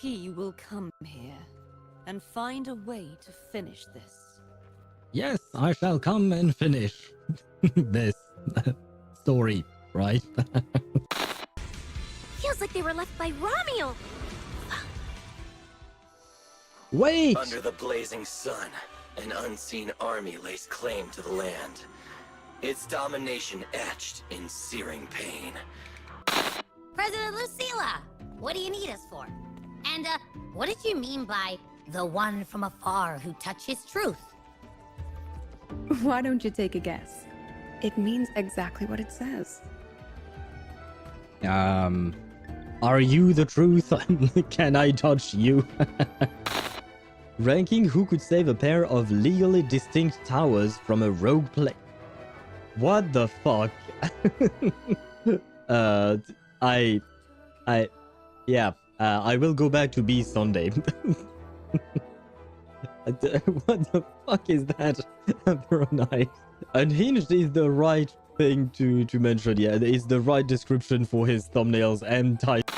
he will come here and find a way to finish this. Yes, I shall come and finish this story, right? Feels like they were left by Romeo. Wait! Under the blazing sun, an unseen army lays claim to the land. Its domination etched in searing pain. President Lucilla, what do you need us for? And, what did you mean by the one from afar who touches truth? Why don't you take a guess? It means exactly what it says. Are you the truth? Can I touch you? Ranking who could save a pair of legally distinct towers from a rogue play. What the fuck? I will go back to B Sunday. What the fuck is that? Purana. Unhinged is the right thing to mention. Yeah, it's the right description for his thumbnails and title.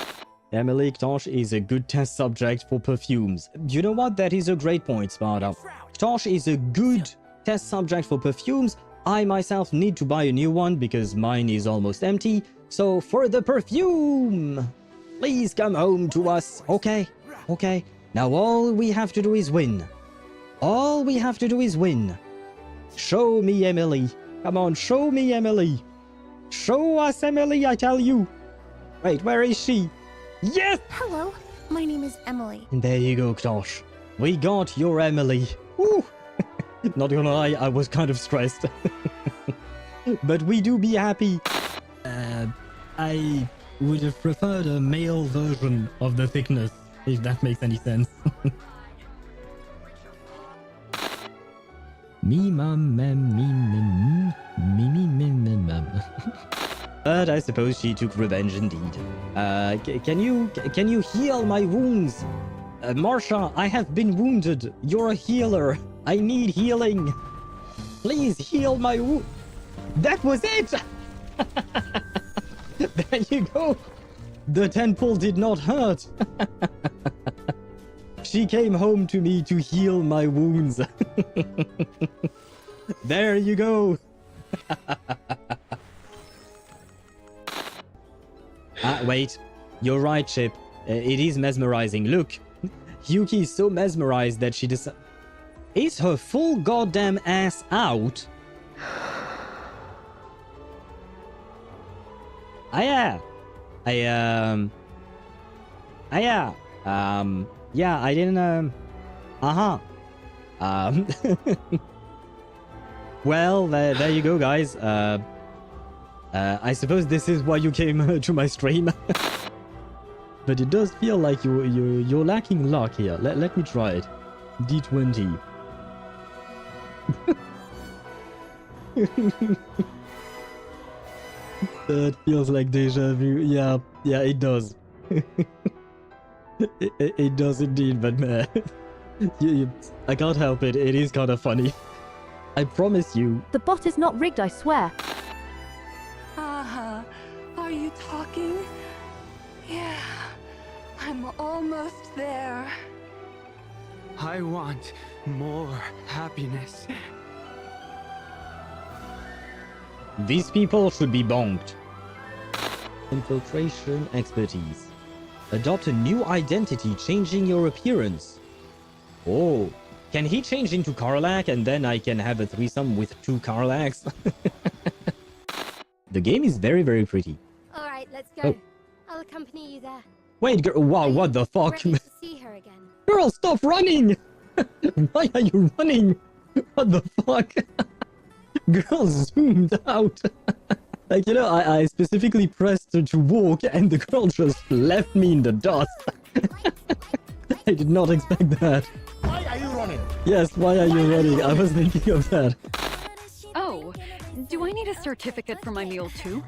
Emily Ktosh is a good test subject for perfumes. You know what? That is a great point, Sparta. Ktosh is a good test subject for perfumes. I myself need to buy a new one because mine is almost empty. So for the perfume, please come home to us. Okay, okay. Now all we have to do is win. All we have to do is win. Show me Emily. Come on, show me Emily. Show us Emily, I tell you. Wait, where is she? Yes! Hello, my name is Emily. And there you go, Ktosh. We got your Emily. Woo! Not gonna lie, I was kind of stressed. But we do be happy. I would have preferred a male version of the thickness, if that makes any sense. Me mum mem me mem me me mem mem mem. But I suppose she took revenge indeed. Can you heal my wounds? Marsha, I have been wounded. You're a healer. I need healing. Please heal my wound. That was it. There you go. The temple did not hurt. She came home to me to heal my wounds. There you go. Wait. You're right, Chip. It is mesmerizing. Look. Yuki is so mesmerized that she decides... Is her full goddamn ass out? Yeah, I didn't, Well, there you go, guys. I suppose this is why you came to my stream. But it does feel like you're lacking luck here. Let me try it. D20. That feels like deja vu. Yeah, it does. it does indeed, but man, I can't help it. It is kind of funny. I promise you. The bot is not rigged, I swear. Are you talking? Yeah, I'm almost there. I want more happiness. These people should be bonked. Infiltration expertise. Adopt a new identity, changing your appearance. Oh, can he change into Karlak and then I can have a threesome with 2 Karlaks? The game is very, very pretty. Alright, let's go. Oh. I'll accompany you there. Wait, girl, wow, what the fuck? Ready to see her again. Girl, stop running! Why are you running? What the fuck? Girl zoomed out. Like, you know, I specifically pressed to walk and the girl just left me in the dust. I did not expect that. Why are you running? Yes, why are you running? I was thinking of that. Oh, do I need a certificate for my mule too?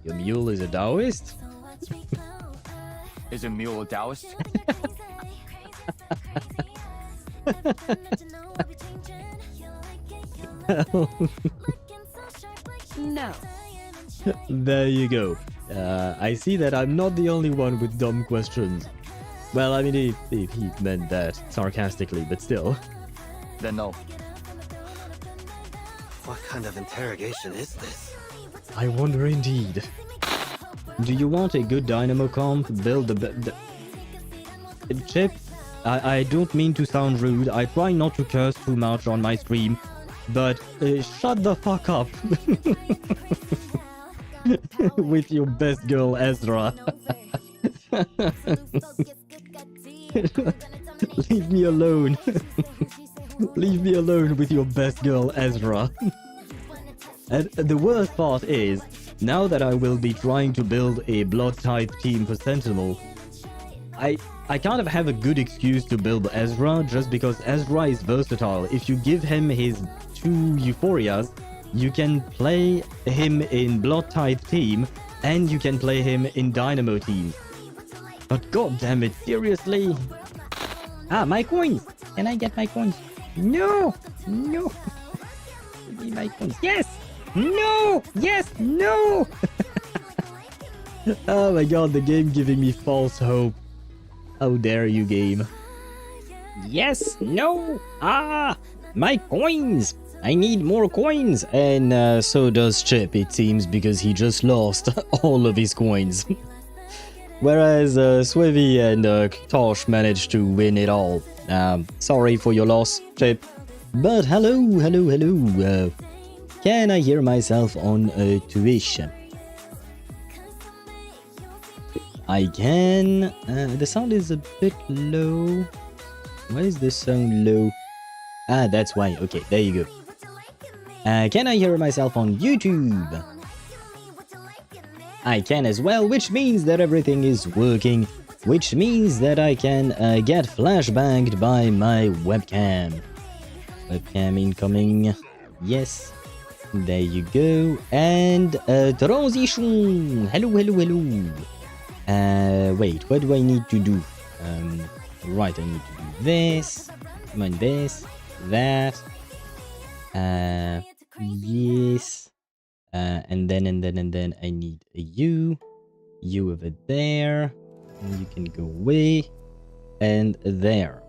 Your mule is a Taoist? Is a mule a Taoist? No. There you go. I see that I'm not the only one with dumb questions. Well, I mean, he meant that sarcastically, but still. Then no. What kind of interrogation is this? I wonder indeed. Do you want a good dynamo comp? Build the Chip, I don't mean to sound rude. I try not to curse too much on my stream, but shut the fuck up. With your best girl, Ezra. Leave me alone. Leave me alone with your best girl, Ezra. And the worst part is, now that I will be trying to build a blood type team for Sentinel, I kind of have a good excuse to build Ezra, just because Ezra is versatile. If you give him his 2 Euphorias, you can play him in blood type team, and you can play him in Dynamo team. But god damn it, seriously? Ah, my coins! Can I get my coins? No! No! Give me my coins. Yes! No! Yes! No! Oh my god, the game giving me false hope. How dare you, game. Yes! No! Ah! My coins! I need more coins! And so does Chip, it seems, because he just lost all of his coins. Whereas Swivy and Tosh managed to win it all. Sorry for your loss, Chip. But hello, hello, hello. Can I hear myself on Twitch? I can. The sound is a bit low. Why is the sound low? Ah, that's why. Okay, there you go. Can I hear myself on YouTube? I can as well, which means that everything is working, which means that I can get flashbanged by my webcam. Webcam incoming. Yes. There you go. And transition. Hello, hello, hello. Wait, what do I need to do? Right, I need to do this. Come on, this. That. Yes. And then I need a you over there, and you can go away, and there.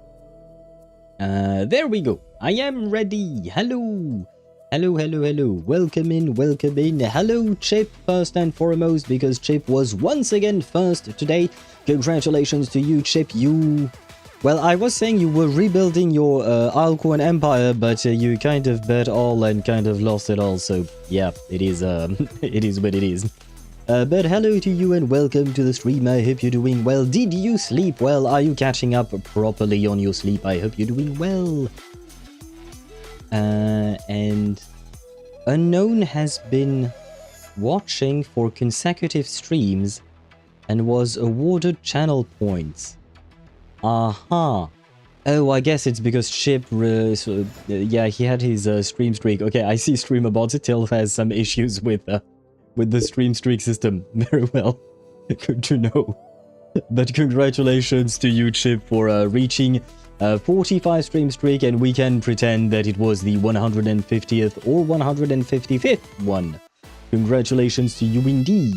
There we go. I am ready. Hello. Hello, hello, hello. Welcome in, welcome in. Hello, Chip, first and foremost, because Chip was once again first today. Congratulations to you, Chip. Well, I was saying you were rebuilding your Alcorn Empire, but you kind of bet all and kind of lost it all, so yeah, it is it is what it is. But hello to you and welcome to the stream. I hope you're doing well. Did you sleep well? Are you catching up properly on your sleep? I hope you're doing well. And Unknown has been watching for consecutive streams and was awarded channel points. Aha. Oh, I guess it's because Chip, yeah, he had his stream streak. Okay, I see Streamabots. It still has some issues with the stream streak system. Very well. Good to know. But congratulations to you, Chip, for reaching 45 stream streak, and we can pretend that it was the 150th or 155th one. Congratulations to you indeed.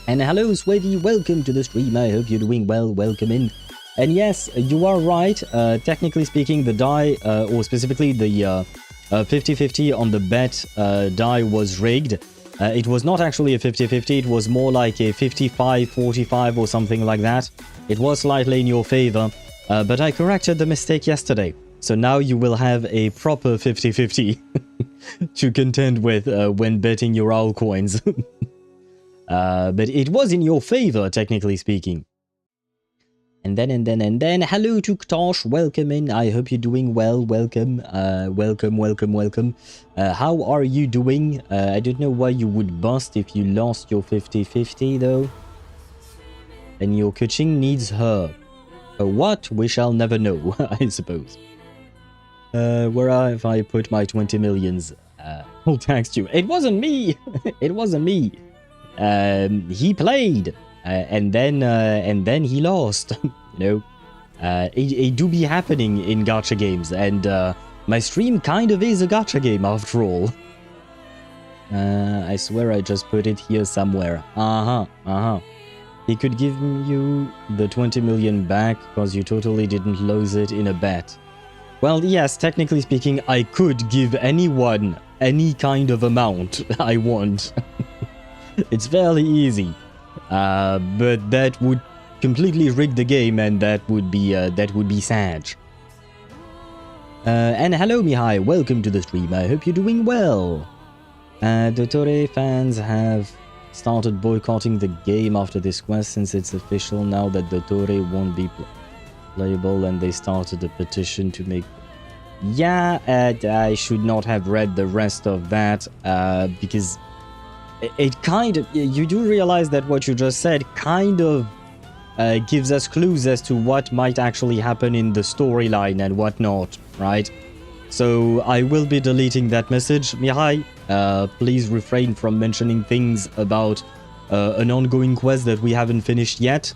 And hello, Swavy. Welcome to the stream. I hope you're doing well. Welcome in. And yes, you are right. Technically speaking, the die, or specifically the 50-50 on the bet die was rigged. It was not actually a 50-50, it was more like a 55-45 or something like that. It was slightly in your favor, but I corrected the mistake yesterday. So now you will have a proper 50-50 to contend with when betting your owl coins. But it was in your favor, technically speaking. And then, hello to Ktosh, welcome in, I hope you're doing well, welcome, welcome. How are you doing? I don't know why you would bust if you lost your 50-50 though. And your coaching needs her. What? We shall never know, I suppose. Where have I put my 20 millions? I'll text you. It wasn't me! It wasn't me! He played! And then he lost. You know, it do be happening in gacha games, and my stream kind of is a gacha game after all. I swear I just put it here somewhere. He could give you the 20 million back because you totally didn't lose it in a bet. Well, yes, technically speaking, I could give anyone any kind of amount I want. It's fairly easy. But that would completely rig the game, and that would be sad. And hello Mihai, welcome to the stream. I hope you're doing well. Dottore fans have started boycotting the game after this quest since it's official now that Dottore won't be playable, and they started a petition to make... Yeah, I should not have read the rest of that, because it kind of... You do realize that what you just said kind of gives us clues as to what might actually happen in the storyline and whatnot, right? So I will be deleting that message. Mihai, please refrain from mentioning things about an ongoing quest that we haven't finished yet.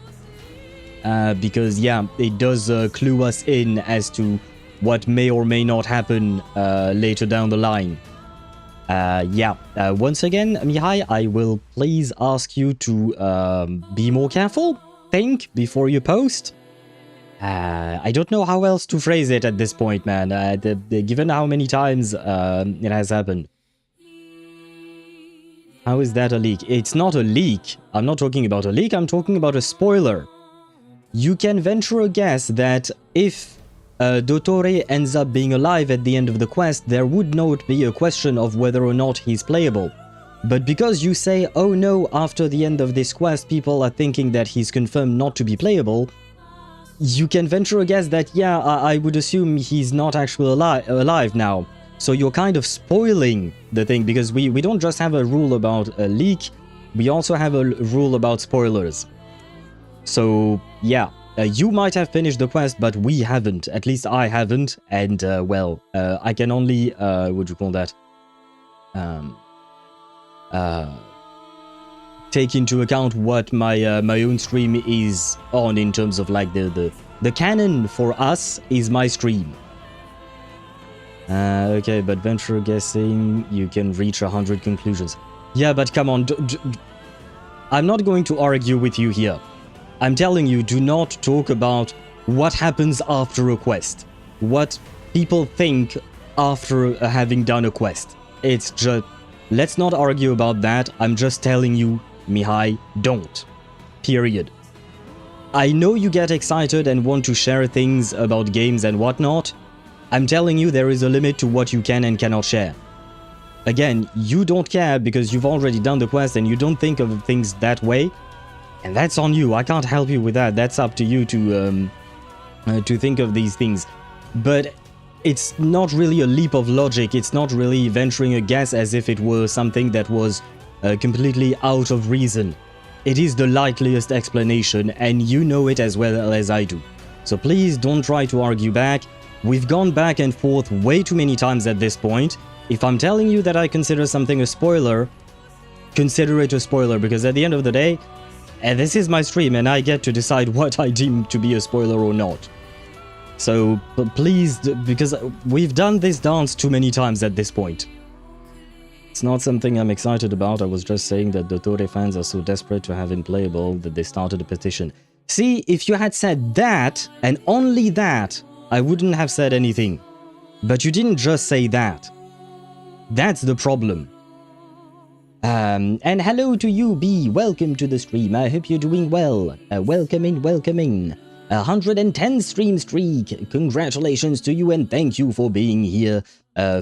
Because, yeah, it does clue us in as to what may or may not happen later down the line. Once again, Mihai, I will please ask you to be more careful. Think before you post. I don't know how else to phrase it at this point, man. Given how many times it has happened. How is that a leak? It's not a leak. I'm not talking about a leak. I'm talking about a spoiler. You can venture a guess that if Dottore ends up being alive at the end of the quest, there would not be a question of whether or not he's playable. But because you say, oh no, after the end of this quest, people are thinking that he's confirmed not to be playable, you can venture a guess that, yeah, I would assume he's not actually alive now. So you're kind of spoiling the thing, because we don't just have a rule about a leak, we also have a rule about spoilers. So, yeah, you might have finished the quest, but we haven't. At least I haven't, and, well, I can only, what do you call that? Take into account what my my own stream is on in terms of like the canon for us is my stream. Okay, but venture guessing you can reach 100 conclusions. Yeah, but come on, I'm not going to argue with you here. I'm telling you, do not talk about what happens after a quest, what people think after having done a quest. It's just, let's not argue about that. I'm just telling you, Mihai, don't. Period. I know you get excited and want to share things about games and whatnot. I'm telling you there is a limit to what you can and cannot share. Again, you don't care because you've already done the quest and you don't think of things that way. And that's on you. I can't help you with that. That's up to you to think of these things. But it's not really a leap of logic. It's not really venturing a guess as if it were something that was completely out of reason. It is the likeliest explanation, and you know it as well as I do. So please don't try to argue back. We've gone back and forth way too many times at this point. If I'm telling you that I consider something a spoiler, consider it a spoiler, because at the end of the day, this is my stream and I get to decide what I deem to be a spoiler or not. So please, because we've done this dance too many times at this point. It's not something I'm excited about. I was just saying that the Dottore fans are so desperate to have him playable that they started a petition. See, if you had said that, and only that, I wouldn't have said anything. But you didn't just say that. That's the problem. And hello to you, B. Welcome to the stream. I hope you're doing well. Welcome in, welcome in. 110 stream streak. Congratulations to you and thank you for being here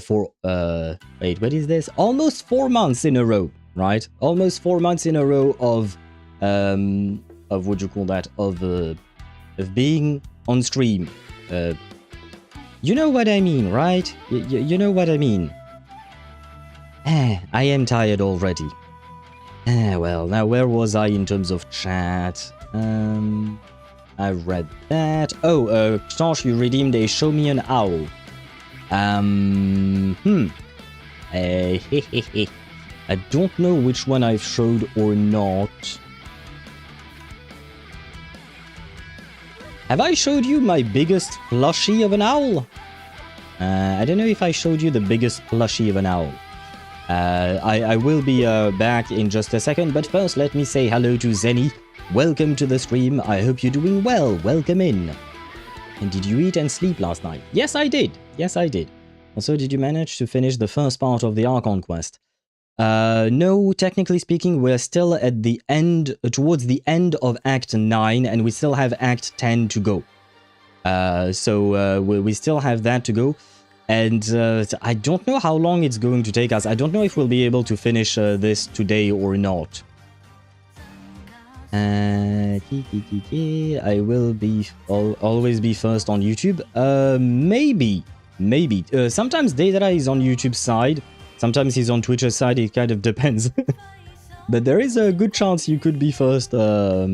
for wait, what is this? Almost 4 months in a row, right? Almost 4 months in a row of what do you call that? Of being on stream. You know what I mean, right? You know what I mean. I am tired already. Well, now where was I in terms of chat? I read that. Oh, Stosh, you redeemed a Show Me an Owl. I don't know which one I've showed or not. Have I showed you my biggest plushie of an owl? I don't know if I showed you the biggest plushie of an owl. I will be back in just a second, but first let me say hello to Zenny. Welcome to the stream. I hope you're doing well. Welcome in. And did you eat and sleep last night? Yes, I did. Yes, I did. Also, did you manage to finish the first part of the Archon Quest? No, technically speaking, we're still at the end, towards the end of Act 9, and we still have Act 10 to go. So we still have that to go. And I don't know how long it's going to take us. I don't know if we'll be able to finish this today or not. I will be always be first on YouTube. Maybe. Sometimes Data is on YouTube's side. Sometimes he's on Twitch's side. It kind of depends. But there is a good chance you could be first a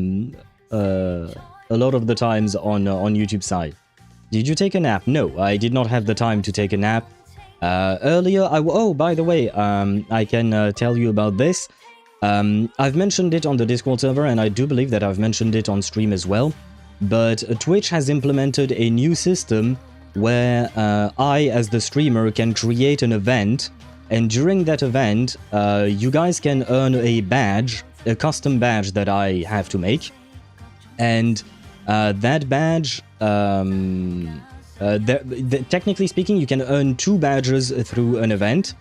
lot of the times on YouTube's side. Did you take a nap? No, I did not have the time to take a nap. Earlier, oh, by the way, I can tell you about this. I've mentioned it on the Discord server, and I do believe that I've mentioned it on stream as well. But Twitch has implemented a new system where I, as the streamer, can create an event. And during that event, you guys can earn a badge, a custom badge that I have to make. And that badge, technically speaking, you can earn 2 badges through an event.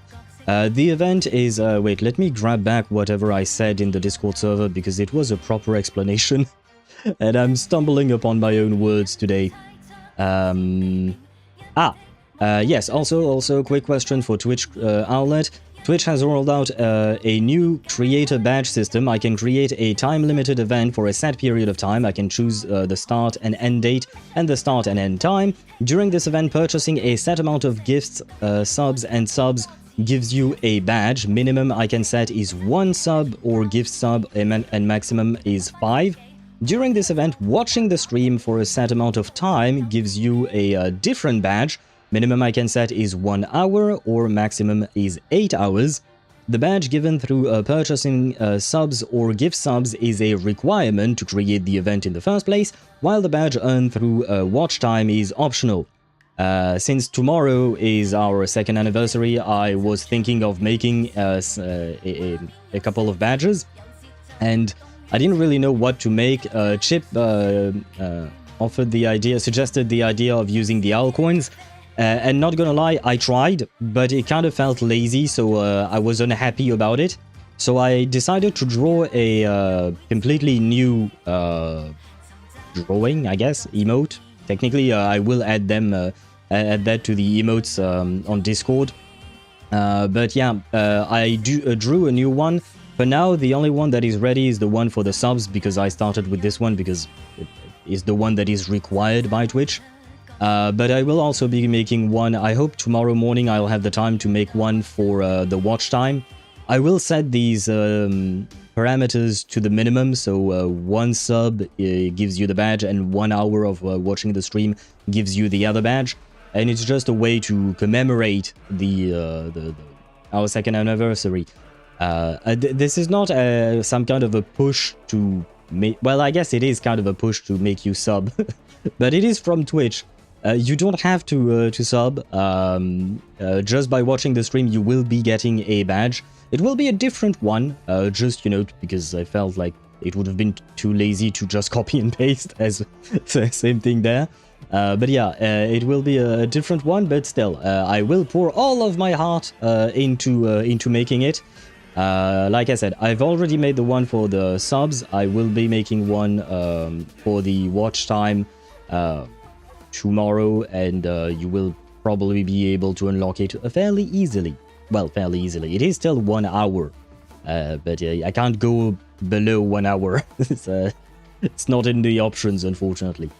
The event is, wait, let me grab back whatever I said in the Discord server, because it was a proper explanation, and I'm stumbling upon my own words today. Yes, also, quick question for Twitch outlet. Twitch has rolled out a new creator badge system. I can create a time-limited event for a set period of time. I can choose the start and end date and the start and end time. During this event, purchasing a set amount of gifts, subs, gives you a badge. Minimum I can set is 1 sub or gift sub, and maximum is 5. During this event, watching the stream for a set amount of time gives you a different badge. Minimum I can set is 1 hour or maximum is 8 hours. The badge given through purchasing subs or gift subs is a requirement to create the event in the first place, while the badge earned through watch time is optional. Since tomorrow is our 2nd anniversary, I was thinking of making a couple of badges, and I didn't really know what to make. Chip suggested the idea of using the owl coins, and not gonna lie, I tried, but it kind of felt lazy, so I was unhappy about it. So I decided to draw a completely new drawing, I guess, emote. Technically, I will add them. Add that to the emotes on Discord. But yeah, I drew a new one. For now, the only one that is ready is the one for the subs, because I started with this one because it is the one that is required by Twitch. But I will also be making one. I hope tomorrow morning I'll have the time to make one for the watch time. I will set these parameters to the minimum, so 1 sub gives you the badge, and 1 hour of watching the stream gives you the other badge. And it's just a way to commemorate our 2nd anniversary. This is not some kind of a push to make... Well, I guess it is kind of a push to make you sub. But it is from Twitch. You don't have to sub. Just by watching the stream, you will be getting a badge. It will be a different one, just, you know, because I felt like it would have been too lazy to just copy and paste as the same thing there. But yeah, it will be a different one, but still, I will pour all of my heart into making it. Like I said, I've already made the one for the subs. I will be making one for the watch time tomorrow, and you will probably be able to unlock it fairly easily. Well, fairly easily. It is still 1 hour, but I can't go below 1 hour. It's not in the options, unfortunately.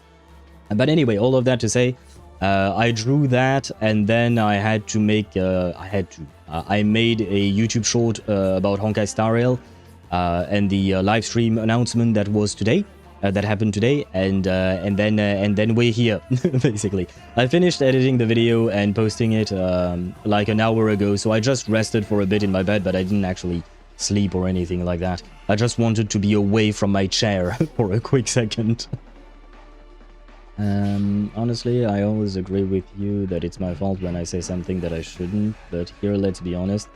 But anyway, all of that to say, I drew that, and then I had to make... I made a YouTube short about Honkai Star Rail, and the live stream announcement that was today, that happened today, and then we're here, basically. I finished editing the video and posting it like an hour ago, so I just rested for a bit in my bed, but I didn't actually sleep or anything like that. I just wanted to be away from my chair for a quick second. Honestly, I always agree with you that it's my fault when I say something that I shouldn't, but here, let's be honest,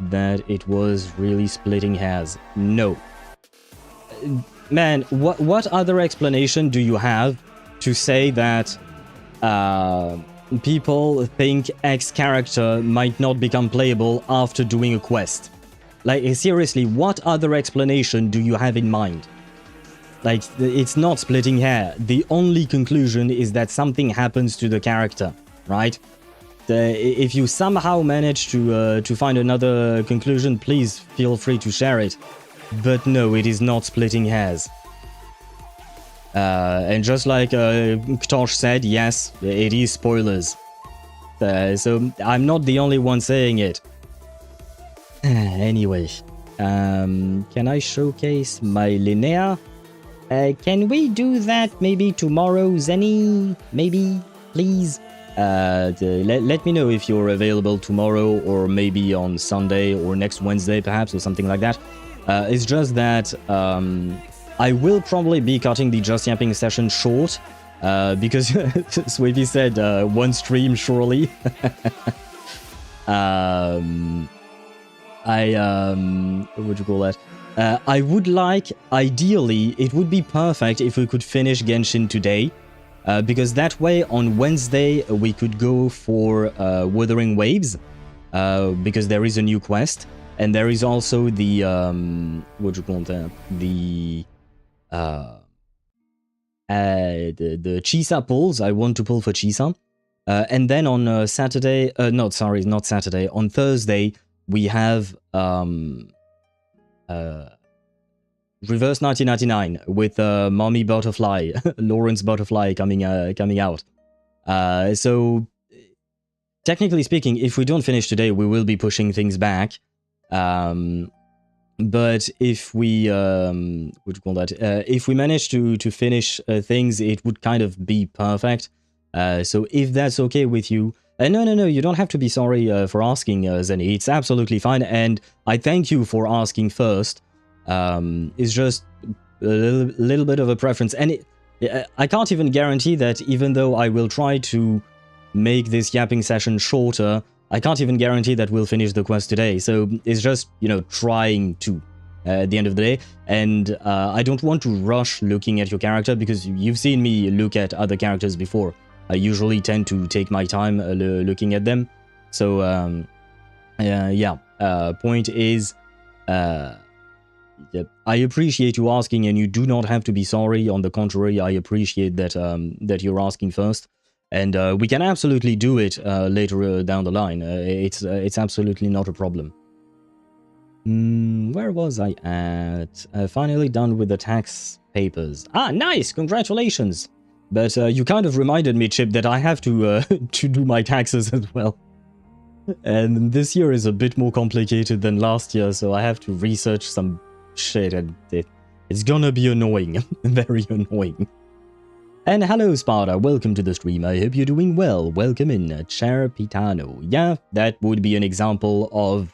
that it was really splitting hairs. No. man, what other explanation do you have to say that people think X character might not become playable after doing a quest? Like, seriously, what other explanation do you have in mind? Like, it's not splitting hair. The only conclusion is that something happens to the character, right? If you somehow manage to find another conclusion, please feel free to share it. But no, it is not splitting hairs. And just like Ktosh said, yes, it is spoilers. So I'm not the only one saying it. Anyway, can I showcase my Linnea? Can we do that maybe tomorrow, Zenny? Maybe, please? Let me know if you're available tomorrow, or maybe on Sunday or next Wednesday perhaps, or something like that. It's just that I will probably be cutting the Just Yapping session short, because Swavy said one stream surely. What would you call that? I would like, ideally, it would be perfect if we could finish Genshin today. Because that way, on Wednesday, we could go for Wuthering Waves, because there is a new quest, and there is also the what do you call that? The Chisa pulls. I want to pull for Chisa, and then on Saturday, not Saturday. On Thursday, we have Reverse 1999 with Mommy Butterfly, Lawrence Butterfly coming out. So technically speaking, if we don't finish today, we will be pushing things back. But if we what do you call that? If we manage to finish things, it would kind of be perfect. So if that's okay with you. No, you don't have to be sorry for asking, Zenny. It's absolutely fine, and I thank you for asking first. It's just a little bit of a preference, and I can't even guarantee that, even though I will try to make this yapping session shorter, I can't even guarantee that we'll finish the quest today. So it's just, you know, trying to at the end of the day, and I don't want to rush looking at your character, because you've seen me look at other characters before. I usually tend to take my time looking at them. So point is, I appreciate you asking, and you do not have to be sorry. On the contrary, I appreciate that that you're asking first, and we can absolutely do it later down the line. It's absolutely not a problem. Where was I at? Finally done with the tax papers. Ah, nice! Congratulations! But you kind of reminded me, Chip, that I have to to do my taxes as well. And this year is a bit more complicated than last year, so I have to research some shit, and it's gonna be annoying. Very annoying. And hello, Sparta. Welcome to the stream. I hope you're doing well. Welcome in, Chair Pitano. Yeah, that would be an example of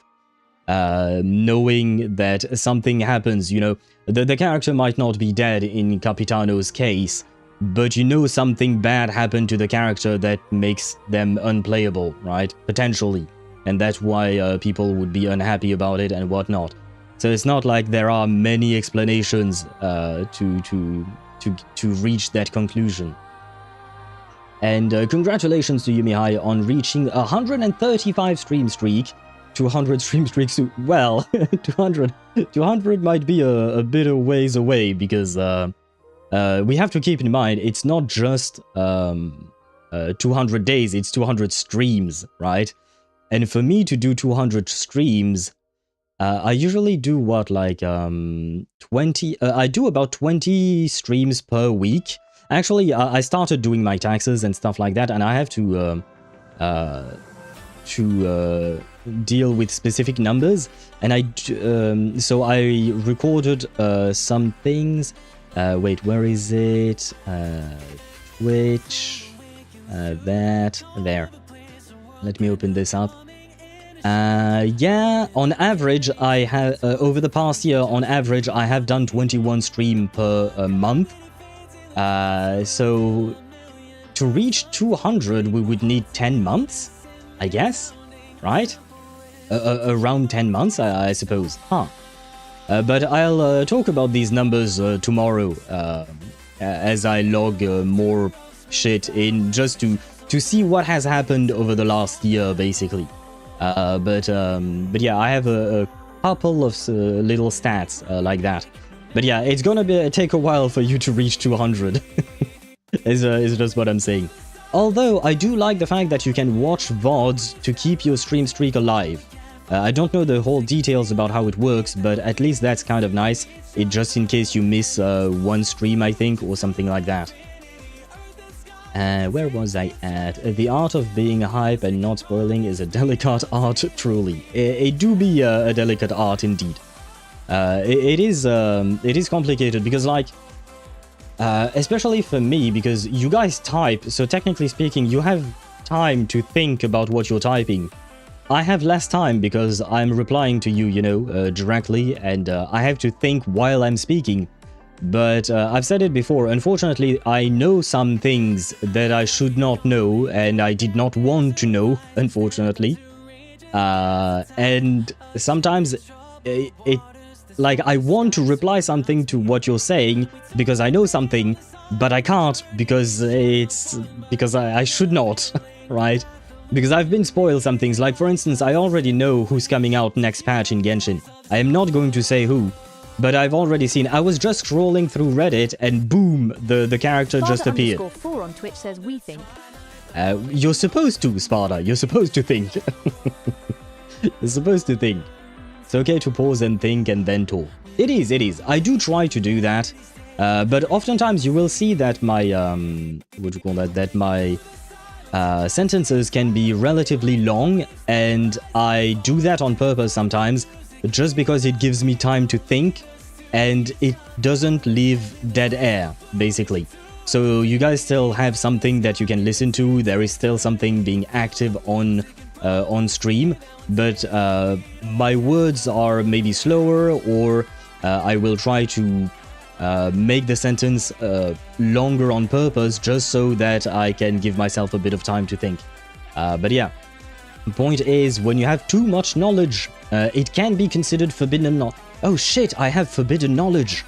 knowing that something happens. You know, the character might not be dead in Capitano's case, but you know something bad happened to the character that makes them unplayable, right? Potentially. And that's why people would be unhappy about it and whatnot. So it's not like there are many explanations to reach that conclusion. And congratulations to Yumihai on reaching 135 stream streak. 200 stream streaks, well, 200 might be a bit of ways away, because we have to keep in mind, it's not just 200 days, it's 200 streams, right? And for me to do 200 streams, I usually do what, like 20, I do about 20 streams per week. Actually, I started doing my taxes and stuff like that, and I have to deal with specific numbers, and so I recorded some things. Wait, where is it? Twitch, that, there. Let me open this up. Yeah, on average, I have, over the past year, on average, I have done 21 stream per month. So to reach 200, we would need 10 months, I guess, right? Around 10 months, I suppose. Huh. But I'll talk about these numbers tomorrow as I log more shit in, just to see what has happened over the last year, basically. But yeah, I have a couple of little stats like that. But yeah, it's gonna take a while for you to reach 200. is just what I'm saying. Although I do like the fact that you can watch VODs to keep your stream streak alive. I don't know the whole details about how it works, but at least that's kind of nice. It just in case you miss one stream, I think, or something like that. Where was I at? The art of being hype and not spoiling is a delicate art, truly. It do be a delicate art indeed. It is complicated because, like, especially for me, because you guys type, so technically speaking, you have time to think about what you're typing. I have less time because I'm replying to you, you know, directly, and I have to think while I'm speaking. But I've said it before, unfortunately, I know some things that I should not know, and I did not want to know, unfortunately. And sometimes like, I want to reply something to what you're saying because I know something, but I can't because I should not, right? Because I've been spoiled some things, like for instance, I already know who's coming out next patch in Genshin. I am not going to say who, but I've already seen. I was just scrolling through Reddit and boom, the character just appeared. _4 on Twitch says we think. You're supposed to, Sparta. You're supposed to think. You're supposed to think. It's okay to pause and think and then talk. It is. I do try to do that. But oftentimes you will see that my, what do you call that? That my sentences can be relatively long, and I do that on purpose sometimes, just because it gives me time to think, and it doesn't leave dead air, basically. So you guys still have something that you can listen to, there is still something being active on stream, but my words are maybe slower, or I will try to make the sentence longer on purpose just so that I can give myself a bit of time to think. But yeah, the point is, when you have too much knowledge, it can be considered forbidden knowledge. Oh shit, I have forbidden knowledge.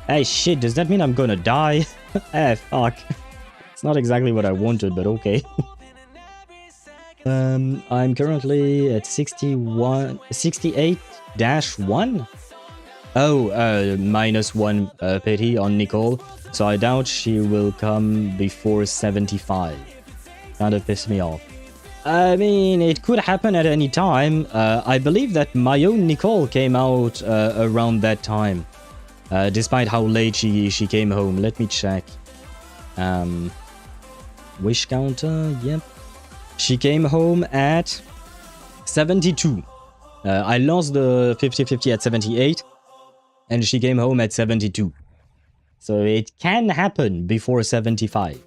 Hey shit, does that mean I'm gonna die? Fuck. It's not exactly what I wanted, but okay. I'm currently at 68-1. Oh, -1 pity on Nicole, so I doubt she will come before 75. Kind of pissed me off. I mean, it could happen at any time. I believe that my own Nicole came out around that time, despite how late she came home. Let me check. Wish counter, yep. She came home at 72. I lost the 50-50 at 78. And she came home at 72. So it can happen before 75.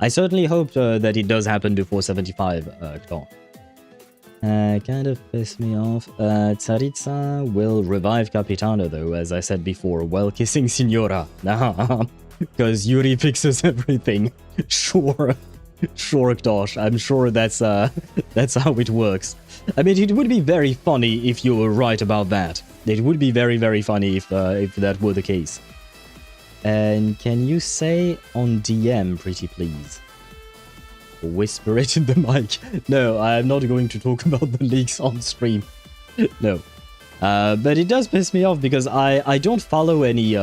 I certainly hope that it does happen before 75, Ktor. Kind of pissed me off. Tsaritsa will revive Capitano, though, as I said before, while kissing Signora. Because Yuri fixes everything. Sure. Sure, Ktosh. I'm sure that's how it works. I mean, it would be very funny if you were right about that. It would be very, very funny if that were the case. And can you say on DM, pretty please? Whisper it in the mic. No, I'm not going to talk about the leaks on stream. No. But it does piss me off because I don't follow any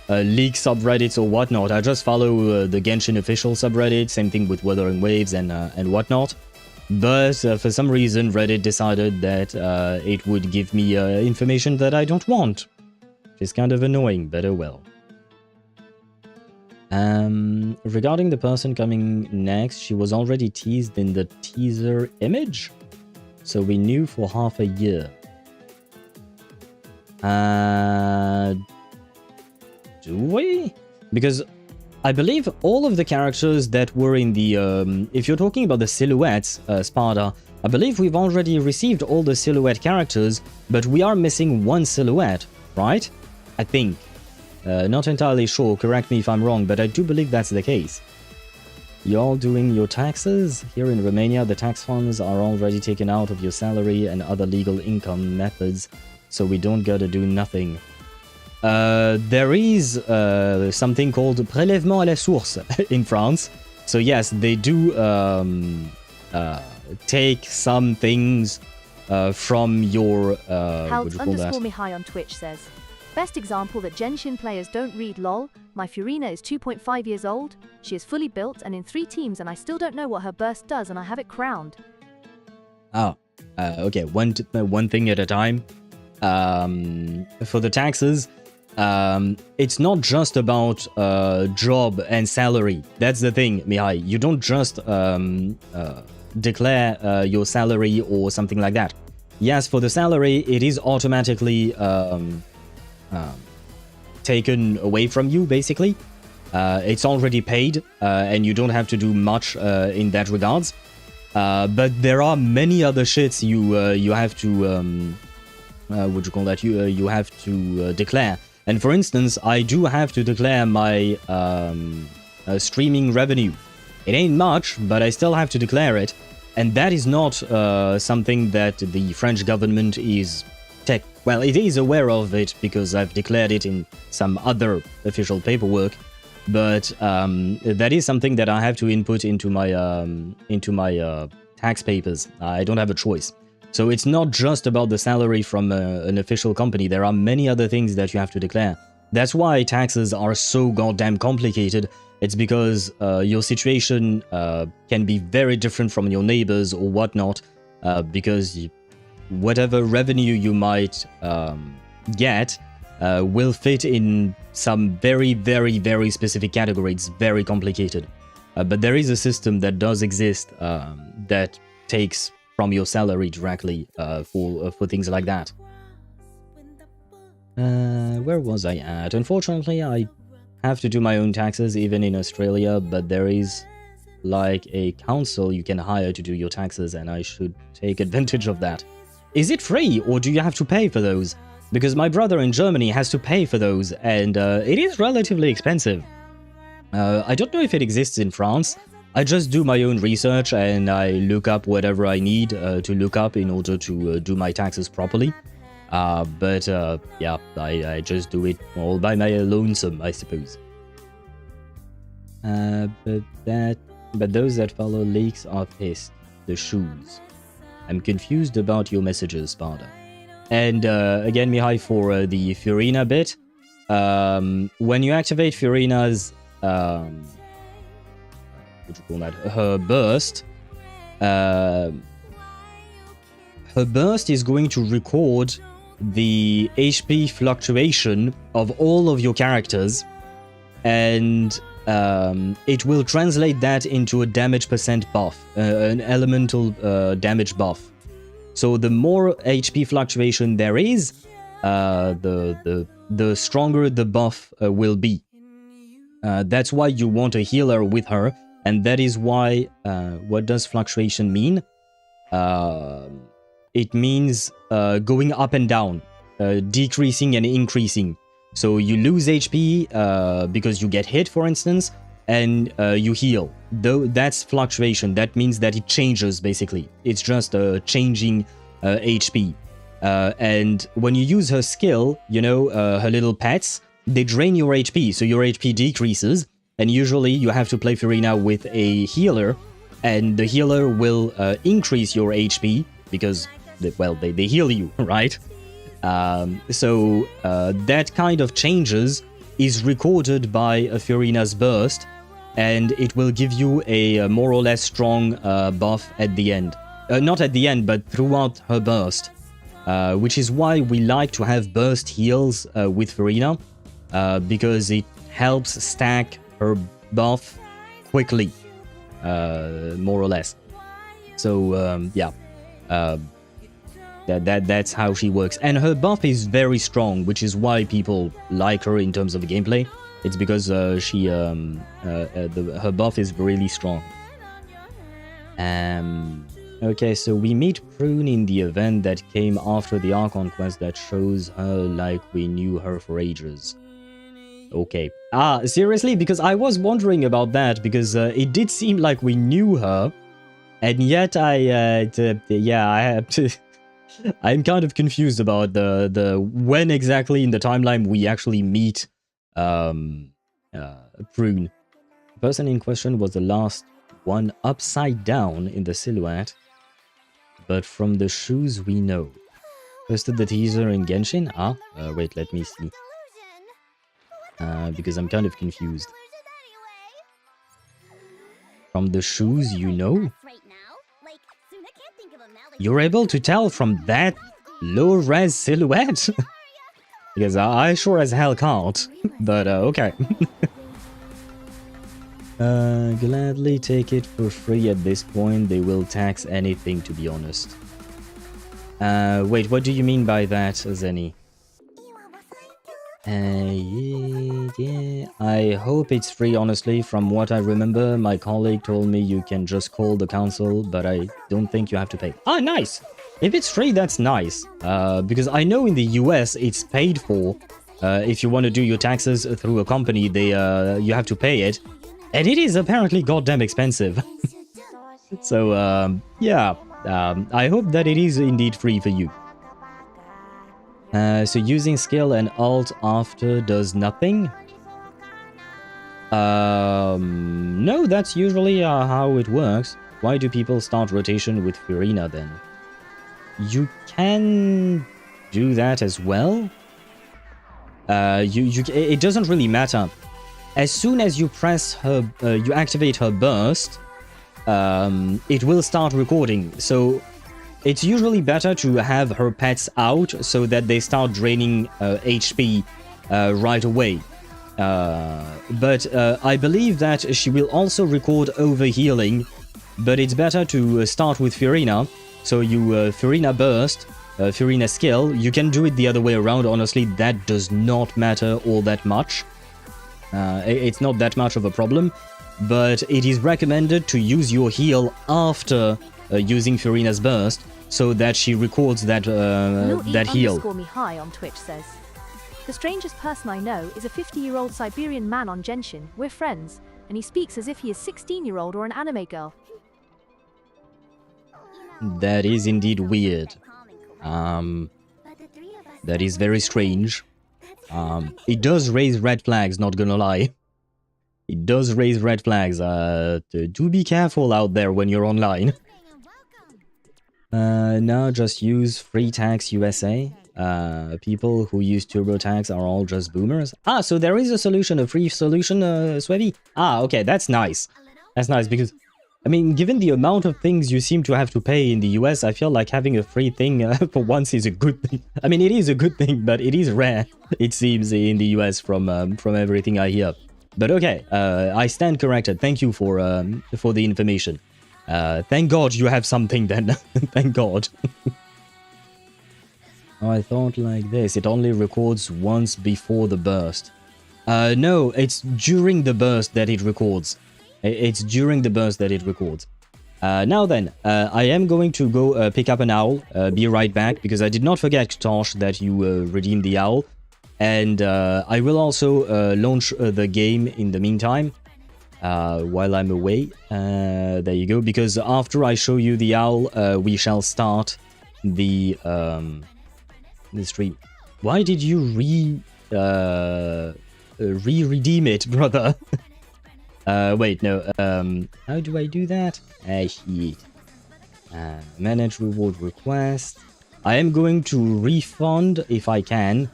leak subreddits or whatnot. I just follow the Genshin official subreddit, same thing with Wuthering Waves and whatnot. But for some reason, Reddit decided that it would give me information that I don't want. Which is kind of annoying, but oh well. Regarding the person coming next, she was already teased in the teaser image. So we knew for half a year. Do we? Because I believe all of the characters that were in the... if you're talking about the silhouettes, Sparta, I believe we've already received all the silhouette characters, but we are missing one silhouette, right? I think. Not entirely sure, correct me if I'm wrong, but I do believe that's the case. You're all doing your taxes? Here in Romania, the tax funds are already taken out of your salary and other legal income methods, so we don't gotta do nothing. there is something called prélèvement à la source in France. So yes, they do take some things from your what do you call that? House_Mihai on Twitch says, best example that Genshin players don't read lol. My Furina is 2.5 years old. She is fully built and in 3 teams, and I still don't know what her burst does, and I have it crowned. Oh, okay. One thing at a time. For the taxes, it's not just about job and salary. That's the thing, Mihai. You don't just declare your salary or something like that. Yes, for the salary, it is automatically taken away from you, basically. It's already paid, and you don't have to do much in that regards. But there are many other shits you have to what do you call that? You have to declare. And for instance, I do have to declare my streaming revenue. It ain't much, but I still have to declare it. And that is not something that the French government is well, it is aware of it because I've declared it in some other official paperwork. But that is something that I have to input into my tax papers. I don't have a choice. So it's not just about the salary from an official company. There are many other things that you have to declare. That's why taxes are so goddamn complicated. It's because your situation can be very different from your neighbors or whatnot, because whatever revenue you might get will fit in some very, very, very specific category. It's very complicated. But there is a system that does exist that takes from your salary directly for things like that. Where was I at? Unfortunately, I have to do my own taxes even in Australia, but there is like a council you can hire to do your taxes, and I should take advantage of that. Is it free, or do you have to pay for those? Because my brother in Germany has to pay for those, and it is relatively expensive. I don't know if it exists in France. I just do my own research and I look up whatever I need to look up in order to do my taxes properly. But yeah, I just do it all by my lonesome, I suppose. But those that follow leaks are pissed. The shoes. I'm confused about your messages, Sparta. And again, Mihai, for the Furina bit, when you activate Furina's what do you call that? Her burst is going to record the HP fluctuation of all of your characters, and it will translate that into a damage percent buff, an elemental damage buff. So the more HP fluctuation there is, the stronger the buff will be. That's why you want a healer with her. And that is why, what does fluctuation mean? It means going up and down, decreasing and increasing. So you lose HP because you get hit, for instance, and you heal. Though that's fluctuation. That means that it changes, basically. It's just changing HP. And when you use her skill, you know, her little pets, they drain your HP, so your HP decreases. And usually you have to play Furina with a healer, and the healer will increase your HP because, well, they heal you, right? So that kind of changes is recorded by Furina's burst, and it will give you a more or less strong buff at the end. Not at the end, but throughout her burst. Which is why we like to have burst heals with Furina, because it helps stack her buff quickly, more or less. So yeah, that's how she works. And her buff is very strong, which is why people like her in terms of gameplay. It's because her buff is really strong. Okay, so we meet Prune in the event that came after the Archon Quest that shows her like we knew her for ages. Okay. Seriously? Because I was wondering about that, because it did seem like we knew her, and yet I have to... I'm kind of confused about the when exactly in the timeline we actually meet Prune. The person in question was the last one upside down in the silhouette, but from the shoes we know. Posted the teaser in Genshin? Wait, let me see. Because I'm kind of confused. From the shoes you know? You're able to tell from that low-res silhouette? Because I sure as hell can't. But, okay. Gladly take it for free at this point. They will tax anything, to be honest. Wait, what do you mean by that, Zenny? Yeah. I hope it's free, honestly. From what I remember, my colleague told me you can just call the council, but I don't think you have to pay. Ah, nice! If it's free, that's nice. Because I know in the US it's paid for. If you want to do your taxes through a company, you have to pay it. And it is apparently goddamn expensive. So, yeah. I hope that it is indeed free for you. So using skill and alt after does nothing? No, that's usually how it works. Why do people start rotation with Purana then? You can do that as well. It doesn't really matter. As soon as you press her, you activate her burst, it will start recording. So it's usually better to have her pets out so that they start draining HP right away. But I believe that she will also record overhealing, but it's better to start with Purana. So you Purana burst, Purana skill. You can do it the other way around. Honestly, that does not matter all that much. It's not that much of a problem, but it is recommended to use your heal after using Purana's burst, so that she records that that heal. Me high on Twitch says, the strangest person I know is a 50-year-old Siberian man on Genshin. We're friends, and he speaks as if he is 16-year-old or an anime girl. That is indeed weird. That is very strange. It does raise red flags, not gonna lie. It does raise red flags. Do be careful out there when you're online. Now just use free tax USA. People who use TurboTax are all just boomers. Ah, so there is a solution, a free solution, Swevy? Ah, okay, that's nice. That's nice because, I mean, given the amount of things you seem to have to pay in the US, I feel like having a free thing for once is a good thing. I mean, it is a good thing, but it is rare, it seems, in the US from everything I hear. But okay, I stand corrected. Thank you for the information. Thank God you have something then. Thank God. I thought like this. It only records once before the burst. No, it's during the burst that it records. It's during the burst that it records. Now then, I am going to go pick up an owl. Be right back, because I did not forget, Tosh, that you redeemed the owl. And I will also launch the game in the meantime. While I'm away. There you go, because after I show you the owl, we shall start the stream. Why did you redeem it, brother? Wait, no, how do I do that? Shit. Manage reward request. I am going to refund if I can.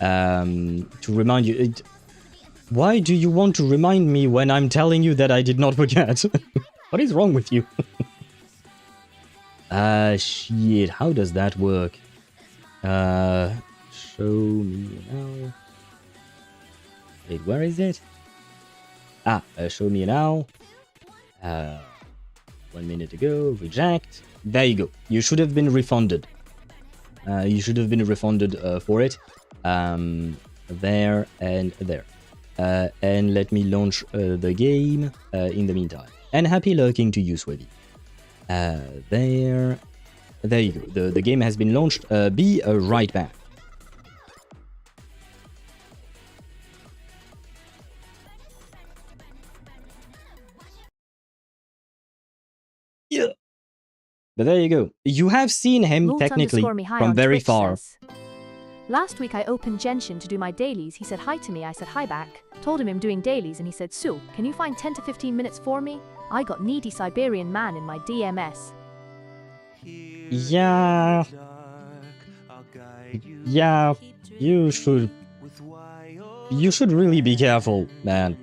To remind you... Why do you want to remind me when I'm telling you that I did not forget? What is wrong with you? Shit, how does that work? Show me now. Wait, where is it? Show me now. 1 minute ago, reject. There you go. You should have been refunded. You should have been refunded for it. There and there. And let me launch the game in the meantime. And happy lurking to you, Swevy. There you go. The game has been launched. Be right back. Yeah. But there you go. You have seen him Lord technically underscore me high from on very Twitch far. says, last week I opened Genshin to do my dailies. He said hi to me. I said hi back. Told him I'm doing dailies and he said, Sue, can you find 10 to 15 minutes for me? I got needy Siberian man in my DMS. Yeah. Yeah, you should really be careful, man.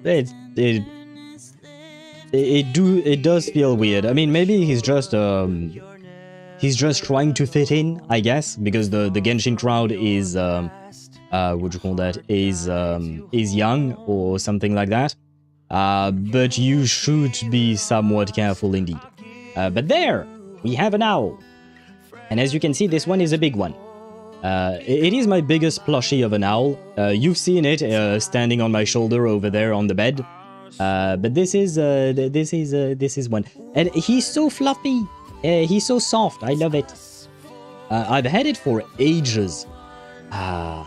It does feel weird. I mean, maybe he's just trying to fit in, I guess, because the Genshin crowd is what you call that, is young or something like that. But you should be somewhat careful indeed. But there we have an owl, and as you can see, this one is a big one. It is my biggest plushie of an owl. You've seen it standing on my shoulder over there on the bed. But this is one, and he's so fluffy. He's so soft. I love it. I've had it for ages. I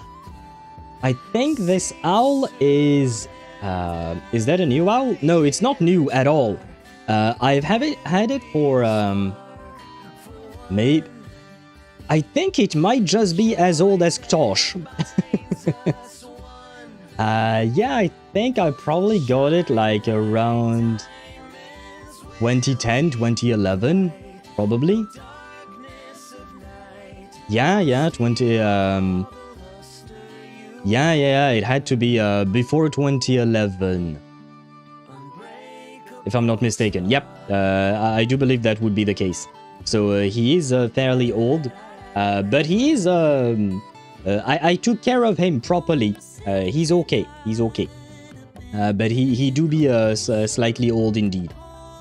think this owl is that a new owl? No, it's not new at all. I've had it for maybe. I think it might just be as old as Ktosh. Yeah, I think I probably got it like around 2010, 2011, probably. Yeah, 20, it had to be before 2011. If I'm not mistaken. Yep, I do believe that would be the case. So he is fairly old. But he is, I took care of him properly. He's okay. But he do be slightly old indeed.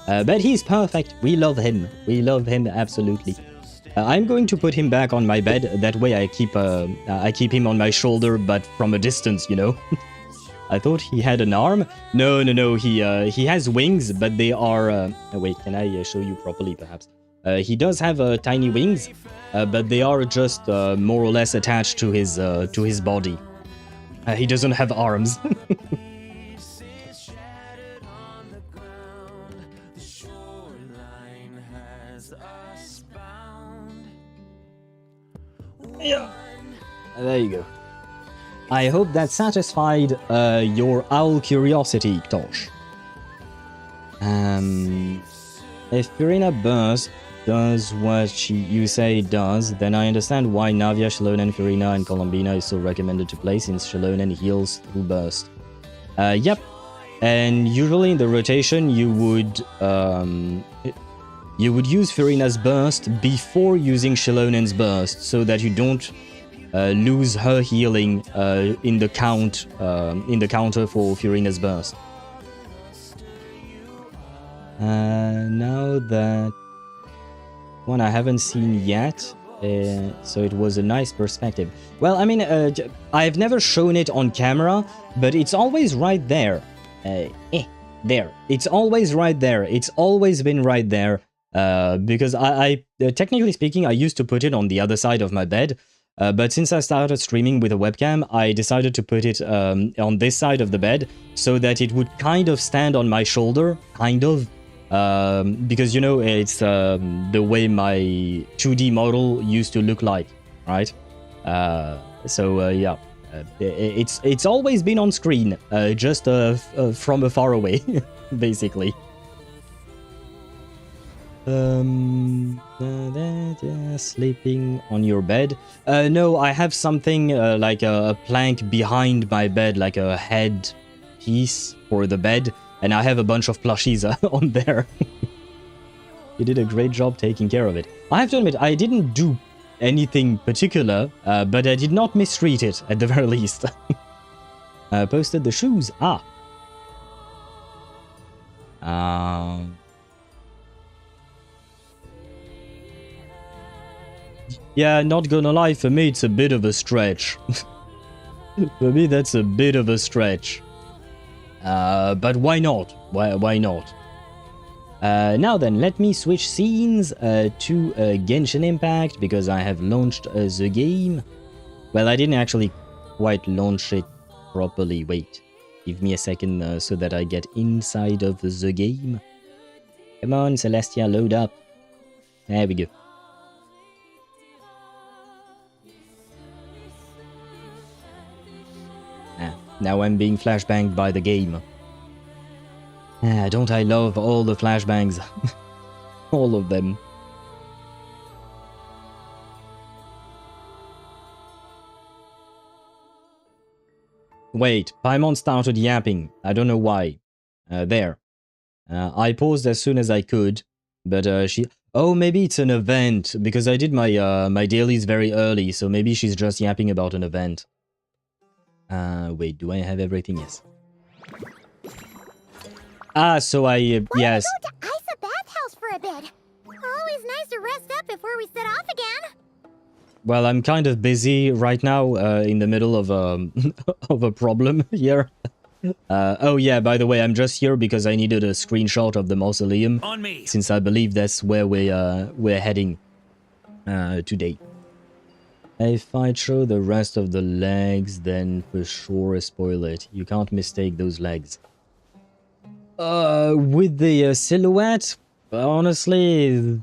But he's perfect. We love him. Absolutely. I'm going to put him back on my bed. That way I keep him on my shoulder, but from a distance, you know. I thought he had an arm. No. He has wings, but they are. Wait, can I show you properly, perhaps? He does have tiny wings, but they are just more or less attached to his body. He doesn't have arms. Yeah. There you go. I hope that satisfied your owl curiosity, Tosh. If Purana Burst does what you say it does, then I understand why Navia, Shilonen, Purana, and Colombina is so recommended to play, since Shilonen heals through Burst. Yep. And usually in the rotation, you would use Purana's Burst before using Shilonen's Burst, so that you don't lose her healing in the counter for Purana's Burst. Now that one I haven't seen yet, so it was a nice perspective. Well, I mean, I've never shown it on camera, but it's always right there. There. It's always right there. It's always been right there. Because I technically speaking, I used to put it on the other side of my bed. But since I started streaming with a webcam, I decided to put it on this side of the bed, so that it would kind of stand on my shoulder, because, you know, it's the way my 2D model used to look like, right? Yeah, it's always been on screen, just from afar away, basically. Sleeping on your bed? No, I have something like a plank behind my bed, like a head piece for the bed, and I have a bunch of plushies on there. You did a great job taking care of it. I have to admit, I didn't do anything particular, but I did not mistreat it, at the very least. Posted the shoes. Yeah, not gonna lie, for me it's a bit of a stretch. For me that's a bit of a stretch. But why not? Why not? Now then, let me switch scenes to Genshin Impact, because I have launched the game. Well, I didn't actually quite launch it properly. Wait, give me a second so that I get inside of the game. Come on, Celestia, load up. There we go. Now I'm being flashbanged by the game. Don't I love all the flashbangs? All of them. Wait, Paimon started yapping. I don't know why. There. I paused as soon as I could, but she... Oh, maybe it's an event, because I did my my dailies very early, so maybe she's just yapping about an event. Wait, do I have everything? Yes. So I... yes. Go to Isa bathhouse for a bit. Always nice to rest up before we set off again. Well, I'm kind of busy right now, in the middle of of a problem here. Oh yeah, by the way, I'm just here because I needed a screenshot of the mausoleum. On me. Since I believe that's where we're heading today. If I show the rest of the legs, then for sure spoil it. You can't mistake those legs. With the silhouette, honestly,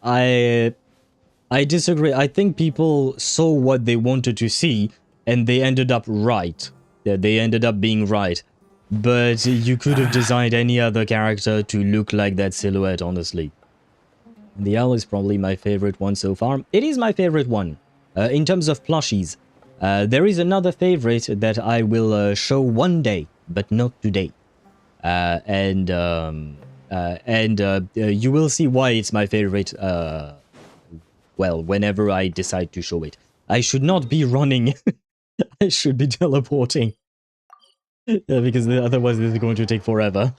I disagree. I think people saw what they wanted to see, and they ended up right. Yeah, they ended up being right. But you could have designed any other character to look like that silhouette, honestly. The owl is probably my favorite one so far. It is my favorite one. In terms of plushies, there is another favorite that I will show one day, but not today. You will see why it's my favorite, well, whenever I decide to show it. I should not be running. I should be teleporting. Because otherwise this is going to take forever.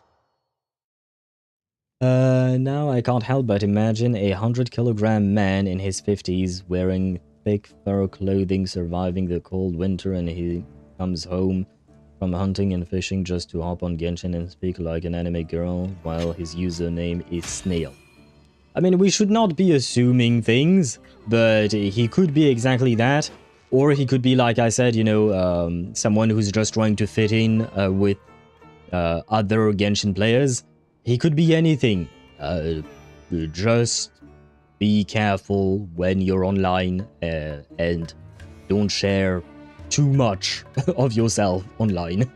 Now I can't help but imagine a 100-kilogram man in his 50s wearing thick fur clothing, surviving the cold winter, and he comes home from hunting and fishing just to hop on Genshin and speak like an anime girl while his username is Snail. I mean, we should not be assuming things, but he could be exactly that. Or he could be, like I said, you know, someone who's just trying to fit in with other Genshin players. He could be anything. Just be careful when you're online and don't share too much of yourself online.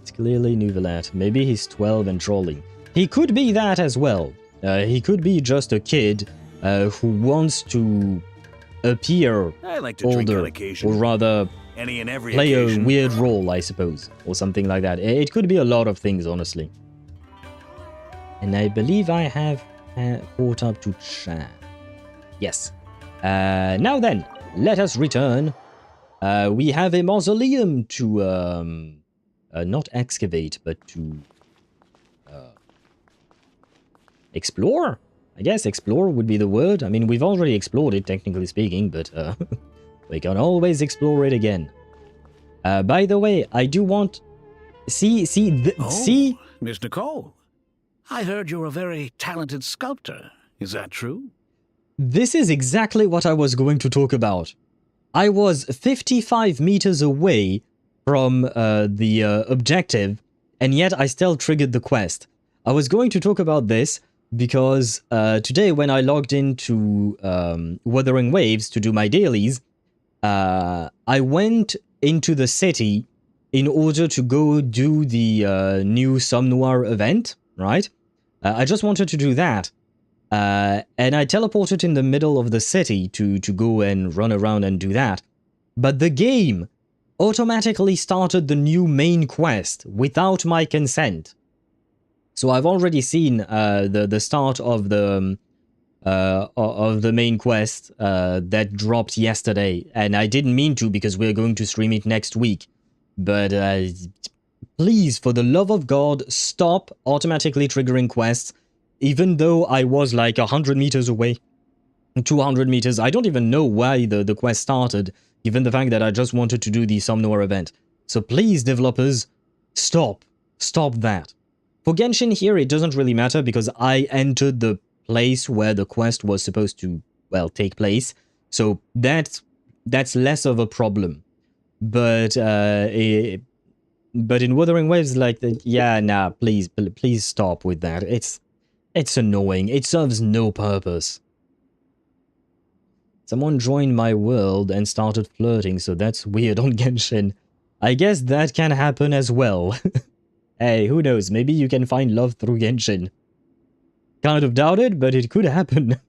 It's clearly Nouvelat. Maybe he's 12 and trolling. He could be that as well. He could be just a kid who wants to appear older, or rather play a weird role, I suppose, or something like that. It could be a lot of things, honestly. And I believe I have caught up to chat. Yes. Now then, let us return. We have a mausoleum to not excavate, but to explore. I guess explore would be the word. I mean, we've already explored it, technically speaking, but we can always explore it again. By the way, I do want... See? Miss Nicole, I heard you're a very talented sculptor. Is that true? This is exactly what I was going to talk about. I was 55 meters away from the objective, and yet I still triggered the quest. I was going to talk about this because today when I logged into Wuthering Waves to do my dailies, I went into the city in order to go do the new Somme Noire event, right? I just wanted to do that. And I teleported in the middle of the city to go and run around and do that. But the game automatically started the new main quest without my consent. So I've already seen the start of the main quest that dropped yesterday, and I didn't mean to because we're going to stream it next week. But please, for the love of God, stop automatically triggering quests, even though I was like 100 meters away, 200 meters. I don't even know why the quest started, given the fact that I just wanted to do the Somme Noire event. So please, developers, stop that. For Genshin here, it doesn't really matter because I entered the place where the quest was supposed to, well, take place. So that's less of a problem. But in Wuthering Waves, like, yeah, nah, please stop with that. It's annoying. It serves no purpose. Someone joined my world and started flirting, so that's weird on Genshin. I guess that can happen as well. Hey, who knows? Maybe you can find love through Genshin. Kind of doubt it, but it could happen.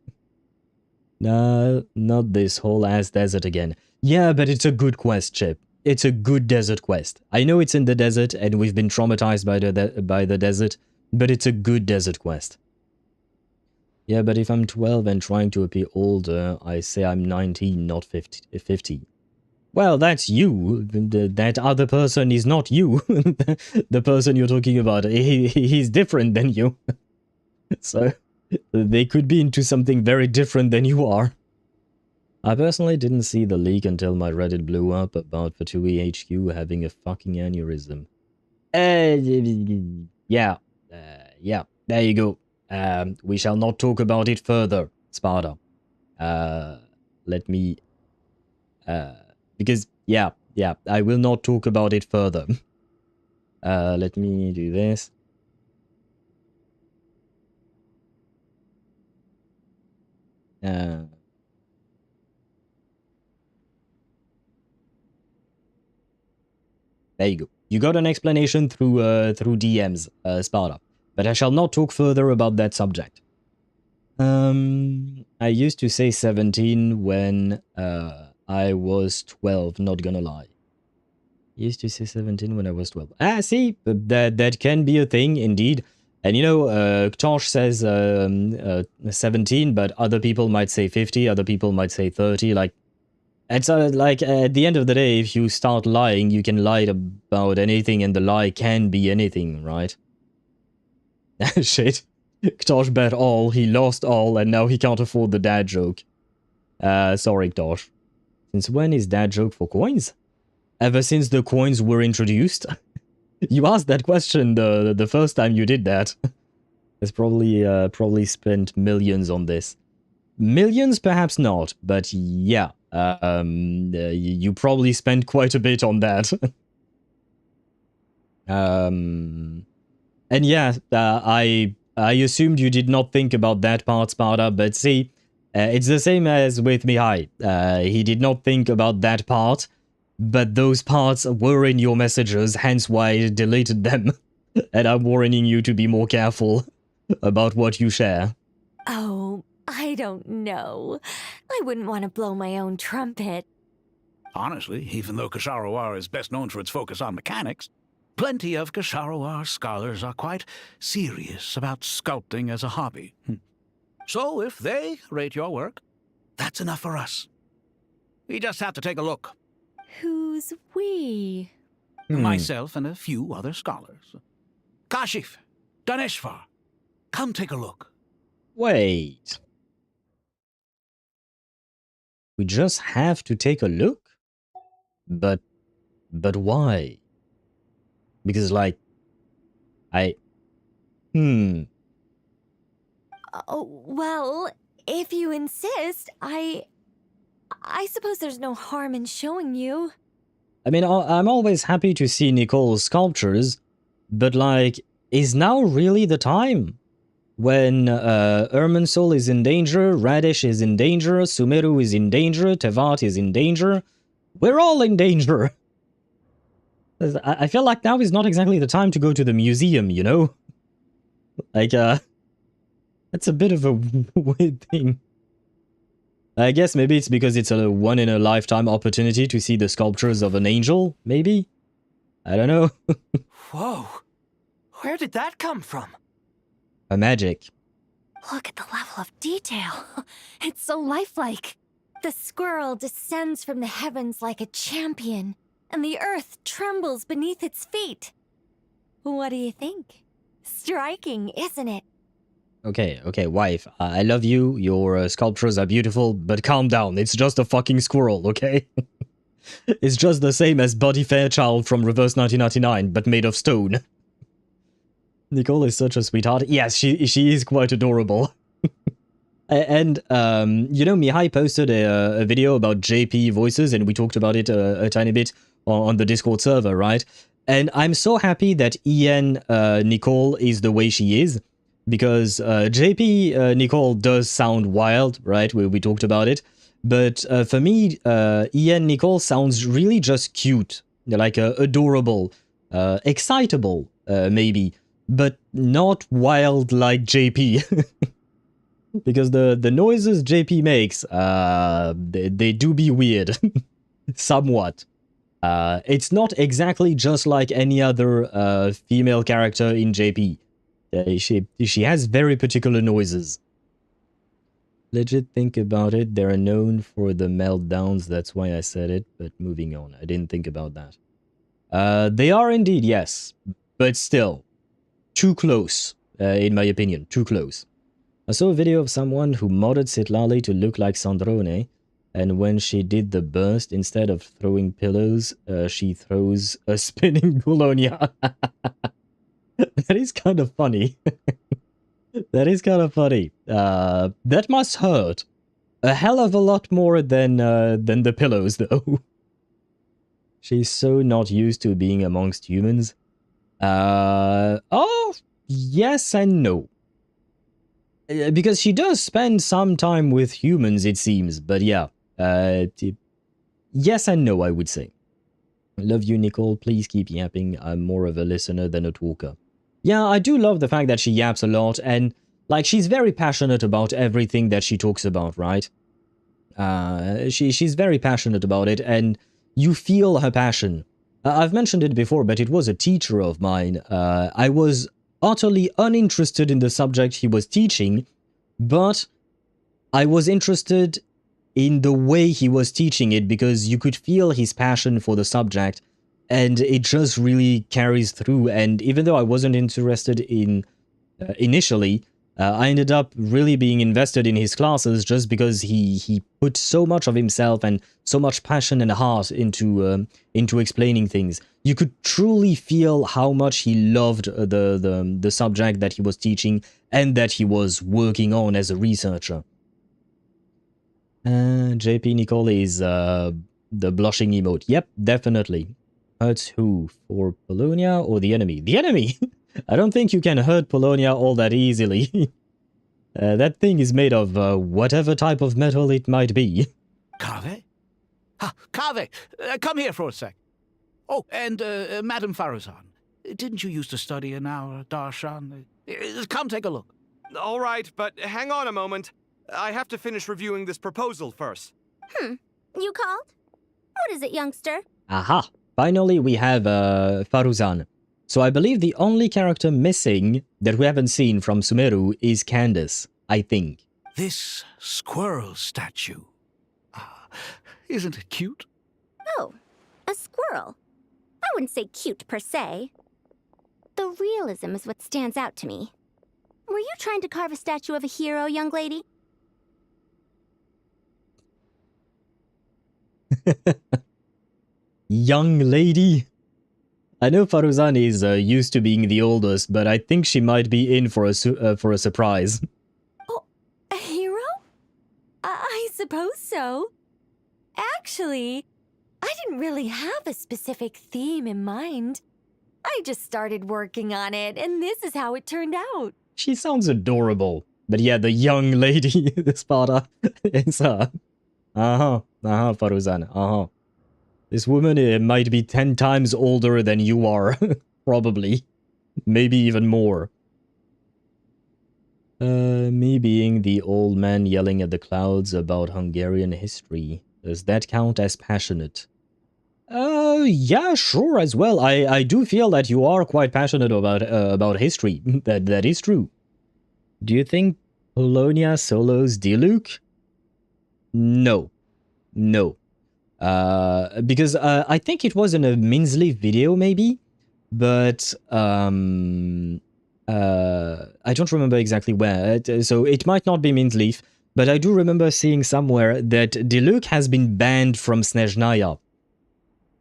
No, not this whole ass desert again. Yeah, but it's a good quest, Chip. It's a good desert quest. I know it's in the desert and we've been traumatized by the desert, but it's a good desert quest. Yeah, but if I'm 12 and trying to appear older, I say I'm 19, not 50. Well, that's you. That other person is not you. The person you're talking about, he's different than you. So, they could be into something very different than you are. I personally didn't see the leak until my Reddit blew up about Fatui HQ having a fucking aneurysm. Yeah, there you go. We shall not talk about it further, Sparta. Let me... because, yeah, I will not talk about it further. Let me do this. There you go. You got an explanation through DMs, Sparta. But I shall not talk further about that subject. I used to say 17 when I was 12, not gonna lie. Used to say 17 when I was 12. Ah, see, that can be a thing, indeed. And you know, Tosh says 17, but other people might say 50, other people might say 30, like... It's like, at the end of the day, if you start lying, you can lie about anything, and the lie can be anything, right? Shit. Ktosh bet all, he lost all, and now he can't afford the dad joke. Sorry, Ktosh. Since when is dad joke for coins? Ever since the coins were introduced? You asked that question the first time you did that. It's probably spent millions on this. Millions, perhaps not, but yeah. You probably spent quite a bit on that. And yeah, I assumed you did not think about that part, Sparta, but see, it's the same as with Mihai. He did not think about that part, but those parts were in your messages, hence why I deleted them. And I'm warning you to be more careful about what you share. Oh, I don't know. I wouldn't want to blow my own trumpet. Honestly, even though Kasharawar is best known for its focus on mechanics, plenty of Kasharawar scholars are quite serious about sculpting as a hobby. So if they rate your work, that's enough for us. We just have to take a look. Who's we? Myself and a few other scholars. Kashif, Daneshvar, come take a look. Wait. We just have to take a look? But why? Because, like, Oh, well, if you insist, I suppose there's no harm in showing you. I mean, I'm always happy to see Nicole's sculptures, but, like, is now really the time? When Irminsul is in danger, Radish is in danger, Sumeru is in danger, Teyvat is in danger. We're all in danger. I feel like now is not exactly the time to go to the museum, you know? Like, that's a bit of a weird thing. I guess maybe it's because it's a one-in-a-lifetime opportunity to see the sculptures of an angel, maybe? I don't know. Whoa. Where did that come from? A magic. Look at the level of detail. It's so lifelike. The squirrel descends from the heavens like a champion, and the earth trembles beneath its feet. What do you think? Striking, isn't it? Okay, wife. I love you. Your sculptures are beautiful, but calm down. It's just a fucking squirrel, okay? It's just the same as Buddy Fairchild from Reverse 1999, but made of stone. Nicole is such a sweetheart. Yes, she is quite adorable. And, you know, Mihai posted a video about JP voices, and we talked about it a tiny bit on the Discord server, right? And I'm so happy that Nicole is the way she is, because JP Nicole does sound wild, right? We talked about it. But for me, Ian Nicole sounds really just cute, like adorable, excitable, maybe, but not wild like JP. Because the noises JP makes, they do be weird, somewhat. It's not exactly just like any other female character in JP. She has very particular noises. Legit think about it, they're known for the meltdowns, that's why I said it, but moving on, I didn't think about that. They are indeed, yes, but still, too close, in my opinion, too close. I saw a video of someone who modded Citlali to look like Sandrone, and when she did the burst, instead of throwing pillows, she throws a spinning Bologna. That is kind of funny. That is kind of funny. That must hurt a hell of a lot more than the pillows, though. She's so not used to being amongst humans. Oh, yes and no. Because she does spend some time with humans, it seems. But yeah, yes and no, I would say. Love you, Nicole. Please keep yapping. I'm more of a listener than a talker. Yeah, I do love the fact that she yaps a lot, and like she's very passionate about everything that she talks about, right? She's very passionate about it, and you feel her passion. I've mentioned it before, but it was a teacher of mine. I was utterly uninterested in the subject he was teaching, but I was interested in the way he was teaching it because you could feel his passion for the subject, and it just really carries through. And even though I wasn't interested in initially, I ended up really being invested in his classes just because he put so much of himself and so much passion and heart into explaining things. You could truly feel how much he loved the subject that he was teaching and that he was working on as a researcher. JP Nicole is the blushing emote. Yep, definitely. Hurts who? For Polonia or the enemy? The enemy! I don't think you can hurt Polonia all that easily. That thing is made of whatever type of metal it might be. Kaveh? Kaveh, come here for a sec. Oh, and Madame Faruzan, didn't you used to study in our darshan? Come take a look. All right, but hang on a moment. I have to finish reviewing this proposal first. You called? What is it, youngster? Aha! Finally, we have Faruzan. So I believe the only character missing that we haven't seen from Sumeru is Candace, I think. This squirrel statue. Isn't it cute? Oh, a squirrel. I wouldn't say cute per se. The realism is what stands out to me. Were you trying to carve a statue of a hero, young lady? Young lady? I know Faruzan is used to being the oldest, but I think she might be in for a surprise. Oh, a hero? I suppose so. Actually, I didn't really have a specific theme in mind. I just started working on it, and this is how it turned out. She sounds adorable. But yeah, the young lady, the Sparta, is her. Faruzan, This woman might be 10 times older than you are, probably. Maybe even more. Me being the old man yelling at the clouds about Hungarian history. Does that count as passionate? Yeah, sure as well. I do feel that you are quite passionate about history. That is true. Do you think Polonia solos Diluc? No. No. Because I think it was in a Minsley video, maybe, but I don't remember exactly where, so it might not be Minzleaf, but I do remember seeing somewhere that Diluc has been banned from Snezhnaya.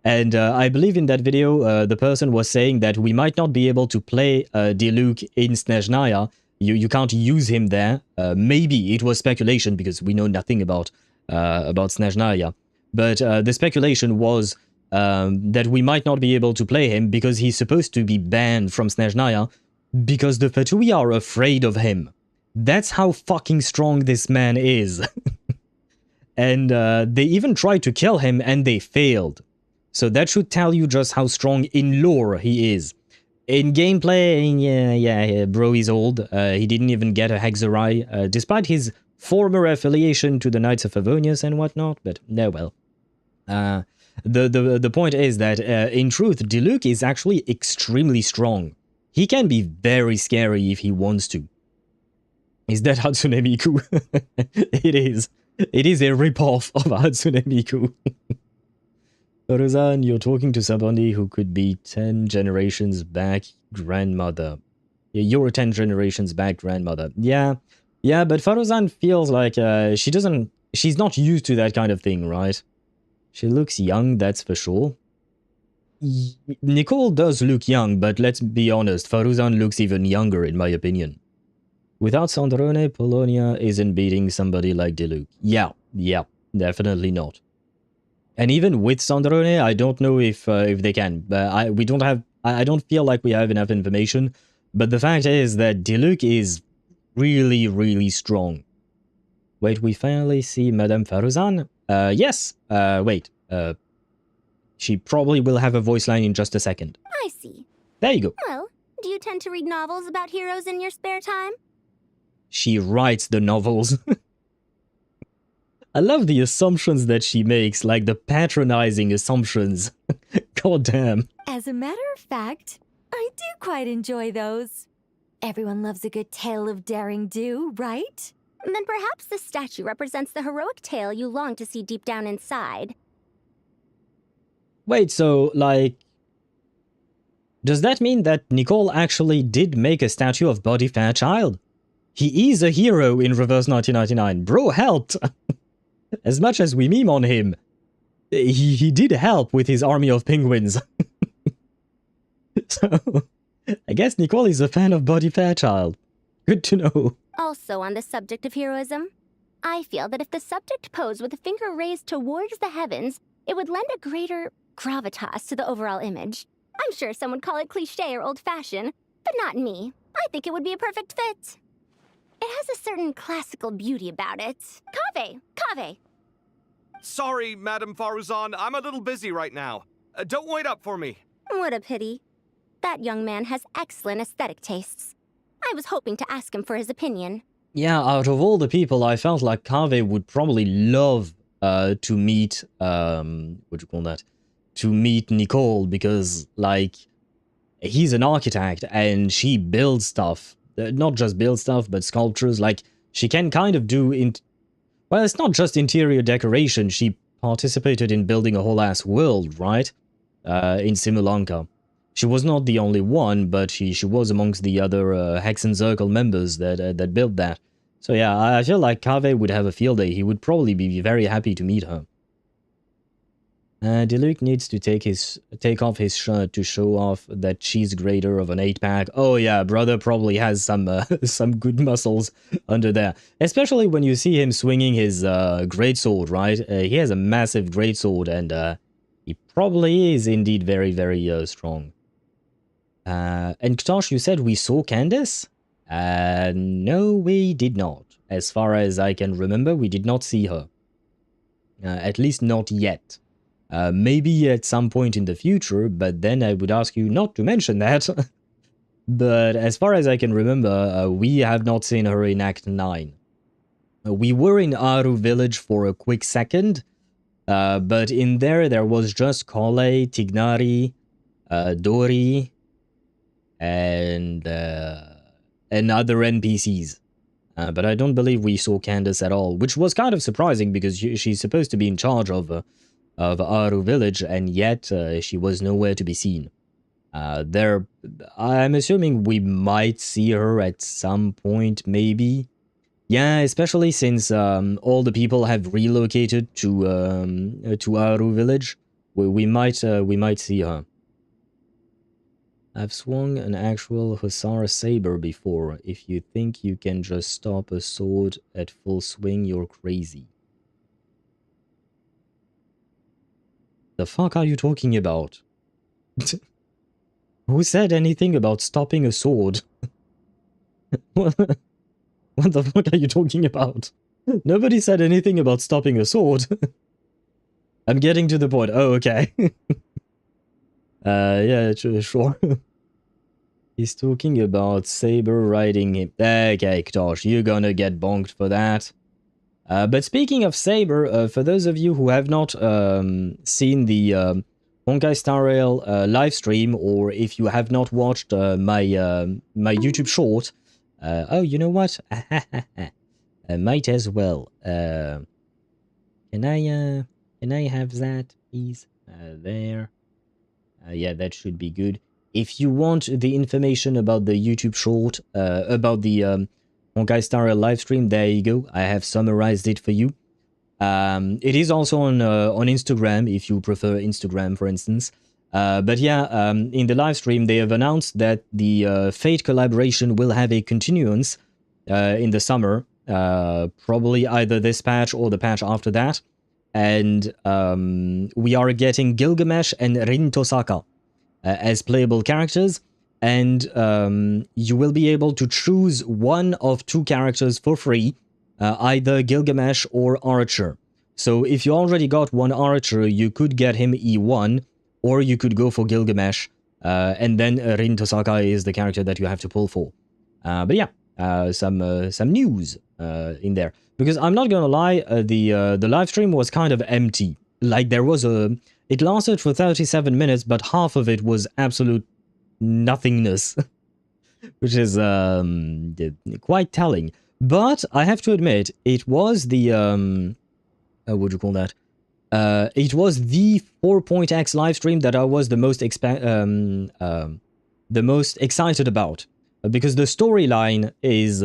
And I believe in that video, the person was saying that we might not be able to play Diluc in Snezhnaya. You can't use him there. Maybe it was speculation because we know nothing about Snezhnaya. But the speculation was that we might not be able to play him because he's supposed to be banned from Snezhnaya because the Fatui are afraid of him. That's how fucking strong this man is. And they even tried to kill him and they failed. So that should tell you just how strong in lore he is. In gameplay, yeah, bro is old. He didn't even get a Hexerai, despite his former affiliation to the Knights of Favonius and whatnot, but no well. The point is that, in truth, Diluc is actually extremely strong. He can be very scary if he wants to. Is that Hatsune Miku? It is. It is a ripoff of Hatsune Miku. Faruzan, you're talking to somebody who could be 10 generations back grandmother. You're a 10 generations back grandmother. Yeah, but Faruzan feels like she's not used to that kind of thing, right? She looks young, that's for sure. Nicole does look young, but let's be honest, Faruzan looks even younger in my opinion. Without Sandrone, Polonia isn't beating somebody like Diluc. Yeah, definitely not. And even with Sandrone, I don't know if they can. I don't feel like we have enough information. But the fact is that Diluc is really, really strong. Wait, we finally see Madame Faruzan? Yes. Wait. She probably will have a voice line in just a second. I see. There you go. Well, do you tend to read novels about heroes in your spare time? She writes the novels. I love the assumptions that she makes, like the patronizing assumptions. God damn. As a matter of fact, I do quite enjoy those. Everyone loves a good tale of daring do, right? Then perhaps the statue represents the heroic tale you long to see deep down inside. Wait, so, like... does that mean that Nicole actually did make a statue of Body Fairchild? He is a hero in Reverse 1999. Bro helped! As much as we meme on him, he did help with his army of penguins. So, I guess Nicole is a fan of Body Fairchild. Good to know. Also on the subject of heroism, I feel that if the subject posed with a finger raised towards the heavens, it would lend a greater gravitas to the overall image. I'm sure some would call it cliché or old-fashioned, but not me. I think it would be a perfect fit. It has a certain classical beauty about it. Kaveh! Sorry, Madame Faruzan, I'm a little busy right now. Don't wait up for me. What a pity. That young man has excellent aesthetic tastes. I was hoping to ask him for his opinion. Yeah, out of all the people, I felt like Kaveh would probably love to meet, to meet Nicole, because, like, he's an architect and she builds stuff. Not just build stuff, but sculptures. Like, she can kind of do... well, it's not just interior decoration. She participated in building a whole-ass world, right? In Simulanka. She was not the only one, but she was amongst the other Hexen Circle members that built that. So yeah, I feel like Kaveh would have a field day. He would probably be very happy to meet her. Diluc needs to take off his shirt to show off that cheese grater of an 8-pack. Oh yeah, brother probably has some good muscles under there. Especially when you see him swinging his greatsword, right? He has a massive greatsword, and he probably is indeed very, very strong. And Ktosh, you said we saw Candace? No, we did not. As far as I can remember, we did not see her. At least not yet. Maybe at some point in the future, but then I would ask you not to mention that. But as far as I can remember, we have not seen her in Act 9. We were in Aaru village for a quick second, but in there was just Kole, Tignari, Dori, and other NPCs. But I don't believe we saw Candace at all, which was kind of surprising because she's supposed to be in charge of Aaru village, and yet she was nowhere to be seen. I'm assuming we might see her at some point, maybe. Yeah, especially since all the people have relocated to Aaru village. We might see her. I've swung an actual Hussar saber before. If you think you can just stop a sword at full swing, you're crazy. The fuck are you talking about? Who said anything about stopping a sword? What the fuck are you talking about? Nobody said anything about stopping a sword. I'm getting to the point. Oh, okay. Yeah, sure. He's talking about saber riding him. Okay, Ktosh, you're gonna get bonked for that. But speaking of saber, for those of you who have not seen the Honkai Star Rail live stream, or if you have not watched my YouTube short, oh, you know what? I might as well. Can I have that, please? There. Yeah, that should be good. If you want the information about the YouTube short, about the Honkai Star Rail live stream, there you go. I have summarized it for you. It is also on Instagram, if you prefer Instagram, for instance. But yeah, in the live stream, they have announced that the Fate collaboration will have a continuance in the summer. Probably either this patch or the patch after that. And we are getting Gilgamesh and Rin Tosaka as playable characters. And you will be able to choose one of two characters for free, either Gilgamesh or Archer. So if you already got one Archer, you could get him E1, or you could go for Gilgamesh, and then Rin Tosaka is the character that you have to pull for. But yeah, some news in there. Because I'm not gonna lie, the live stream was kind of empty. Like there was it lasted for 37 minutes, but half of it was absolute nothingness, which is quite telling. But I have to admit, it was the what would you call that? It was the 4.x live stream that I was the most excited about, because the storyline is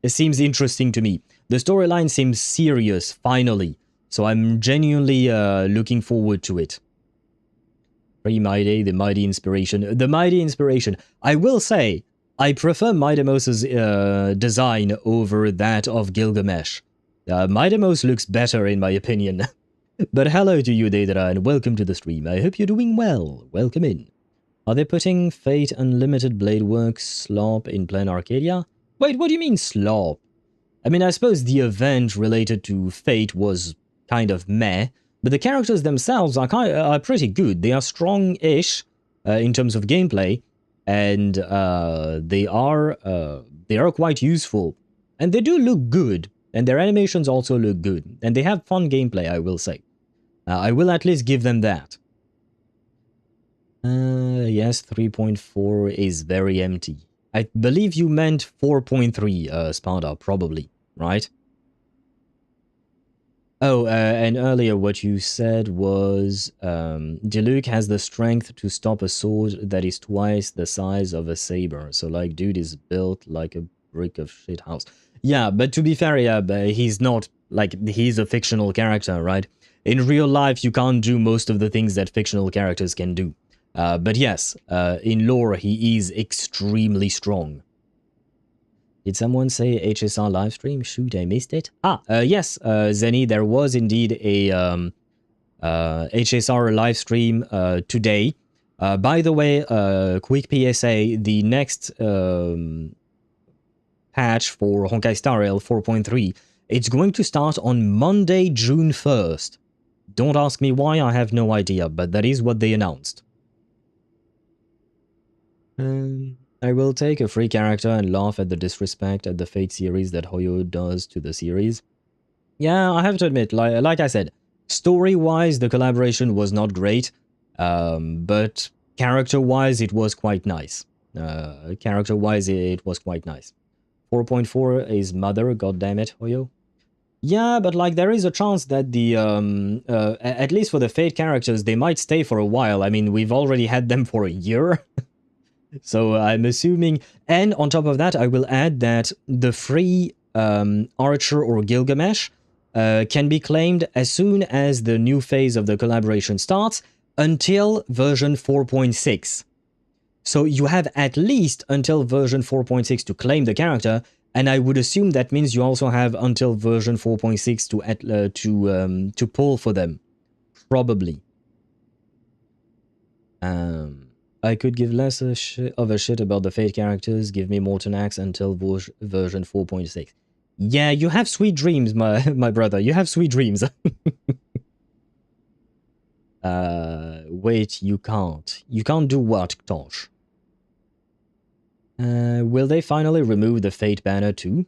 it seems interesting to me. The storyline seems serious, finally. So I'm genuinely looking forward to it. Pre-Mighty, the Mighty Inspiration. The Mighty Inspiration. I will say, I prefer Midamos's design over that of Gilgamesh. Midamos looks better in my opinion. But hello to you, Daedra, and welcome to the stream. I hope you're doing well. Welcome in. Are they putting Fate Unlimited Blade Works slop in Plan Arcadia? Wait, what do you mean slop? I mean, I suppose the event related to Fate was kind of meh, but the characters themselves are pretty good. They are strong-ish in terms of gameplay, and they are quite useful, and they do look good, and their animations also look good, and they have fun gameplay, I will say. I will at least give them that. Yes, 3.4 is very empty. I believe you meant 4.3, Sparta, probably, right? Oh, and earlier what you said was Diluc has the strength to stop a sword that is twice the size of a saber. So, like, dude is built like a brick of shit house. Yeah, but to be fair, yeah, but he's not, like, he's a fictional character, right? In real life, you can't do most of the things that fictional characters can do. But yes, in lore, he is extremely strong. Did someone say HSR livestream? Shoot, I missed it. Yes, Zenny, there was indeed a HSR livestream today. By the way, quick PSA, the next patch for Honkai Star Rail 4.3, it's going to start on Monday, June 1st. Don't ask me why, I have no idea, but that is what they announced. I will take a free character and laugh at the disrespect at the Fate series that Hoyo does to the series. Yeah, I have to admit, like I said, story-wise, the collaboration was not great, but character-wise, it was quite nice. 4.4 is Mother, goddammit, Hoyo. Yeah, but like there is a chance that the, at least for the Fate characters, they might stay for a while. I mean, we've already had them for a year. So I'm assuming, and on top of that, I will add that the free Archer or Gilgamesh can be claimed as soon as the new phase of the collaboration starts until version 4.6. So you have at least until version 4.6 to claim the character, and I would assume that means you also have until version 4.6 to pull for them, probably. I could give less of a shit about the Fate characters. Give me Morton Axe until version 4.6. Yeah, you have sweet dreams, my brother. You have sweet dreams. Wait, you can't. You can't do what, Tosh? Will they finally remove the Fate banner too?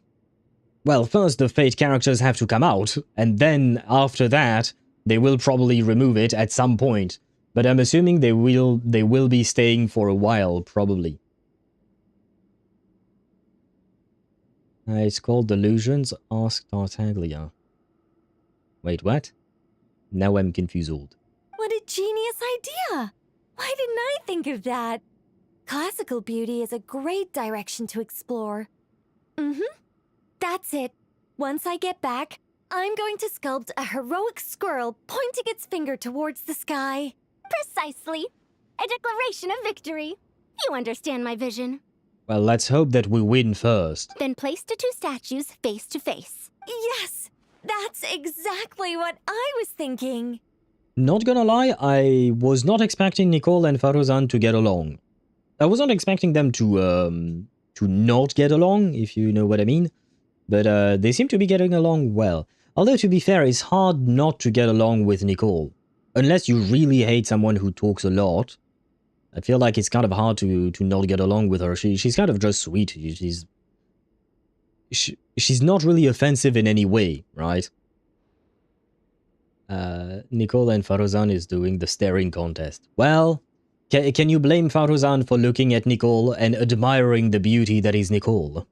Well, first the Fate characters have to come out, and then after that, they will probably remove it at some point. But I'm assuming they will be staying for a while, probably. It's called Delusions, ask Tartaglia. Wait, what? Now I'm confused. What a genius idea! Why didn't I think of that? Classical beauty is a great direction to explore. That's it. Once I get back, I'm going to sculpt a heroic squirrel pointing its finger towards the sky. Precisely. A declaration of victory. You understand my vision. Well, let's hope that we win first. Then place the two statues face to face. Yes! That's exactly what I was thinking. Not gonna lie, I was not expecting Nicole and Faruzan to get along. I wasn't expecting them to not get along, if you know what I mean. But they seem to be getting along well. Although, to be fair, it's hard not to get along with Nicole. Unless you really hate someone who talks a lot. I feel like it's kind of hard to not get along with her. She's kind of just sweet. She's not really offensive in any way, right? Nicole and Faruzan is doing the staring contest. Well, can you blame Faruzan for looking at Nicole and admiring the beauty that is Nicole?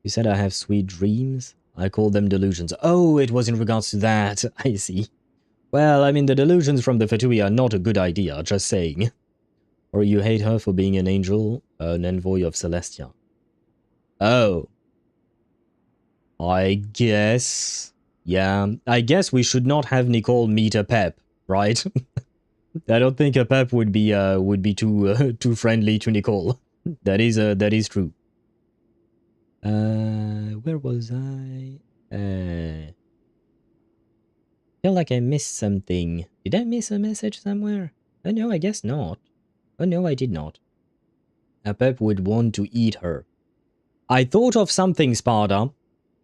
You said I have sweet dreams? I call them delusions. Oh, it was in regards to that. I see. Well, I mean, the delusions from the Fatui are not a good idea, just saying. Or you hate her for being an angel, an envoy of Celestia. Oh. I guess... Yeah, I guess we should not have Nicole meet a Pep, right? I don't think a Pep would be too friendly to Nicole. That is true. Where was I? Feel like I missed something. Did I miss a message somewhere? Oh no, I guess not. Oh no, I did not. A Pep would want to eat her. I thought of something, Sparta.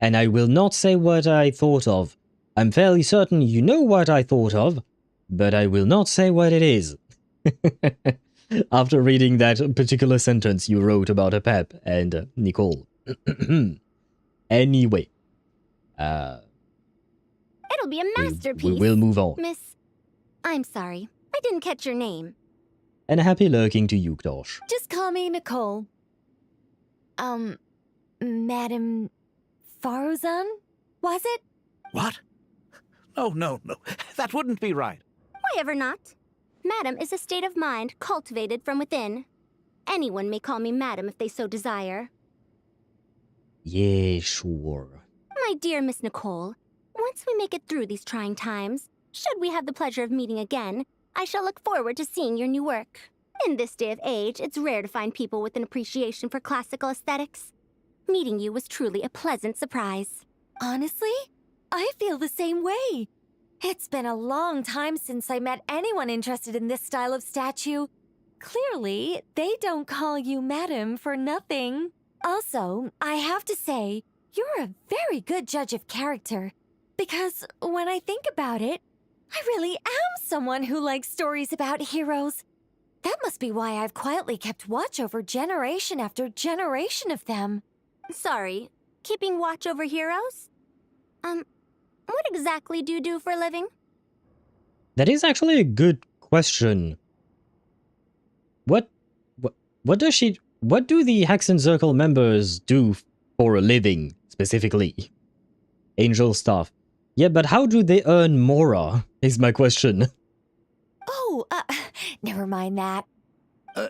And I will not say what I thought of. I'm fairly certain you know what I thought of, but I will not say what it is. After reading that particular sentence you wrote about a Pep and Nicole. Anyway. It'll be a masterpiece. We will move on. Miss... I'm sorry. I didn't catch your name. And happy lurking to you, Dosh. Just call me Nicole. Madam... Faruzan? Was it? What? No. That wouldn't be right. Why ever not? Madam is a state of mind cultivated from within. Anyone may call me Madam if they so desire. Yeah, sure. My dear Miss Nicole, once we make it through these trying times, should we have the pleasure of meeting again, I shall look forward to seeing your new work. In this day of age, it's rare to find people with an appreciation for classical aesthetics. Meeting you was truly a pleasant surprise. Honestly, I feel the same way. It's been a long time since I met anyone interested in this style of statue. Clearly, they don't call you Madam for nothing. Also, I have to say, you're a very good judge of character. Because when I think about it, I really am someone who likes stories about heroes. That must be why I've quietly kept watch over generation after generation of them. Sorry, keeping watch over heroes? What exactly do you do for a living? That is actually a good question. What do the Hexen Circle members do for a living, specifically? Angel stuff. Yeah, but how do they earn Mora, is my question. Oh, never mind that.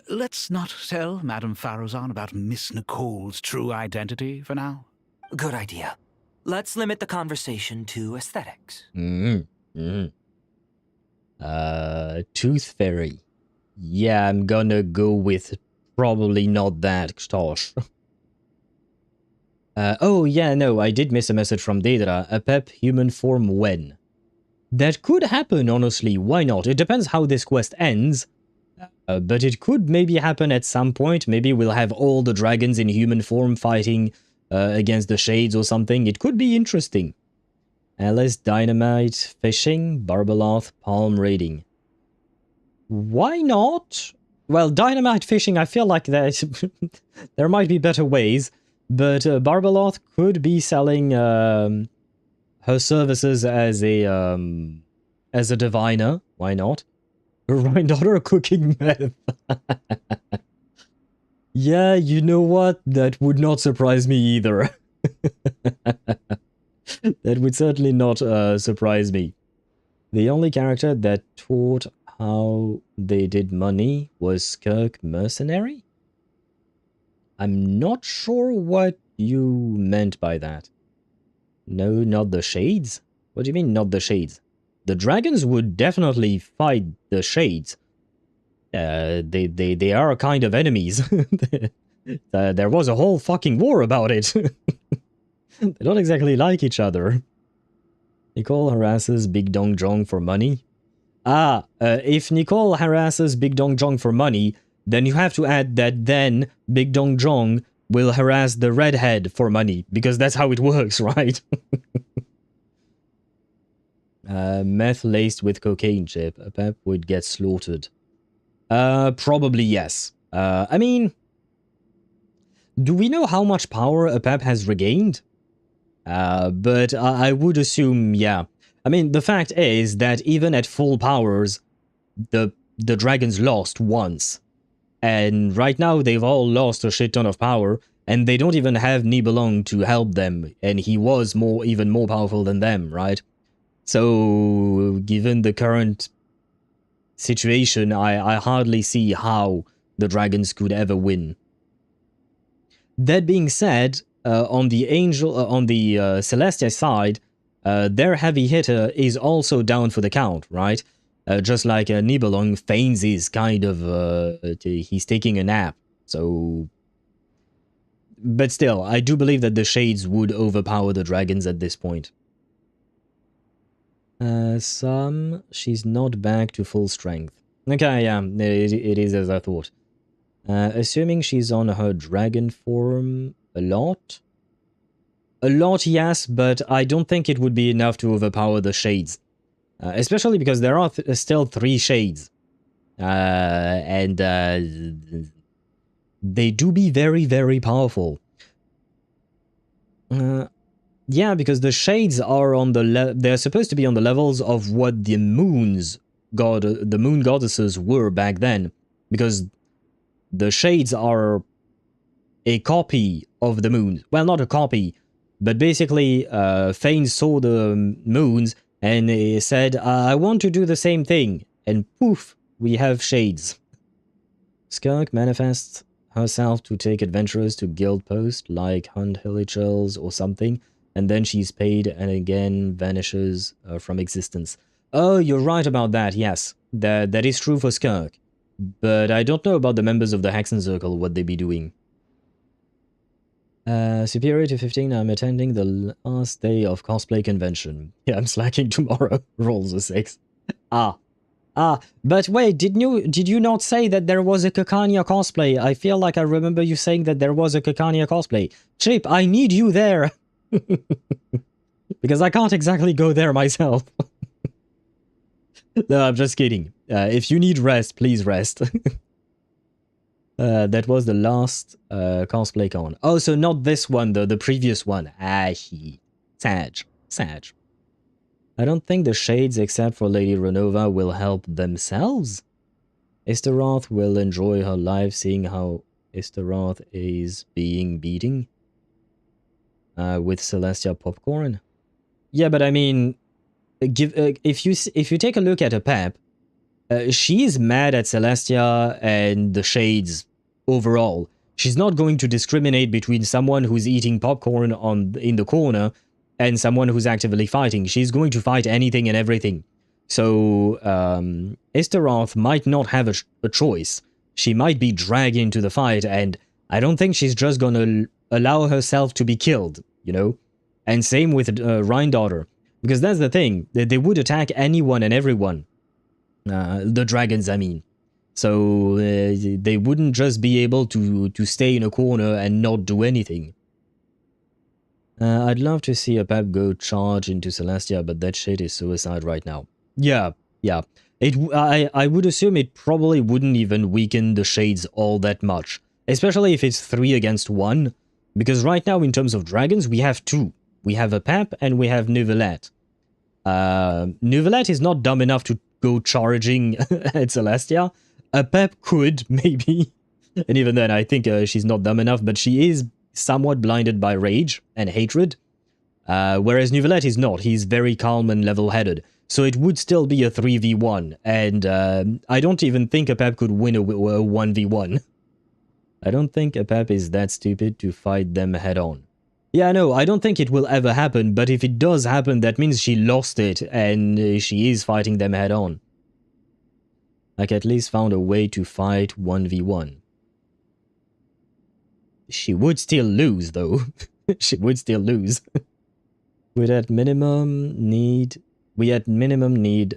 Let's not tell Madame Faruzan about Miss Nicole's true identity for now. Good idea. Let's limit the conversation to aesthetics. Tooth Fairy. Yeah, I'm gonna go with probably not that, Tosh. Oh, yeah, no, I did miss a message from Daedra. A Pep human form when? That could happen, honestly. Why not? It depends how this quest ends. But it could maybe happen at some point. Maybe we'll have all the dragons in human form fighting against the Shades or something. It could be interesting. Alice, Dynamite, Fishing, Barbaloth, Palm Raiding. Why not? Well, Dynamite Fishing, I feel like that there might be better ways. But Barbaloth could be selling her services as a diviner. Why not? Granddaughter cooking meth. Yeah, you know what? That would not surprise me either. That would certainly not surprise me. The only character that taught how they did money was Skirk Mercenary? I'm not sure what you meant by that. No, not the Shades? What do you mean, not the Shades? The dragons would definitely fight the Shades. They are kind of enemies. There was a whole fucking war about it. They don't exactly like each other. Nicole harasses Big Dong Jong for money. If Nicole harasses Big Dong Jong for money, then you have to add that then Big Dong Jong will harass the redhead for money, because that's how it works, right? Meth laced with cocaine chip. A pep would get slaughtered. Probably yes. I mean, do we know how much power a pep has regained? But I would assume, yeah. I mean, the fact is that even at full powers, the dragons lost once. And right now, they've all lost a shit ton of power, and they don't even have Nibelung to help them, and he was even more powerful than them, right? So, given the current situation, I hardly see how the dragons could ever win. That being said, on the Celestia side, their heavy hitter is also down for the count, right? Just like Nibelung, Thanes is kind of, he's taking a nap, so... But still, I do believe that the Shades would overpower the dragons at this point. She's not back to full strength. Okay, yeah, it is as I thought. Assuming she's on her dragon form a lot? A lot, yes, but I don't think it would be enough to overpower the Shades. Especially because there are still 3 Shades. And they do be very, very powerful. Yeah, because the Shades are on they're supposed to be on the levels of what the moon goddesses were back then. Because the Shades are a copy of the moon. Well, not a copy, but basically, Thane saw the moons and he said, I want to do the same thing. And poof, we have Shades. Skirk manifests herself to take adventurers to guild post like Hunt Hillichels or something, and then she's paid and again vanishes from existence. Oh, you're right about that, yes. That is true for Skirk. But I don't know about the members of the Hexen Circle, what they be doing. Superior to 15, I'm attending the last day of cosplay convention. Yeah, I'm slacking tomorrow. Rolls a 6. But wait, did you not say that there was a Kakania cosplay? I feel like I remember you saying that there was a Kakania cosplay. Chip, I need you there. Because I can't exactly go there myself. No, I'm just kidding. If you need rest, please rest. That was the last cosplay con. Oh, so not this one, though, the previous one. Sag. I don't think the Shades, except for Lady Renova, will help themselves. Istaroth will enjoy her life seeing how Istaroth is being beaten with Celestia popcorn. Yeah, but I mean, if you take a look at a pep, she's mad at Celestia and the Shades overall. She's not going to discriminate between someone who's eating popcorn in the corner and someone who's actively fighting. She's going to fight anything and everything. So, Istaroth might not have a choice. She might be dragged into the fight, and I don't think she's just gonna allow herself to be killed, you know? And same with Rhindaughter. Because that's the thing, they would attack anyone and everyone. The dragons, I mean. So they wouldn't just be able to stay in a corner and not do anything. I'd love to see a Pep go charge into Celestia, but that shit is suicide right now. Yeah. I would assume it probably wouldn't even weaken the Shades all that much. Especially if it's 3 against 1. Because right now, in terms of dragons, we have 2. We have a Pep and we have Neuvillette. Neuvillette is not dumb enough to go charging at Celestia. A Pep could, maybe. And even then, I think she's not dumb enough, but she is somewhat blinded by rage and hatred. Whereas Neuvillette is not. He's very calm and level-headed. So it would still be a 3v1. And I don't even think a Pep could win a 1v1. I don't think a Pep is that stupid to fight them head-on. Yeah, no, I don't think it will ever happen, but if it does happen, that means she lost it, and she is fighting them head-on. Like, at least found a way to fight 1v1. She would still lose, though. She would still lose. We at minimum need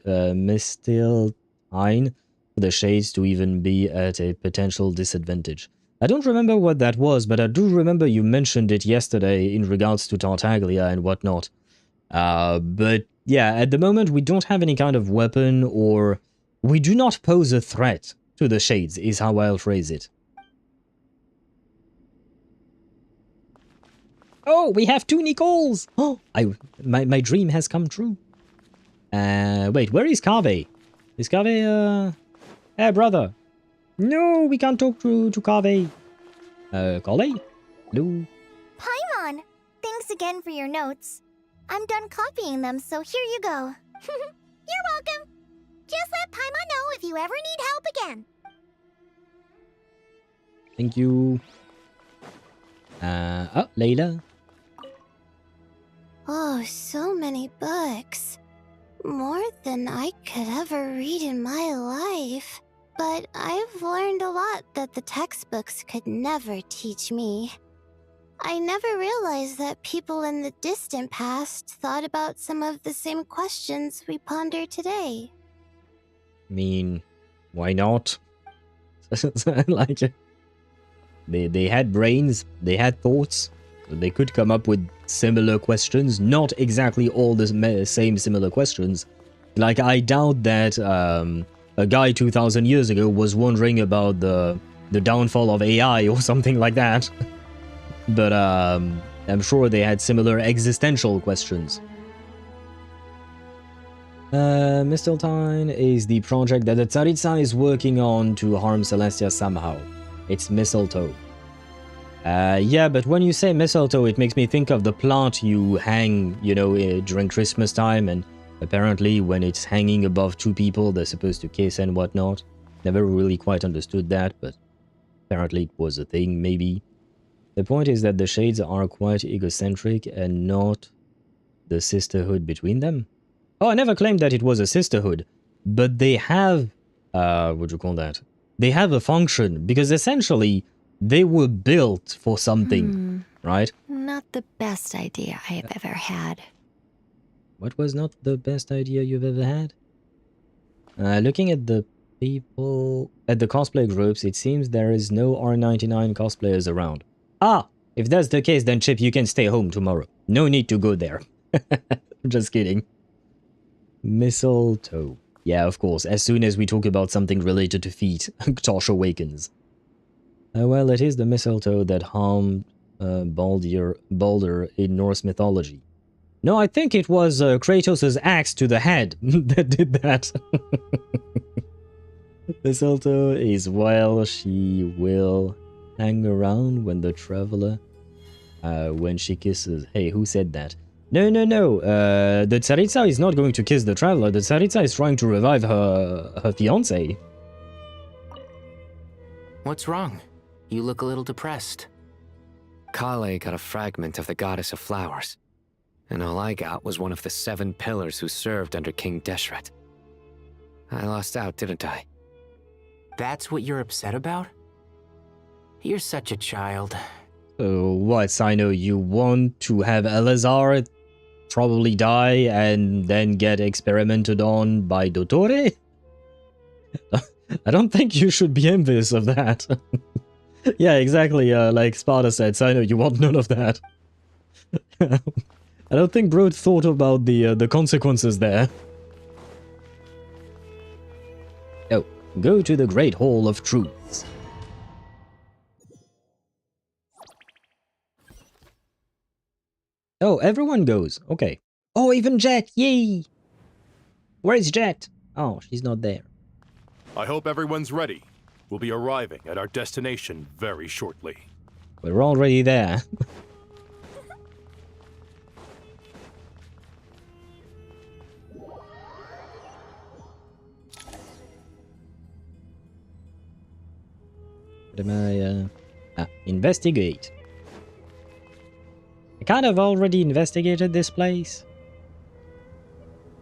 Mistil Ein for the Shades to even be at a potential disadvantage. I don't remember what that was, but I do remember you mentioned it yesterday in regards to Tartaglia and whatnot. But yeah, at the moment we don't have any kind of weapon, or we do not pose a threat to the Shades, is how I'll phrase it. Oh, we have 2 Nicoles! Oh, my dream has come true. Wait, where is Kaveh? Is Kaveh, Hey, brother. No, we can't talk to Kaveh. Kaveh? Hello? Paimon, thanks again for your notes. I'm done copying them, so here you go. You're welcome. Just let Paimon know if you ever need help again. Thank you. Oh, Layla. Oh, so many books. More than I could ever read in my life. But I've learned a lot that the textbooks could never teach me. I never realized that people in the distant past thought about some of the same questions we ponder today. I mean, why not? Like, they had brains, they had thoughts, they could come up with similar questions, not exactly all the same similar questions. Like, I doubt that a guy 2,000 years ago was wondering about the downfall of AI or something like that. But I'm sure they had similar existential questions. Mistletoe is the project that the Tsaritsa is working on to harm Celestia somehow. It's mistletoe. Yeah, but when you say mistletoe, it makes me think of the plant you hang, you know, during Christmas time, and apparently when it's hanging above 2 people, they're supposed to kiss and whatnot. Never really quite understood that, but apparently it was a thing, maybe. The point is that the Shades are quite egocentric and not the sisterhood between them. Oh, I never claimed that it was a sisterhood, but they have, what do you call that? They have a function, because essentially they were built for something, right? Not the best idea I have ever had. What was not the best idea you've ever had? Looking at the people, at the cosplay groups, it seems there is no R99 cosplayers around. Ah, if that's the case, then Chip, you can stay home tomorrow. No need to go there. Just kidding. Mistletoe. Yeah, of course, as soon as we talk about something related to feet, Tosh awakens. Well, it is the mistletoe that harmed Baldur in Norse mythology. No, I think it was Kratos' axe to the head that did that. Mistletoe is while she will hang around when the traveler, when she kisses. Hey, who said that? No. The Tsaritsa is not going to kiss the traveler. The Tsaritsa is trying to revive her fiancé. What's wrong? You look a little depressed. Kale got a fragment of the goddess of flowers, and all I got was one of the 7 pillars who served under King Deshret. I lost out, didn't I? That's what you're upset about? You're such a child. What, Sino, you want to have Eleazar probably die and then get experimented on by Dottore? I don't think you should be envious of that. Yeah, exactly, like Sparta said, so I know you want none of that. I don't think Brode thought about the consequences there. Oh, go to the Great Hall of Truths. Oh, everyone goes. Okay. Oh, even Jet. Yay! Where is Jet? Oh, she's not there. I hope everyone's ready. We'll be arriving at our destination very shortly. We're already there. What am I, investigate. I kind of already investigated this place.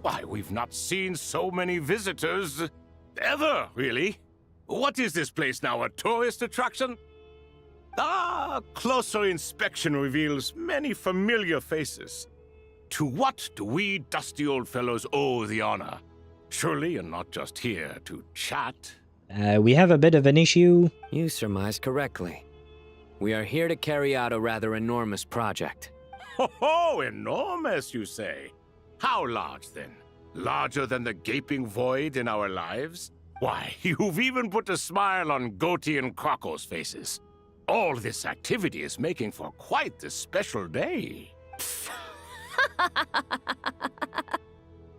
Why, we've not seen so many visitors ever, really. What is this place now, a tourist attraction? Ah, closer inspection reveals many familiar faces. To what do we dusty old fellows owe the honor? Surely you're not just here to chat. We have a bit of an issue. You surmised correctly. We are here to carry out a rather enormous project. Ho, enormous, you say? How large, then? Larger than the gaping void in our lives? Why, you've even put a smile on Goatee and Crocco's faces. All this activity is making for quite the special day.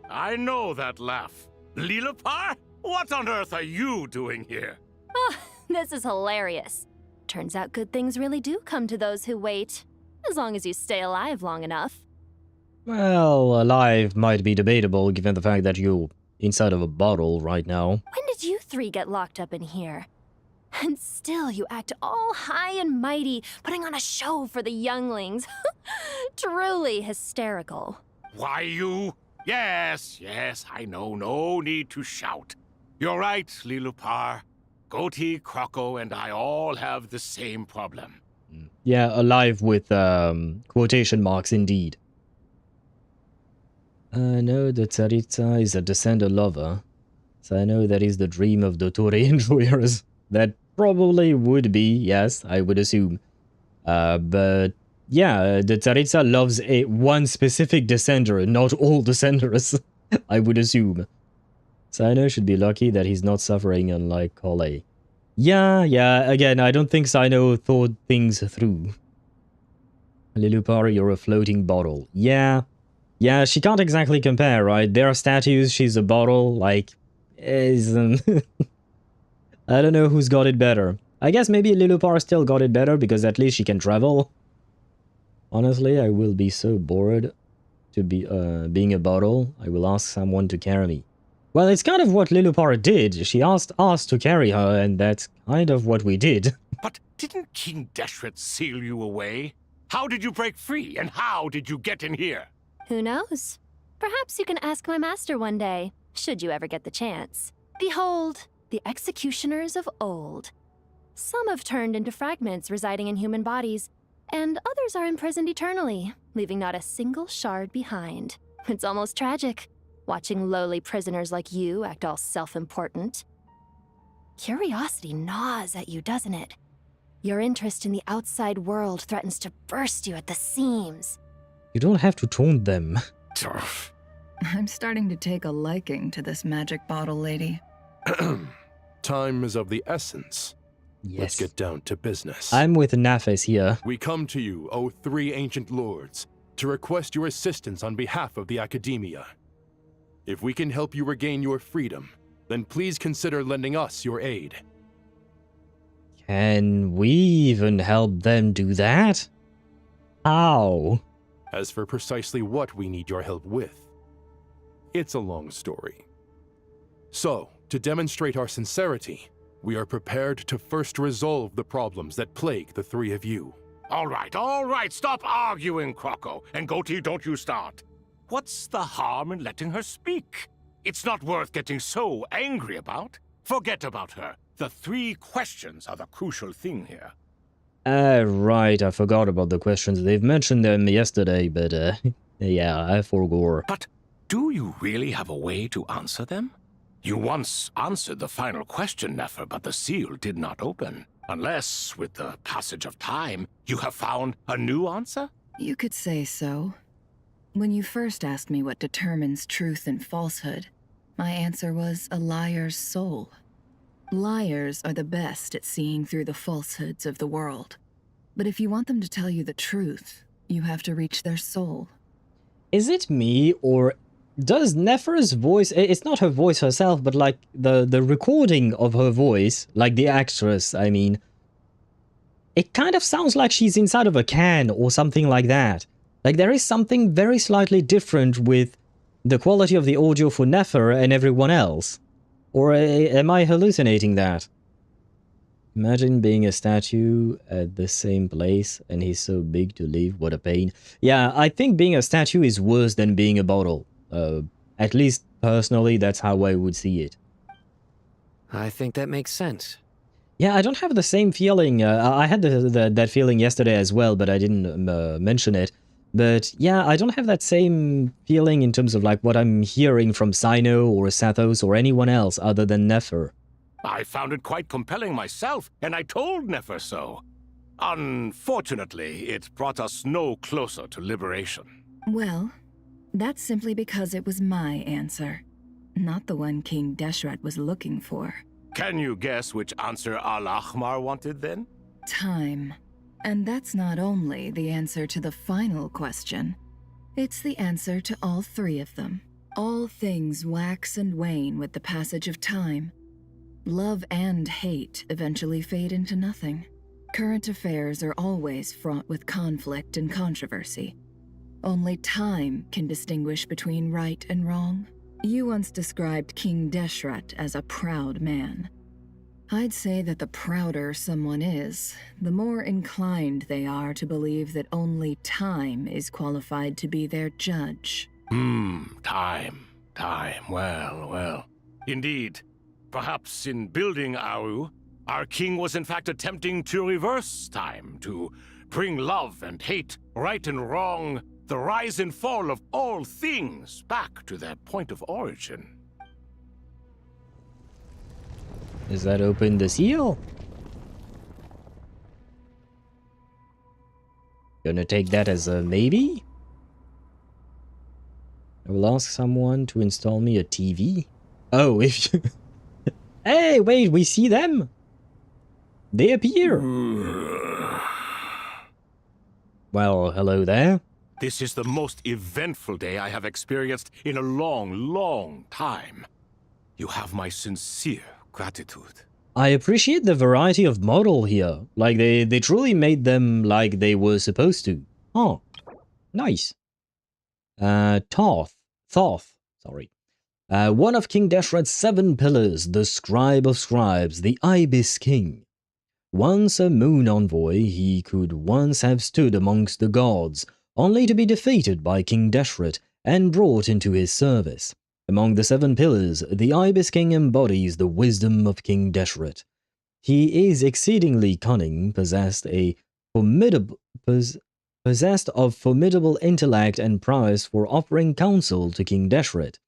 I know that laugh. Lilipar? What on earth are you doing here? Oh, this is hilarious. Turns out good things really do come to those who wait. As long as you stay alive long enough. Well, alive might be debatable given the fact that you're inside of a bottle right now. When did you three get locked up in here? And still you act all high and mighty, putting on a show for the younglings. Truly hysterical. Why, you? Yes, I know, no need to shout. You're right, Lilipar. Goatee, Crocco, and I all have the same problem. Yeah, alive with quotation marks indeed. I know that Tsaritsa is a descender lover, so I know that is the dream of Dottore enjoyers. That probably would be, yes, I would assume. But yeah, the Tsaritsa loves one specific descender, not all descenders, I would assume. Sino should be lucky that he's not suffering unlike Kole. Yeah, again, I don't think Sino thought things through. Lilipar, you're a floating bottle. Yeah, she can't exactly compare, right? There are statues, she's a bottle, like, isn't... I don't know who's got it better. I guess maybe Lilipar still got it better because at least she can travel. Honestly, I will be so bored to be being a bottle, I will ask someone to carry me. Well, it's kind of what Lilipar did. She asked us to carry her, and that's kind of what we did. But didn't King Deshret seal you away? How did you break free, and how did you get in here? Who knows? Perhaps you can ask my master one day, should you ever get the chance. Behold, the executioners of old. Some have turned into fragments residing in human bodies, and others are imprisoned eternally, leaving not a single shard behind. It's almost tragic, watching lowly prisoners like you act all self-important. Curiosity gnaws at you, doesn't it? Your interest in the outside world threatens to burst you at the seams. You don't have to taunt them. I'm starting to take a liking to this magic bottle lady. Time is of the essence. Yes. Let's get down to business. I'm with Nafes here. We come to you, O three ancient lords, to request your assistance on behalf of the Academia. If we can help you regain your freedom, then please consider lending us your aid. Can we even help them do that? How? As for precisely what we need your help with, it's a long story. So, to demonstrate our sincerity, we are prepared to first resolve the problems that plague the three of you. All right, stop arguing, Crocco, and Goatee, don't you start. What's the harm in letting her speak? It's not worth getting so angry about. Forget about her. The three questions are the crucial thing here. Right, I forgot about the questions. They've mentioned them yesterday, but, yeah, I forgot. But do you really have a way to answer them? You once answered the final question, Nefer, but the seal did not open. Unless, with the passage of time, you have found a new answer? You could say so. When you first asked me what determines truth and falsehood, my answer was a liar's soul. Liars are the best at seeing through the falsehoods of the world. But if you want them to tell you the truth, you have to reach their soul. Is it me, or does Nefer's voice, it's not her voice herself, but like the recording of her voice, like the actress, I mean, it kind of sounds like she's inside of a can or something like that. Like there is something very slightly different with the quality of the audio for Nefer and everyone else. Or am I hallucinating that? Imagine being a statue at the same place and he's so big to leave, what a pain. Yeah, I think being a statue is worse than being a bottle. At least, personally, that's how I would see it. I think that makes sense. Yeah, I don't have the same feeling. I had that feeling yesterday as well, but I didn't mention it. But yeah, I don't have that same feeling in terms of like what I'm hearing from Sino or Sathos or anyone else other than Nefer. I found it quite compelling myself, and I told Nefer so. Unfortunately, it brought us no closer to liberation. Well, that's simply because it was my answer, not the one King Deshret was looking for. Can you guess which answer Al-Ahmar wanted then? Time. And that's not only the answer to the final question, it's the answer to all three of them. All things wax and wane with the passage of time. Love and hate eventually fade into nothing. Current affairs are always fraught with conflict and controversy. Only time can distinguish between right and wrong. You once described King Deshret as a proud man. I'd say that the prouder someone is, the more inclined they are to believe that only time is qualified to be their judge. Time. Well. Indeed. Perhaps in building Aaru, our king was in fact attempting to reverse time, to bring love and hate, right and wrong, the rise and fall of all things back to their point of origin. Does that open the seal? Gonna take that as a maybe? I will ask someone to install me a TV. Oh, if you... Hey, wait, we see them? They appear. Well, hello there. This is the most eventful day I have experienced in a long time. You have my sincere gratitude. I appreciate the variety of model here. Like, they truly made them like they were supposed to. Oh, nice. Thoth, sorry. One of King Deshret's 7 pillars, the Scribe of Scribes, the Ibis King. Once a moon envoy, he could once have stood amongst the gods, only to be defeated by King Deshret and brought into his service. Among the 7 pillars, the Ibis King embodies the wisdom of King Deshret. He is exceedingly cunning, possessed of formidable intellect and prowess for offering counsel to King Deshret.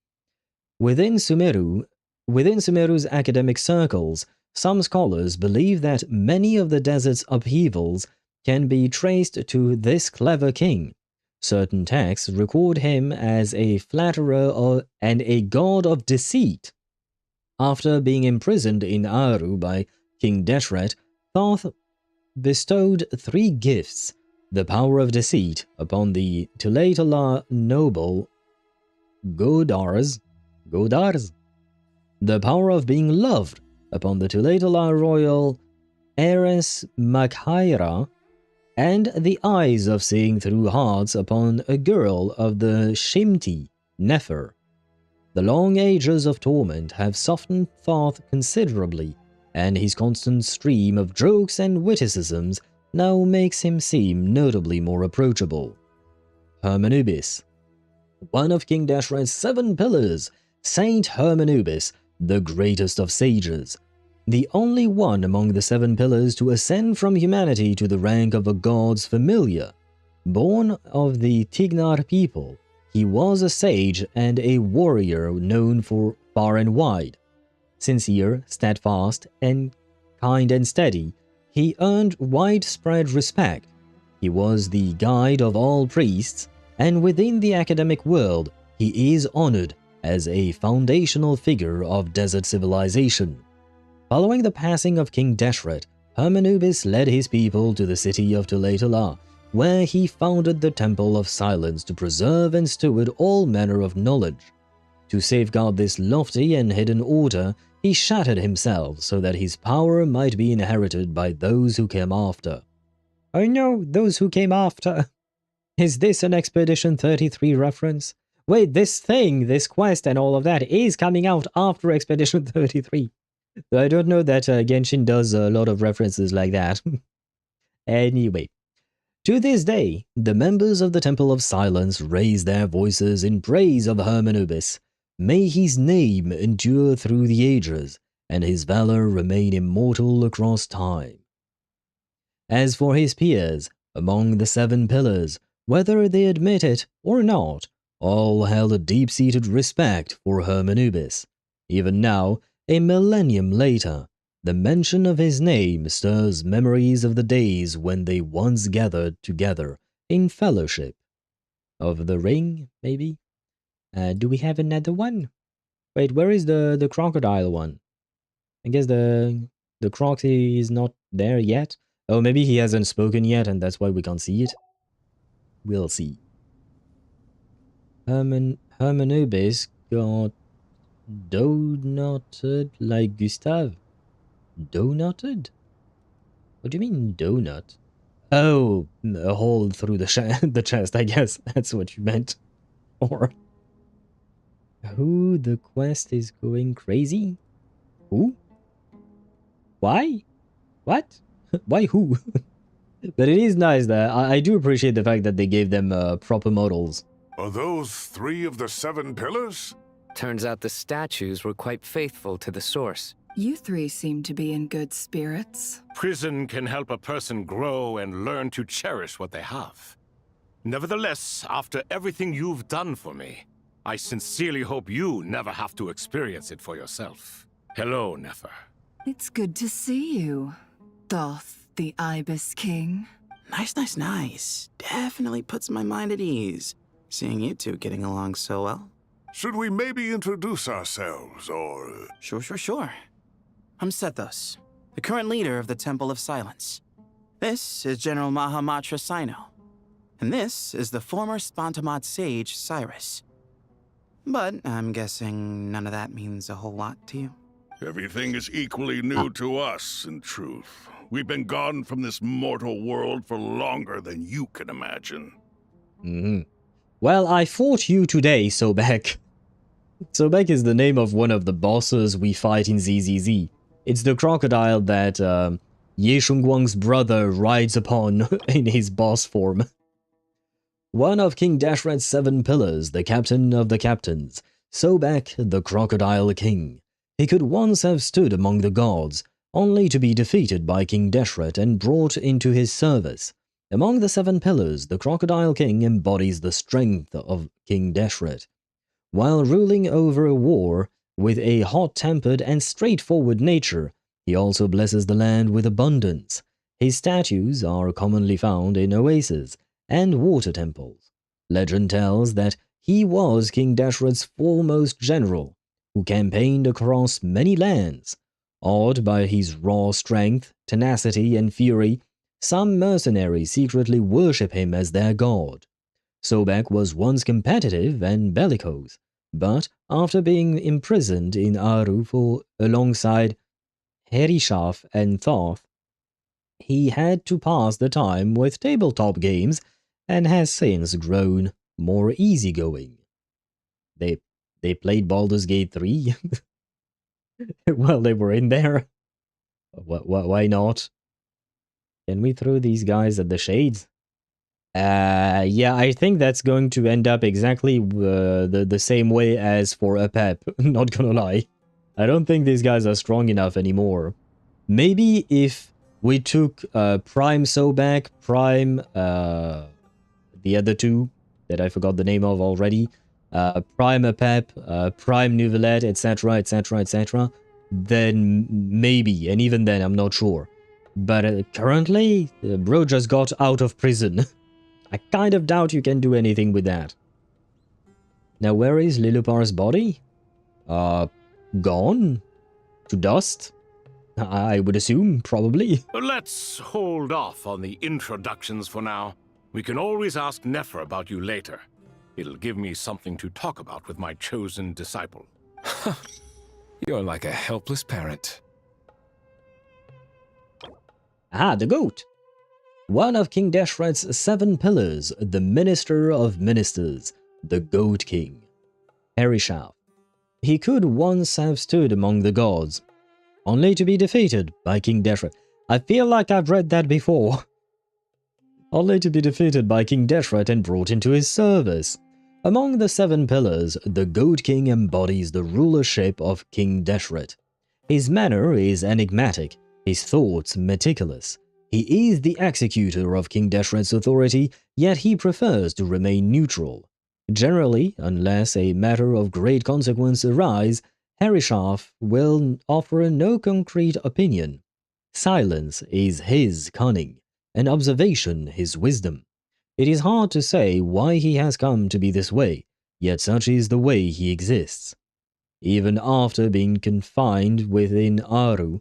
Within Sumeru's academic circles, some scholars believe that many of the desert's upheavals can be traced to this clever king. Certain texts record him as a flatterer and a god of deceit. After being imprisoned in Aaru by King Deshret, Thoth bestowed 3 gifts: the power of deceit upon the Tulatala noble Godars, the power of being loved upon the Tulatala royal heiress Makhaira, and the eyes of seeing through hearts upon a girl of the Shimti, Nefer. The long ages of torment have softened Thoth considerably, and his constant stream of jokes and witticisms now makes him seem notably more approachable. Hermanubis. One of King Deshret's 7 pillars, Saint Hermanubis, the greatest of sages. The only one among the 7 pillars to ascend from humanity to the rank of a god's familiar. Born of the Tignar people, he was a sage and a warrior known for far and wide. Sincere, steadfast, and kind and steady, he earned widespread respect. He was the guide of all priests, and within the academic world, he is honored as a foundational figure of desert civilization. Following the passing of King Deshret, Hermanubis led his people to the city of Tulatala, where he founded the Temple of Silence to preserve and steward all manner of knowledge. To safeguard this lofty and hidden order, he shattered himself so that his power might be inherited by those who came after. Oh no, those who came after. Is this an Expedition 33 reference? Wait, this quest and all of that is coming out after Expedition 33. I don't know that Genshin does a lot of references like that. Anyway, to this day, the members of the Temple of Silence raise their voices in praise of Hermanubis. May his name endure through the ages, and his valor remain immortal across time. As for his peers, among the Seven Pillars, whether they admit it or not, all held a deep-seated respect for Hermanubis. Even now, a millennium later, the mention of his name stirs memories of the days when they once gathered together in fellowship. Of the ring, maybe? Do we have another one? Wait, where is the crocodile one? I guess the croc is not there yet. Oh, maybe he hasn't spoken yet and that's why we can't see it. We'll see. Hermanubis got donutted like Gustav. Donutted? What do you mean donut? Oh, a hole through the chest, I guess. That's what you meant. Or who the quest is going crazy? Who? Why? What? Why who? But it is nice that I do appreciate the fact that they gave them proper models. Are those 3 of the 7 pillars? Turns out the statues were quite faithful to the source. You 3 seem to be in good spirits. Prison can help a person grow and learn to cherish what they have. Nevertheless, after everything you've done for me, I sincerely hope you never have to experience it for yourself. Hello, Nefer. It's good to see you, Thoth, the Ibis King. Nice. Definitely puts my mind at ease, seeing you two getting along so well. Should we maybe introduce ourselves, or... Sure. I'm Sethos, the current leader of the Temple of Silence. This is General Mahamatra Sino, and this is the former Spantamad sage, Cyrus. But I'm guessing none of that means a whole lot to you. Everything is equally new to us, in truth. We've been gone from this mortal world for longer than you can imagine. Well, I fought you today, Sobek. Sobek is the name of one of the bosses we fight in ZZZ. It's the crocodile that Ye Shunguang's brother rides upon in his boss form. One of King Deshret's 7 pillars, the captain of the captains, Sobek, the Crocodile King. He could once have stood among the gods, only to be defeated by King Deshret and brought into his service. Among the 7 pillars, the Crocodile King embodies the strength of King Deshret. While ruling over a war with a hot-tempered and straightforward nature, he also blesses the land with abundance. His statues are commonly found in oases and water temples. Legend tells that he was King Deshret's foremost general, who campaigned across many lands. Awed by his raw strength, tenacity, and fury, some mercenaries secretly worship him as their god. Sobek was once competitive and bellicose, but after being imprisoned in Aaru alongside Herishaf and Thoth, he had to pass the time with tabletop games and has since grown more easygoing. They played Baldur's Gate 3? Well, they were in there. Why not? Can we throw these guys at the shades? Yeah, I think that's going to end up exactly the same way as for Apep, not gonna lie. I don't think these guys are strong enough anymore. Maybe if we took Prime Sobek, Prime, the other 2 that I forgot the name of already, Prime Apep, Prime Nouvellette, etc., etc., etc., then maybe, and even then I'm not sure. But currently, bro just got out of prison. I kind of doubt you can do anything with that. Now where is Lilupar's body? Gone? To dust? I would assume, probably. Let's hold off on the introductions for now. We can always ask Nefer about you later. It'll give me something to talk about with my chosen disciple. You're like a helpless parent. Ah, the goat. One of King Deshret's 7 pillars, the Minister of Ministers, the Goat King. Herishaf. He could once have stood among the gods, only to be defeated by King Deshret. I feel like I've read that before. Only to be defeated by King Deshret and brought into his service. Among the 7 pillars, the Goat King embodies the rulership of King Deshret. His manner is enigmatic, his thoughts meticulous. He is the executor of King Deshret's authority, yet he prefers to remain neutral. Generally, unless a matter of great consequence arise, Herishaf will offer no concrete opinion. Silence is his cunning, and observation his wisdom. It is hard to say why he has come to be this way, yet such is the way he exists. Even after being confined within Aaru,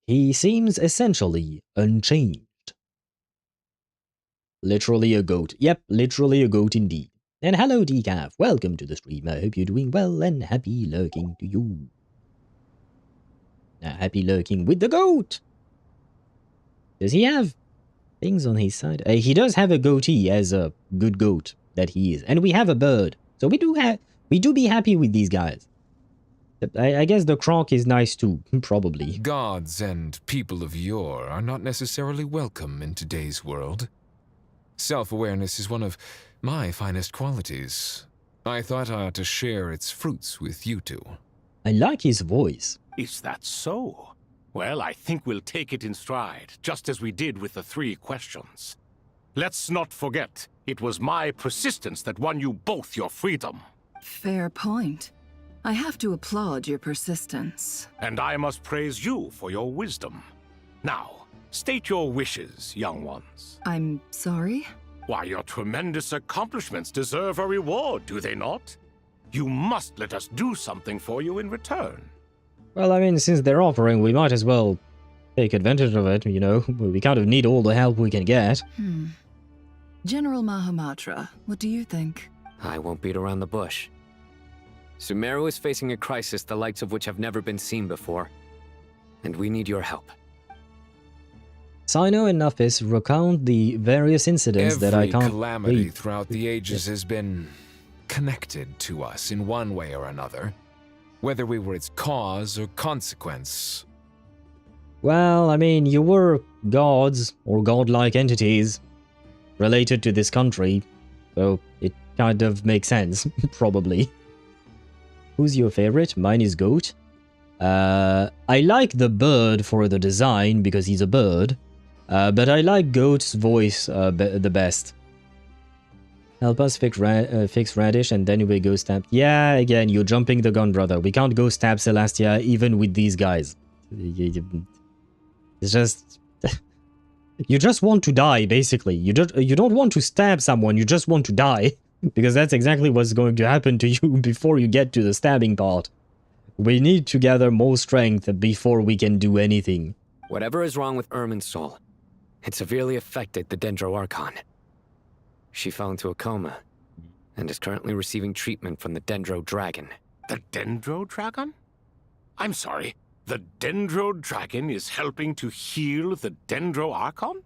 he seems essentially unchanged. Literally a goat. Yep, literally a goat indeed. And hello Decaf, welcome to the stream. I hope you're doing well and happy lurking to you. Now, happy lurking with the goat! Does he have things on his side? He does have a goatee as a good goat that he is. And we have a bird. So we do be happy with these guys. I guess the croc is nice too, probably. Gods and people of yore are not necessarily welcome in today's world. Self-awareness is one of my finest qualities. I thought I ought to share its fruits with you two. I like his voice. Is that so? Well, I think we'll take it in stride, just as we did with the 3 questions. Let's not forget, it was my persistence that won you both your freedom. Fair point. I have to applaud your persistence. And I must praise you for your wisdom. Now, state your wishes, young ones. I'm sorry? Why, your tremendous accomplishments deserve a reward, do they not? You must let us do something for you in return. Well, I mean, since they're offering, we might as well take advantage of it, you know? We kind of need all the help we can get. General Mahamatra, what do you think? I won't beat around the bush. Sumeru is facing a crisis the likes of which have never been seen before, and we need your help. Sino and Nafis recount the various incidents that I can't Every calamity read. throughout the ages has been connected to us in one way or another, whether we were its cause or consequence. Well, I mean, you were gods or godlike entities related to this country, so it kind of makes sense, probably. Who's your favorite? Mine is Goat. I like the bird for the design because he's a bird, but I like Goat's voice the best. Help us fix Radish and then we go stab. Yeah, again, you're jumping the gun, brother. We can't go stab Celestia even with these guys. It's just... you just want to die, basically. You don't want to stab someone, you just want to die. Because that's exactly what's going to happen to you before you get to the stabbing part. We need to gather more strength before we can do anything. Whatever is wrong with Ermin's soul, it severely affected the Dendro Archon. She fell into a coma, and is currently receiving treatment from the Dendro Dragon. The Dendro Dragon? I'm sorry, the Dendro Dragon is helping to heal the Dendro Archon?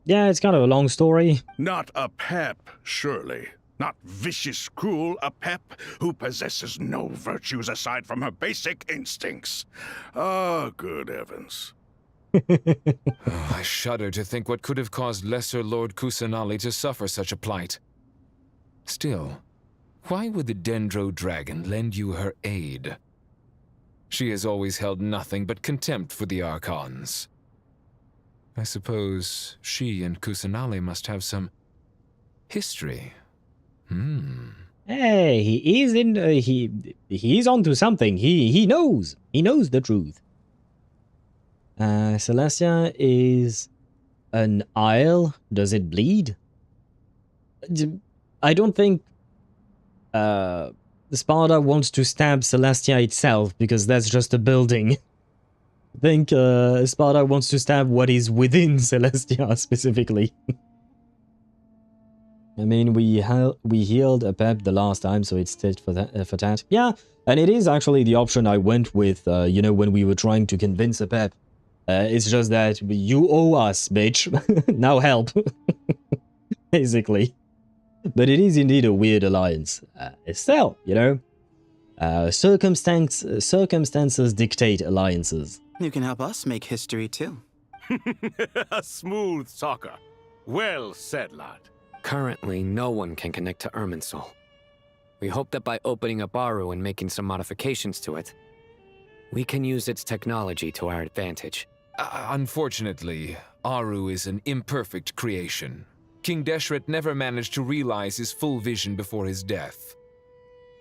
Yeah, it's kind of a long story. Not a pep, surely. Not vicious, cruel a pep who possesses no virtues aside from her basic instincts. Ah, good heavens. I shudder to think what could have caused Lesser Lord Kusanali to suffer such a plight. Still, why would the Dendro Dragon lend you her aid? She has always held nothing but contempt for the Archons. I suppose she and Kusanali must have some history. Hey, he is in. He's onto something. He knows. He knows the truth. Celestia is an isle. Does it bleed? I don't think Sparta wants to stab Celestia itself, because that's just a building. I think Sparta wants to stab what is within Celestia specifically. I mean, we healed a Pep the last time, so it's tit for tat. Yeah, and it is actually the option I went with, you know, when we were trying to convince a Pep. It's just that you owe us, bitch. Now help. Basically. But it is indeed a weird alliance. Still, you know, circumstances dictate alliances. You can help us make history too. Smooth talker. Well said, lad. Currently, no one can connect to Irminsul. We hope that by opening up Aaru and making some modifications to it, we can use its technology to our advantage. Unfortunately, Aaru is an imperfect creation. King Deshret never managed to realize his full vision before his death.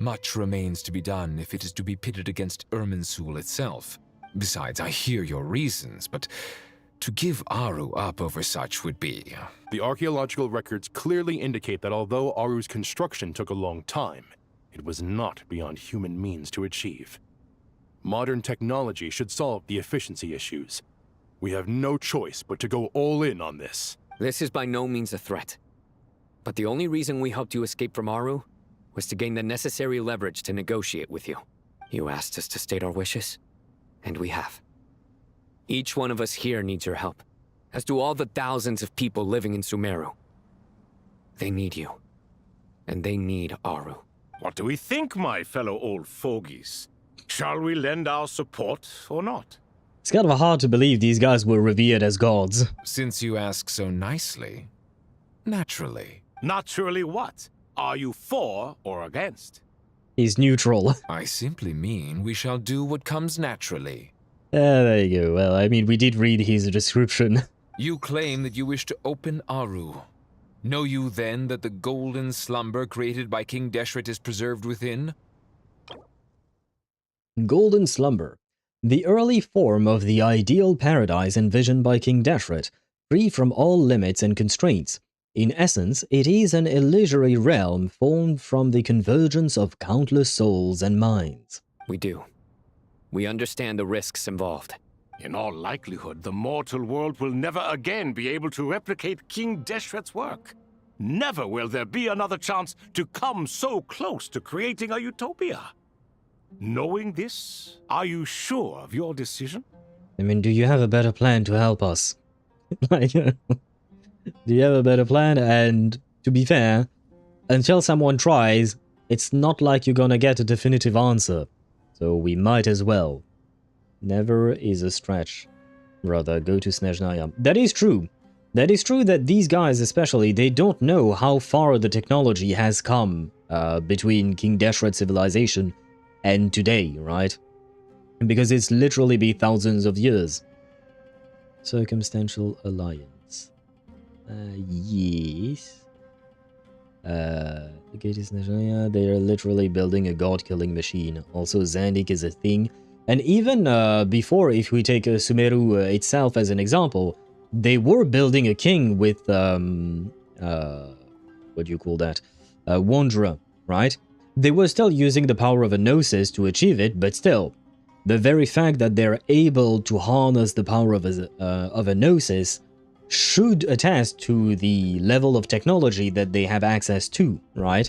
Much remains to be done if it is to be pitted against Irminsul itself. Besides, I hear your reasons, but to give Aaru up over such would be... The archaeological records clearly indicate that although Aaru's construction took a long time, it was not beyond human means to achieve. Modern technology should solve the efficiency issues. We have no choice but to go all in on this. This is by no means a threat. But the only reason we helped you escape from Aaru was to gain the necessary leverage to negotiate with you. You asked us to state our wishes, and we have. Each one of us here needs your help, as do all the thousands of people living in Sumeru. They need you, and they need Aaru. What do we think, my fellow old fogies? Shall we lend our support or not? It's kind of hard to believe these guys were revered as gods. Since you ask so nicely, naturally. Naturally what? Are you for or against? He's neutral. I simply mean we shall do what comes naturally. There you go. Well, I mean, we did read his description. You claim that you wish to open Aaru. Know you then that the golden slumber created by King Deshret is preserved within? Golden slumber. The early form of the ideal paradise envisioned by King Deshret, free from all limits and constraints. In essence, it is an illusory realm formed from the convergence of countless souls and minds. We do. We understand the risks involved. In all likelihood, the mortal world will never again be able to replicate King Deshret's work. Never will there be another chance to come so close to creating a utopia. Knowing this, are you sure of your decision? I mean, do you have a better plan to help us? Like, do you have a better plan? And to be fair, until someone tries, it's not like you're gonna get a definitive answer. So we might as well. Never is a stretch. Rather, go to Snezhnaya. That is true. That is true that these guys especially, they don't know how far the technology has come between King Deshret's civilization and today, right? Because it's literally been thousands of years. Circumstantial alliance. Yes. The gate is Snezhnaya. They are literally building a god-killing machine. Also, Zandik is a thing. And even before, if we take Sumeru itself as an example, they were building a king with, what do you call that? Wanderer, right? They were still using the power of a gnosis to achieve it, but still, the very fact that they're able to harness the power of a gnosis should attest to the level of technology that they have access to, right?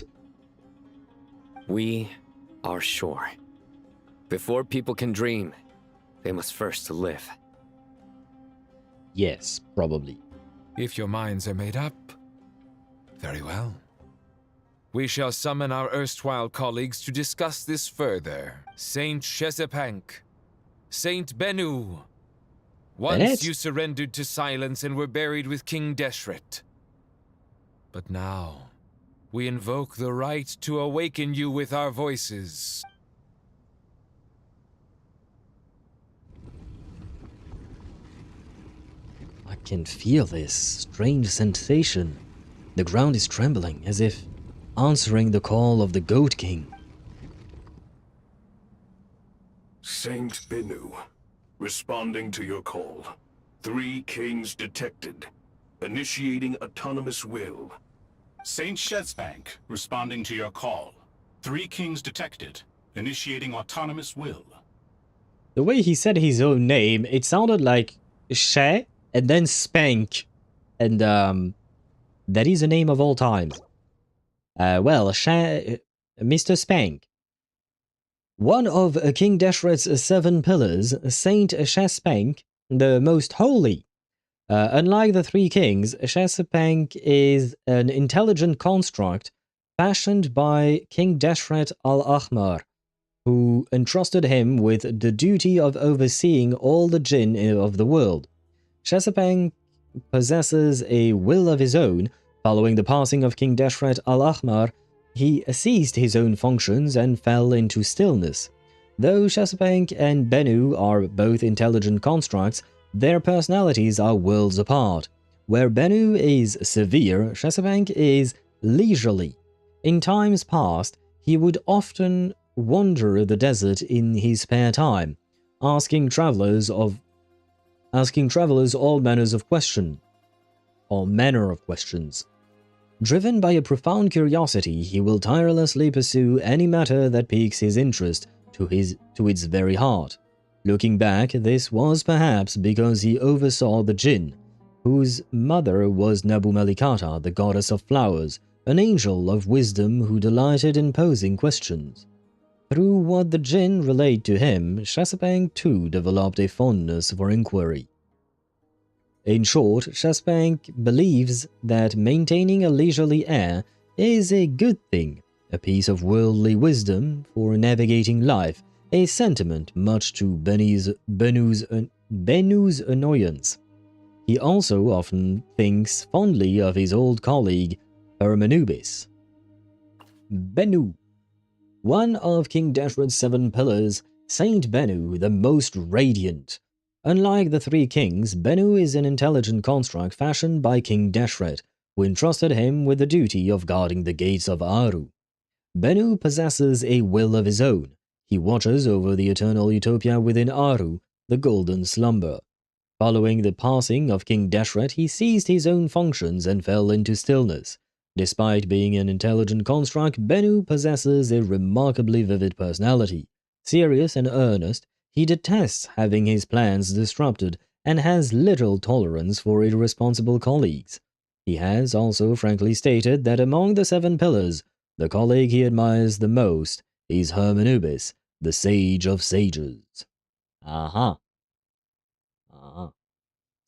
We are sure. Before people can dream, they must first live. Yes, probably. If your minds are made up, very well. We shall summon our erstwhile colleagues to discuss this further. Saint Shezepank, Saint Bennu. Once you surrendered to silence and were buried with King Deshret. But now, we invoke the right to awaken you with our voices. I can feel this strange sensation. The ground is trembling, as if answering the call of the Goat King. Saint Benu, responding to your call. 3 kings detected. Initiating autonomous will. Saint Shezbank, responding to your call. 3 kings detected. Initiating autonomous will. The way he said his own name, it sounded like She and then Spank. And, that is a name of all times. Well, Mr. Spank. One of King Deshret's 7 pillars, Saint Shezbank, the most holy. Unlike the 3 kings, Shezbank is an intelligent construct fashioned by King Deshret al-Ahmar, who entrusted him with the duty of overseeing all the jinn of the world. Shezbank possesses a will of his own. Following the passing of King Deshret al-Ahmar, he ceased his own functions and fell into stillness. Though Shezbank and Benu are both intelligent constructs, their personalities are worlds apart. Where Benu is severe, Shezbank is leisurely. In times past, he would often wander the desert in his spare time, asking travelers all manner of questions. Driven by a profound curiosity, he will tirelessly pursue any matter that piques his interest to its very heart. Looking back, this was perhaps because he oversaw the jinn, whose mother was Nabu Malikata, the goddess of flowers, an angel of wisdom who delighted in posing questions. Through what the jinn relayed to him, Shezbank too developed a fondness for inquiry. In short, Shezbank believes that maintaining a leisurely air is a good thing, a piece of worldly wisdom for navigating life, a sentiment much to Benu's annoyance. He also often thinks fondly of his old colleague, Hermanubis. Benu. One of King Deshret's 7 pillars, Saint Benu, the most radiant. Unlike the 3 kings, Benu is an intelligent construct fashioned by King Deshret, who entrusted him with the duty of guarding the gates of Aaru. Benu possesses a will of his own. He watches over the eternal utopia within Aaru, the golden slumber. Following the passing of King Deshret, he ceased his own functions and fell into stillness. Despite being an intelligent construct, Benu possesses a remarkably vivid personality. Serious and earnest, he detests having his plans disrupted and has little tolerance for irresponsible colleagues. He has also frankly stated that among the 7 pillars, the colleague he admires the most is Hermanubis, the sage of sages.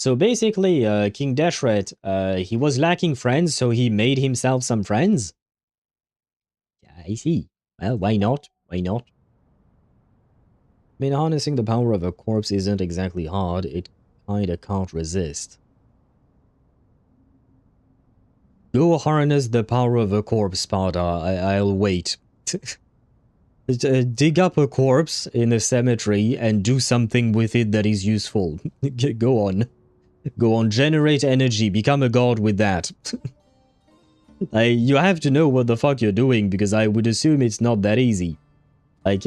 So basically, King Deshret, he was lacking friends, so he made himself some friends? Yeah, I see. Well, why not? Why not? I mean, harnessing the power of a corpse isn't exactly hard, it kinda can't resist. Go harness the power of a corpse, Sparta, I'll wait. Dig up a corpse in a cemetery and do something with it that is useful. Go on. Go on, generate energy, become a god with that. You have to know what the fuck you're doing, because I would assume it's not that easy. Like,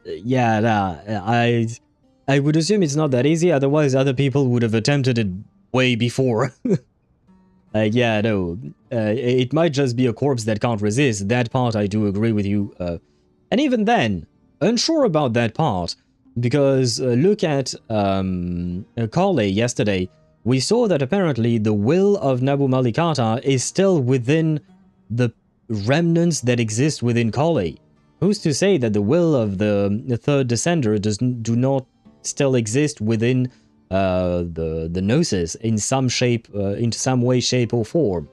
yeah, nah, I would assume it's not that easy, otherwise other people would have attempted it way before. Yeah, no, it might just be a corpse that can't resist, that part I do agree with you. And even then, unsure about that part, because look at Kale yesterday, we saw that apparently the will of Nabu Malikata is still within the remnants that exist within Kale. Who's to say that the will of the third descender do not still exist within the Gnosis in some shape, in some way, shape, or form?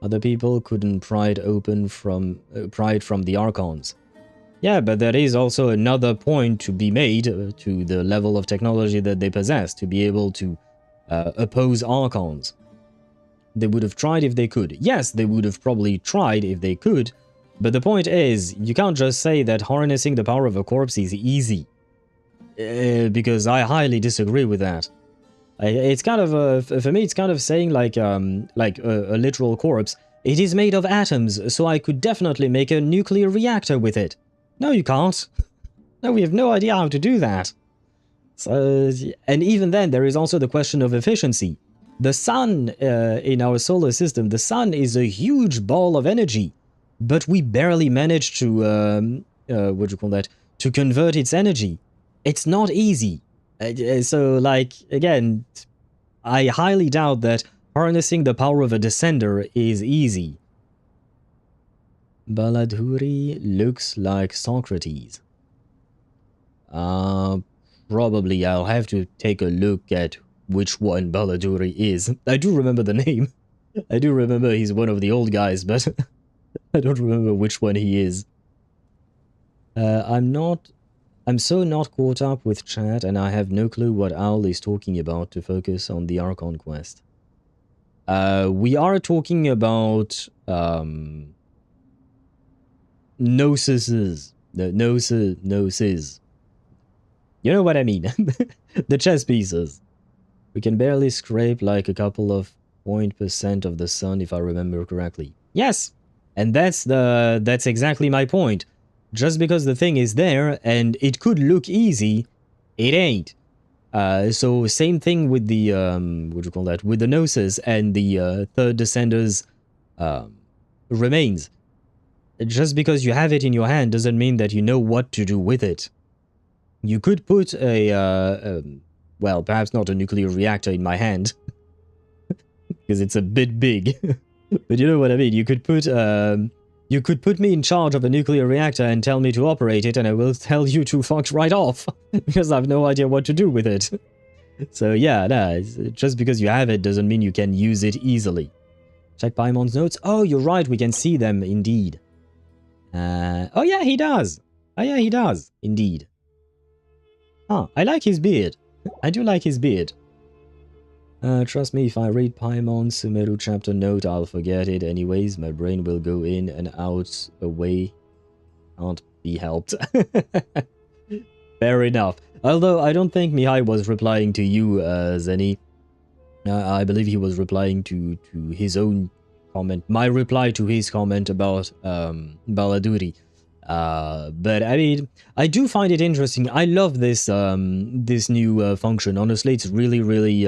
Other people couldn't pry it from the Archons. Yeah, but there is also another point to be made to the level of technology that they possess to be able to oppose Archons. They would have tried if they could. Yes, they would have probably tried if they could, but the point is, you can't just say that harnessing the power of a corpse is easy. Because I highly disagree with that. It's kind of for me, it's kind of saying like a literal corpse. It is made of atoms, so I could definitely make a nuclear reactor with it. No, you can't. No, we have no idea how to do that. So, and even then, there is also the question of efficiency. The sun in our solar system, the sun is a huge ball of energy, but we barely manage to to convert its energy. It's not easy. So, like, again, I highly doubt that harnessing the power of a descender is easy. Baladhuri looks like Socrates. Probably I'll have to take a look at which one Baladhuri is. I do remember the name. I do remember he's one of the old guys, but I don't remember which one he is. I'm so not caught up with chat, and I have no clue what Owl is talking about to focus on the Archon Quest. We are talking about gnosis. Gnosis. You know what I mean. The chess pieces. We can barely scrape like a couple of % of the sun, if I remember correctly. Yes, and that's exactly my point. Just because the thing is there and it could look easy, it ain't. So same thing with the with the gnosis and the third descender's remains. Just because you have it in your hand doesn't mean that you know what to do with it. You could put well, perhaps not a nuclear reactor in my hand, because it's a bit big. But you know what I mean. You could put me in charge of a nuclear reactor and tell me to operate it, and I will tell you to fuck right off, because I have no idea what to do with it. So yeah, no, just because you have it doesn't mean you can use it easily. Check Paimon's notes. Oh, you're right. We can see them indeed. Oh yeah, he does. Oh yeah, he does indeed. Ah, I like his beard. I do like his beard. Trust me, if I read Paimon's Sumeru chapter note, I'll forget it anyways. My brain will go in and out, away. Can't be helped. Fair enough. Although, I don't think Mihai was replying to you, Zenny. I believe he was replying to his own comment. My reply to his comment about Baladhuri. But I mean, I do find it interesting. I love this this new function. Honestly, it's really, really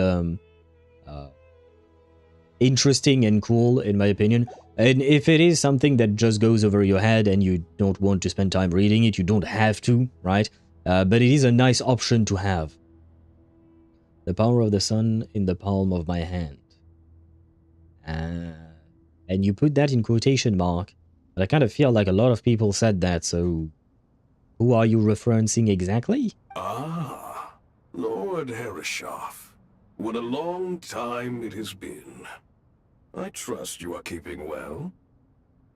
interesting and cool, in my opinion. And if it is something that just goes over your head and you don't want to spend time reading it, you don't have to, right? But it is a nice option to have. The power of the sun in the palm of my hand. And you put that in quotation mark. But I kind of feel like a lot of people said that, so who are you referencing exactly? Ah, Lord Herreshoff. What a long time it has been. I trust you are keeping well.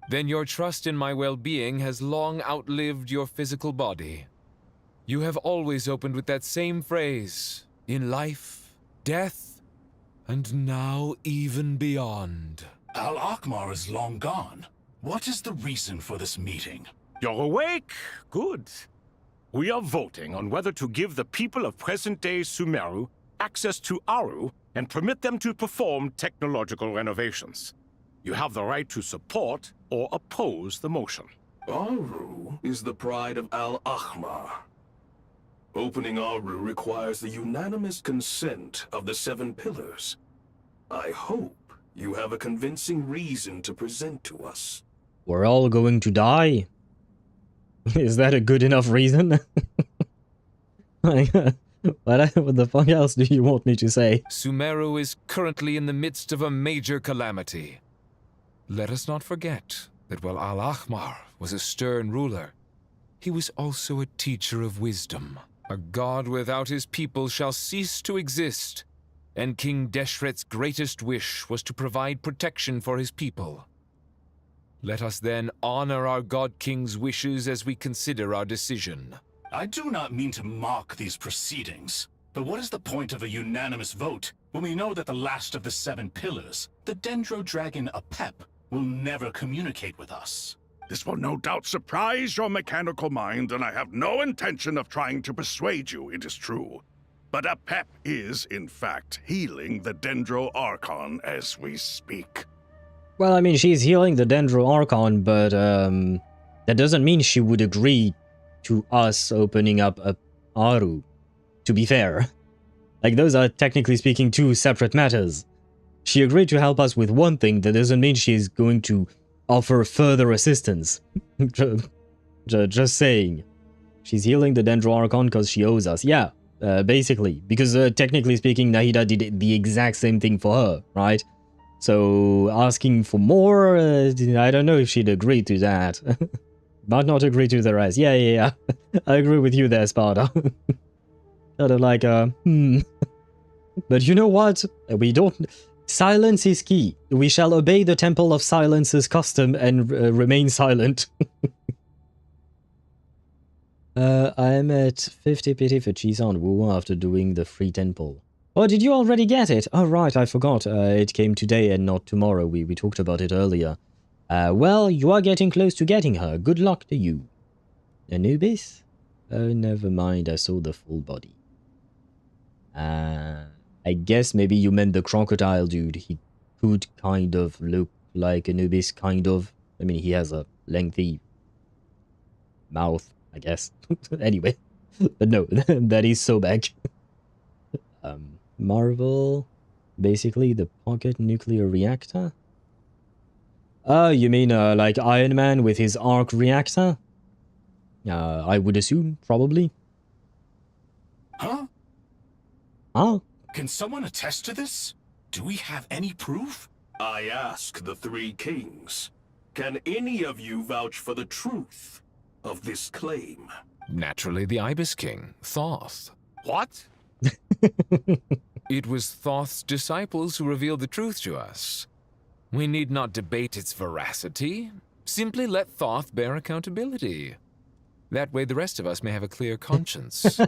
Then your trust in my well-being has long outlived your physical body. You have always opened with that same phrase, in life, death, and now even beyond. Al-Akhmar is long gone. What is the reason for this meeting? You're awake? Good. We are voting on whether to give the people of present-day Sumeru access to Aaru and permit them to perform technological renovations. You have the right to support or oppose the motion. Aaru is the pride of Al-Akhmar. Opening Aaru requires the unanimous consent of the 7 pillars. I hope you have a convincing reason to present to us. We're all going to die? Is that a good enough reason? Like, what the fuck else do you want me to say? Sumeru is currently in the midst of a major calamity. Let us not forget that while Al-Akhmar was a stern ruler, he was also a teacher of wisdom. A god without his people shall cease to exist, and King Deshret's greatest wish was to provide protection for his people. Let us then honor our God King's wishes as we consider our decision. I do not mean to mock these proceedings, but what is the point of a unanimous vote when we know that the last of the 7 pillars, the Dendro Dragon Apep, will never communicate with us? This will no doubt surprise your mechanical mind, and I have no intention of trying to persuade you it is true. But Apep is, in fact, healing the Dendro Archon as we speak. Well, I mean, she's healing the Dendro Archon, but that doesn't mean she would agree to us opening up a Aaru, to be fair. Like, those are, technically speaking, two separate matters. She agreed to help us with one thing, that doesn't mean she's going to offer further assistance. Just saying. She's healing the Dendro Archon because she owes us. Yeah, basically. Because technically speaking, Nahida did the exact same thing for her, right? So asking for more, I don't know if she'd agree to that. But not agree to the rest. Yeah. I agree with you there, Sparta. Sort of like, But you know what? We don't... Silence is key. We shall obey the Temple of Silence's custom and remain silent. I'm at 50 pity for Chisan Wu after doing the free temple. Oh, did you already get it? Oh, right, I forgot. It came today and not tomorrow. We talked about it earlier. Well, you are getting close to getting her. Good luck to you. Anubis? Oh, never mind. I saw the full body. I guess maybe you meant the crocodile dude. He could kind of look like Anubis, kind of. I mean, he has a lengthy mouth, I guess. Anyway. But no, that is Sobek. Marvel, basically the pocket nuclear reactor? Oh, you mean like Iron Man with his arc reactor? I would assume, probably. Huh? Huh? Can someone attest to this? Do we have any proof? I ask the three kings. Can any of you vouch for the truth of this claim? Naturally, the Ibis King, Thoth. What? It was Thoth's disciples who revealed the truth to us. We need not debate its veracity. Simply let Thoth bear accountability. That way the rest of us may have a clear conscience.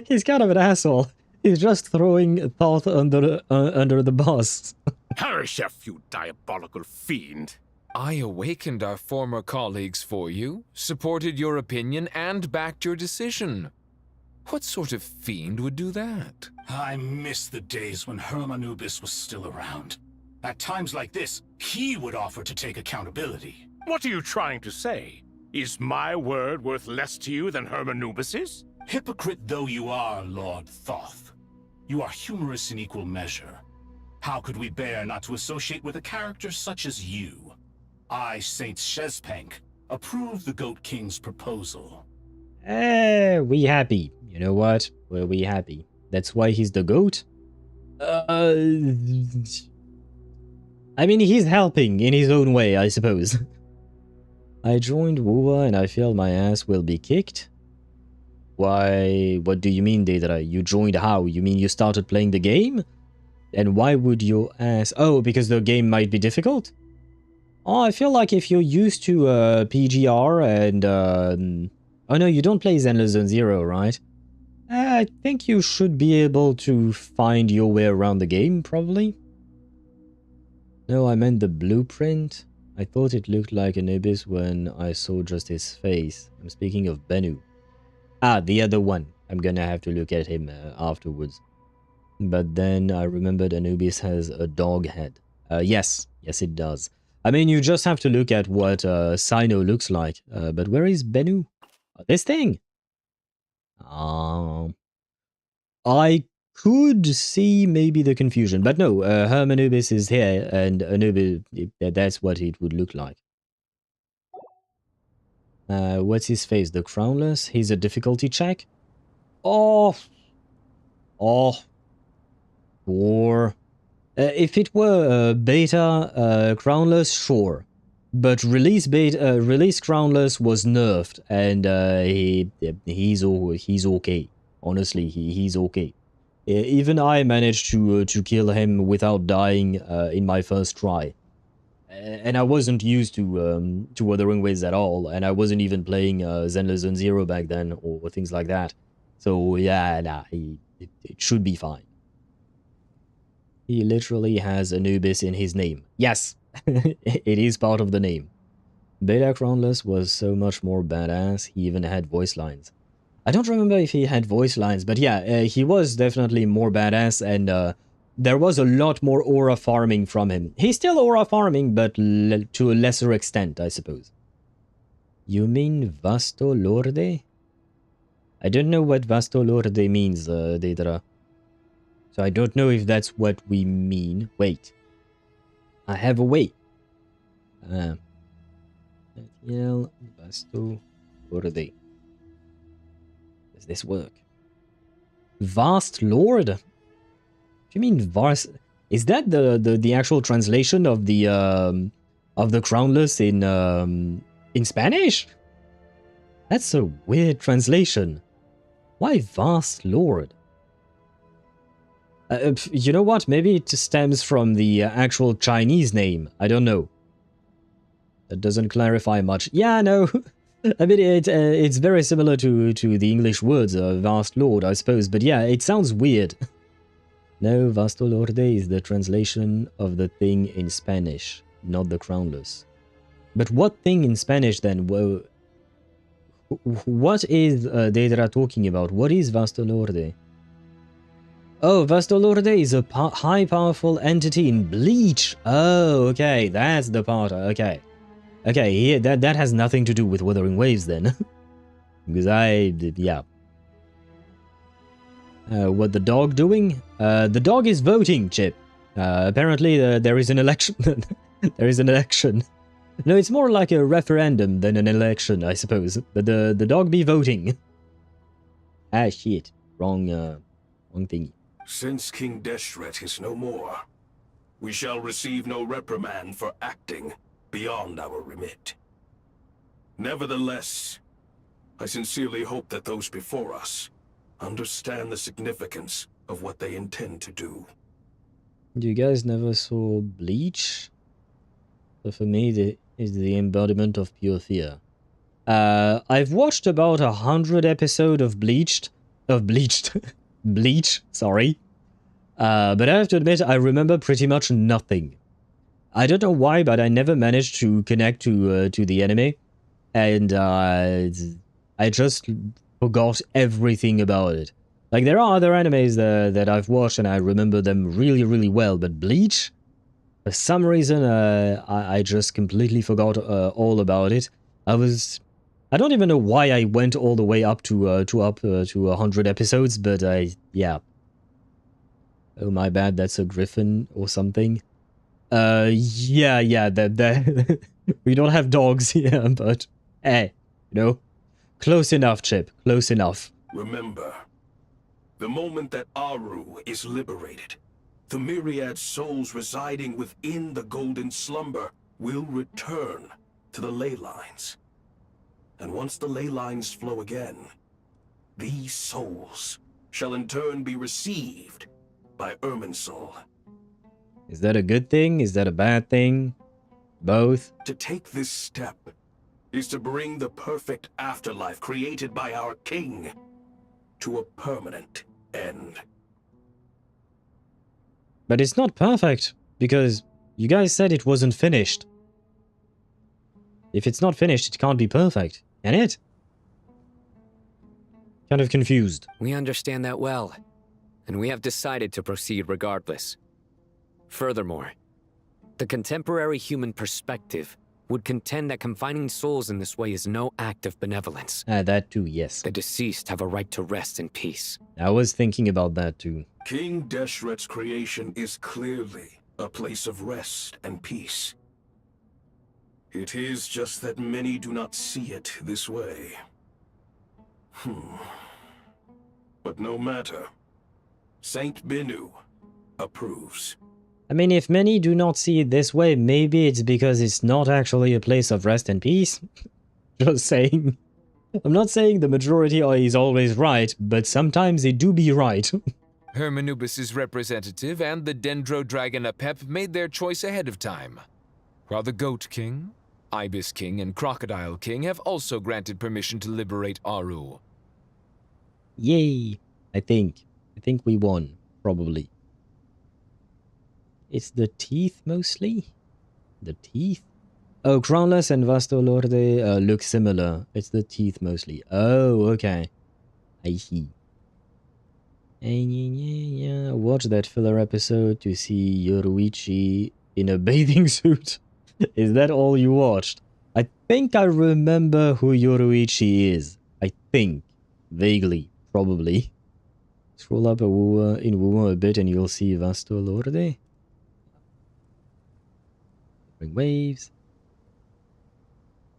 He's kind of an asshole. He's just throwing Thoth under the bus. Harishef, you diabolical fiend. I awakened our former colleagues for you, supported your opinion, and backed your decision. What sort of fiend would do that? I miss the days when Hermanubis was still around. At times like this, he would offer to take accountability. What are you trying to say? Is my word worth less to you than Hermanubis's? Hypocrite though you are, Lord Thoth, you are humorous in equal measure. How could we bear not to associate with a character such as you? I, Saint Shezpank, approve the Goat King's proposal. We happy. You know what? Well, we happy. That's why he's the goat? I mean, he's helping in his own way, I suppose. I joined WUA and I feel my ass will be kicked? Why, what do you mean, Deidre? You joined how? You mean you started playing the game? And why would your ass... Oh, because the game might be difficult? Oh, I feel like if you're used to PGR and... Oh no, you don't play Zenless Zone Zero, right? I think you should be able to find your way around the game, probably. No, I meant the blueprint. I thought it looked like Anubis when I saw just his face. I'm speaking of Bennu. Ah, the other one. I'm gonna have to look at him afterwards. But then I remembered Anubis has a dog head. Yes, it does. I mean, you just have to look at what Sino looks like. But where is Bennu? This thing! I could see maybe the confusion, but no, Hermanubis is here, and Anubis, that's what it would look like. What's his face? The Crownless? He's a difficulty check? Or if it were beta Crownless, sure. But release Crownless was nerfed, and he's okay. Honestly, he's okay. Even I managed to kill him without dying in my first try, and I wasn't used to Wuthering Waves at all, and I wasn't even playing Zenless Zone Zero back then or things like that. So yeah, nah, it should be fine. He literally has Anubis in his name. Yes. It is part of the name. Beta Crownless was so much more badass, he even had voice lines. I don't remember if he had voice lines, but yeah, he was definitely more badass, and there was a lot more aura farming from him. He's still aura farming, but to a lesser extent, I suppose. You mean Vasto Lorde? I don't know what Vasto Lorde means, Daedra. So I don't know if that's what we mean. Wait. I have a wait. Vasto Lorde. Does this work? Vast Lord? Do you mean vast? Is that the actual translation of the Crownless in Spanish? That's a weird translation. Why Vast Lord? You know what? Maybe it stems from the actual Chinese name. I don't know. That doesn't clarify much. Yeah, no. I mean, it's very similar to the English words, Vast Lord, I suppose. But yeah, it sounds weird. No, Vasto Lorde is the translation of the thing in Spanish, not the Crownless. But what thing in Spanish then? Well, what is Daedra talking about? What is Vasto Lorde? Oh, Vasto Lorde is a high powerful entity in Bleach. Oh, okay, that's the part. Okay. Okay, yeah, that has nothing to do with Wuthering Waves then. Because yeah. What the dog doing? The dog is voting, Chip. Apparently there is an election. There is an election. No, it's more like a referendum than an election, I suppose. But the dog be voting. Ah, shit. Wrong thingy. Since King Deshret is no more, we shall receive no reprimand for acting beyond our remit. Nevertheless, I sincerely hope that those before us understand the significance of what they intend to do. You guys never saw Bleach? So for me, it is the embodiment of pure fear. I've watched about 100 episodes of Bleach, sorry. But I have to admit, I remember pretty much nothing. I don't know why, but I never managed to connect to the anime, and I just forgot everything about it. Like, there are other animes that I've watched and I remember them really, really well, but Bleach, for some reason, I just completely forgot all about it. I don't even know why I went all the way up to 100 episodes, but yeah. Oh, my bad, that's a griffin or something. Yeah, we don't have dogs here, but you know, close enough, Chip, close enough. Remember, the moment that Aaru is liberated, the myriad souls residing within the Golden Slumber will return to the ley lines. And once the ley lines flow again, these souls shall in turn be received by Irminsul. Is that a good thing? Is that a bad thing? Both? To take this step is to bring the perfect afterlife created by our king to a permanent end. But it's not perfect, because you guys said it wasn't finished. If it's not finished, it can't be perfect, can it? Kind of confused. We understand that well, and we have decided to proceed regardless. Furthermore, the contemporary human perspective would contend that confining souls in this way is no act of benevolence. That too, yes. The deceased have a right to rest in peace. I was thinking about that too. King Deshret's creation is clearly a place of rest and peace. It is just that many do not see it this way. But no matter. Saint Binu approves. I mean, if many do not see it this way, maybe it's because it's not actually a place of rest and peace. Just saying. I'm not saying the majority is always right, but sometimes they do be right. Hermanubis' representative and the Dendro Dragon Apep made their choice ahead of time, while the Goat King, Ibis King, and Crocodile King have also granted permission to liberate Aaru. Yay! I think we won, probably. It's the teeth, mostly? The teeth? Oh, Crownless and Vasto Lorde look similar. It's the teeth, mostly. Oh, okay. I see. Watch that filler episode to see Yoruichi in a bathing suit. Is that all you watched? I think I remember who Yoruichi is. I think. Vaguely. Probably. Scroll up in Wuwa a bit and you'll see Vasto Lorde. Bring waves.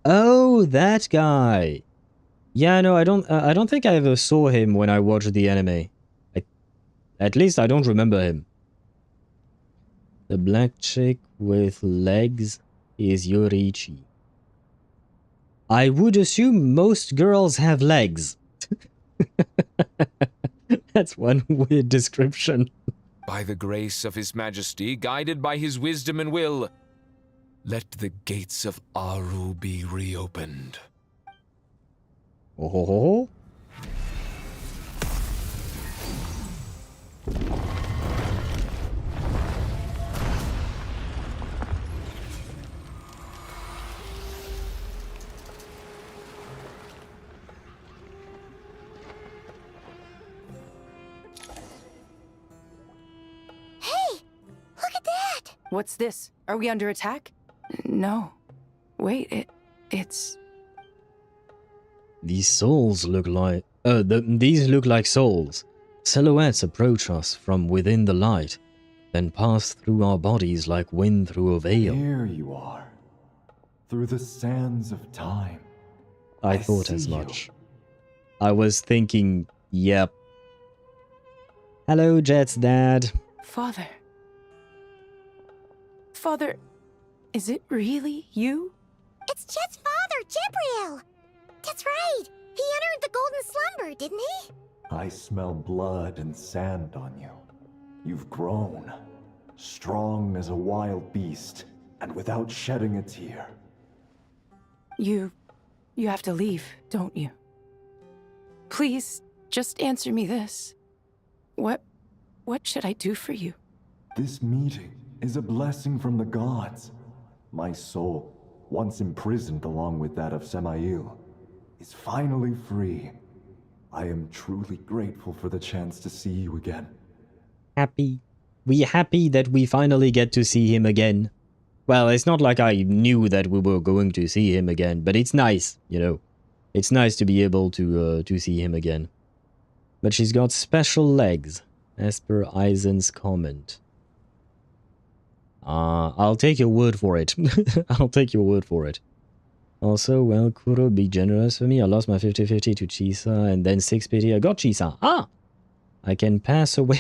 Oh, that guy. Yeah, no, I don't think I ever saw him when I watched the anime. At least I don't remember him. The black chick with legs is Yoruichi. I would assume most girls have legs. That's one weird description. By the grace of His Majesty, guided by his wisdom and will, let the gates of Aaru be reopened. Oh ho ho. What's this? Are we under attack? No. Wait, it's... These souls look like... these look like souls. Silhouettes approach us from within the light, then pass through our bodies like wind through a veil. Here you are. Through the sands of time. I thought as much. I was thinking, yep. Hello, Jet's dad. Father. Father, is it really you? It's Jet's father, Jibriel! That's right! He entered the golden slumber, didn't he? I smell blood and sand on you. You've grown. Strong as a wild beast, and without shedding a tear. You have to leave, don't you? Please, just answer me this. What should I do for you? This meeting is a blessing from the gods. My soul, once imprisoned along with that of Samael, is finally free. I am truly grateful for the chance to see you again. Happy. We happy that we finally get to see him again. Well, it's not like I knew that we were going to see him again, but it's nice, you know. It's nice to be able to see him again. But she's got special legs, as per Aizen's comment. I'll take your word for it. I'll take your word for it. Also, well, Kuro, be generous for me. I lost my 50-50 to Chisa, and then 6 pity. I got Chisa. Ah! I can pass away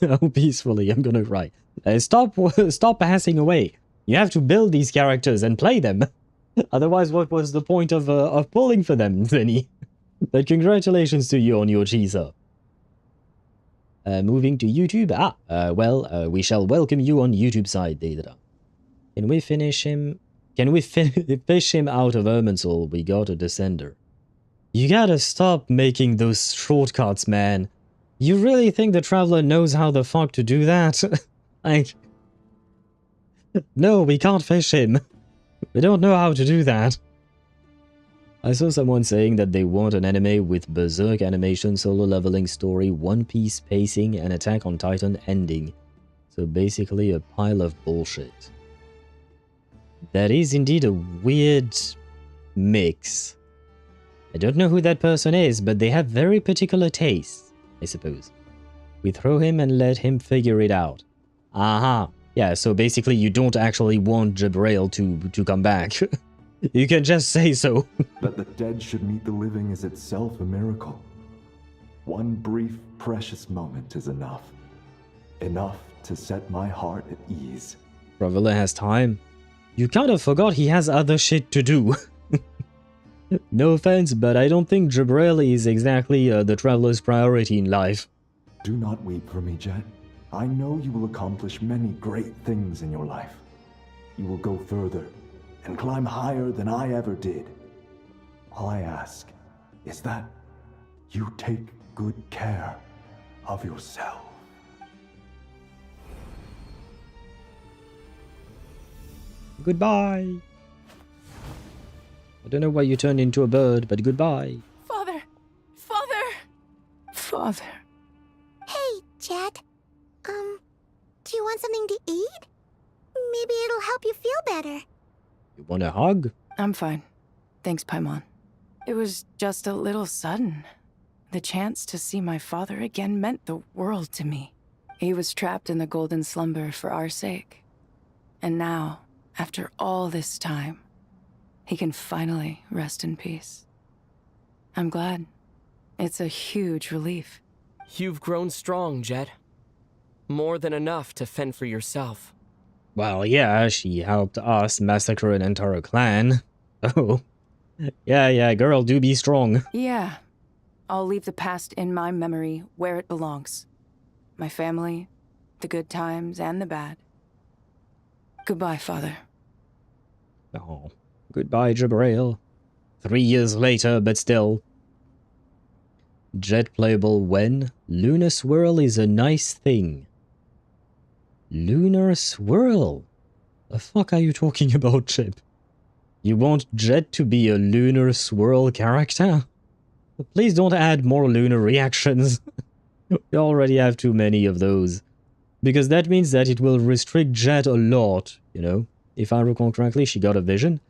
now peacefully. I'm gonna cry. Stop passing away. You have to build these characters and play them. Otherwise, what was the point of pulling for them, Zenny? But congratulations to you on your Chisa. Moving to YouTube. We shall welcome you on YouTube side, Deidra. Can we finish him? Can we fish him out of Irminsul? We got a descender. You gotta stop making those shortcuts, man. You really think the Traveler knows how the fuck to do that? Like... No, we can't fish him. We don't know how to do that. I saw someone saying that they want an anime with berserk animation, solo leveling story, One Piece pacing, and Attack on Titan ending. So basically a pile of bullshit. That is indeed a weird mix. I don't know who that person is, but they have very particular tastes, I suppose. We throw him and let him figure it out. Aha. Yeah, so basically you don't actually want Jibrail to come back. You can just say so. That the dead should meet the living is itself a miracle. One brief, precious moment is enough. Enough to set my heart at ease. Ravilla has time. You kind of forgot he has other shit to do. No offense, but I don't think Jibrail is exactly the Traveler's priority in life. Do not weep for me, Jet. I know you will accomplish many great things in your life. You will go further and climb higher than I ever did. All I ask is that you take good care of yourself. Goodbye. I don't know why you turned into a bird, but goodbye. Father! Father! Father. Hey, Jet. Do you want something to eat? Maybe it'll help you feel better. You want a hug? I'm fine. Thanks, Paimon. It was just a little sudden. The chance to see my father again meant the world to me. He was trapped in the golden slumber for our sake. And now, after all this time, he can finally rest in peace. I'm glad. It's a huge relief. You've grown strong, Jet. More than enough to fend for yourself. Well, yeah, she helped us massacre an entire clan. Oh. Yeah, girl, do be strong. Yeah. I'll leave the past in my memory where it belongs. My family, the good times and the bad. Goodbye, Father. Oh, goodbye, Jabrail. 3 years later, but still. Jet playable when? Lunar Swirl is a nice thing. Lunar Swirl? The fuck are you talking about, Chip? You want Jet to be a Lunar Swirl character? Please don't add more lunar reactions. We already have too many of those. Because that means that it will restrict Jet a lot, you know? If I recall correctly, she got a vision.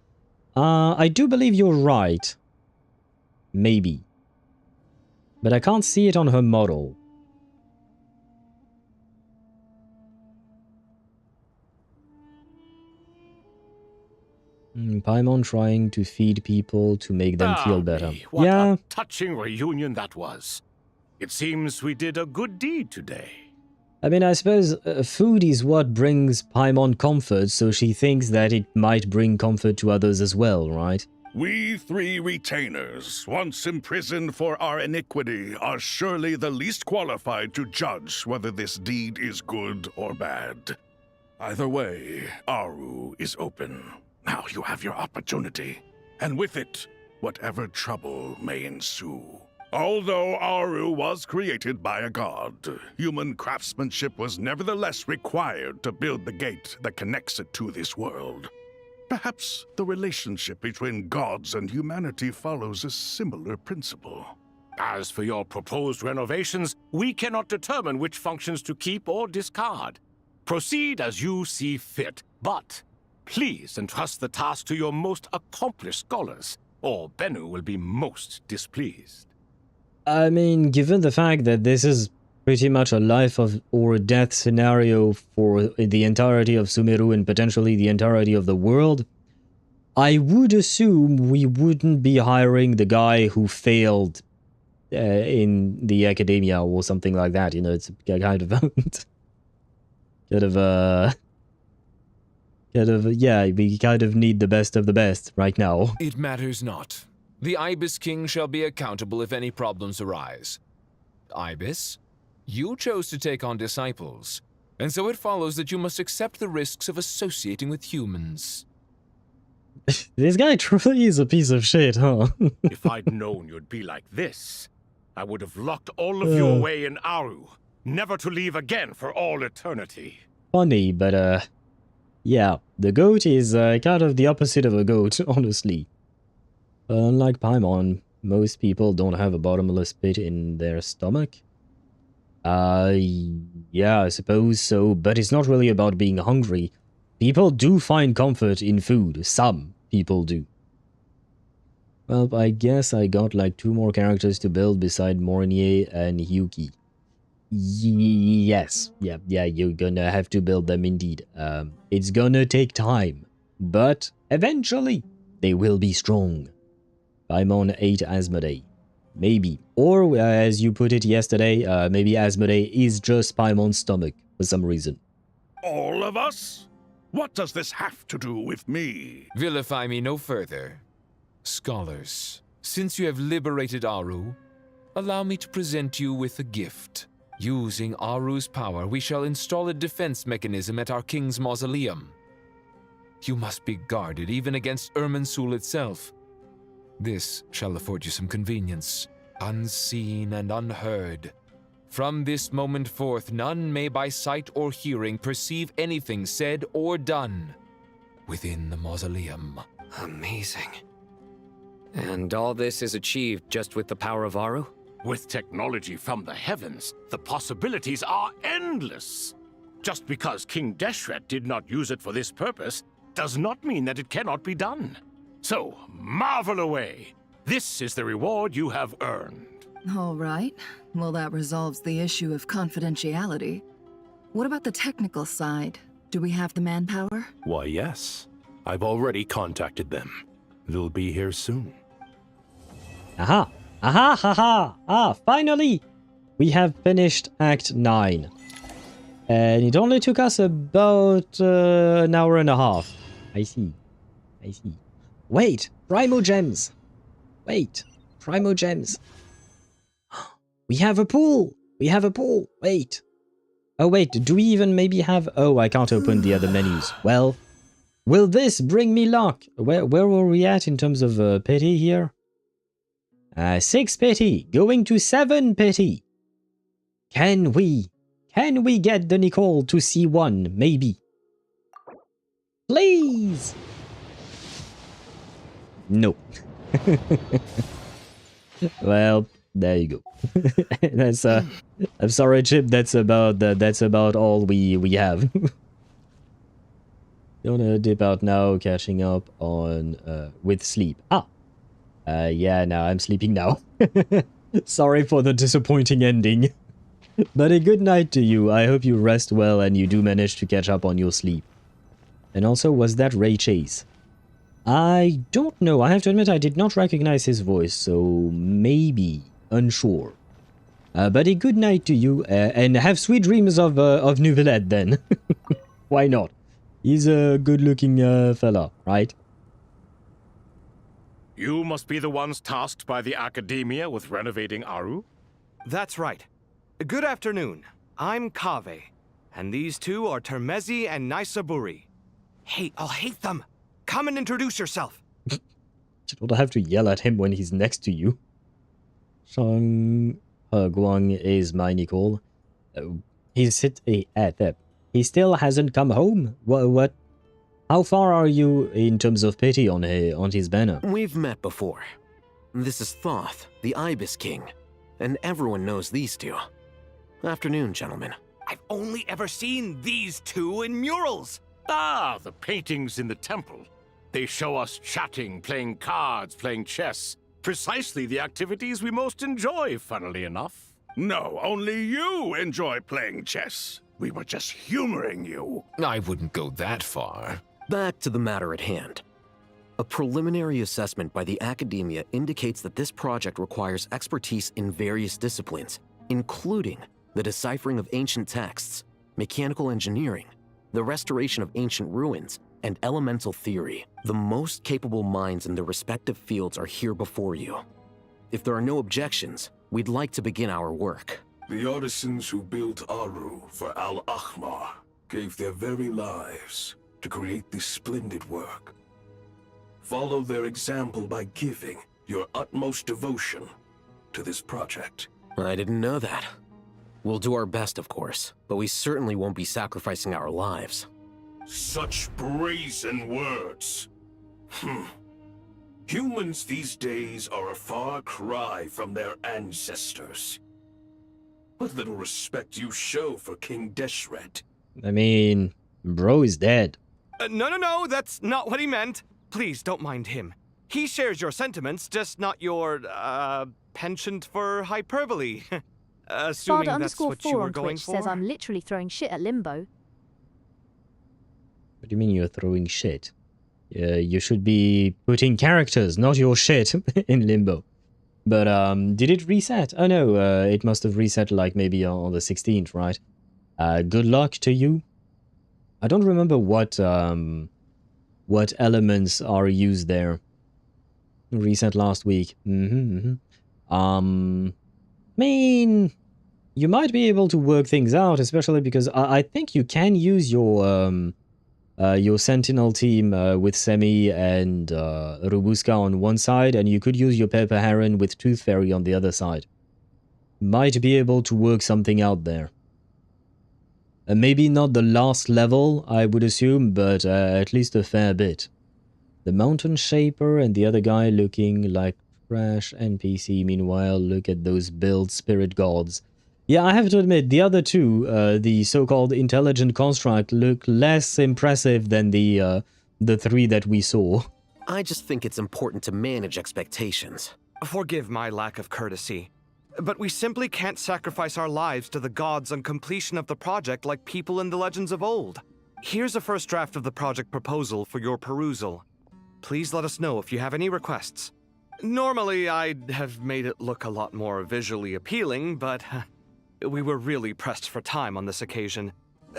I do believe you're right. Maybe. But I can't see it on her model. Paimon trying to feed people to make them feel better. What a touching reunion that was. It seems we did a good deed today. I mean, I suppose food is what brings Paimon comfort, so she thinks that it might bring comfort to others as well, right? We 3 retainers, once imprisoned for our iniquity, are surely the least qualified to judge whether this deed is good or bad. Either way, Aaru is open. Now you have your opportunity, and with it, whatever trouble may ensue. Although Aaru was created by a god, human craftsmanship was nevertheless required to build the gate that connects it to this world. Perhaps the relationship between gods and humanity follows a similar principle. As for your proposed renovations, we cannot determine which functions to keep or discard. Proceed as you see fit, but please entrust the task to your most accomplished scholars, or Bennu will be most displeased. I mean, given the fact that this is pretty much a life of or death scenario for the entirety of Sumeru and potentially the entirety of the world, I would assume we wouldn't be hiring the guy who failed in the academia or something like that. You know, it's kind of yeah, we kind of need the best of the best right now. It matters not. The Ibis King shall be accountable if any problems arise. Ibis, you chose to take on disciples, and so it follows that you must accept the risks of associating with humans. This guy truly is a piece of shit, huh? If I'd known you'd be like this, I would have locked all of you away in Aaru, never to leave again for all eternity. Funny, but yeah, the goat is kind of the opposite of a goat, honestly. Unlike Paimon, most people don't have a bottomless pit in their stomach. Yeah, I suppose so, but it's not really about being hungry. People do find comfort in food. Some people do. Well, I guess I got like 2 more characters to build beside Mornier and Yuki. Yes, yeah, you're gonna have to build them indeed. It's gonna take time, but eventually they will be strong. Paimon ate Asmodee. Maybe. Or, as you put it yesterday, maybe Asmodee is just Paimon's stomach for some reason. All of us? What does this have to do with me? Vilify me no further. Scholars, since you have liberated Aaru, allow me to present you with a gift. Using Aaru's power, we shall install a defense mechanism at our king's mausoleum. You must be guarded even against Irminsul itself. This shall afford you some convenience, unseen and unheard. From this moment forth, none may by sight or hearing perceive anything said or done within the mausoleum. Amazing. And all this is achieved just with the power of Aaru? With technology from the heavens, the possibilities are endless. Just because King Deshret did not use it for this purpose does not mean that it cannot be done. So, marvel away. This is the reward you have earned. All right. Well, that resolves the issue of confidentiality. What about the technical side? Do we have the manpower? Why, yes. I've already contacted them. They'll be here soon. Aha! Aha! Haha! Ah, finally! We have finished Act 9. And it only took us about an hour and a half. I see. I see. Wait! Primo Gems! Wait! Primo Gems! We have a pool! We have a pool! Wait! Oh wait, do we even maybe have... Oh, I can't open the other menus. Well, will this bring me luck? Where were we at in terms of pity here? 6 pity, going to 7 pity. Can we get the Nicole to C1, maybe? Please! No. Well, there you go. That's I'm sorry, Chip. That's about all we have. Gonna dip out now, catching up on with sleep. Yeah, no, I'm sleeping now. Sorry for the disappointing ending. But a good night to you. I hope you rest well and you do manage to catch up on your sleep. And also, was that Ray Chase? I don't know. I have to admit I did not recognize his voice, so maybe. Unsure. But a good night to you, and have sweet dreams of Nouvellette then. Why not? He's a good-looking fella, right? You must be the ones tasked by the Academia with renovating Aaru? That's right. Good afternoon. I'm Kaveh, and these two are Termezi and Naisaburi. Hey, I'll hate them. Come and introduce yourself. You don't have to yell at him when he's next to you. Shang Guang is my Nicole. He still hasn't come home. What? How far are you in terms of pity on his banner? We've met before. This is Thoth, the Ibis King, and everyone knows these two. Afternoon, gentlemen. I've only ever seen these two in murals. Ah, the paintings in the temple. They show us chatting, playing cards, playing chess. Precisely the activities we most enjoy, funnily enough. No, only you enjoy playing chess. We were just humoring you. I wouldn't go that far. Back to the matter at hand. A preliminary assessment by the Academia indicates that this project requires expertise in various disciplines, including the deciphering of ancient texts, mechanical engineering, the restoration of ancient ruins, and elemental theory. The most capable minds in their respective fields are here before you. If there are no objections, we'd like to begin our work. The artisans who built Aaru for Al-Ahmar gave their very lives to create this splendid work. Follow their example by giving your utmost devotion to this project. I didn't know that. We'll do our best, of course, but we certainly won't be sacrificing our lives. Such brazen words. Humans these days are a far cry from their ancestors. What little respect you show for King Deshret. I mean, bro is dead. No, that's not what he meant. Please don't mind him. He shares your sentiments, just not your, penchant for hyperbole. Assuming that's what you were going for. Says I'm literally throwing shit at Limbo. What do you mean you're throwing shit? You should be putting characters, not your shit, in Limbo. But, did it reset? Oh no, it must have reset like maybe on the 16th, right? Good luck to you. I don't remember what elements are used there. Reset last week. I mean, you might be able to work things out, especially because I think you can use your Sentinel team with Semi and Rubuska on one side, and you could use your Pepper Heron with Tooth Fairy on the other side. Might be able to work something out there. Maybe not the last level, I would assume, but at least a fair bit. The Mountain Shaper and the other guy looking like Crash NPC. Meanwhile, look at those build spirit gods. Yeah, I have to admit, the other two, the so-called intelligent construct, look less impressive than the three that we saw. I just think it's important to manage expectations. Forgive my lack of courtesy, but we simply can't sacrifice our lives to the gods on completion of the project like people in the legends of old. Here's a first draft of the project proposal for your perusal. Please let us know if you have any requests. Normally, I'd have made it look a lot more visually appealing, but we were really pressed for time on this occasion.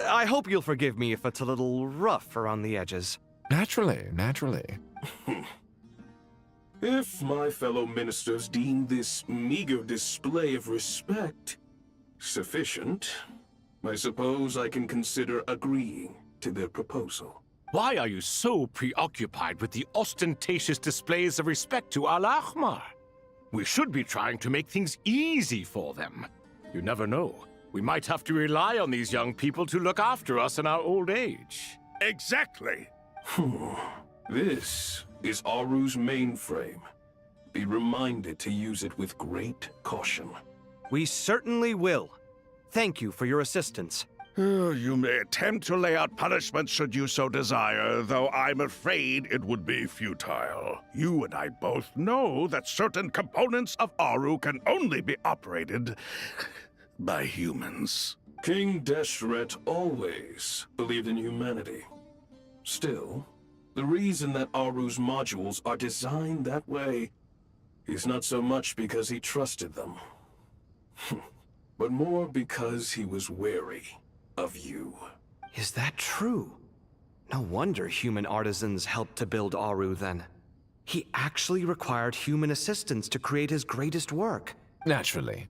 I hope you'll forgive me if it's a little rough around the edges. Naturally, naturally. If my fellow ministers deem this meager display of respect sufficient, I suppose I can consider agreeing to their proposal. Why are you so preoccupied with the ostentatious displays of respect to Al-Ahmar? We should be trying to make things easy for them. You never know. We might have to rely on these young people to look after us in our old age. Exactly. This is Aaru's mainframe. Be reminded to use it with great caution. We certainly will. Thank you for your assistance. You may attempt to lay out punishment should you so desire, though I'm afraid it would be futile. You and I both know that certain components of Aaru can only be operated by humans. King Deshret always believed in humanity. Still, the reason that Aaru's modules are designed that way is not so much because he trusted them, but more because he was wary of you. Is that true? No wonder human artisans helped to build Aaru then. He actually required human assistance to create his greatest work. Naturally.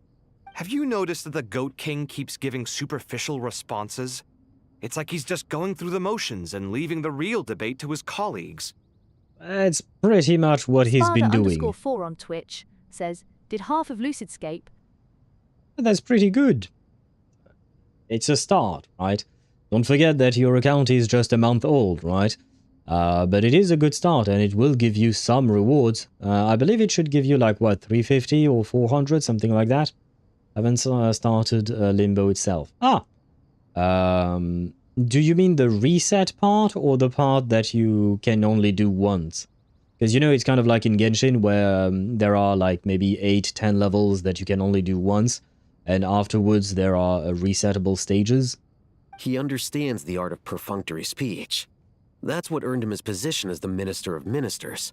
Have you noticed that the Goat King keeps giving superficial responses? It's like he's just going through the motions and leaving the real debate to his colleagues. That's pretty much what he's been doing. Sparda_4 on Twitch says, did half of Lucidscape? That's pretty good. It's a start, right? Don't forget that your account is just a month old, right? But it is a good start, and it will give you some rewards. I believe it should give you, like, what, 350 or 400, something like that? I haven't started Limbo itself. Do you mean the reset part, or the part that you can only do once? Because, you know, it's kind of like in Genshin, where there are, like, maybe 8-10 levels that you can only do once, and afterwards there are resettable stages. He understands the art of perfunctory speech. That's what earned him his position as the Minister of Ministers.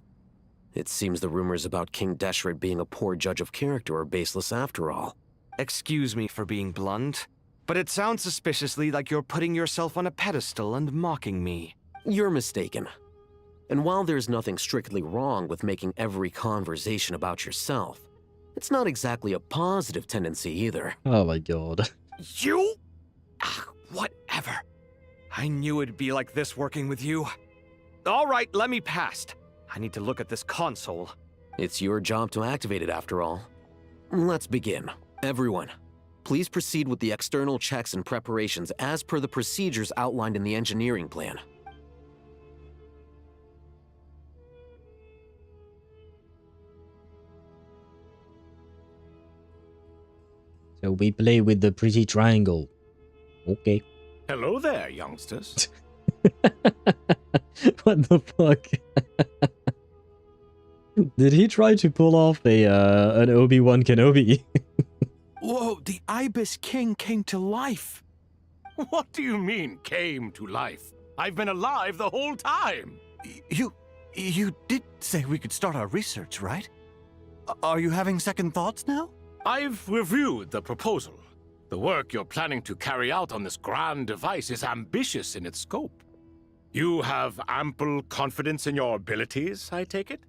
It seems the rumors about King Deshret being a poor judge of character are baseless after all. Excuse me for being blunt, but it sounds suspiciously like you're putting yourself on a pedestal and mocking me. You're mistaken. And while there's nothing strictly wrong with making every conversation about yourself, it's not exactly a positive tendency either. Oh my god. You? Whatever. I knew it'd be like this working with you. All right, let me past. I need to look at this console. It's your job to activate it after all. Let's begin. Everyone, please proceed with the external checks and preparations as per the procedures outlined in the engineering plan. So we play with the pretty triangle. Okay. Hello there, youngsters. What the fuck? Did he try to pull off an Obi-Wan Kenobi? Whoa, the Ibis King came to life. What do you mean, came to life? I've been alive the whole time. You did say we could start our research, right? Are you having second thoughts now? I've reviewed the proposal. The work you're planning to carry out on this grand device is ambitious in its scope. You have ample confidence in your abilities, I take it?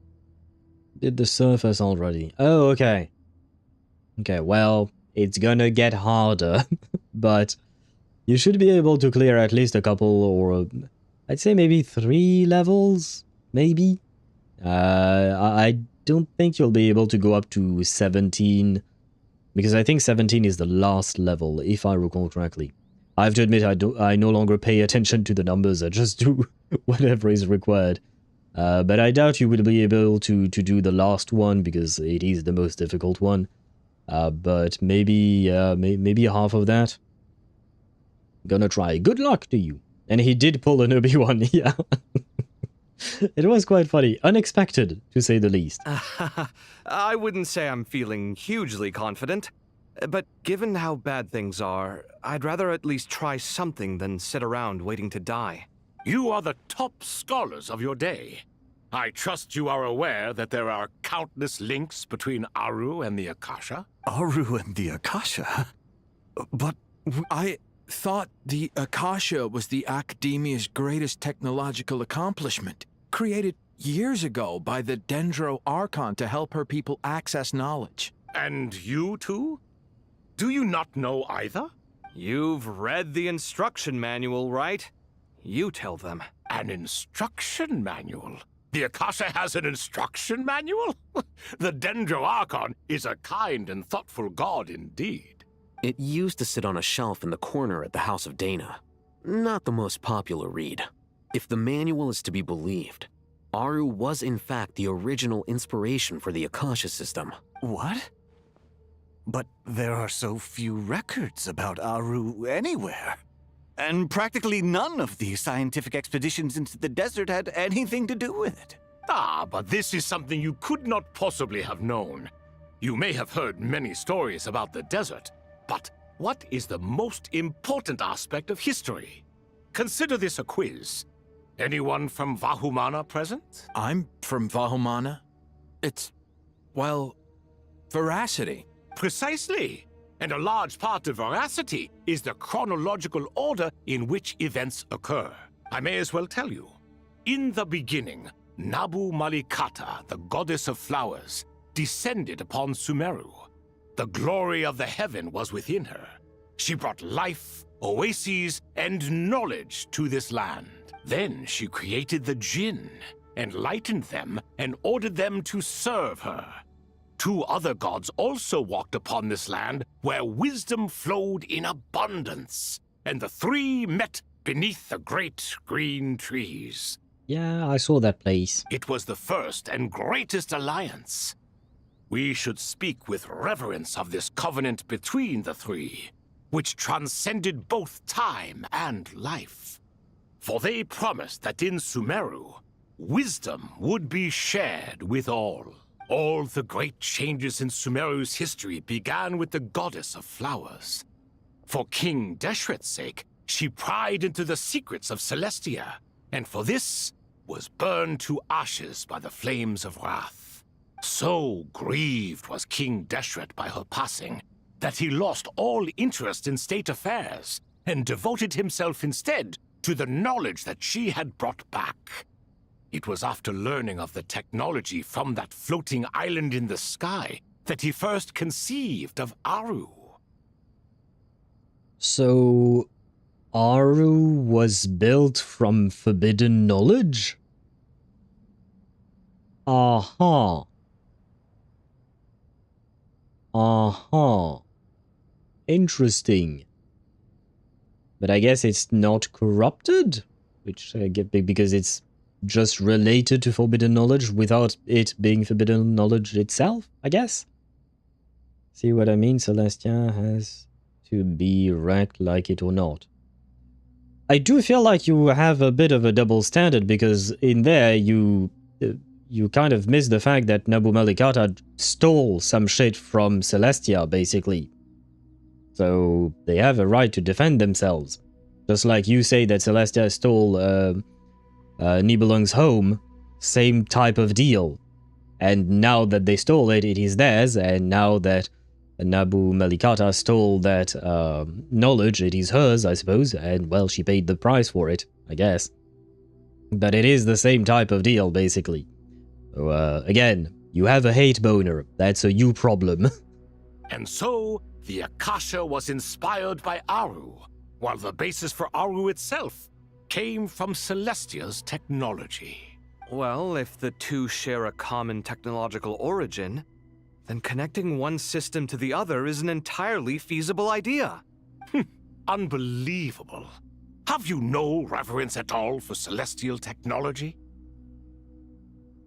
Did the surface already. Oh, okay. Okay, well, it's gonna get harder, but you should be able to clear at least a couple, or I'd say maybe 3 levels, maybe? I don't think you'll be able to go up to 17, because I think 17 is the last level, if I recall correctly. I have to admit, I no longer pay attention to the numbers, I just do whatever is required. But I doubt you would be able to do the last one because it is the most difficult one. But maybe half of that. Gonna try. Good luck to you. And he did pull an Obi-Wan, yeah. It was quite funny. Unexpected, to say the least. I wouldn't say I'm feeling hugely confident. But given how bad things are, I'd rather at least try something than sit around waiting to die. You are the top scholars of your day. I trust you are aware that there are countless links between Aaru and the Akasha? Aaru and the Akasha? But I thought the Akasha was the Academia's greatest technological accomplishment, created years ago by the Dendro Archon to help her people access knowledge. And you too? Do you not know either? You've read the instruction manual, right? You tell them. An instruction manual? The Akasha has an instruction manual? The Dendro Archon is a kind and thoughtful god indeed. It used to sit on a shelf in the corner at the House of Dana. Not the most popular read. If the manual is to be believed, Aaru was in fact the original inspiration for the Akasha system. What? But there are so few records about Aaru anywhere. And practically none of the scientific expeditions into the desert had anything to do with it. Ah, but this is something you could not possibly have known. You may have heard many stories about the desert, but what is the most important aspect of history? Consider this a quiz. Anyone from Vahumana present? I'm from Vahumana. It's, well, veracity. Precisely. And a large part of veracity is the chronological order in which events occur. I may as well tell you. In the beginning, Nabu Malikata, the goddess of flowers, descended upon Sumeru. The glory of the heaven was within her. She brought life, oases, and knowledge to this land. Then she created the Jinn, enlightened them, and ordered them to serve her. 2 other gods also walked upon this land where wisdom flowed in abundance, and the 3 met beneath the great green trees. Yeah, I saw that place. It was the first and greatest alliance. We should speak with reverence of this covenant between the 3, which transcended both time and life. For they promised that in Sumeru, wisdom would be shared with all. All the great changes in Sumeru's history began with the goddess of flowers. For King Deshret's sake, she pried into the secrets of Celestia, and for this was burned to ashes by the flames of wrath. So grieved was King Deshret by her passing that he lost all interest in state affairs and devoted himself instead to the knowledge that she had brought back. It was after learning of the technology from that floating island in the sky that he first conceived of Aaru. So, Aaru was built from forbidden knowledge? Uh-huh. Uh-huh. Interesting. But I guess it's not corrupted? Which I get because it's just related to forbidden knowledge without it being forbidden knowledge itself, I guess? See what I mean? Celestia has to be wrecked like it or not. I do feel like you have a bit of a double standard because in there you kind of miss the fact that Nabu Malikata stole some shit from Celestia, basically. So they have a right to defend themselves. Just like you say that Celestia stole Nibelung's home, same type of deal. And now that they stole it, it is theirs, and now that Nabu Malikata stole that knowledge, it is hers, I suppose, and well, she paid the price for it, I guess. But it is the same type of deal, basically. So, again, you have a hate boner, that's a you problem. And so, the Akasha was inspired by Aaru, while the basis for Aaru itself came from Celestia's technology. Well, if the 2 share a common technological origin, then connecting one system to the other is an entirely feasible idea. Unbelievable. Have you no reverence at all for celestial technology?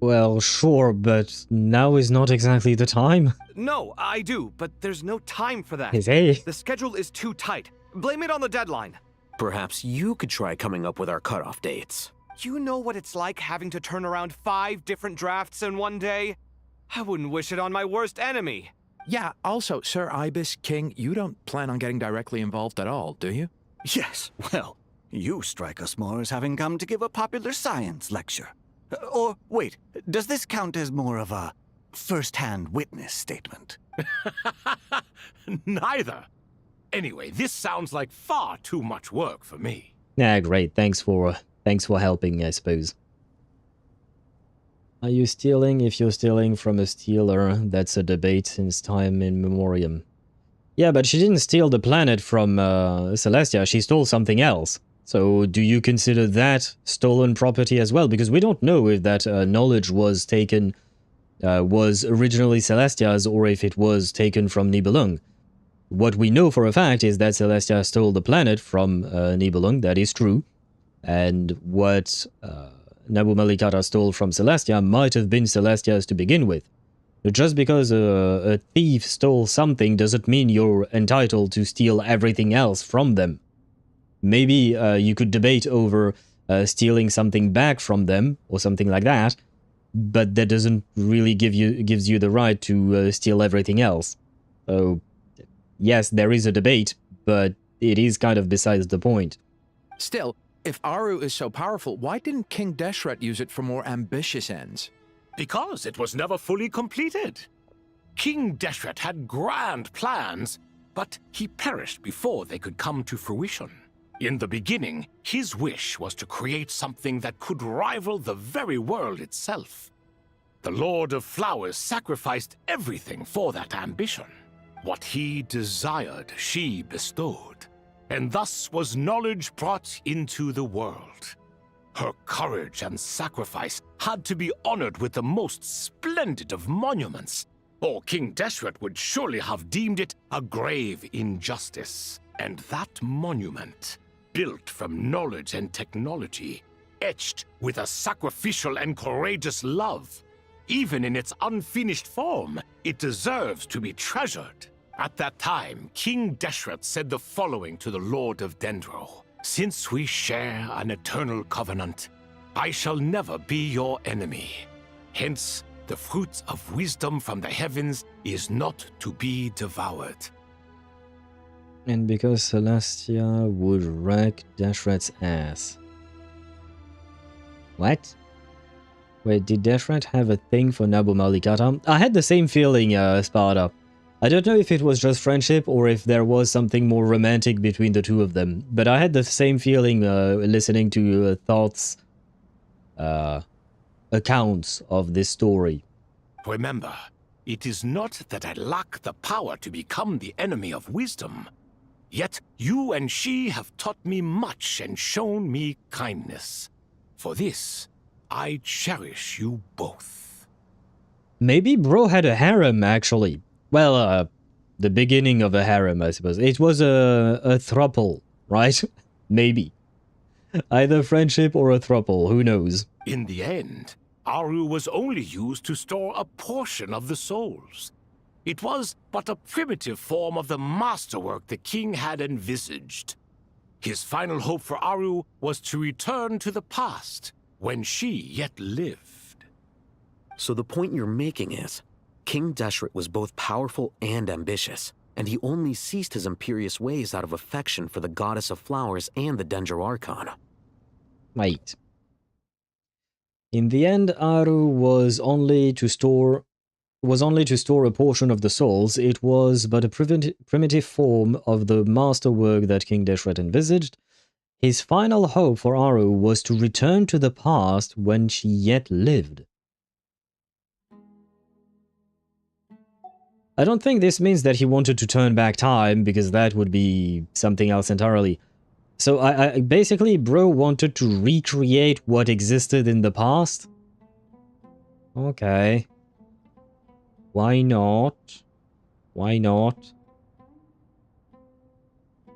Well, sure, but now is not exactly the time. No, I do, but there's no time for that. Hey. The schedule is too tight. Blame it on the deadline. Perhaps you could try coming up with our cutoff dates. You know what it's like having to turn around 5 different drafts in one day? I wouldn't wish it on my worst enemy. Yeah, also, Sir Ibis King, you don't plan on getting directly involved at all, do you? Yes, well, you strike us more as having come to give a popular science lecture. Or, wait, does this count as more of a first-hand witness statement? Neither. Anyway, this sounds like far too much work for me. Yeah, great. Thanks for helping, I suppose. Are you stealing? If you're stealing from a stealer, that's a debate since time immemorial. Yeah, but she didn't steal the planet from Celestia. She stole something else. So, do you consider that stolen property as well? Because we don't know if that knowledge was taken, was originally Celestia's, or if it was taken from Nibelung. What we know for a fact is that Celestia stole the planet from Nibelung. That is true. And what Nabu Malikata stole from Celestia might have been Celestia's to begin with. Just because a thief stole something doesn't mean you're entitled to steal everything else from them. Maybe you could debate over stealing something back from them or something like that, but that doesn't really gives you the right to steal everything else. So, yes, there is a debate, but it is kind of besides the point. Still, if Aaru is so powerful, why didn't King Deshret use it for more ambitious ends? Because it was never fully completed. King Deshret had grand plans, but he perished before they could come to fruition. In the beginning, his wish was to create something that could rival the very world itself. The Lord of Flowers sacrificed everything for that ambition. What he desired, she bestowed, and thus was knowledge brought into the world. Her courage and sacrifice had to be honored with the most splendid of monuments, or King Deshret would surely have deemed it a grave injustice. And that monument, built from knowledge and technology, etched with a sacrificial and courageous love. Even in its unfinished form, it deserves to be treasured. At that time, King Deshret said the following to the Lord of Dendro. Since we share an eternal covenant, I shall never be your enemy. Hence, the fruit of wisdom from the heavens is not to be devoured. And because Celestia would wreck Deshret's ass. What? Wait, did Deshret have a thing for Nabu Malikata? I had the same feeling, Sparta. I don't know if it was just friendship or if there was something more romantic between the two of them, but I had the same feeling listening to Thought's accounts of this story. Remember, it is not that I lack the power to become the enemy of wisdom. Yet you and she have taught me much and shown me kindness. For this, I cherish you both. Maybe bro had a harem, actually. Well, the beginning of a harem, I suppose. It was a throuple, right? Maybe. Either friendship or a throuple, who knows? In the end, Aaru was only used to store a portion of the souls. It was but a primitive form of the masterwork the king had envisaged. His final hope for Aaru was to return to the past, when she yet lived. So the point you're making is, King Deshret was both powerful and ambitious, and he only ceased his imperious ways out of affection for the Goddess of Flowers and the Dendro Archon. Wait. In the end, Aaru was only to store a portion of the souls. It was but a primitive form of the masterwork that King Deshret envisaged. His final hope for Aaru was to return to the past when she yet lived. I don't think this means that he wanted to turn back time, because that would be something else entirely. So I basically, bro wanted to recreate what existed in the past? Okay. Why not? Why not?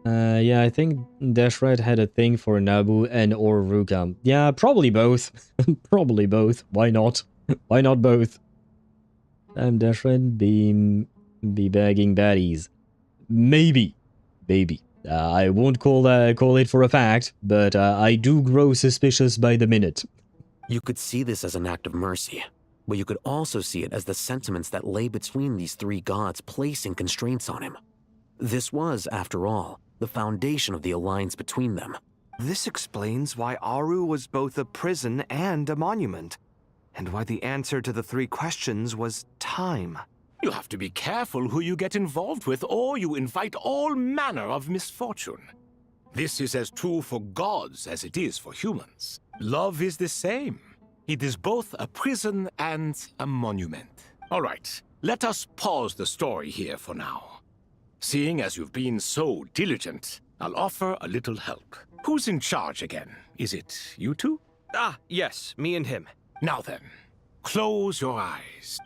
Yeah, I think Deshret had a thing for Nabu and or Ruka. Yeah, probably both. Probably both. Why not? Why not both? Time Deshret, be bagging baddies. Maybe. I won't call it for a fact, but I do grow suspicious by the minute. You could see this as an act of mercy, but you could also see it as the sentiments that lay between these three gods placing constraints on him. This was, after all, the foundation of the alliance between them. This explains why Aaru was both a prison and a monument, and why the answer to the three questions was time. You have to be careful who you get involved with, or you invite all manner of misfortune. This is as true for gods as it is for humans. Love is the same. It is both a prison and a monument. All right, let us pause the story here for now. Seeing as you've been so diligent, I'll offer a little help. Who's in charge again? Is it you two? Ah, yes, me and him. Now then, close your eyes.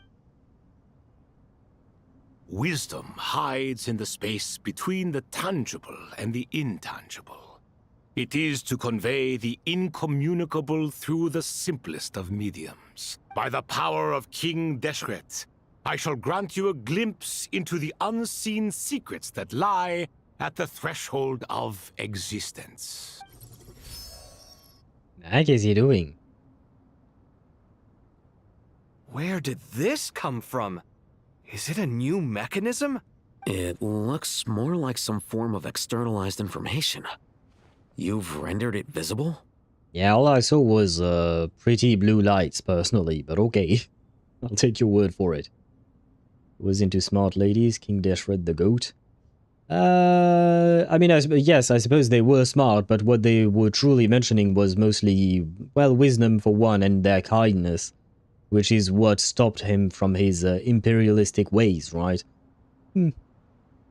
Wisdom hides in the space between the tangible and the intangible. It is to convey the incommunicable through the simplest of mediums. By the power of King Deshret, I shall grant you a glimpse into the unseen secrets that lie at the threshold of existence. The heck is he doing? Where did this come from? Is it a new mechanism? It looks more like some form of externalized information. You've rendered it visible? Yeah, all I saw was pretty blue lights, personally, but okay. I'll take your word for it. Was into smart ladies, King Deshret the goat. I mean, yes, I suppose they were smart, but what they were truly mentioning was mostly, well, wisdom for one, and their kindness, which is what stopped him from his imperialistic ways, right?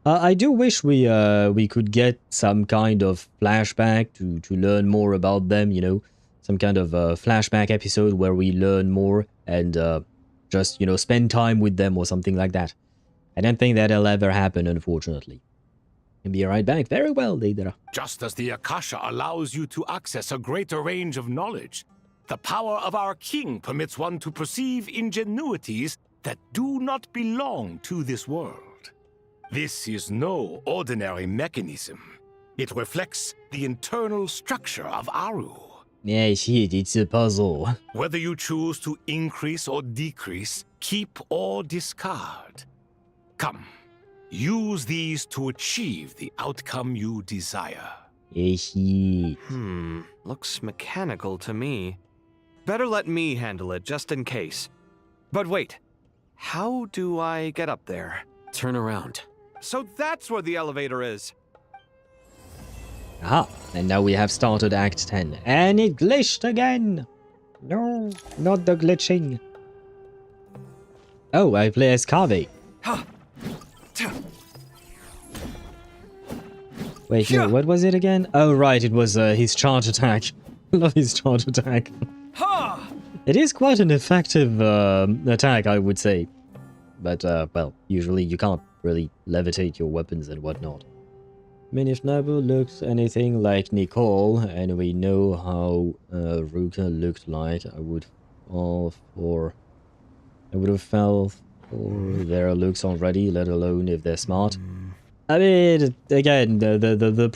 I do wish we could get some kind of flashback to learn more about them, you know, some kind of flashback episode where we learn more and just, you know, spend time with them or something like that. I don't think that'll ever happen, unfortunately. Can be right back. Very well, Deidara. Just as the Akasha allows you to access a greater range of knowledge, the power of our king permits one to perceive ingenuities that do not belong to this world. This is no ordinary mechanism. It reflects the internal structure of Aaru. Yeah, shit, it's a puzzle. Whether you choose to increase or decrease, keep or discard. Come, use these to achieve the outcome you desire. Yeah, shit. Looks mechanical to me. Better let me handle it, just in case. But wait, how do I get up there? Turn around. So that's where the elevator is. Aha, and now we have started Act 10. And it glitched again! No, not the glitching. Oh, I play as Kave. Wait, no, what was it again? Oh, right, it was his charge attack. Love his charge attack. It is quite an effective attack, I would say. But, well, usually you can't really levitate your weapons and whatnot. I mean, if Nabu looks anything like Nicole, and we know how Ruka looked like, I would have fell for their looks already, let alone if they're smart. I mean, again, the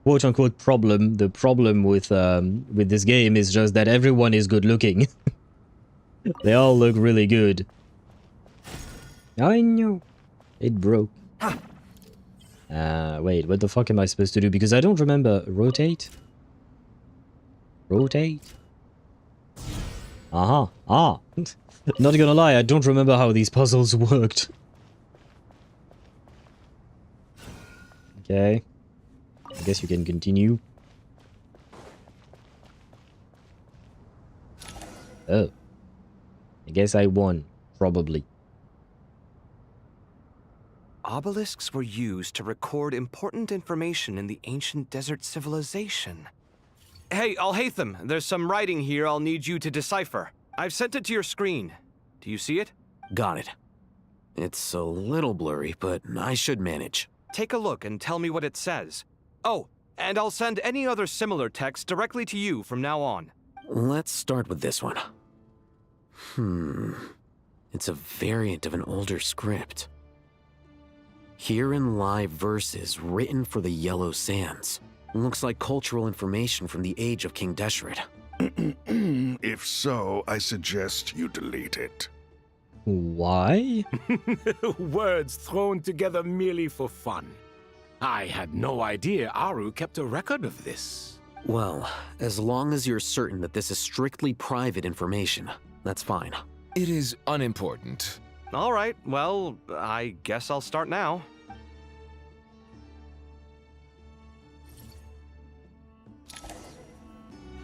quote-unquote problem, the problem with this game is just that everyone is good-looking. They all look really good. I know. It broke. Wait, what the fuck am I supposed to do? Because I don't remember. Rotate? Rotate? Aha. Ah. Not gonna lie, I don't remember how these puzzles worked. Okay. I guess you can continue. Oh. I guess I won. Probably. Obelisks were used to record important information in the ancient desert civilization. Hey, Al-Haytham, there's some writing here I'll need you to decipher. I've sent it to your screen. Do you see it? Got it. It's a little blurry, but I should manage. Take a look and tell me what it says. Oh, and I'll send any other similar text directly to you from now on. Let's start with this one. It's a variant of an older script. Here in live verses written for the Yellow Sands. Looks like cultural information from the age of King Deshret. If so, I suggest you delete it. Why? Words thrown together merely for fun. I had no idea Aaru kept a record of this. Well, as long as you're certain that this is strictly private information, that's fine. It is unimportant. All right, well, I guess I'll start now.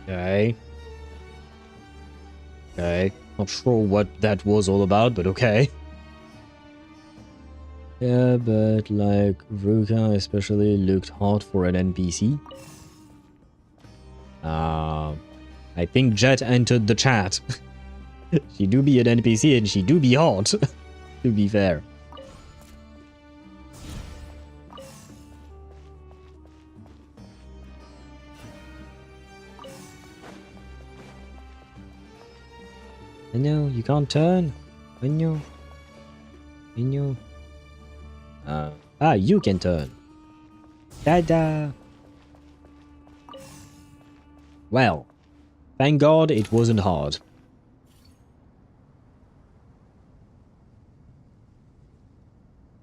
Okay. Okay. Not sure what that was all about, but okay. Yeah, but like Ruka especially looked hot for an NPC. I think Jet entered the chat. She do be an NPC and she do be hot, to be fair. I know, you can't turn. I know. I know. You can turn. Dada. Well, thank God it wasn't hard.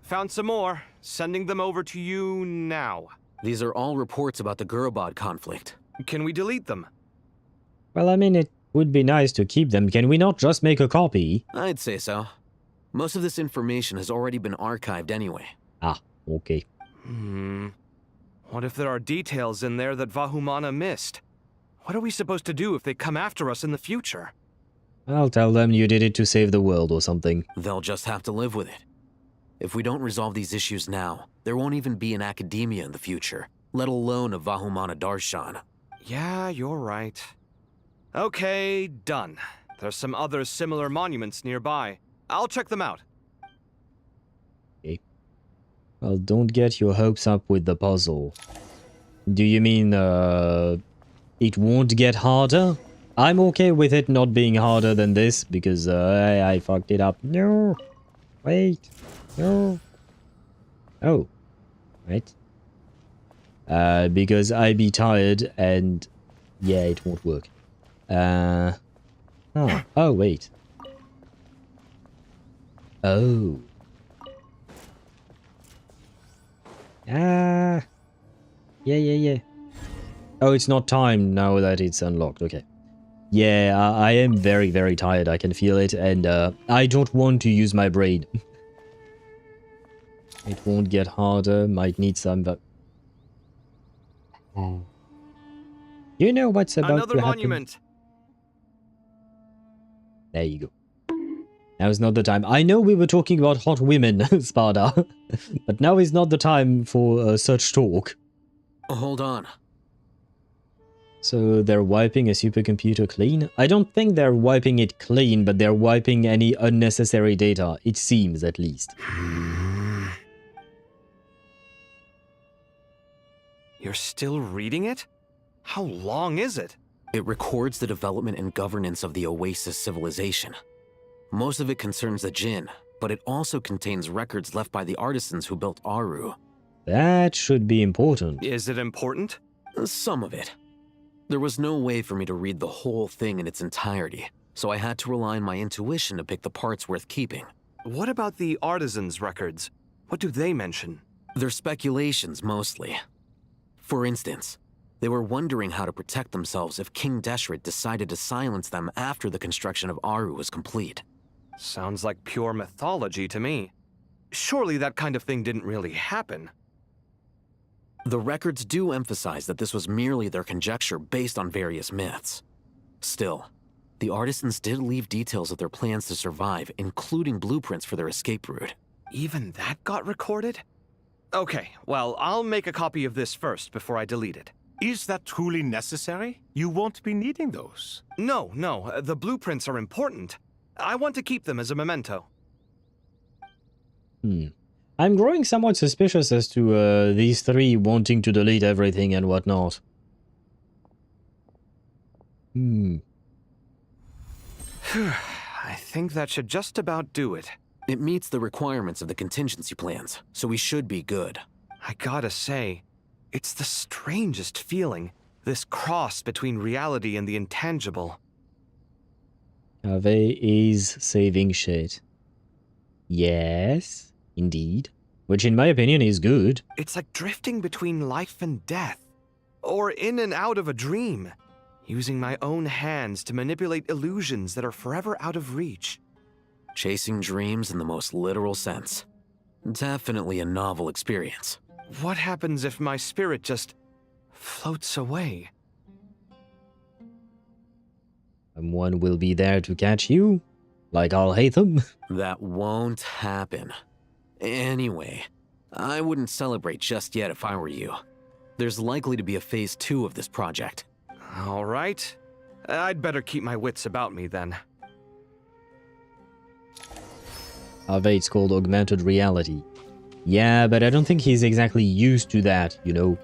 Found some more. Sending them over to you now. These are all reports about the Gurubad conflict. Can we delete them? Well, I mean, it would be nice to keep them. Can we not just make a copy? I'd say so. Most of this information has already been archived anyway. Ah, okay. What if there are details in there that Vahumana missed? What are we supposed to do if they come after us in the future? I'll tell them you did it to save the world or something. They'll just have to live with it. If we don't resolve these issues now, there won't even be an academia in the future, let alone a Vahumana Darshan. Yeah, you're right. Okay, done. There's some other similar monuments nearby. I'll check them out. Okay. Well, don't get your hopes up with the puzzle. Do you mean, it won't get harder? I'm okay with it not being harder than this, because, I fucked it up. No! Wait! No! Oh. Right. Because I be tired, and... yeah, it won't work. Oh, wait. Oh. Yeah. Oh, it's not time now that it's unlocked. Okay. Yeah, I am very, very tired. I can feel it, and I don't want to use my brain. It won't get harder. Might need some, but... You know what's about Another to happen? monument. There you go. Now's not the time. I know we were talking about hot women, Spada, but now is not the time for such talk. Hold on. So they're wiping a supercomputer clean? I don't think they're wiping it clean, but they're wiping any unnecessary data. It seems, at least. You're still reading it? How long is it? It records the development and governance of the Oasis civilization. Most of it concerns the Jinn, but it also contains records left by the artisans who built Aaru. That should be important. Is it important? Some of it. There was no way for me to read the whole thing in its entirety, so I had to rely on my intuition to pick the parts worth keeping. What about the artisans' records? What do they mention? They're speculations, mostly. For instance, they were wondering how to protect themselves if King Deshret decided to silence them after the construction of Aaru was complete. Sounds like pure mythology to me. Surely that kind of thing didn't really happen. The records do emphasize that this was merely their conjecture based on various myths. Still, the artisans did leave details of their plans to survive, including blueprints for their escape route. Even that got recorded? Okay, well, I'll make a copy of this first before I delete it. Is that truly necessary? You won't be needing those. No, the blueprints are important. I want to keep them as a memento. I'm growing somewhat suspicious as to these three wanting to delete everything and whatnot. I I think that should just about do it. It meets the requirements of the contingency plans, so we should be good. I gotta say, it's the strangest feeling, this cross between reality and the intangible. Kaveh is saving shit. Yes, indeed. Which in my opinion is good. It's like drifting between life and death, or in and out of a dream, using my own hands to manipulate illusions that are forever out of reach. Chasing dreams in the most literal sense. Definitely a novel experience. What happens if my spirit just floats away? Someone will be there to catch you, like I'll hate them. That won't happen. Anyway, I wouldn't celebrate just yet if I were you. There's likely to be a phase 2 of this project. All right. I'd better keep my wits about me then. It's called augmented reality. Yeah, but I don't think he's exactly used to that, you know.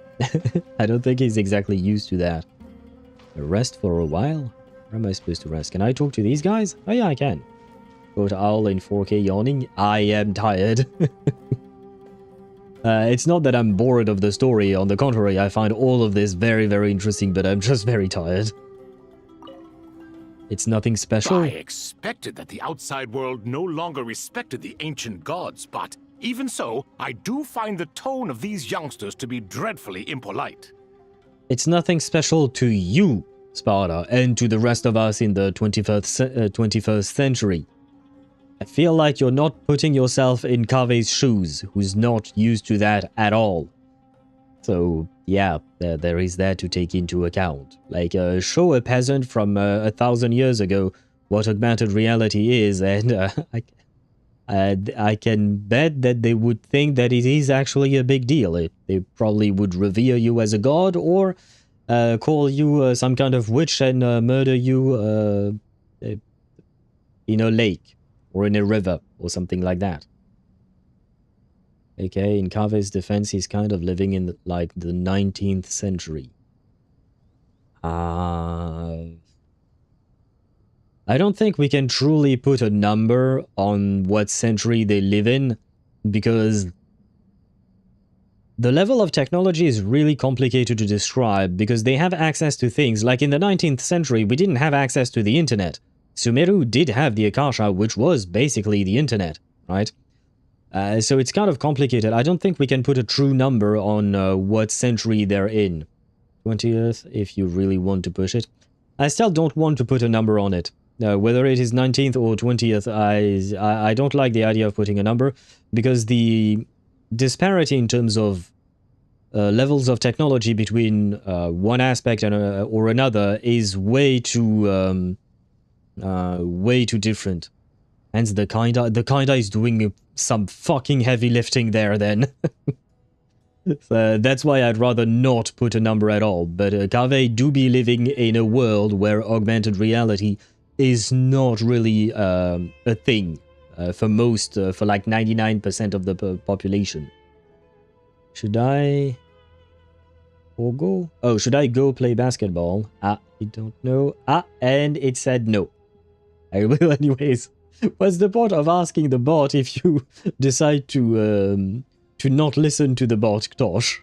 I don't think he's exactly used to that. Rest for a while? Where am I supposed to rest? Can I talk to these guys? Oh yeah, I can. Go to Owl in 4K yawning. I am tired. It's not that I'm bored of the story. On the contrary, I find all of this very, very interesting, but I'm just very tired. It's nothing special. I expected that the outside world no longer respected the ancient gods, but even so, I do find the tone of these youngsters to be dreadfully impolite. It's nothing special to you, Sparta, and to the rest of us in the 21st century. I feel like you're not putting yourself in Kaveh's shoes, who's not used to that at all. So, yeah, there is that to take into account. Like, show a peasant from 1,000 years ago what augmented reality is, and I can bet that they would think that it is actually a big deal. They probably would revere you as a god, or call you some kind of witch and murder you in a lake, or in a river, or something like that. Okay, in Kaveh's defense, he's kind of living in, like, the 19th century. I don't think we can truly put a number on what century they live in, because the level of technology is really complicated to describe, because they have access to things, like in the 19th century, we didn't have access to the internet. Sumeru did have the Akasha, which was basically the internet, right? So it's kind of complicated. I don't think we can put a true number on what century they're in. 20th, if you really want to push it. I still don't want to put a number on it. Whether it is 19th or 20th, I don't like the idea of putting a number, because the disparity in terms of levels of technology between one aspect and or another is way too different. Hence, the kinda is doing some fucking heavy lifting there, then. So that's why I'd rather not put a number at all. But Kaveh do be living in a world where augmented reality is not really a thing for most, for like 99% of the population. Should I go? Oh, should I go play basketball? I don't know. And it said no. I will anyways. What's the point of asking the bot if you decide to not listen to the bot, Tosh?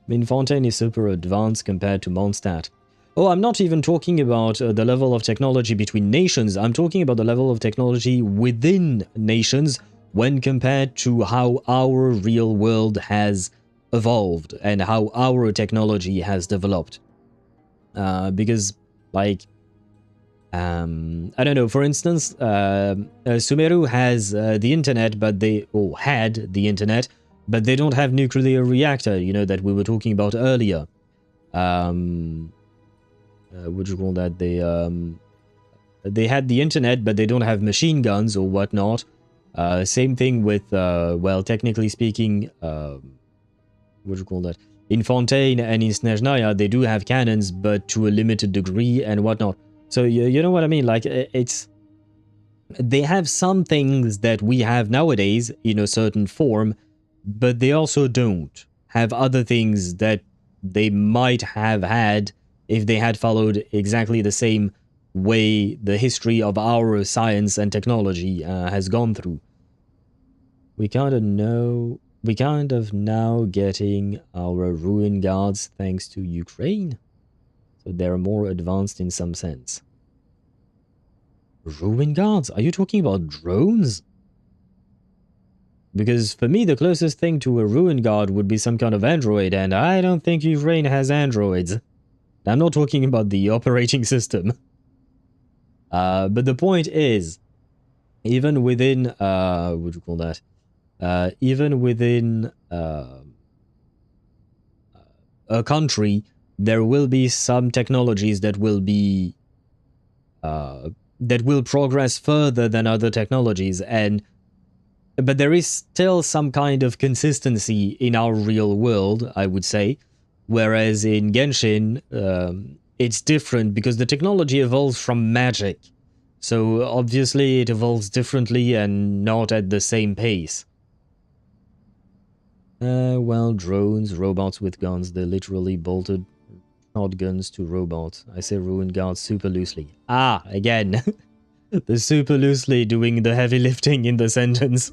Minfontaine is super advanced compared to Mondstadt. Oh, I'm not even talking about the level of technology between nations. I'm talking about the level of technology within nations when compared to how our real world has evolved and how our technology has developed. Because, like, I don't know, for instance, Sumeru has the internet, but had the internet, but they don't have nuclear reactor, you know, that we were talking about earlier. What do you call that? They had the internet, but they don't have machine guns or whatnot. Same thing with, well, technically speaking, what do you call that? In Fontaine and in Snezhnaya, they do have cannons, but to a limited degree and whatnot. So, you know what I mean? Like, they have some things that we have nowadays in a certain form, but they also don't have other things that they might have had if they had followed exactly the same way the history of our science and technology has gone through. We kind of now getting our ruin guards thanks to Ukraine. So they're more advanced in some sense. Ruin guards? Are you talking about drones? Because for me, the closest thing to a ruin guard would be some kind of android, and I don't think Ukraine has androids. I'm not talking about the operating system. But the point is, even within, what do you call that? Even within a country, there will be some technologies that will be that will progress further than other technologies, but there is still some kind of consistency in our real world, I would say. Whereas in Genshin, it's different because the technology evolves from magic. So obviously it evolves differently and not at the same pace. Well, drones, robots with guns, they literally bolted shotguns to robots. I say ruin guards super loosely. Ah, again. The super loosely doing the heavy lifting in the sentence.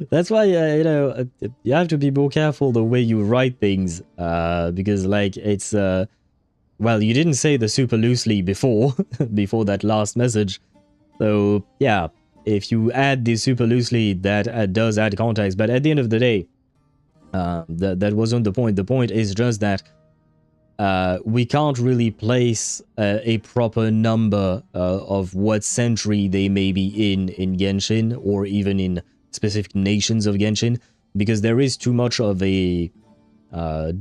That's why, you know, you have to be more careful the way you write things. Because, like, it's, well, you didn't say the super loosely before, before that last message. So, yeah, if you add the super loosely, that does add context. But at the end of the day, that wasn't the point. The point is just that we can't really place a proper number of what century they may be in Genshin, or even in specific nations of Genshin, because there is too much of a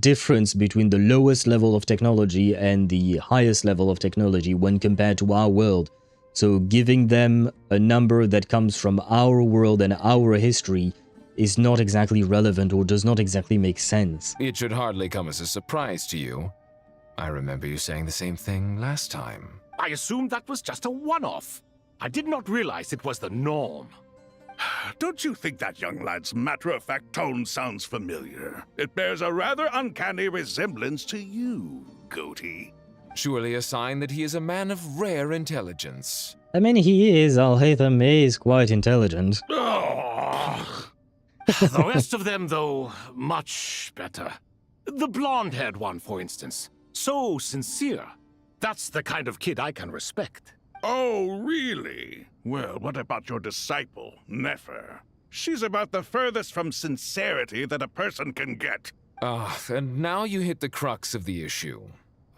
difference between the lowest level of technology and the highest level of technology when compared to our world. So giving them a number that comes from our world and our history is not exactly relevant, or does not exactly make sense. It should hardly come as a surprise to you. I remember you saying the same thing last time. I assumed that was just a one-off. I did not realize it was the norm. Don't you think that young lad's matter-of-fact tone sounds familiar? It bears a rather uncanny resemblance to you, Goatee. Surely a sign that he is a man of rare intelligence. I mean, he is. Al-Haytham is quite intelligent. Oh. The rest of them, though, much better. The blonde-haired one, for instance. So sincere. That's the kind of kid I can respect. Oh, really? Well, what about your disciple, Nefer? She's about the furthest from sincerity that a person can get. Ah, and now you hit the crux of the issue.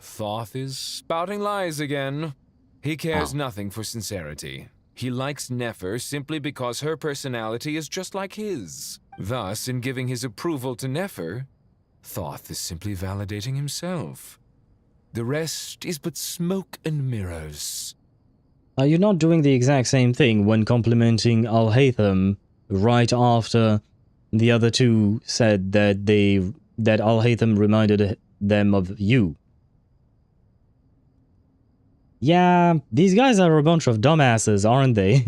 Thoth is spouting lies again. He cares nothing for sincerity. He likes Nefer simply because her personality is just like his. Thus, in giving his approval to Nefer, Thoth is simply validating himself. The rest is but smoke and mirrors. Are you not doing the exact same thing when complimenting Al-Haytham right after the other two said that Al-Haytham reminded them of you? Yeah, these guys are a bunch of dumbasses, aren't they?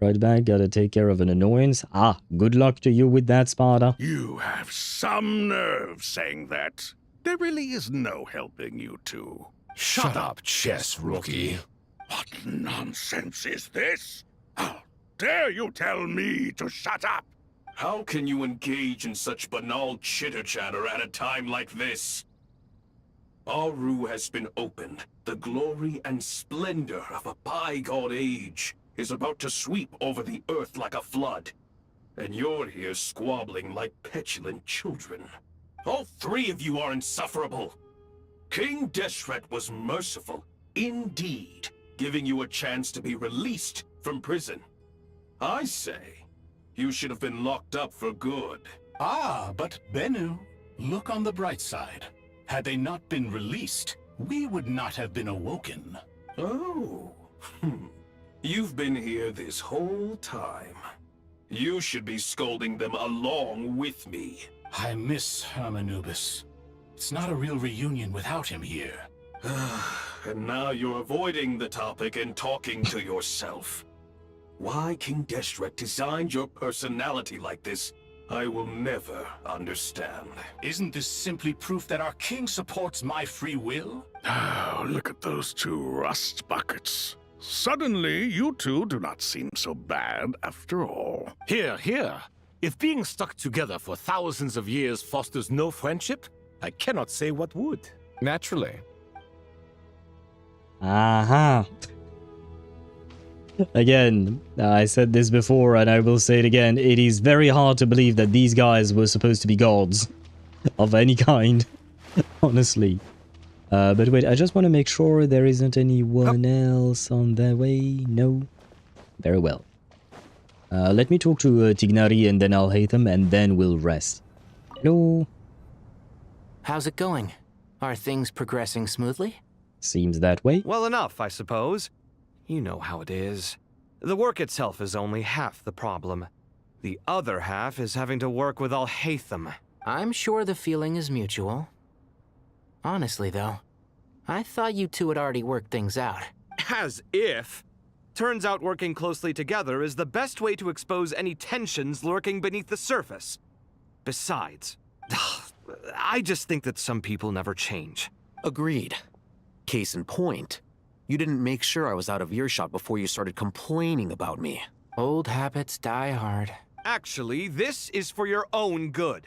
Right back, gotta take care of an annoyance. Ah, good luck to you with that, Sparta. You have some nerve saying that. There really is no helping you two. Shut up, chess rookie. What nonsense is this? How dare you tell me to shut up? How can you engage in such banal chitter-chatter at a time like this? Aaru has been opened. The glory and splendor of a bygone age is about to sweep over the earth like a flood. And you're here squabbling like petulant children. All three of you are insufferable. King Deshret was merciful, indeed, giving you a chance to be released from prison. I say, you should have been locked up for good. Ah, but Bennu, look on the bright side. Had they not been released, we would not have been awoken. Oh, you've been here this whole time. You should be scolding them along with me. I miss Hermanubis. It's not a real reunion without him here. And now you're avoiding the topic and talking to yourself. Why King Deshret designed your personality like this, I will never understand. Isn't this simply proof that our king supports my free will? Oh, look at those two rust buckets. Suddenly, you two do not seem so bad after all. Here, here. If being stuck together for thousands of years fosters no friendship, I cannot say what would. Naturally. Aha. Again, I said this before and I will say it again. It is very hard to believe that these guys were supposed to be gods of any kind. Honestly. But wait, I just want to make sure there isn't anyone else on their way. No. Very well. Let me talk to Tignari and then I'll hate them and then we'll rest. Hello. How's it going? Are things progressing smoothly? Seems that way. Well enough, I suppose. You know how it is. The work itself is only half the problem. The other half is having to work with Al-Haytham. I'm sure the feeling is mutual. Honestly, though, I thought you two had already worked things out. As if. Turns out working closely together is the best way to expose any tensions lurking beneath the surface. Besides, I just think that some people never change. Agreed. Case in point, you didn't make sure I was out of earshot before you started complaining about me. Old habits die hard. Actually, this is for your own good.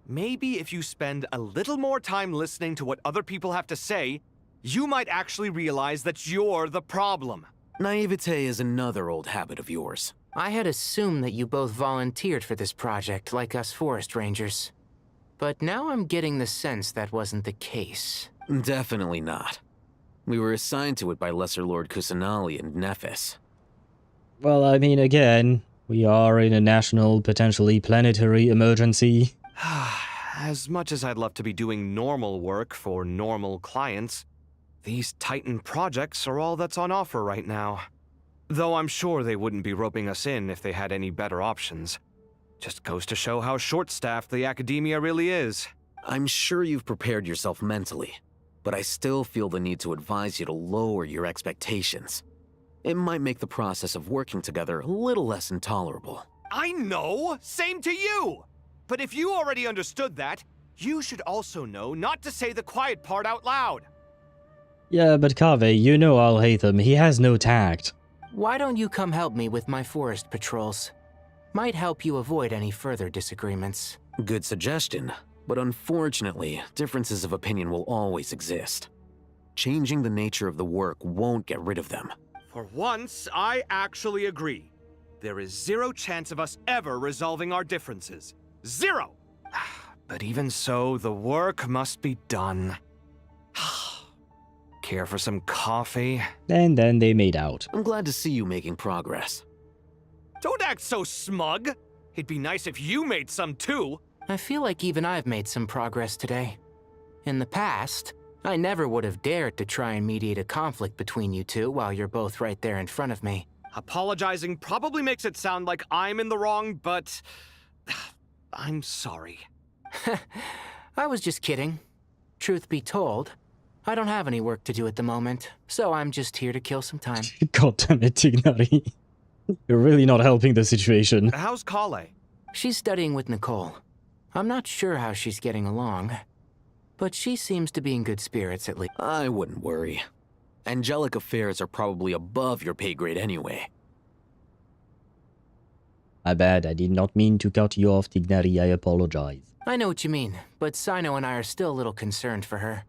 Maybe if you spend a little more time listening to what other people have to say, you might actually realize that you're the problem. Naivete is another old habit of yours. I had assumed that you both volunteered for this project, like us forest rangers. But now I'm getting the sense that wasn't the case. Definitely not. We were assigned to it by Lesser Lord Kusanali and Nephis. Well, I mean, again, we are in a national, potentially planetary emergency. As much as I'd love to be doing normal work for normal clients, these Titan projects are all that's on offer right now. Though I'm sure they wouldn't be roping us in if they had any better options. Just goes to show how short-staffed the academia really is. I'm sure you've prepared yourself mentally, but I still feel the need to advise you to lower your expectations. It might make the process of working together a little less intolerable. I know! Same to you! But if you already understood that, you should also know not to say the quiet part out loud. Yeah, but Kaveh, you know Al-Haytham, he has no tact. Why don't you come help me with my forest patrols? Might help you avoid any further disagreements. Good suggestion, but unfortunately, differences of opinion will always exist. Changing the nature of the work won't get rid of them. For once, I actually agree. There is zero chance of us ever resolving our differences. Zero! But even so, the work must be done. Care for some coffee? And then they made out. I'm glad to see you making progress. Don't act so smug! It'd be nice if you made some too! I feel like even I've made some progress today. In the past, I never would have dared to try and mediate a conflict between you two while you're both right there in front of me. Apologizing probably makes it sound like I'm in the wrong, but I'm sorry. I was just kidding. Truth be told, I don't have any work to do at the moment, so I'm just here to kill some time. God damn it, Tignari. You're really not helping the situation. How's Kale? She's studying with Nicole. I'm not sure how she's getting along, but she seems to be in good spirits at least. I wouldn't worry. Angelic affairs are probably above your pay grade anyway. My bad, I did not mean to cut you off, Tignari, I apologize. I know what you mean, but Sino and I are still a little concerned for her.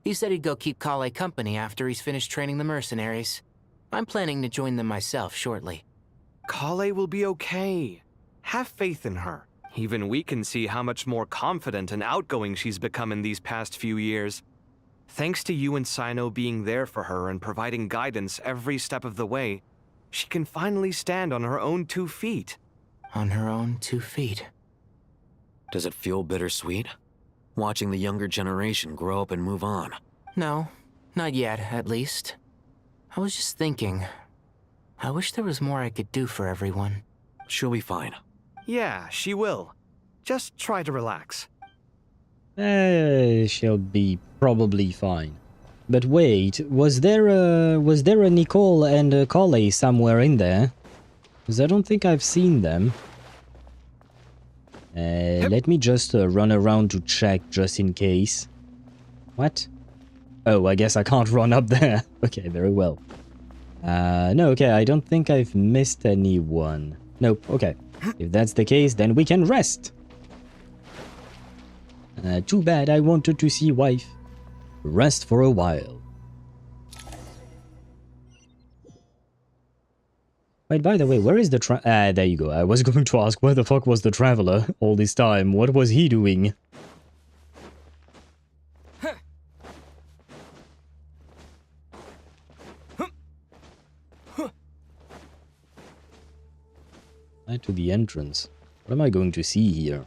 He said he'd go keep Kale company after he's finished training the mercenaries. I'm planning to join them myself shortly. Kale will be okay. Have faith in her. Even we can see how much more confident and outgoing she's become in these past few years. Thanks to you and Sino being there for her and providing guidance every step of the way, she can finally stand on her own 2 feet. On her own 2 feet. Does it feel bittersweet? Watching the younger generation grow up and move on? No, not yet, at least. I was just thinking, I wish there was more I could do for everyone. She'll be fine. Yeah, she will. Just try to relax. She'll be probably fine. But wait, was there a Nicole and a Kale somewhere in there? Because I don't think I've seen them. Let me just run around to check just in case. What? Oh, I guess I can't run up there. Okay, very well. No, okay, I don't think I've missed anyone. Nope, okay. If that's the case, then we can rest. Too bad, I wanted to see wife. Rest for a while. Wait, by the way, where is the there you go. I was going to ask, where the fuck was the traveler all this time? What was he doing? Right to the entrance. What am I going to see here?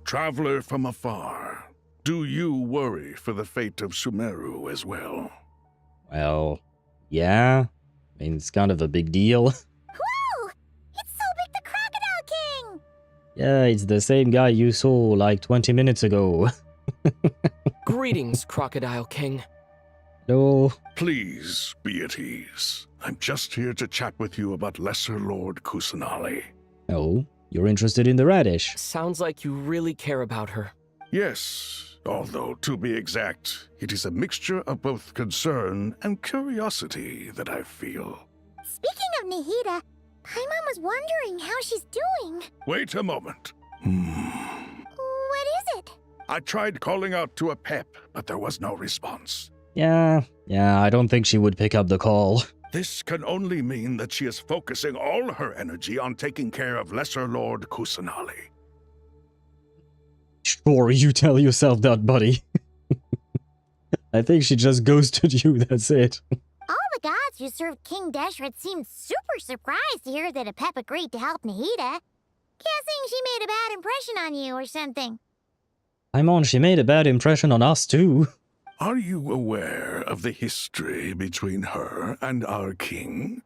Traveler from afar, do you worry for the fate of Sumeru as well? Well, yeah. I mean, it's kind of a big deal. Whoa! It's so big, the Crocodile King! Yeah, it's the same guy you saw like 20 minutes ago. Greetings, Crocodile King. No. Please be at ease. I'm just here to chat with you about Lesser Lord Kusanali. Oh, you're interested in the radish. Sounds like you really care about her. Yes, although to be exact, it is a mixture of both concern and curiosity that I feel. Speaking of Nihida, Paimon was wondering how she's doing. Wait a moment. What is it? I tried calling out to a pep, but there was no response. Yeah, I don't think she would pick up the call. This can only mean that she is focusing all her energy on taking care of Lesser Lord Kusanali. Sure, you tell yourself that, buddy. I think she just ghosted you, that's it. All the gods who served King Deshret seemed super surprised to hear that a pep agreed to help Nihida. Guessing she made a bad impression on you or something. Paimon, she made a bad impression on us too. Are you aware of the history between her and our king?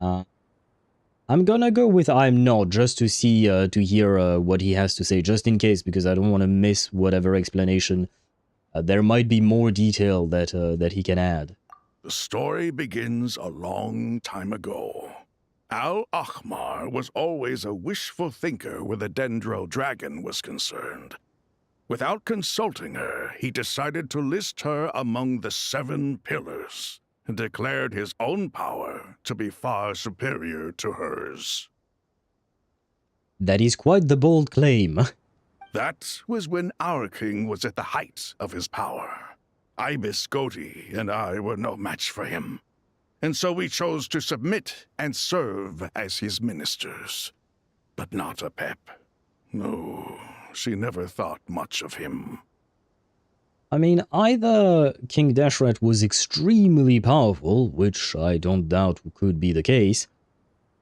I'm gonna go with I'm not, just to see, to hear what he has to say, just in case, because I don't want to miss whatever explanation. There might be more detail that he can add. The story begins a long time ago. Al-Ahmar was always a wishful thinker where the Dendro dragon was concerned. Without consulting her, he decided to list her among the 7 pillars, and declared his own power to be far superior to hers. That is quite the bold claim. That was when our king was at the height of his power. Ibis Goti and I were no match for him, and so we chose to submit and serve as his ministers. But not a pep. No, she never thought much of him. I mean, either King Deshret was extremely powerful, which I don't doubt could be the case,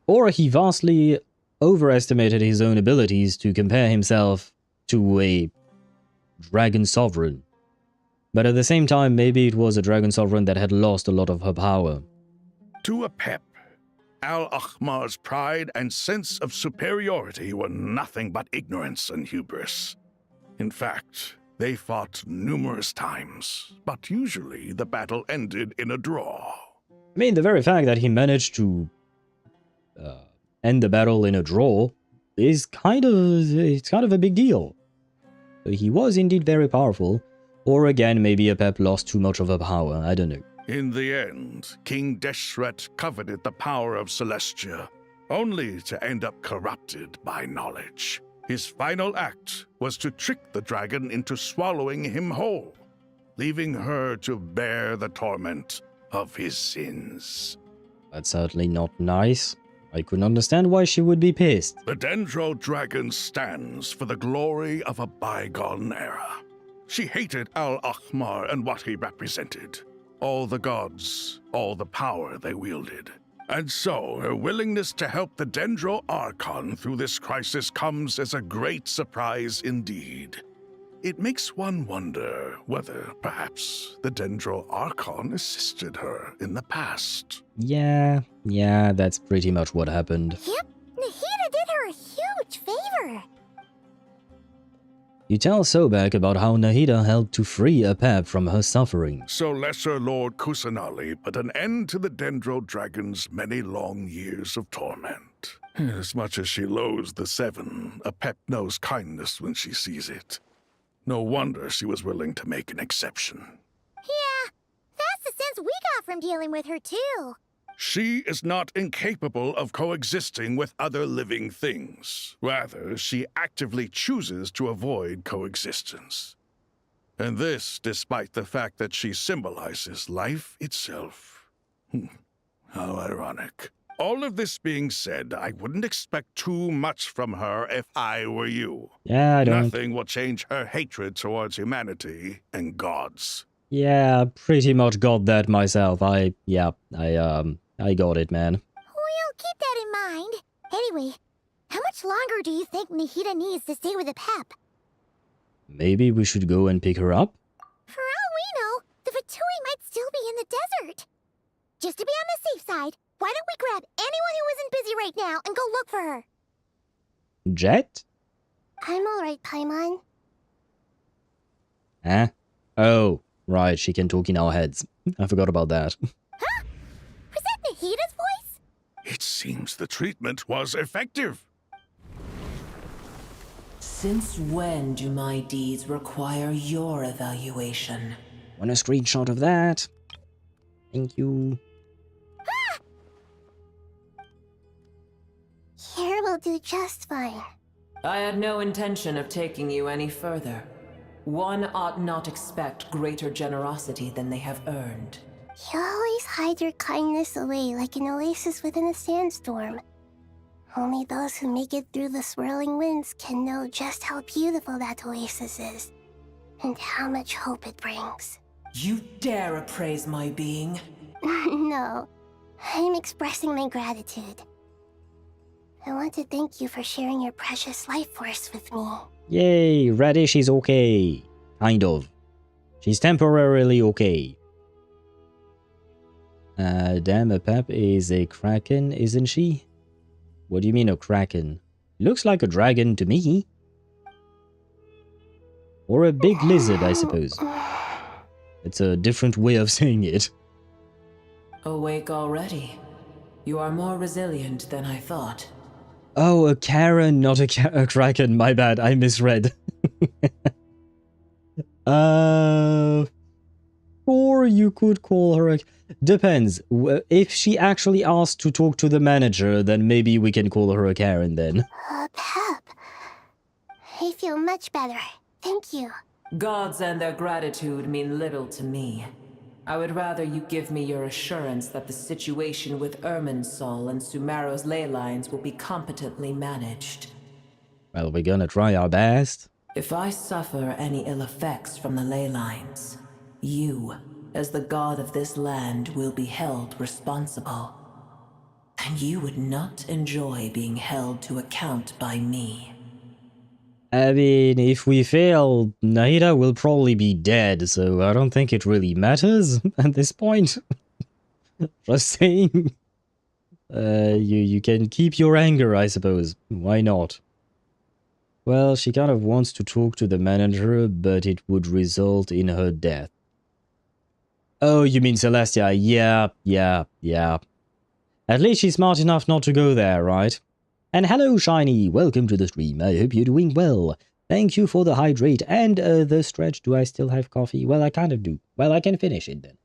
or he vastly overestimated his own abilities to compare himself to a dragon sovereign. But at the same time, maybe it was a dragon sovereign that had lost a lot of her power. To a pep, Al-Ahmar's pride and sense of superiority were nothing but ignorance and hubris. In fact, they fought numerous times, but usually the battle ended in a draw. I mean, the very fact that he managed to end the battle in a draw is kind of a big deal. He was indeed very powerful, or again, maybe a pep lost too much of her power, I don't know. In the end, King Deshret coveted the power of Celestia, only to end up corrupted by knowledge. His final act was to trick the dragon into swallowing him whole, leaving her to bear the torment of his sins. That's certainly not nice. I couldn't understand why she would be pissed. The Dendro dragon stands for the glory of a bygone era. She hated Al-Ahmar and what he represented. All the gods, all the power they wielded. And so, her willingness to help the Dendro Archon through this crisis comes as a great surprise indeed. It makes one wonder whether, perhaps, the Dendro Archon assisted her in the past. Yeah, that's pretty much what happened. Yep, Nihida did her a huge favor. You tell Sobek about how Nahida helped to free Apep from her suffering. So Lesser Lord Kusanali put an end to the Dendro Dragon's many long years of torment. As much as she loathes the Seven, Apep knows kindness when she sees it. No wonder she was willing to make an exception. Yeah, that's the sense we got from dealing with her, too. She is not incapable of coexisting with other living things. Rather, she actively chooses to avoid coexistence. And this despite the fact that she symbolizes life itself. How ironic. All of this being said, I wouldn't expect too much from her if I were you. Yeah, I don't. Nothing will change her hatred towards humanity and gods. Yeah, pretty much got that myself. I got it, man. We'll keep that in mind. Anyway, how much longer do you think Nahida needs to stay with Apep? Maybe we should go and pick her up? For all we know, the Fatui might still be in the desert. Just to be on the safe side, why don't we grab anyone who isn't busy right now and go look for her? Jet? I'm alright, Paimon. Huh? Oh, right, she can talk in our heads. I forgot about that. Huh? Was that Nahida's voice? It seems the treatment was effective. Since when do my deeds require your evaluation? Want a screenshot of that? Thank you. Here will do just fine. I had no intention of taking you any further. One ought not expect greater generosity than they have earned. You always hide your kindness away like an oasis within a sandstorm. Only those who make it through the swirling winds can know just how beautiful that oasis is, and how much hope it brings. You dare appraise my being? No, I'm expressing my gratitude. I want to thank you for sharing your precious life force with me. Yay, Radish is okay. Kind of. She's temporarily okay. Damn, Apep is a kraken, isn't she? What do you mean a kraken? Looks like a dragon to me. Or a big lizard, I suppose. It's a different way of saying it. Awake already. You are more resilient than I thought. Oh, a Karen, not a kraken. My bad, I misread. Or you could call her a... Depends. If she actually asked to talk to the manager, then maybe we can call her a Karen then. Pep. I feel much better. Thank you. Gods and their gratitude mean little to me. I would rather you give me your assurance that the situation with Irminsul and Sumeru's ley lines will be competently managed. Well, we're gonna try our best. If I suffer any ill effects from the ley lines, you, as the god of this land, will be held responsible. And you would not enjoy being held to account by me. I mean, if we fail, Nahida will probably be dead, so I don't think it really matters at this point. Just saying. You can keep your anger, I suppose. Why not? Well, she kind of wants to talk to the manager, but it would result in her death. Oh, you mean Celestia? Yeah. At least she's smart enough not to go there, right? And hello, Shiny. Welcome to the stream. I hope you're doing well. Thank you for the hydrate and the stretch. Do I still have coffee? Well, I kind of do. Well, I can finish it then.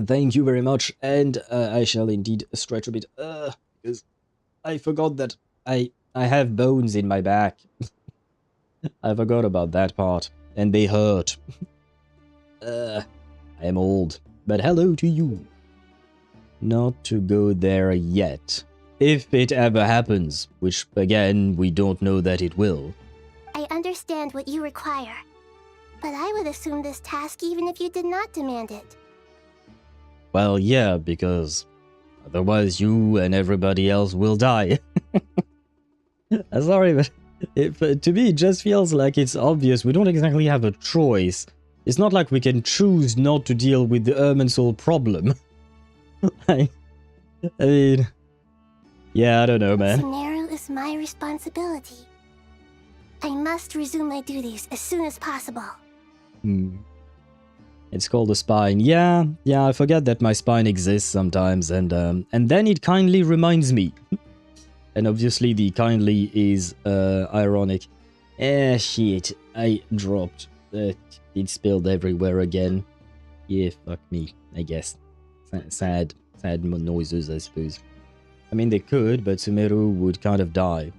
Thank you very much. And I shall indeed stretch a bit. Because I forgot that I have bones in my back. I forgot about that part. And they hurt. I am old. But hello to you. Not to go there yet. If it ever happens, which again, we don't know that it will. I understand what you require, but I would assume this task even if you did not demand it. Well, yeah, because otherwise you and everybody else will die. Sorry, but to me it just feels like it's obvious we don't exactly have a choice. It's not like we can choose not to deal with the Irminsul problem. I mean, yeah, I don't know, man. Sumeru is my responsibility. I must resume my duties as soon as possible. It's called a spine. Yeah, I forget that my spine exists sometimes, and then it kindly reminds me. And obviously the kindly is ironic. Shit, I dropped. It spilled everywhere again. Yeah, fuck me, I guess. Sad noises, I suppose. I mean, they could, but Sumeru would kind of die.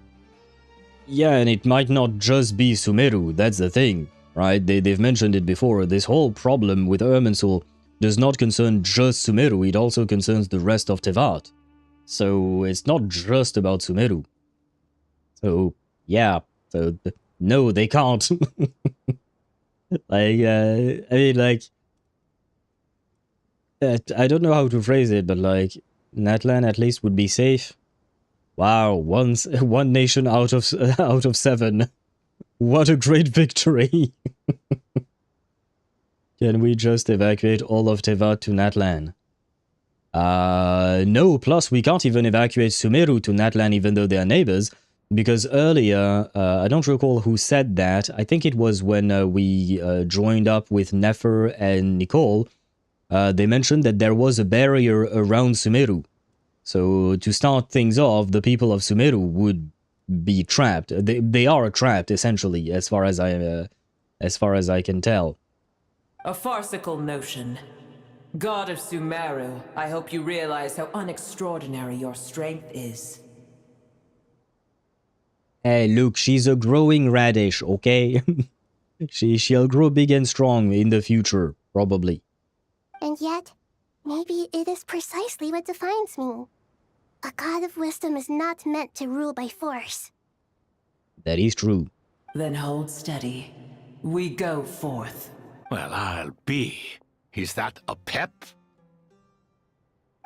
Yeah, and it might not just be Sumeru, that's the thing, right? They've mentioned it before. This whole problem with Irminsul does not concern just Sumeru, it also concerns the rest of Teyvat. So it's not just about Sumeru. So, yeah. So, no, they can't. I mean, like... I don't know how to phrase it, but like, Natlan at least would be safe. Wow, one nation out of 7. What a great victory! Can we just evacuate all of Teyvat to Natlan? No, plus we can't even evacuate Sumeru to Natlan even though they are neighbors, because earlier, I don't recall who said that, I think it was when we joined up with Nefer and Nicole, they mentioned that there was a barrier around Sumeru. So to start things off, the people of Sumeru would be trapped. They are trapped essentially, as far as I can tell. A farcical notion. God of Sumeru, I hope you realize how unextraordinary your strength is. Hey, look, she's a growing radish, okay? She'll grow big and strong in the future, probably. And yet, maybe it is precisely what defines me. A god of wisdom is not meant to rule by force. That is true. Then hold steady. We go forth. Well, I'll be. Is that a pep?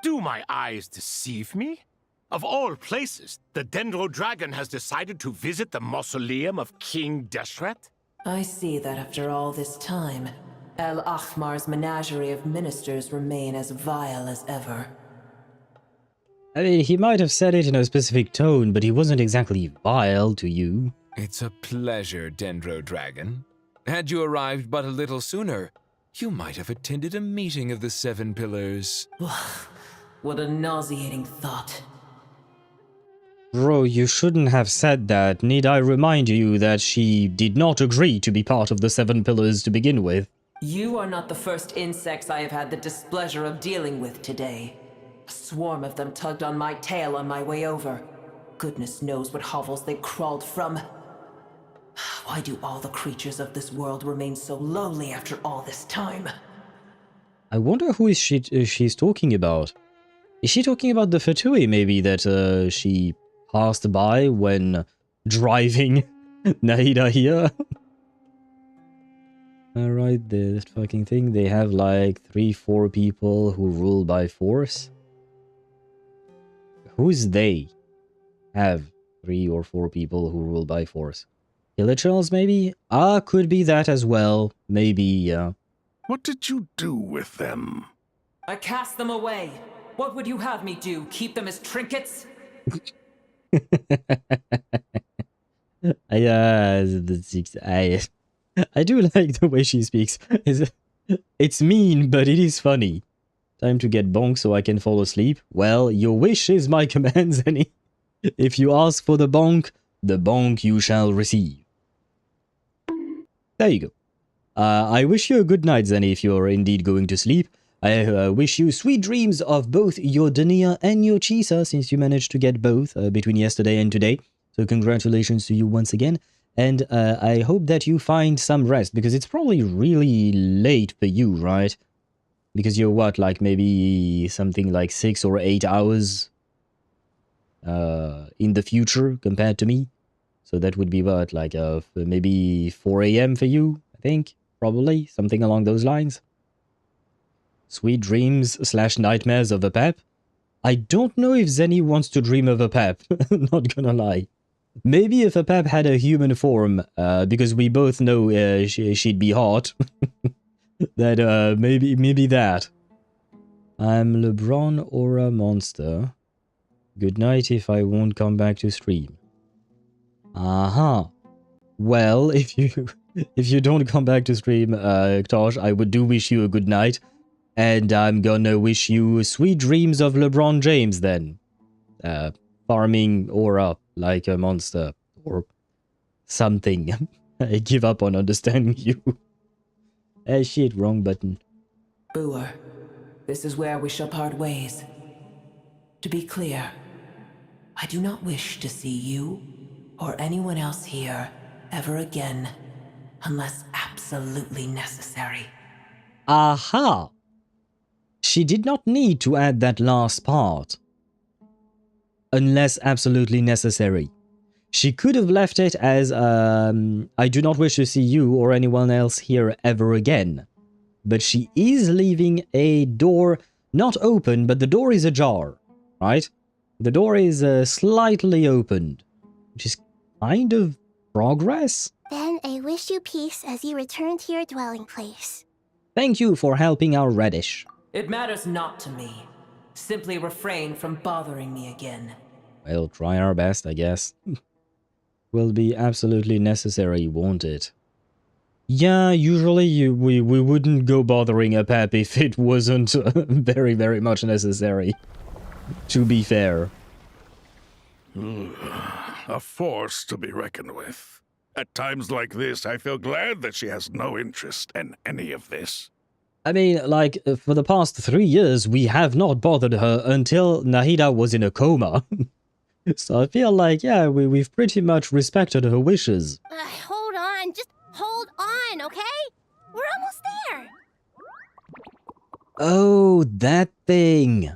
Do my eyes deceive me? Of all places, the Dendro Dragon has decided to visit the Mausoleum of King Deshret? I see that after all this time, El Ahmar's menagerie of ministers remain as vile as ever. I mean, he might have said it in a specific tone, but he wasn't exactly vile to you. It's a pleasure, Dendro Dragon. Had you arrived but a little sooner, you might have attended a meeting of the 7 Pillars. What a nauseating thought. Bro, you shouldn't have said that. Need I remind you that she did not agree to be part of the 7 Pillars to begin with? You are not the first insects I have had the displeasure of dealing with today. A swarm of them tugged on my tail on my way over. Goodness knows what hovels they crawled from. Why do all the creatures of this world remain so lowly after all this time? I wonder who she's talking about. Is she talking about the Fatui maybe that she passed by when driving Nahida here? Alright, this fucking thing. They have like 3-4 people who rule by force. Who's they? Have 3 or 4 people who rule by force. Hilichurls, maybe? Could be that as well. Maybe, yeah. What did you do with them? I cast them away. What would you have me do? Keep them as trinkets? I do like the way she speaks. It's mean, but it is funny. Time to get bonk so I can fall asleep. Well, your wish is my command, Zenny. If you ask for the bonk you shall receive. There you go. I wish you a good night, Zenny, if you're indeed going to sleep. I wish you sweet dreams of both your Dania and your Chisa, since you managed to get both between yesterday and today. So congratulations to you once again. And I hope that you find some rest, because it's probably really late for you, right? Because you're what, like maybe something like 6 or 8 hours in the future compared to me. So that would be what, like maybe 4 AM for you, I think? Probably, something along those lines. Sweet dreams / nightmares of a pep. I don't know if Zenny wants to dream of a pep, not gonna lie. Maybe if a pep had a human form, because we both know she'd be hot. That, maybe that. I'm LeBron or a monster. Good night if I won't come back to stream. Aha. Well, if you don't come back to stream, Tosh, I would do wish you a good night. And I'm gonna wish you sweet dreams of LeBron James then. Farming aura like a monster or something. I give up on understanding you. Shit, wrong button. Boer, this is where we shall part ways. To be clear, I do not wish to see you or anyone else here ever again, unless absolutely necessary. Aha! She did not need to add that last part. Unless absolutely necessary. She could have left it as, I do not wish to see you or anyone else here ever again. But she is leaving a door not open, but the door is ajar, right? The door is slightly opened, which is kind of progress. Then I wish you peace as you return to your dwelling place. Thank you for helping our Reddish. It matters not to me. Simply refrain from bothering me again. We'll try our best, I guess. Will be absolutely necessary, won't it? Yeah, usually we wouldn't go bothering a pep if it wasn't very, very much necessary. To be fair. A force to be reckoned with. At times like this, I feel glad that she has no interest in any of this. I mean, like, for the past 3 years, we have not bothered her until Nahida was in a coma. So I feel like, yeah, we've pretty much respected her wishes. Hold on, just hold on, okay? We're almost there. Oh, that thing.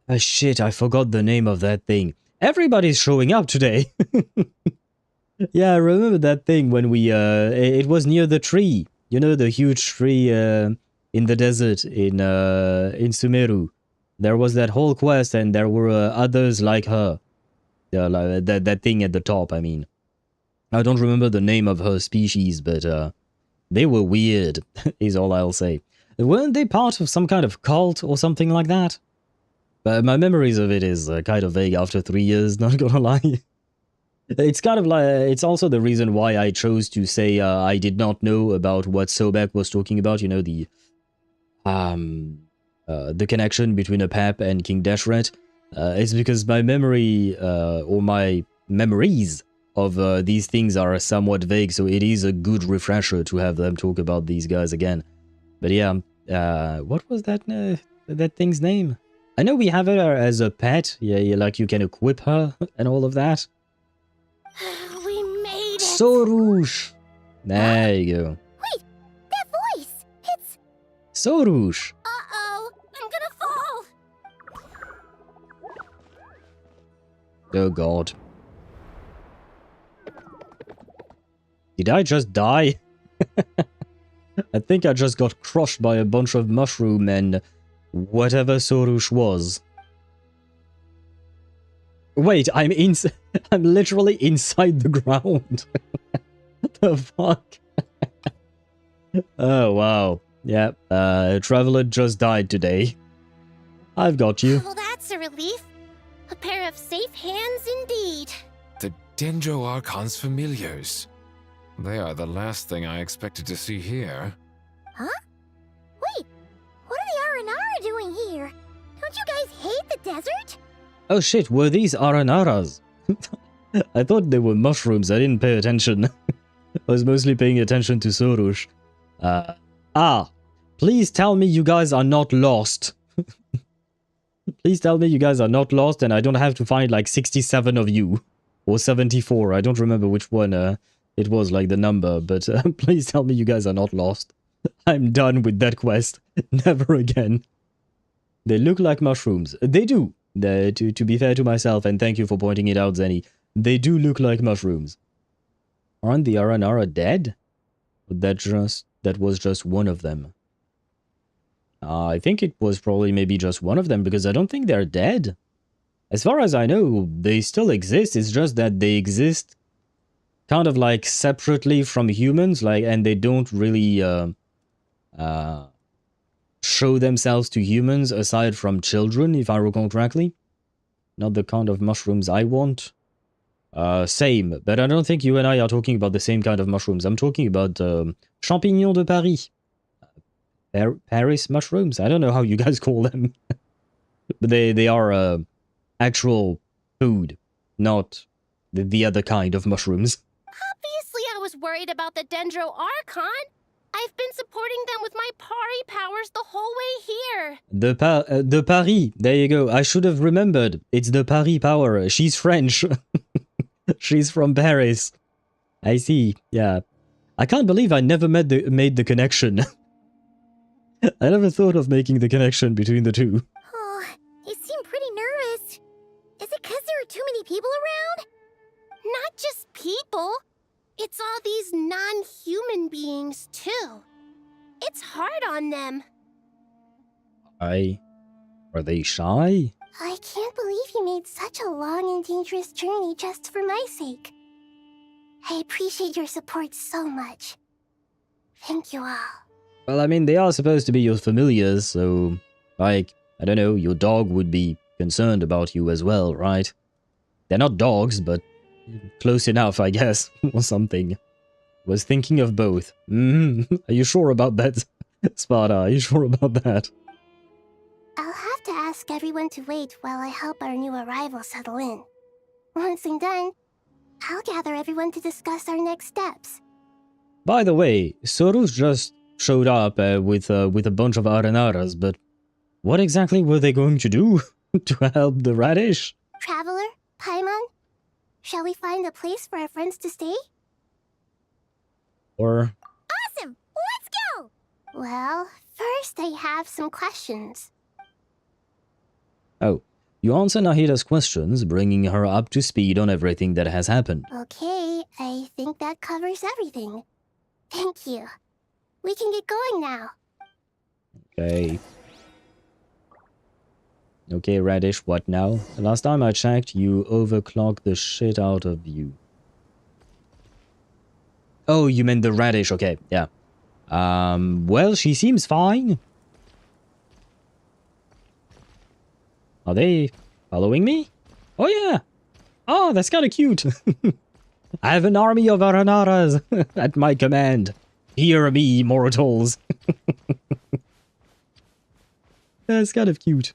Oh, shit, I forgot the name of that thing. Everybody's showing up today. Yeah, I remember that thing when we, it was near the tree. You know, the huge tree, in the desert in Sumeru. There was that whole quest and there were others like her. Like that thing at the top, I mean. I don't remember the name of her species, but they were weird, is all I'll say. Weren't they part of some kind of cult or something like that? But my memories of it is kind of vague after 3 years, not gonna lie. It's kind of like, it's also the reason why I chose to say I did not know about what Sobek was talking about, you know, the connection between a pep and King Deshret. It's because my memory, or my memories of these things are somewhat vague, so it is a good refresher to have them talk about these guys again. But yeah, what was that thing's name? I know we have her as a pet, yeah, like you can equip her and all of that. We made it! Sorush! There you go. Wait, that voice! It's... Sorush! Uh-oh, I'm gonna fall! Oh god. Did I just die? I think I just got crushed by a bunch of mushroom and whatever Sorush was. Wait, I'm literally inside the ground. What the fuck? Oh wow. Yep, Traveler just died today. I've got you. Well, that's a relief. A pair of safe hands indeed. The Dendro Archon's familiars. They are the last thing I expected to see here. Huh? Wait, what are the Aranara doing here? Don't you guys hate the desert? Oh shit, were these Aranaras? I thought they were mushrooms, I didn't pay attention. I was mostly paying attention to Sorush. Please tell me you guys are not lost. Please tell me you guys are not lost and I don't have to find like 67 of you. Or 74, I don't remember which one it was, like the number, but please tell me you guys are not lost. I'm done with that quest. Never again. They look like mushrooms. They do. To be fair to myself, and thank you for pointing it out, Zenny. They do look like mushrooms. Aren't the Aranara dead? That was just one of them. I think it was probably maybe just one of them, because I don't think they're dead. As far as I know, they still exist, it's just that they exist kind of like separately from humans, like, and they don't really show themselves to humans aside from children, if I recall correctly. Not the kind of mushrooms I want. Same, but I don't think you and I are talking about the same kind of mushrooms. I'm talking about champignons de Paris. Paris mushrooms? I don't know how you guys call them. But they are actual food, not the other kind of mushrooms. Obviously, I was worried about the Dendro Archon. I've been supporting them with my Pari powers the whole way here. The Paris. There you go. I should have remembered. It's the Paris power. She's French. She's from Paris. I see. Yeah. I can't believe I never made the connection. I never thought of making the connection between the two. Oh, you seem pretty nervous. Is it because there are too many people around? Not just people. It's all these non-human beings, too. It's hard on them. Are they shy? I can't believe you made such a long and dangerous journey just for my sake. I appreciate your support so much. Thank you all. Well, I mean, they are supposed to be your familiars, so, like, I don't know, your dog would be concerned about you as well, right? They're not dogs, but close enough, I guess, or something. Was thinking of both. Are you sure about that, Sparta? Are you sure about that? I'll have to ask everyone to wait while I help our new arrival settle in. Once I'm done, I'll gather everyone to discuss our next steps. By the way, Sorus just showed up with a bunch of Arenaras, but what exactly were they going to do to help the radish? Traveler? Paimon? Shall we find a place for our friends to stay? Or... Awesome! Let's go! Well, first I have some questions. Oh, you answer Nahida's questions, bringing her up to speed on everything that has happened. Okay, I think that covers everything. Thank you. We can get going now. Okay. Okay, Radish, what now? The last time I checked, you overclocked the shit out of you. Oh, you meant the Radish, okay, yeah. Well, she seems fine. Are they following me? Oh, yeah. Oh, that's kind of cute. I have an army of Arenaras at my command. Hear me, mortals. That's kind of cute.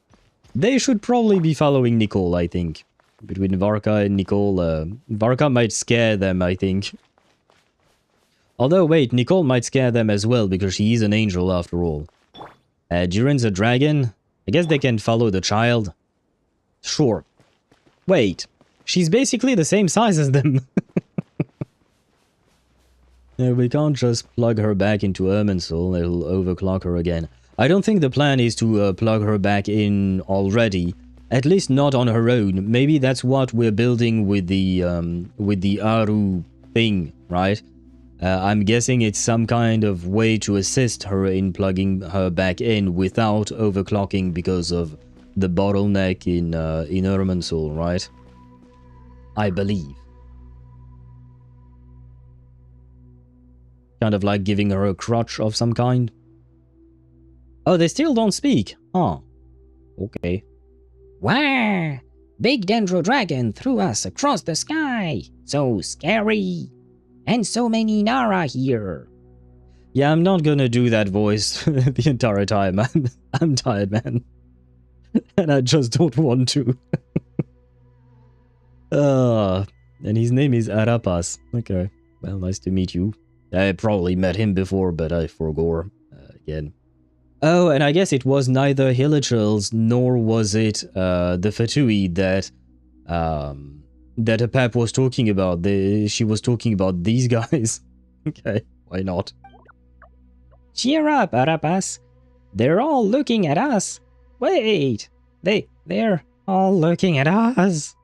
They should probably be following Nicole, I think. Between Varka and Nicole, Varka might scare them, I think. Although, wait, Nicole might scare them as well, because she is an angel after all. Duran's a dragon? I guess they can follow the child. Sure. Wait, she's basically the same size as them. No, we can't just plug her back into Irminsul, it'll overclock her again. I don't think the plan is to plug her back in already. At least not on her own. Maybe that's what we're building with the Aaru thing, right? I'm guessing it's some kind of way to assist her in plugging her back in without overclocking because of the bottleneck in Irminsul, right? I believe. Kind of like giving her a crutch of some kind. Oh, they still don't speak. Huh. Okay. Wow! Big Dendro Dragon threw us across the sky. So scary. And so many Nara here. Yeah, I'm not gonna do that voice the entire time, man. I'm tired, man. And I just don't want to. And his name is Arapas. Okay. Well, nice to meet you. I probably met him before, but I forgot again. Oh, and I guess it was neither Hilichurls nor was it the Fatui that that Apap was talking about. She was talking about these guys. Okay, why not? Cheer up, Arapas. They're all looking at us. Wait, they're all looking at us.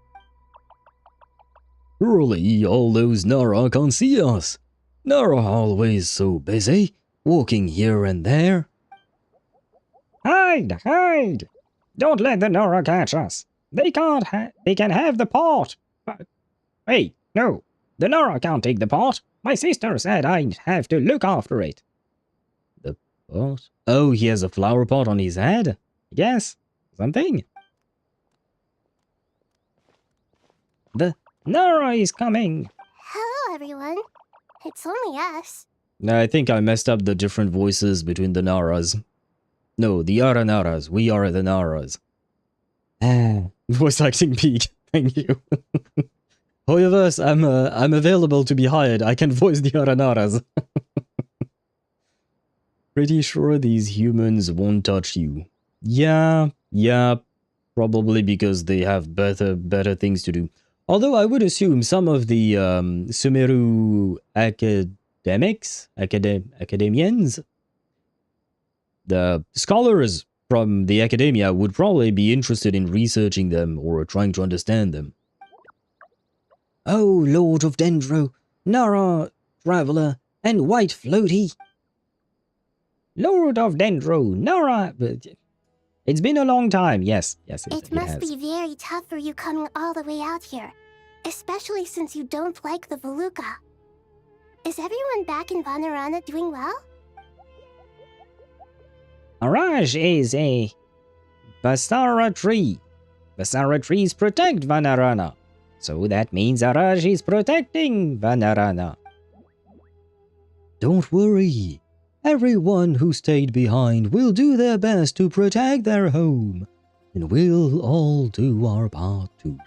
Surely all those Nara can't see us. Nara always so busy, walking here and there. Hide! Hide! Don't let the Nora catch us. They can have the pot. But, wait, no. The Nora can't take the pot. My sister said I'd have to look after it. The pot? Oh, he has a flower pot on his head? Yes. Something. Nara is coming. Hello, everyone. It's only us. I think I messed up the different voices between the Naras. No, the Naras. We are the Naras. Voice acting peak. Thank you. HoYoVerse, I'm available to be hired. I can voice the Naras. Pretty sure these humans won't touch you. Yeah, probably because they have better things to do. Although I would assume some of the Sumeru academians, the scholars from the academia would probably be interested in researching them or trying to understand them. Oh, Lord of Dendro, Nara, Traveler, and White Floaty. Lord of Dendro, Nara... It's been a long time, yes, it must be very tough for you coming all the way out here, especially since you don't like the Voluka. Is everyone back in Vanarana doing well? Araj is a Basara tree. Basara trees protect Vanarana, so that means Araj is protecting Vanarana. Don't worry. Everyone who stayed behind will do their best to protect their home, and we'll all do our part too.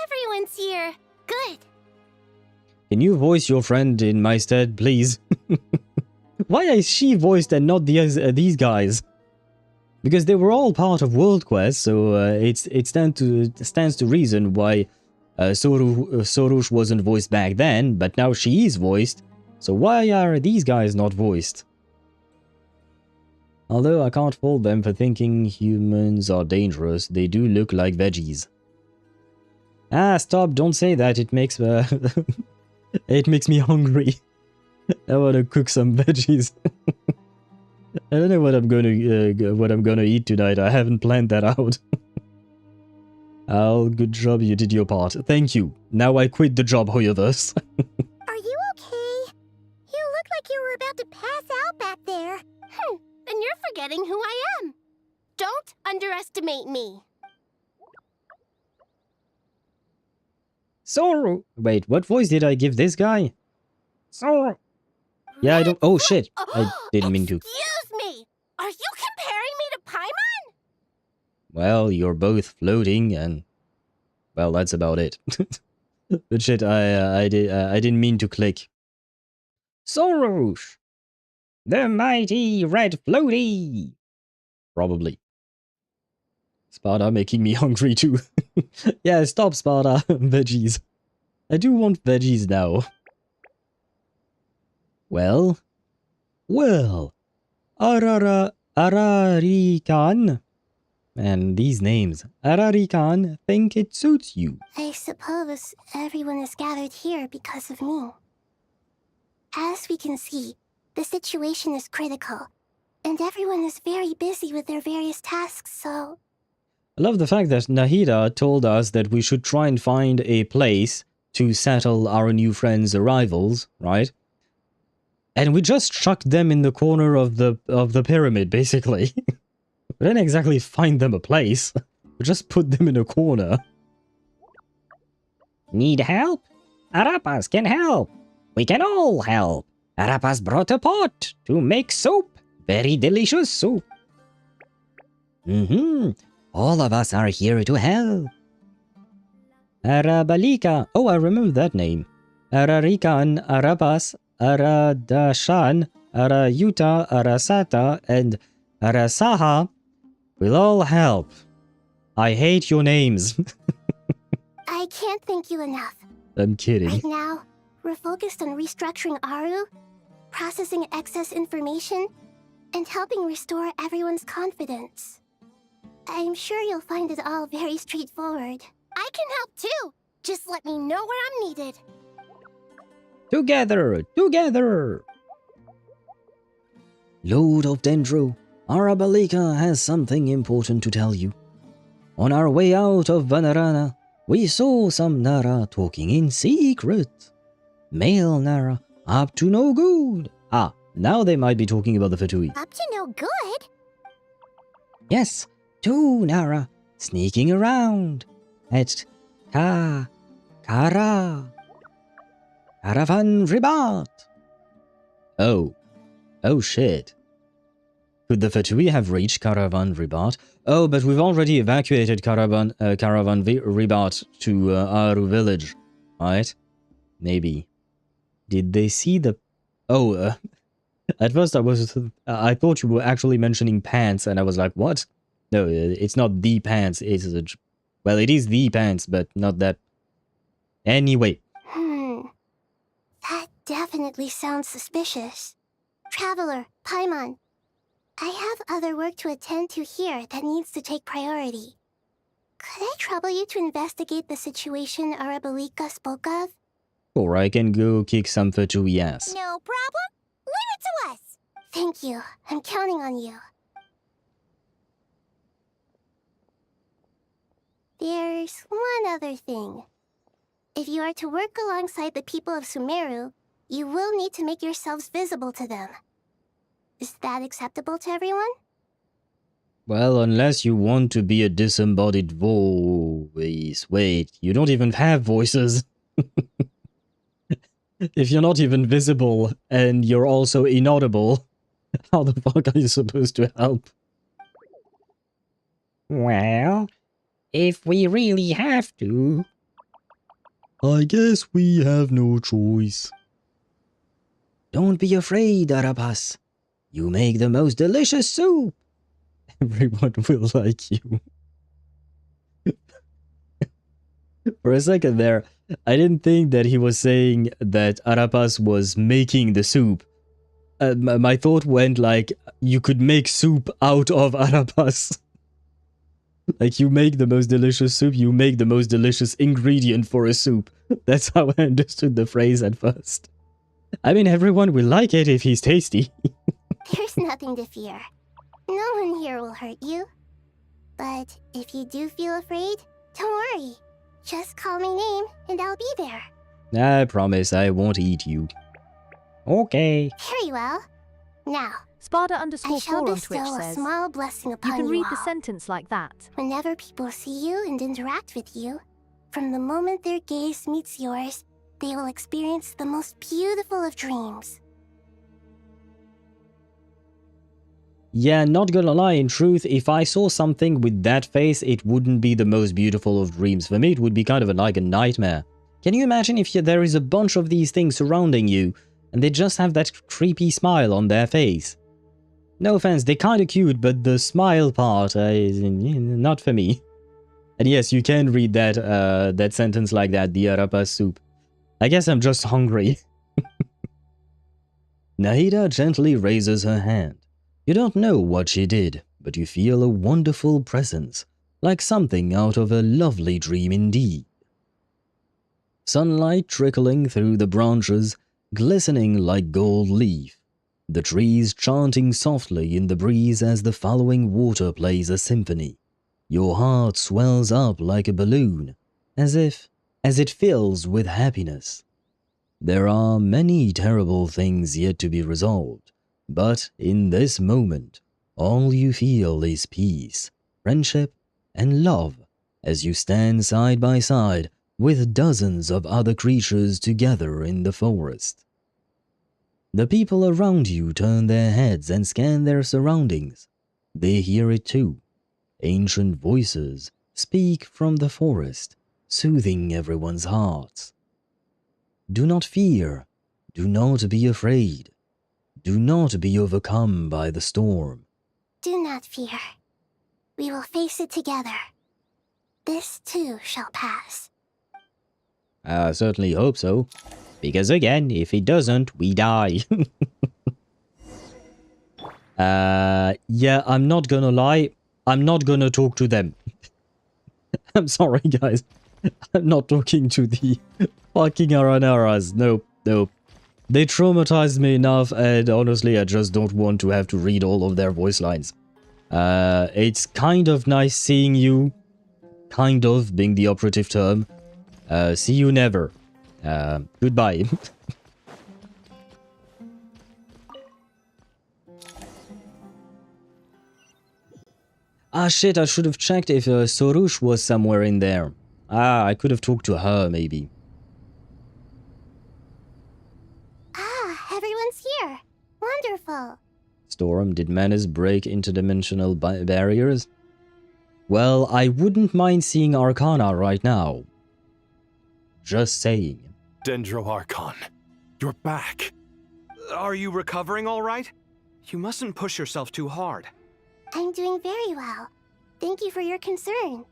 Everyone's here. Good. Can you voice your friend in my stead, please? Why is she voiced and not these guys? Because they were all part of World Quest, so it stands to reason why Sorush wasn't voiced back then, but now she is voiced. So why are these guys not voiced? Although I can't fault them for thinking humans are dangerous, they do look like veggies. Ah, stop, don't say that, it makes it makes me hungry. I want to cook some veggies. I don't know what I'm gonna eat tonight, I haven't planned that out. Al, good job, you did your part. Thank you. Now I quit the job, HoYoVerse. Are you okay? You look like you were about to pass out back there. Then you're forgetting who I am. Don't underestimate me. Soru! Wait, what voice did I give this guy? Soru! Yeah, I don't... Oh, shit. I didn't mean to. Excuse me! Are you comparing me to Paimon? Well, you're both floating and... Well, that's about it. But shit, I didn't mean to click. Sorush! The mighty red floaty! Probably. Sparta making me hungry too. Yeah, stop Sparta. Veggies. I do want veggies now. Well. Ararikan. And these names. Ararikan think it suits you. I suppose everyone is gathered here because of me. As we can see, the situation is critical, and everyone is very busy with their various tasks, so... I love the fact that Nahida told us that we should try and find a place to settle our new friends' arrivals, right? And we just chucked them in the corner of the pyramid, basically. We didn't exactly find them a place. We just put them in a corner. Need help? Arapas can help. We can all help. Arapas brought a pot to make soup. Very delicious soup. All of us are here to help. Arabalika. Oh, I remember that name. Ararikan, Arapas, Aradashan, Arayuta, Arasata, and Arasaha will all help. I hate your names. I can't thank you enough. I'm kidding. Right now, we're focused on restructuring Aaru, processing excess information, and helping restore everyone's confidence. I'm sure you'll find it all very straightforward. I can help too! Just let me know where I'm needed. Together! Lord of Dendro, Arabalika has something important to tell you. On our way out of Vanarana, we saw some Nara talking in secret. Male Nara, up to no good. Ah, now they might be talking about the Fatui. Up to no good? Yes, two Nara sneaking around at Kara! Caravan Ribat! Oh. Oh shit. Could the Fatui have reached Caravan Ribat? Oh, but we've already evacuated Caravan Ribat to Aaru village, right? Maybe. Did they see the... Oh, at first I thought you were actually mentioning pants, and I was like, what? No, it's not the pants, it's... Well, it is the pants, but not that... Anyway. That definitely sounds suspicious. Traveler, Paimon, I have other work to attend to here that needs to take priority. Could I trouble you to investigate the situation Arabalika spoke of? Or I can go kick some Fatui ass. No problem. Leave it to us. Thank you. I'm counting on you. There's one other thing. If you are to work alongside the people of Sumeru, you will need to make yourselves visible to them. Is that acceptable to everyone? Well, unless you want to be a disembodied voice. Wait, you don't even have voices. If you're not even visible, and you're also inaudible, how the fuck are you supposed to help? Well, if we really have to... I guess we have no choice. Don't be afraid, Arapas. You make the most delicious soup. Everyone will like you. For a second there, I didn't think that he was saying that Arapas was making the soup. My thought went like, you could make soup out of Arapas. Like, you make the most delicious soup, you make the most delicious ingredient for a soup. That's how I understood the phrase at first. I mean, everyone will like it if he's tasty. There's nothing to fear. No one here will hurt you. But if you do feel afraid, don't worry. Just call my name and I'll be there. I promise I won't eat you. Okay. Very well. Now, Spada_4 I shall on Twitch bestow a says, small blessing upon you you can read all. the sentence like that. Whenever people see you and interact with you, from the moment their gaze meets yours, they will experience the most beautiful of dreams. Yeah, not gonna lie, in truth, if I saw something with that face, it wouldn't be the most beautiful of dreams. For me, it would be kind of like a nightmare. Can you imagine if there is a bunch of these things surrounding you, and they just have that creepy smile on their face? No offense, they're kinda cute, but the smile part is not for me. And yes, you can read that that sentence like that, the Arapas soup. I guess I'm just hungry. Nahida gently raises her hand. You don't know what she did, but you feel a wonderful presence, like something out of a lovely dream indeed. Sunlight trickling through the branches, glistening like gold leaf. The trees chanting softly in the breeze as the following water plays a symphony. Your heart swells up like a balloon, as it fills with happiness. There are many terrible things yet to be resolved, but in this moment, all you feel is peace, friendship, and love as you stand side by side with dozens of other creatures together in the forest. The people around you turn their heads and scan their surroundings. They hear it too. Ancient voices speak from the forest, soothing everyone's hearts. Do not fear. Do not be afraid. Do not be overcome by the storm. Do not fear. We will face it together. This too shall pass. I certainly hope so. Because again, if it doesn't, we die. Yeah, I'm not gonna lie. I'm not gonna talk to them. I'm sorry, guys. I'm not talking to the fucking Aranaras. Nope, nope. They traumatized me enough, and honestly, I just don't want to have to read all of their voice lines. It's kind of nice seeing you. Kind of being the operative term. See you never. Goodbye. Ah shit, I should have checked if Sorush was somewhere in there. Ah, I could have talked to her, maybe. Everyone's here. Wonderful. Storm, did Manus break interdimensional barriers? Well, I wouldn't mind seeing Arcana right now. Just saying. Dendro Archon, you're back. Are you recovering all right? You mustn't push yourself too hard. I'm doing very well. Thank you for your concern.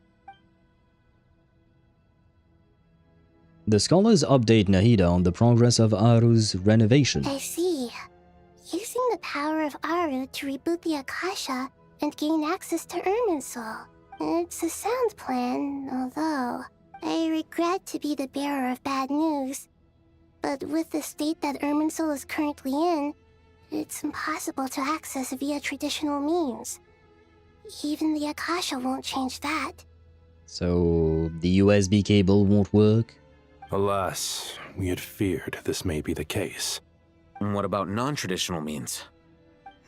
The scholars update Nahida on the progress of Aaru's renovation. I see. Using the power of Aaru to reboot the Akasha and gain access to Irminsul. It's a sound plan, although I regret to be the bearer of bad news. But with the state that Irminsul is currently in, it's impossible to access via traditional means. Even the Akasha won't change that. So, the USB cable won't work? Alas, we had feared this may be the case. And what about non-traditional means?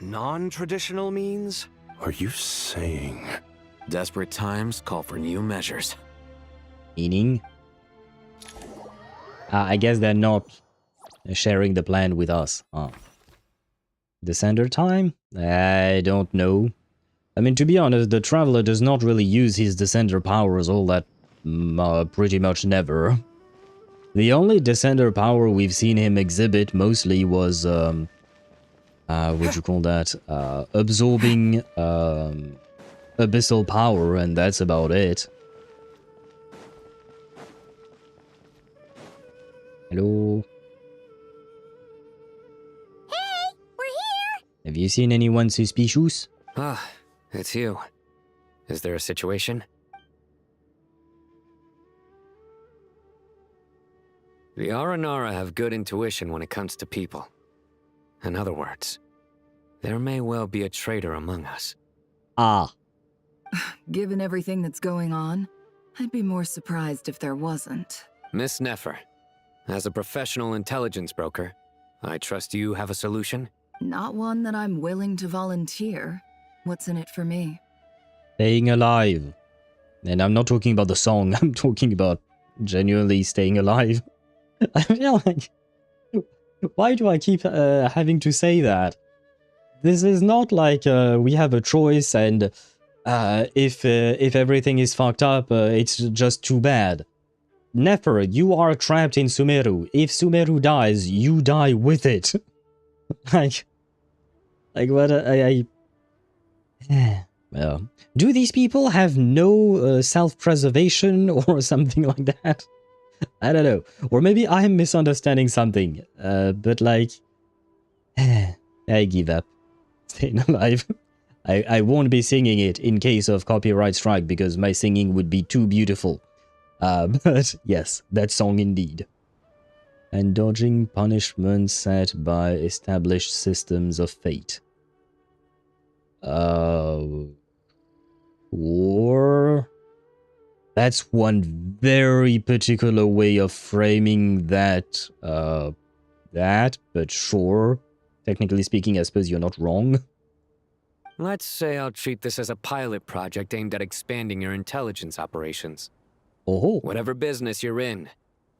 Non-traditional means? Are you saying... Desperate times call for new measures. Meaning? I guess they're not sharing the plan with us, huh? Descender time? I don't know. I mean, to be honest, the Traveler does not really use his Descender powers all that... pretty much never. The only Descender power we've seen him exhibit mostly was, what'd you call that? Absorbing, abyssal power, and that's about it. Hello? Hey, we're here! Have you seen anyone suspicious? Ah, it's you. Is there a situation? The Aranara have good intuition when it comes to people. In other words, there may well be a traitor among us. Ah. Given everything that's going on, I'd be more surprised if there wasn't. Miss Nefer, as a professional intelligence broker, I trust you have a solution? Not one that I'm willing to volunteer. What's in it for me? Staying alive. And I'm not talking about the song, I'm talking about genuinely staying alive. I feel like... Why do I keep having to say that? This is not like we have a choice and if everything is fucked up, it's just too bad. Nefer, you are trapped in Sumeru. If Sumeru dies, you die with it. like what well, do these people have no self-preservation or something like that? I don't know. Or maybe I'm misunderstanding something. But like, I give up. Staying alive. I won't be singing it in case of copyright strike because my singing would be too beautiful. But yes, that song indeed. And dodging punishment set by established systems of fate. Or... That's one very particular way of framing that, but sure. Technically speaking, I suppose you're not wrong. Let's say I'll treat this as a pilot project aimed at expanding your intelligence operations. Oh. Whatever business you're in,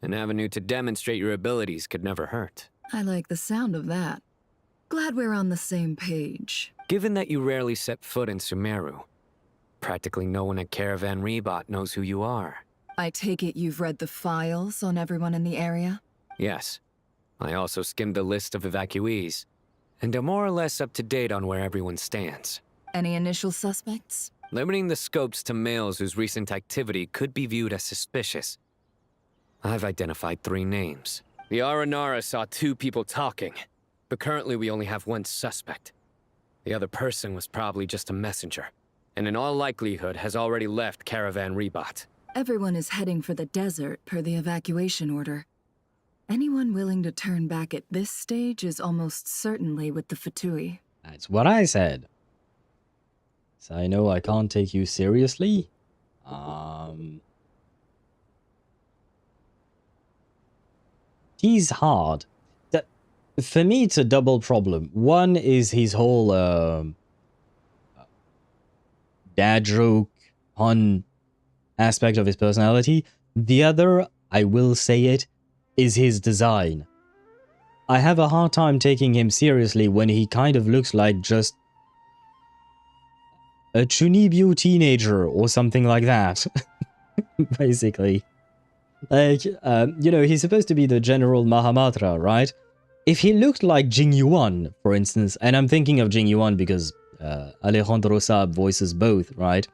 an avenue to demonstrate your abilities could never hurt. I like the sound of that. Glad we're on the same page. Given that you rarely set foot in Sumeru, practically no one at Caravan Rebot knows who you are. I take it you've read the files on everyone in the area? Yes. I also skimmed the list of evacuees, and am more or less up to date on where everyone stands. Any initial suspects? Limiting the scopes to males whose recent activity could be viewed as suspicious. I've identified 3 names. The Aranara saw 2 people talking, but currently we only have 1 suspect. The other person was probably just a messenger, and in all likelihood has already left Caravan Rebot. Everyone is heading for the desert per the evacuation order. Anyone willing to turn back at this stage is almost certainly with the Fatui. That's what I said. So I know I can't take you seriously. He's hard. For me, it's a double problem. One is his whole dad joke pun aspect of his personality. The other, I will say it, is his design. I have a hard time taking him seriously when he kind of looks like just a Chunibyo teenager or something like that. Basically. Like, you know, he's supposed to be the General Mahamatra, right? If he looked like Jing Yuan, for instance, and I'm thinking of Jing Yuan because Alejandro Saab voices both, right?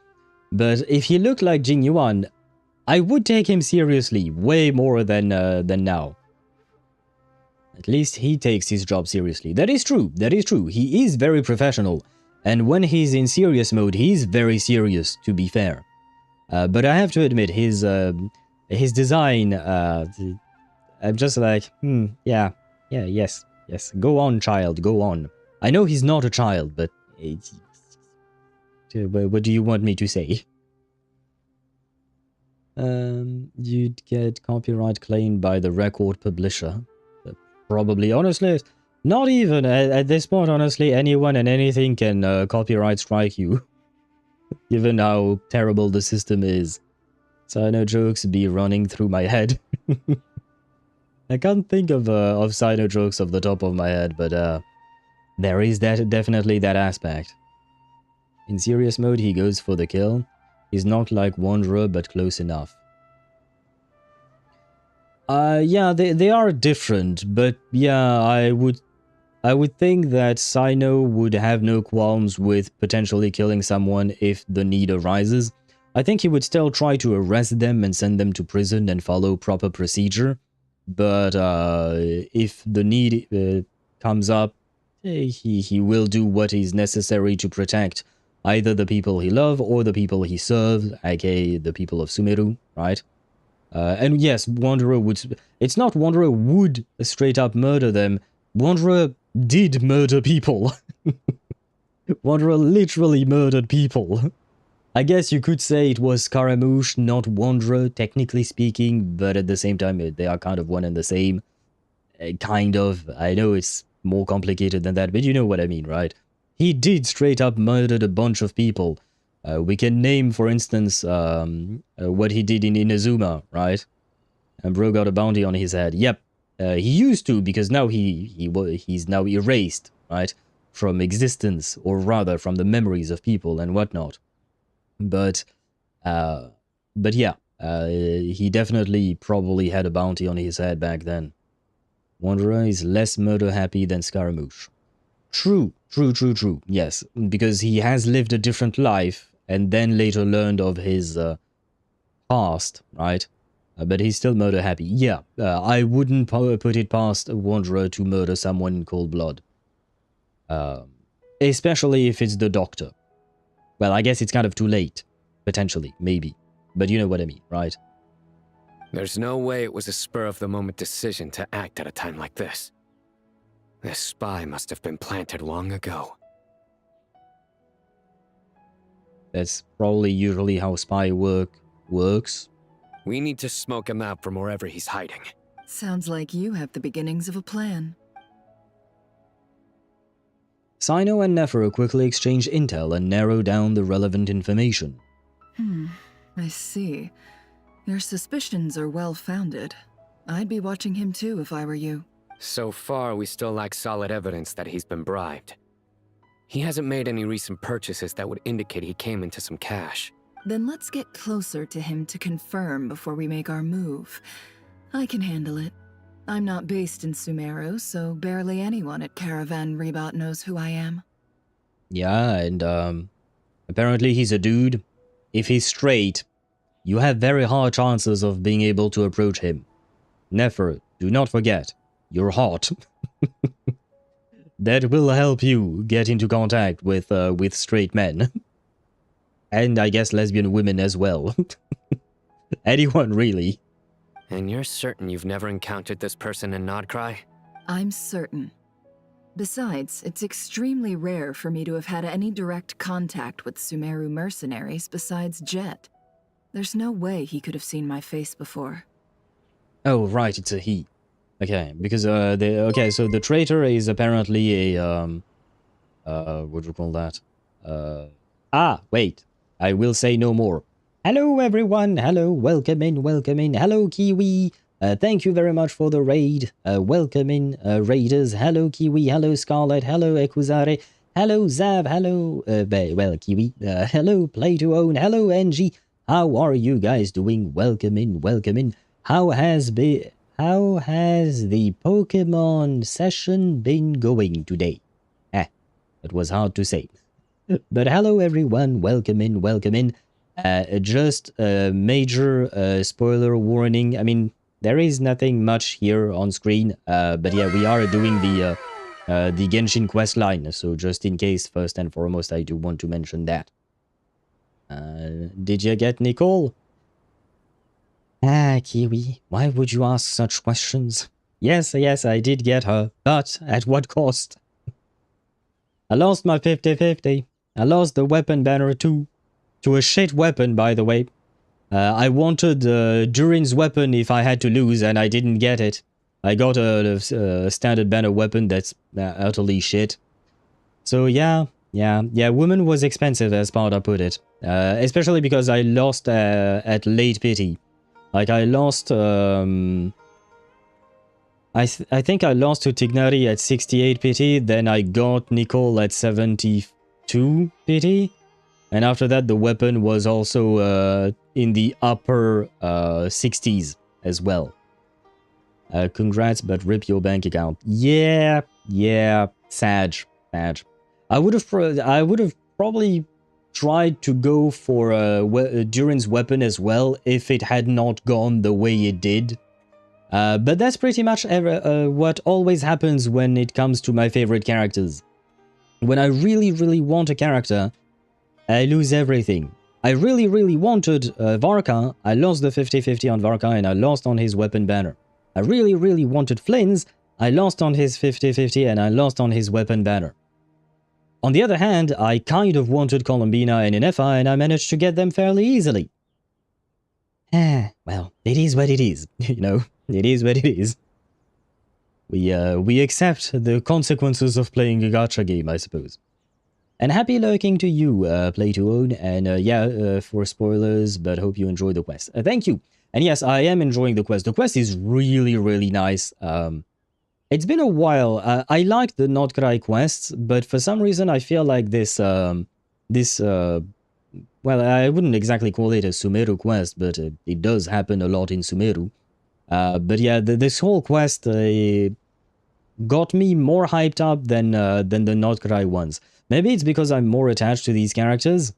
But if he looked like Jing Yuan, I would take him seriously way more than now. At least he takes his job seriously. That is true. That is true. He is very professional. And when he's in serious mode, he's very serious, to be fair. But I have to admit, his design, I'm just like, yeah, yes. Go on, child, go on. I know he's not a child, but what do you want me to say? You'd get copyright claimed by the record publisher. Probably, honestly, not even at this point, honestly, anyone and anything can copyright strike you. Given how terrible the system is. So I know jokes be running through my head. I can't think of Sino jokes off the top of my head, but there is definitely that aspect. In serious mode, he goes for the kill. He's not like Wanderer, but close enough. Yeah, they are different, but yeah, I would think that Sino would have no qualms with potentially killing someone if the need arises. I think he would still try to arrest them and send them to prison and follow proper procedure. But if the need comes up, he will do what is necessary to protect either the people he loves or the people he serves, aka the people of Sumeru, right? And yes, Wanderer would... It's not Wanderer would straight up murder them. Wanderer did murder people. Wanderer literally murdered people. I guess you could say it was Scaramouche, not Wanderer, technically speaking, but at the same time, they are kind of one and the same. Kind of. I know it's more complicated than that, but you know what I mean, right? He did straight up murder a bunch of people. We can name, for instance, what he did in Inazuma, right? And bro got a bounty on his head. Yep, he used to, because now he's now erased, right? From existence, or rather from the memories of people and whatnot. But yeah, he definitely probably had a bounty on his head back then. Wanderer is less murder-happy than Scaramouche. True. Yes, because he has lived a different life and then later learned of his past, right? But he's still murder-happy. Yeah, I wouldn't put it past a Wanderer to murder someone in cold blood. Especially if it's the doctor. Well, I guess it's kind of too late. Potentially, maybe. But you know what I mean, right? There's no way it was a spur-of-the-moment decision to act at a time like this. This spy must have been planted long ago. That's probably usually how spy works. We need to smoke him out from wherever he's hiding. Sounds like you have the beginnings of a plan. Sino and Nephro quickly exchange intel and narrow down the relevant information. I see. Your suspicions are well-founded. I'd be watching him too if I were you. So far, we still lack solid evidence that he's been bribed. He hasn't made any recent purchases that would indicate he came into some cash. Then let's get closer to him to confirm before we make our move. I can handle it. I'm not based in Sumeru, so barely anyone at Caravan Rebot knows who I am. Yeah, and apparently he's a dude. If he's straight, you have very high chances of being able to approach him. Nefer, do not forget, you're hot. That will help you get into contact with straight men. And I guess lesbian women as well. Anyone, really. And you're certain you've never encountered this person in Nod-Krai? I'm certain. Besides, it's extremely rare for me to have had any direct contact with Sumeru mercenaries besides Jet. There's no way he could have seen my face before. Oh, right, it's a he. Okay, because, so the traitor is apparently a, what do you call that? Wait, I will say no more. Hello, everyone, hello, welcome in, hello, Kiwi. Thank you very much for the raid. Welcome in, raiders. Hello, Kiwi. Hello, Scarlet. Hello, Ekuzare. Hello, Zav. Hello, well, Kiwi. Hello, Play to Own. Hello, NG. How are you guys doing? Welcome in, welcome in. How has the Pokemon session been going today? It was hard to say. But hello, everyone. Welcome in, welcome in. Just a major spoiler warning. I mean, there is nothing much here on screen, but yeah, we are doing the Genshin Quest line, so just in case, first and foremost, I do want to mention that. Did you get Nicole? Kiwi, why would you ask such questions? Yes, I did get her, but at what cost? I lost my 50-50. I lost the weapon banner too. To a shit weapon, by the way. I wanted Durin's weapon if I had to lose, and I didn't get it. I got a standard banner weapon that's utterly shit. So yeah, woman was expensive, as Sparta put it. Especially because I lost at late pity. Like, I lost... I think I lost to Tignari at 68 pity, then I got Nicole at 72 pity. And after that, the weapon was also in the upper 60s as well. Congrats, but rip your bank account. Yeah, sad. I would have probably tried to go for Durin's weapon as well if it had not gone the way it did. But that's pretty much what always happens when it comes to my favorite characters. When I really want a character, I lose everything. I really wanted Varka. I lost the 50-50 on Varka and I lost on his weapon banner. I really wanted Flynn's. I lost on his 50-50 and I lost on his weapon banner. On the other hand, I kind of wanted Columbina and Inefa and I managed to get them fairly easily. Well, it is what it is, you know. It is what it is. We accept the consequences of playing a gacha game, I suppose. And happy lurking to you, Play to Own, and for spoilers, but hope you enjoy the quest. Thank you. And yes, I am enjoying the quest. The quest is really nice. It's been a while. I like the Nod-Krai quests, but for some reason I feel like this, well, I wouldn't exactly call it a Sumeru quest, but it does happen a lot in Sumeru. But yeah, this whole quest got me more hyped up than the Nod-Krai ones. Maybe it's because I'm more attached to these characters.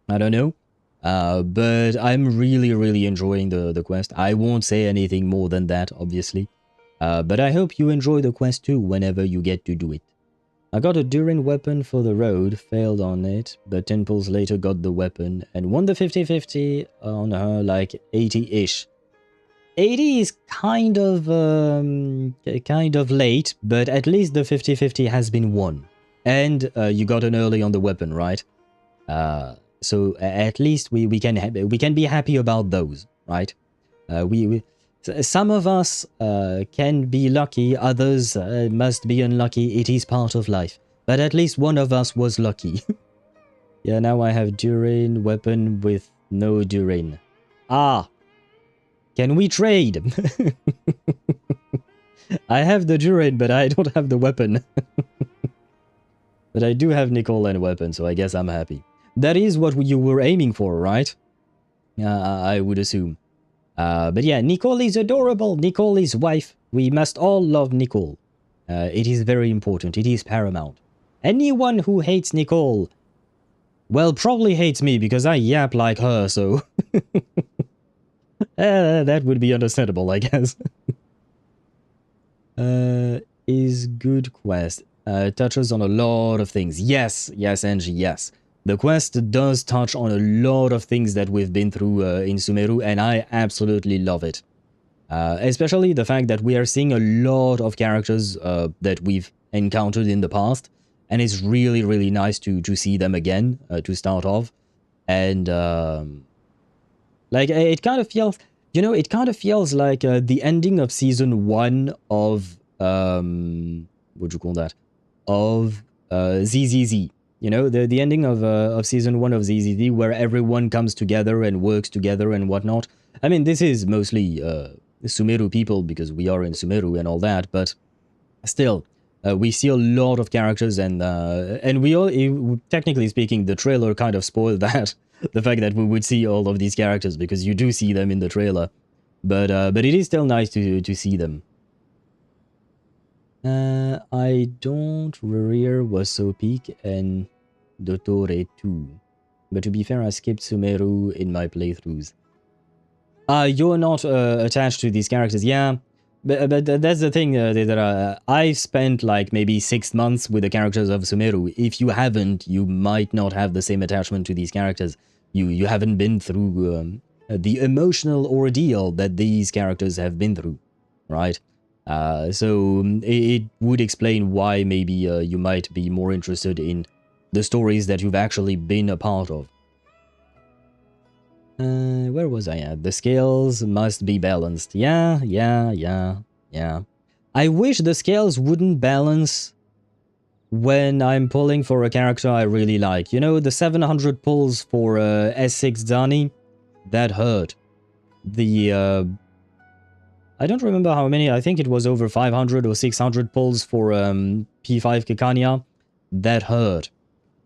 I don't know. But I'm really enjoying the quest. I won't say anything more than that, obviously. But I hope you enjoy the quest too whenever you get to do it. I got a Durin weapon for the road, failed on it, but 10 pulls later got the weapon, and won the 50-50 on her, like 80-ish. 80 is kind of late, but at least the 50-50 has been won. And you got an early on the weapon, right? So at least we can be happy about those, right? Some of us can be lucky, others must be unlucky. It is part of life. But at least one of us was lucky. Yeah, now I have Durin weapon with no Durin. Ah! Can we trade? I have the Durin, but I don't have the weapon. But I do have Nicole and weapon, so I guess I'm happy. That is what you were aiming for, right? I would assume. But yeah, Nicole is adorable. Nicole is wife. We must all love Nicole. It is very important. It is paramount. Anyone who hates Nicole, well, probably hates me because I yap like her, so... that would be understandable, I guess. Is good quest. Touches on a lot of things. Yes, Angie, yes. The quest does touch on a lot of things that we've been through in Sumeru, and I absolutely love it. Especially the fact that we are seeing a lot of characters that we've encountered in the past, and it's really nice to see them again, to start off. And, like, it kind of feels... You know, it kind of feels like the ending of Season 1 of... what'd you call that? Of ZZZ. You know, the ending of Season 1 of ZZZ, where everyone comes together and works together and whatnot. I mean, this is mostly Sumeru people because we are in Sumeru and all that, but still, we see a lot of characters, and we all, technically speaking, the trailer kind of spoiled that, the fact that we would see all of these characters, because you do see them in the trailer, but it is still nice to see them. I don't rear was so peak and Dottore too, but to be fair, I skipped Sumeru in my playthroughs. You're not attached to these characters, yeah. But that's the thing, I've spent like maybe 6 months with the characters of Sumeru. If you haven't, you might not have the same attachment to these characters. You haven't been through the emotional ordeal that these characters have been through, right? So it would explain why maybe you might be more interested in the stories that you've actually been a part of. Where was I at? The scales must be balanced. Yeah. I wish the scales wouldn't balance when I'm pulling for a character I really like. You know, the 700 pulls for S6 Dani? That hurt. The, I don't remember how many, I think it was over 500 or 600 pulls for P5 Kekania. That hurt.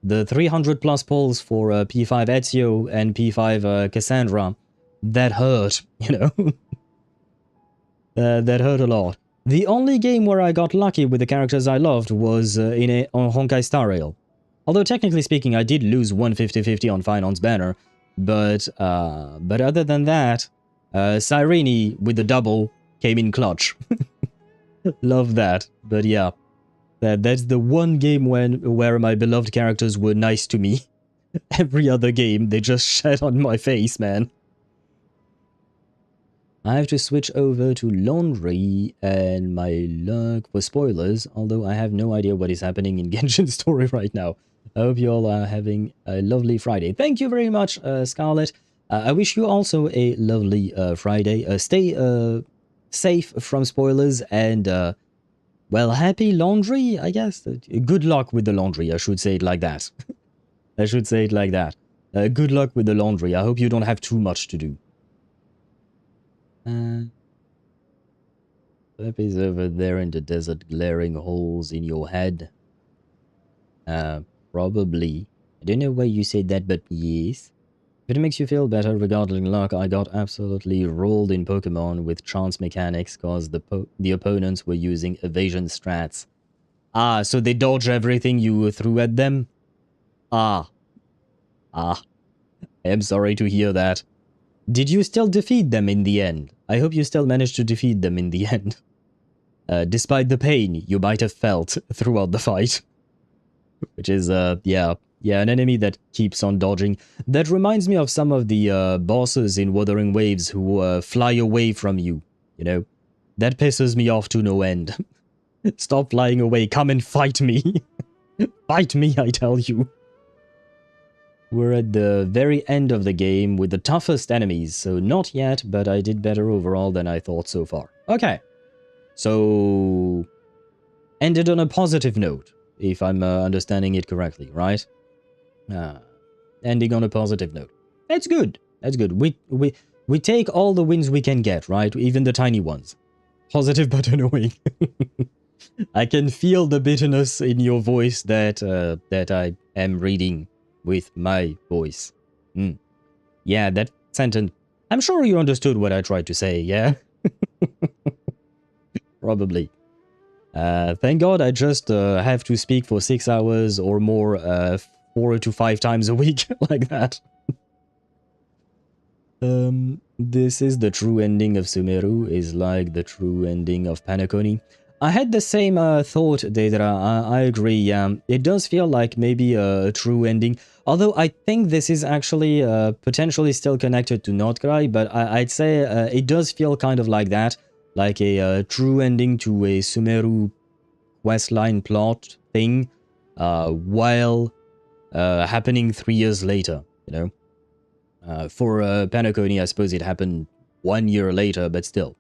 The 300 plus pulls for P5 Ezio and P5 Cassandra, that hurt, you know? That hurt a lot. The only game where I got lucky with the characters I loved was on Honkai Star Rail. Although technically speaking, I did lose 150-50 on Finance Banner, but other than that, Cyrene with the double came in clutch. Love that, but yeah. That's the one game where my beloved characters were nice to me. Every other game, they just shat on my face, man. I have to switch over to laundry and my luck for spoilers, although I have no idea what is happening in Genshin story right now. I hope you all are having a lovely Friday. Thank you very much, Scarlett. I wish you also a lovely Friday. Stay safe from spoilers and... well, happy laundry, I guess. Good luck with the laundry, I should say it like that. I should say it like that. Good luck with the laundry. I hope you don't have too much to do. Pepe's over there in the desert glaring holes in your head. Probably. I don't know why you said that, but yes. If it makes you feel better regarding luck, I got absolutely rolled in Pokemon with chance mechanics cause the opponents were using evasion strats. Ah, so they dodge everything you threw at them? Ah. I am sorry to hear that. Did you still defeat them in the end? I hope you still managed to defeat them in the end. Despite the pain you might have felt throughout the fight. Which is, yeah, an enemy that keeps on dodging. That reminds me of some of the bosses in Wuthering Waves who fly away from you, you know? That pisses me off to no end. Stop flying away, come and fight me. Fight me, I tell you. We're at the very end of the game with the toughest enemies, so not yet, but I did better overall than I thought so far. Okay, so... ended on a positive note, if I'm understanding it correctly, right? Ending on a positive note. That's good. That's good. We take all the wins we can get, right? Even the tiny ones. Positive but annoying. I can feel the bitterness in your voice that I am reading with my voice. Yeah, that sentence. I'm sure you understood what I tried to say, yeah? Probably. Thank God I just have to speak for 6 hours or more 4 to 5 times a week, like that. This is the true ending of Sumeru, is like the true ending of Panaconi. I had the same thought, Deidara. I agree, yeah. It does feel like maybe a true ending. Although I think this is actually potentially still connected to Nod-Krai, but I'd say it does feel kind of like that. Like a true ending to a Sumeru questline plot thing, while happening 3 years later, you know? For Panaconi, I suppose it happened 1 year later, but still.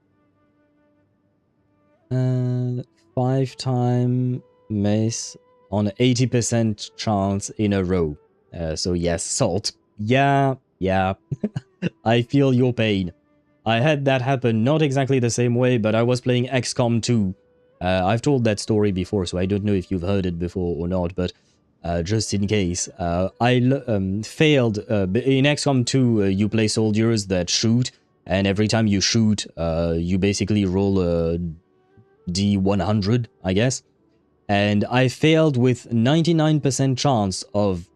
5-time miss on 80% chance in a row. So yes, Salt. Yeah. I feel your pain. I had that happen not exactly the same way, but I was playing XCOM 2. I've told that story before, so I don't know if you've heard it before or not, but just in case. I failed. In XCOM 2, you play soldiers that shoot, and every time you shoot, you basically roll a D100, I guess. And I failed with 99% chance of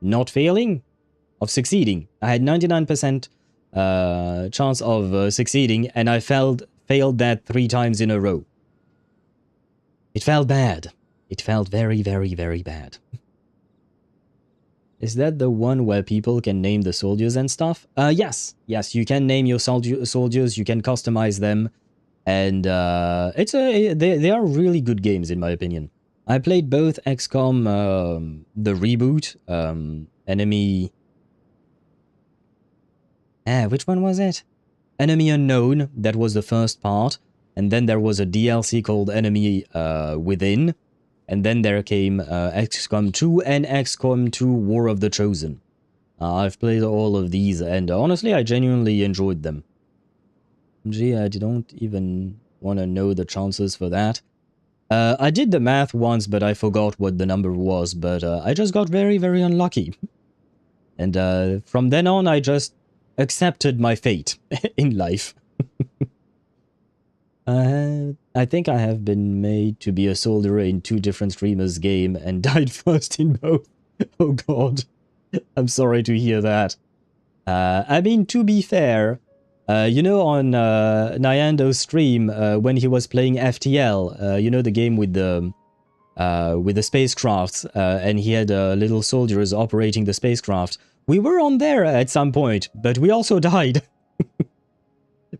not failing, of succeeding. I had 99% chance of succeeding, and I failed that 3 times in a row. It felt bad. It felt very, very, very bad. Is that the one where people can name the soldiers and stuff? Yes. Yes, you can name your soldiers, you can customize them, and they are really good games in my opinion. I played both XCOM, the reboot, Enemy... which one was it? Enemy Unknown, that was the first part, and then there was a DLC called Enemy Within, and then there came XCOM 2 and XCOM 2 War of the Chosen. I've played all of these, and honestly, I genuinely enjoyed them. Gee, I don't even want to know the chances for that. I did the math once, but I forgot what the number was, but I just got very, very unlucky. And from then on, I just accepted my fate in life. I think I have been made to be a soldier in 2 different streamers' game and died first in both. Oh god. I'm sorry to hear that. I mean, to be fair, you know, on Nyando's stream, when he was playing FTL, you know, the game with the spacecrafts, and he had little soldiers operating the spacecraft. We were on there at some point, but we also died.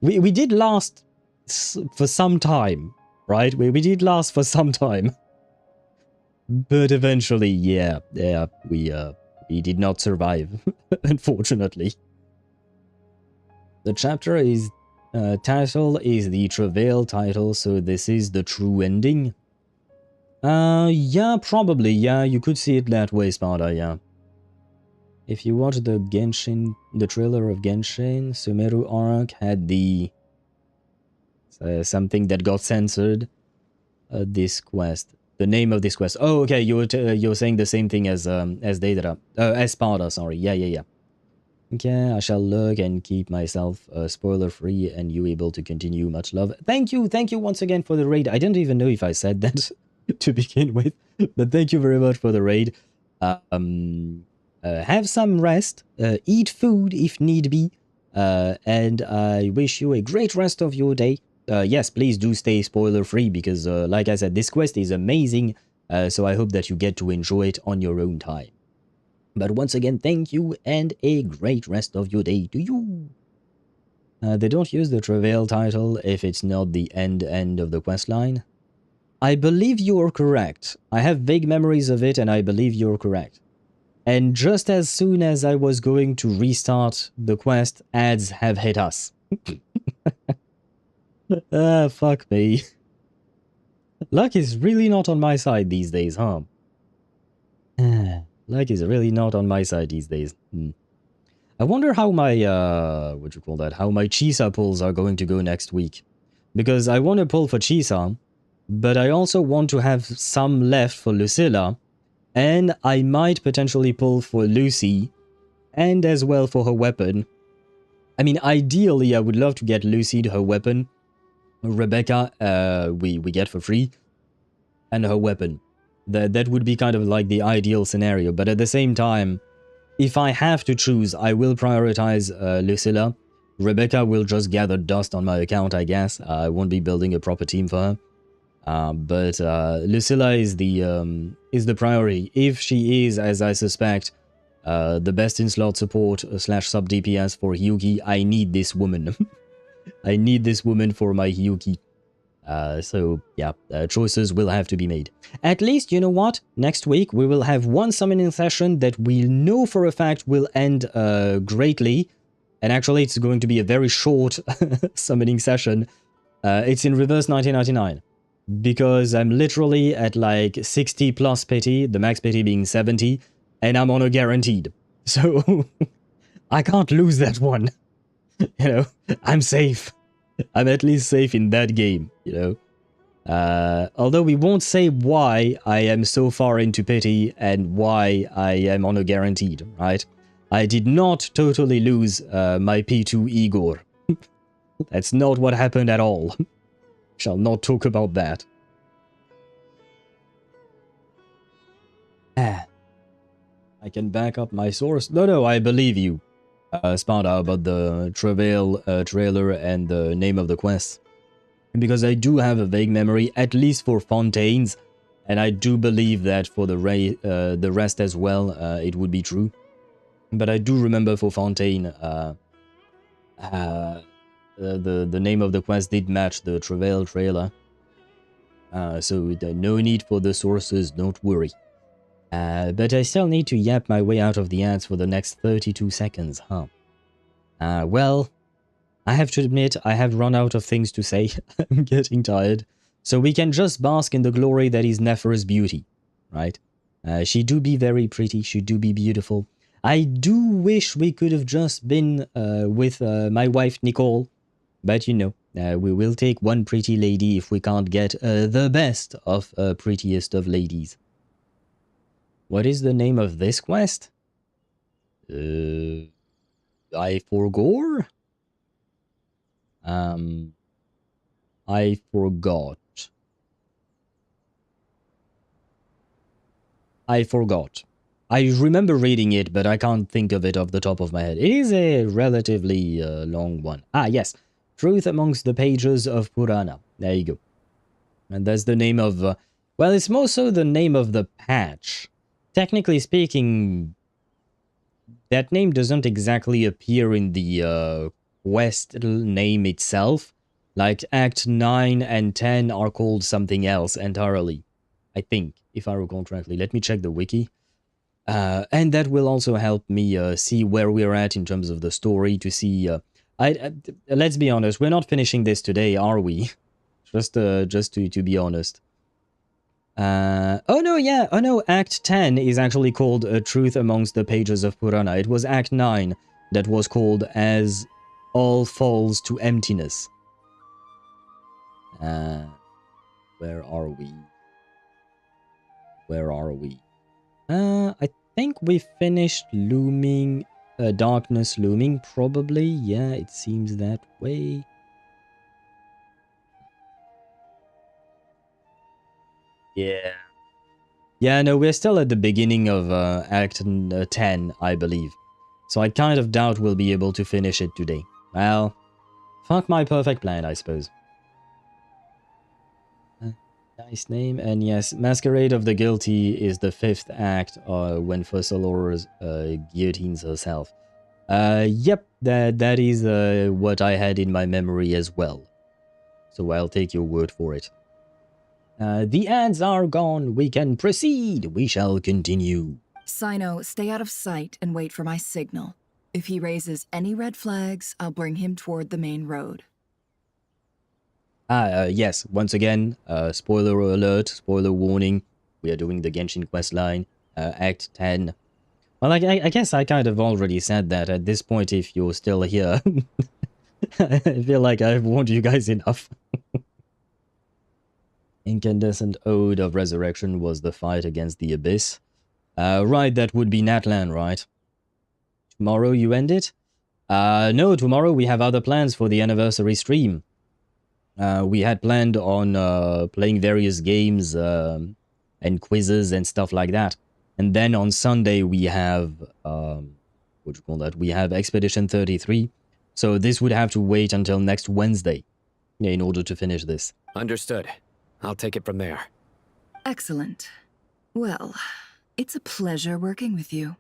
we did last for some time, right? We did last for some time. But eventually, yeah, we did not survive, unfortunately. The chapter is title is the Travail title, so this is the true ending. Yeah, probably, yeah, you could see it that way, Sparta, yeah. If you watch the trailer of Genshin, Sumeru arc had the something that got censored. This quest, the name of this quest. Oh, okay, you're saying the same thing as Deidara, as Sparta. Sorry, yeah. Okay, I shall look and keep myself spoiler free, and you able to continue. Much love. Thank you once again for the raid. I didn't even know if I said that to begin with, but thank you very much for the raid. Have some rest, eat food if need be, and I wish you a great rest of your day. Yes, please do stay spoiler-free, because like I said, this quest is amazing, so I hope that you get to enjoy it on your own time. But once again, thank you, and a great rest of your day to you. They don't use the Travail title if it's not the end of the questline. I believe you're correct. I have vague memories of it, and I believe you're correct. And just as soon as I was going to restart the quest, ads have hit us. Fuck me. Luck is really not on my side these days, huh? Luck is really not on my side these days. I wonder how my, how my Chisa pulls are going to go next week. Because I want to pull for Chisa, but I also want to have some left for Lucilla, and I might potentially pull for Lucy, and as well for her weapon. I mean, ideally, I would love to get Lucy her weapon. Rebecca, we get for free. And her weapon. That would be kind of like the ideal scenario. But at the same time, if I have to choose, I will prioritize Lucilla. Rebecca will just gather dust on my account, I guess. I won't be building a proper team for her. But Lucilla is the priority. If she is, as I suspect, the best in slot support / sub DPS for Hyuki, I need this woman. I need this woman for my Hyuki. So yeah, choices will have to be made. At least, you know what? Next week we will have one summoning session that we know for a fact will end greatly. And actually, it's going to be a very short summoning session. It's in reverse 1999. Because I'm literally at like 60 plus pity, the max pity being 70, and I'm on a guaranteed. So I can't lose that one. You know, I'm safe. I'm at least safe in that game, you know. Although we won't say why I am so far into pity and why I am on a guaranteed, right? I did not totally lose my P2 Igor. That's not what happened at all. Shall not talk about that. I can back up my source. No, I believe you, Sparta, about the Travail trailer and the name of the quest. Because I do have a vague memory, at least for Fontaine's, and I do believe that for the rest as well, it would be true. But I do remember for Fontaine, the name of the quest did match the Travail trailer. So no need for the sources, don't worry. But I still need to yap my way out of the ads for the next 32 seconds, huh? Well, I have to admit, I have run out of things to say. I'm getting tired. So we can just bask in the glory that is Nefer's beauty, right? She do be very pretty, she do be beautiful. I do wish we could have just been with my wife Nicole, but you know, we will take one pretty lady if we can't get the best of prettiest of ladies. What is the name of this quest? I forgot. I forgot. I remember reading it, but I can't think of it off the top of my head. It is a relatively long one. Ah, yes. Truth Amongst the Pages of Purana. There you go. And that's the name of... well, it's more so the name of the patch. Technically speaking, that name doesn't exactly appear in the quest name itself. Like, Act 9 and 10 are called something else entirely. I think, if I recall correctly. Let me check the wiki. And that will also help me see where we're at in terms of the story, to see... let's be honest, we're not finishing this today, are we? just to be honest. Oh no, Act 10 is actually called Truth Amongst the Pages of Purana. It was Act 9 that was called As All Falls to Emptiness. Where are we? I think we finished Looming, Darkness Looming, probably. Yeah, it seems that way. Yeah. Yeah, no, we're still at the beginning of Act 10, I believe. So I kind of doubt we'll be able to finish it today. Well, fuck my perfect plan, I suppose. Nice name, and yes, Masquerade of the Guilty is the 5th act when Fussalor guillotines herself. Yep, that is what I had in my memory as well. So I'll take your word for it. The ads are gone, we can proceed, we shall continue. Sino, stay out of sight and wait for my signal. If he raises any red flags, I'll bring him toward the main road. Yes, once again, spoiler alert, spoiler warning, we are doing the Genshin Quest line, Act 10. Well, I guess I kind of already said that at this point if you're still here. I feel like I've warned you guys enough. Incandescent Ode of Resurrection was the fight against the Abyss. Right, that would be Natlan, right? Tomorrow you end it? No, tomorrow we have other plans for the anniversary stream. We had planned on playing various games and quizzes and stuff like that. And then on Sunday we have, what do you call that? We have Expedition 33. So this would have to wait until next Wednesday in order to finish this. Understood. I'll take it from there. Excellent. Well, it's a pleasure working with you.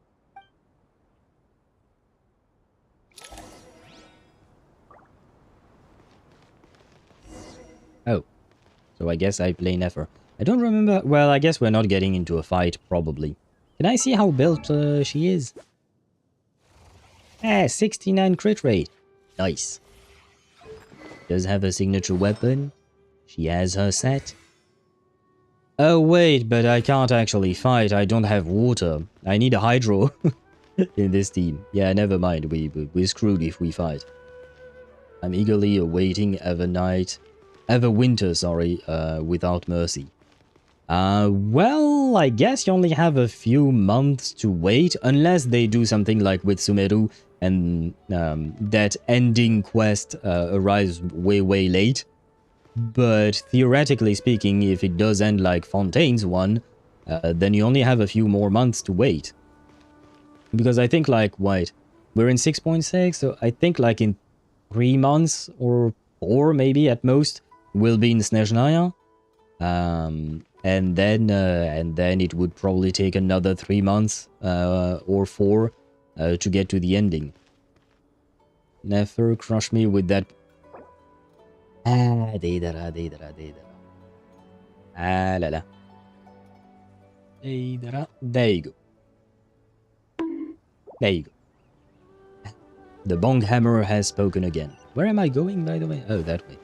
Oh, so I guess I play Nefer. I don't remember. Well, I guess we're not getting into a fight, probably. Can I see how built she is? 69 crit rate. Nice. Does have a signature weapon. She has her set. Oh, wait, but I can't actually fight. I don't have water. I need a hydro in this team. Yeah, never mind. We're screwed if we fight. I'm eagerly awaiting Everwinter, without mercy. Well, I guess you only have a few months to wait, unless they do something like with Sumeru, and that ending quest arrives way late. But theoretically speaking, if it does end like Fontaine's one, then you only have a few more months to wait. Because I think like, wait, we're in 6.6, so I think like in 3 months or 4 maybe at most, we'll be in Snezhnaya. And then it would probably take another 3 months or 4 to get to the ending. Never crush me with that. Deidara. La la. Deidara. There you go. There you go. The bong hammer has spoken again. Where am I going, by the way? Oh, that way.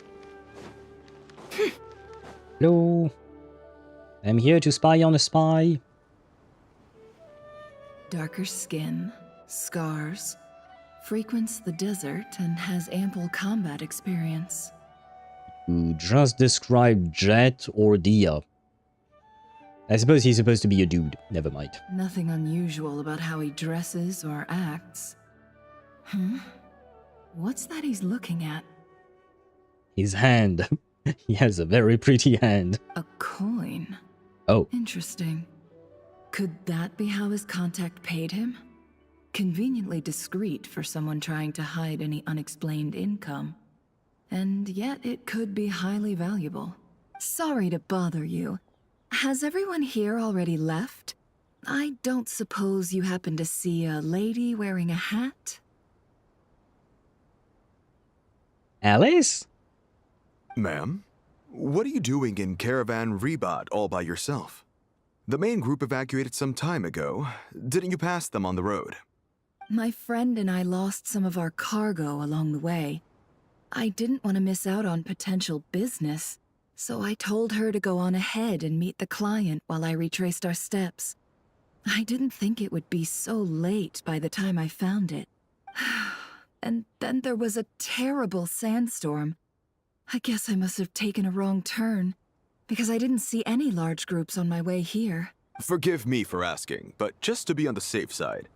Hello. I'm here to spy on a spy. Darker skin, scars, frequents the desert and has ample combat experience. You just described Jet or Dia. I suppose he's supposed to be a dude. Never mind. Nothing unusual about how he dresses or acts. What's that he's looking at? His hand. He has a very pretty hand. A coin. Oh. Interesting. Could that be how his contact paid him? Conveniently discreet for someone trying to hide any unexplained income. And yet it could be highly valuable. Sorry to bother you. Has everyone here already left? I don't suppose you happen to see a lady wearing a hat? Alice? Ma'am, what are you doing in Caravan Rebat all by yourself? The main group evacuated some time ago. Didn't you pass them on the road? My friend and I lost some of our cargo along the way. I didn't want to miss out on potential business, so I told her to go on ahead and meet the client while I retraced our steps. I didn't think it would be so late by the time I found it. And then there was a terrible sandstorm. I guess I must have taken a wrong turn, because I didn't see any large groups on my way here. Forgive me for asking, but just to be on the safe side,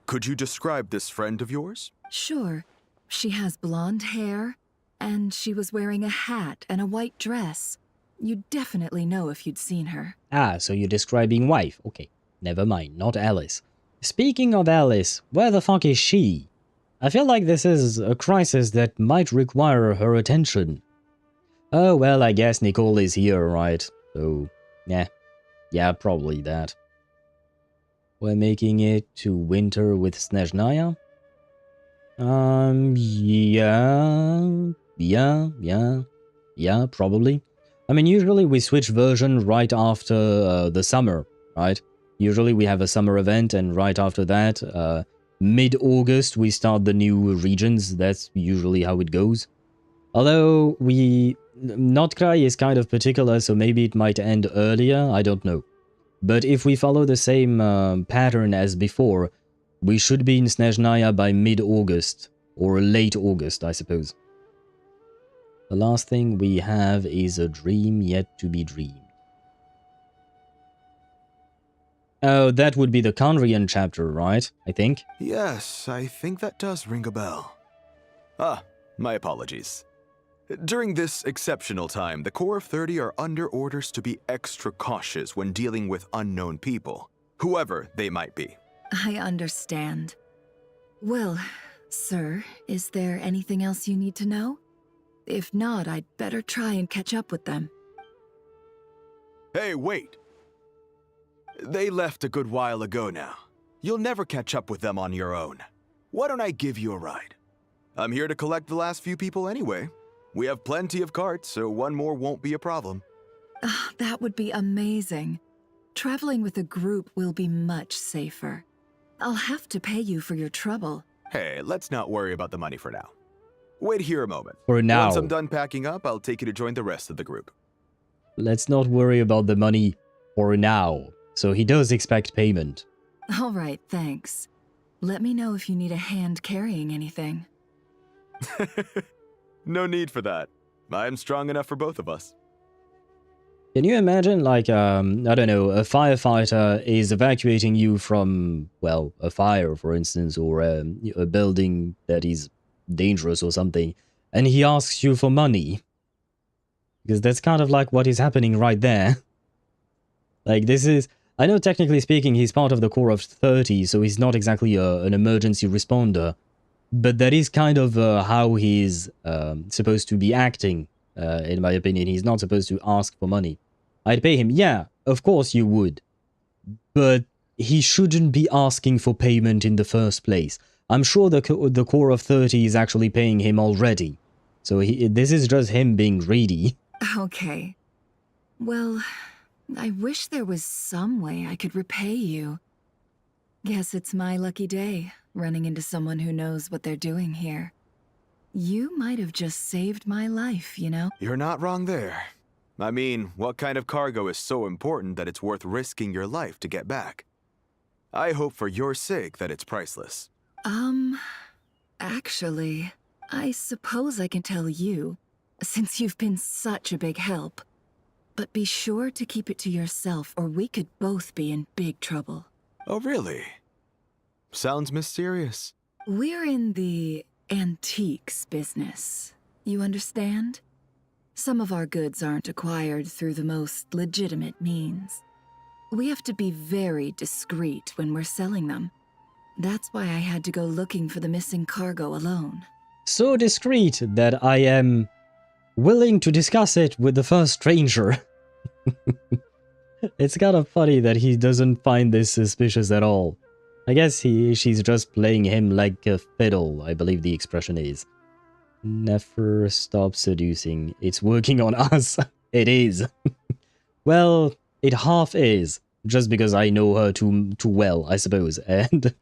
could you describe this friend of yours? Sure. She has blonde hair, and she was wearing a hat and a white dress. You'd definitely know if you'd seen her. Ah, so you're describing wife. Okay, never mind, not Alice. Speaking of Alice, where the fuck is she? I feel like this is a crisis that might require her attention. Oh, well, I guess Nicole is here, right? So, yeah, probably that. We're making it to winter with Snezhnaya? Yeah, probably. I mean, usually we switch version right after the summer, right? Usually we have a summer event, and right after that, mid-August, we start the new regions. That's usually how it goes. Although Nod-Krai is kind of particular, so maybe it might end earlier, I don't know. But if we follow the same pattern as before, we should be in Snezhnaya by mid-August, or late August, I suppose. The last thing we have is a dream yet to be dreamed. Oh, that would be the Conrian chapter, right? I think? Yes, I think that does ring a bell. Ah, my apologies. During this exceptional time, the Core of 30 are under orders to be extra cautious when dealing with unknown people, whoever they might be. I understand. Well, sir, is there anything else you need to know? If not, I'd better try and catch up with them. Hey, wait! They left a good while ago now. You'll never catch up with them on your own. Why don't I give you a ride? I'm here to collect the last few people anyway. We have plenty of carts, so one more won't be a problem. That would be amazing. Traveling with a group will be much safer. I'll have to pay you for your trouble. Hey, let's not worry about the money for now. Wait here a moment. For now. Once I'm done packing up, I'll take you to join the rest of the group. Let's not worry about the money for now. So he does expect payment. All right, thanks. Let me know if you need a hand carrying anything. No need for that. I'm strong enough for both of us. Can you imagine, like, I don't know, a firefighter is evacuating you from, well, a fire, for instance, or a building that is dangerous or something, and he asks you for money? Because that's kind of like what is happening right there. Like, this is... I know technically speaking he's part of the core of 30, so he's not exactly an emergency responder, but that is kind of how he's supposed to be acting, in my opinion. He's not supposed to ask for money. I'd pay him. Yeah, of course you would. But he shouldn't be asking for payment in the first place. I'm sure the core of 30 is actually paying him already. So this is just him being greedy. Okay. Well, I wish there was some way I could repay you. Guess it's my lucky day, running into someone who knows what they're doing here. You might have just saved my life, you know? You're not wrong there. I mean, what kind of cargo is so important that it's worth risking your life to get back? I hope for your sake that it's priceless. Actually, I suppose I can tell you, since you've been such a big help. But be sure to keep it to yourself, or we could both be in big trouble. Oh, really? Sounds mysterious. We're in the antiques business. You understand? Some of our goods aren't acquired through the most legitimate means. We have to be very discreet when we're selling them. That's why I had to go looking for the missing cargo alone. So discreet that I am willing to discuss it with the first stranger. It's kind of funny that he doesn't find this suspicious at all. I guess she's just playing him like a fiddle, I believe the expression is. Never stop seducing. It's working on us. It is. Well, it half is. Just because I know her too well, I suppose. And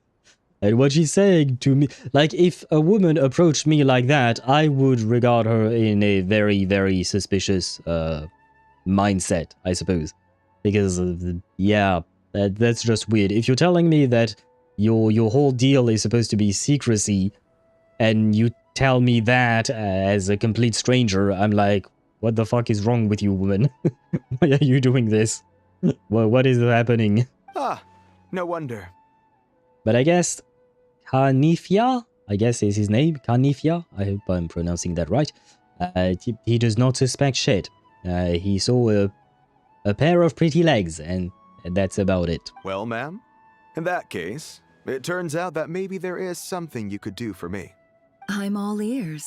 what she's saying to me... Like, if a woman approached me like that, I would regard her in a very, very suspicious mindset, I suppose. Because, yeah, that's just weird. If you're telling me that your whole deal is supposed to be secrecy, and you tell me that as a complete stranger, I'm like, what the fuck is wrong with you, woman? Why are you doing this? What is happening? Ah, no wonder. But I guess Kanifia, I guess is his name, Kanifia, I hope I'm pronouncing that right. He does not suspect shit. He saw a pair of pretty legs, and that's about it. Well, ma'am, in that case, it turns out that maybe there is something you could do for me. I'm all ears.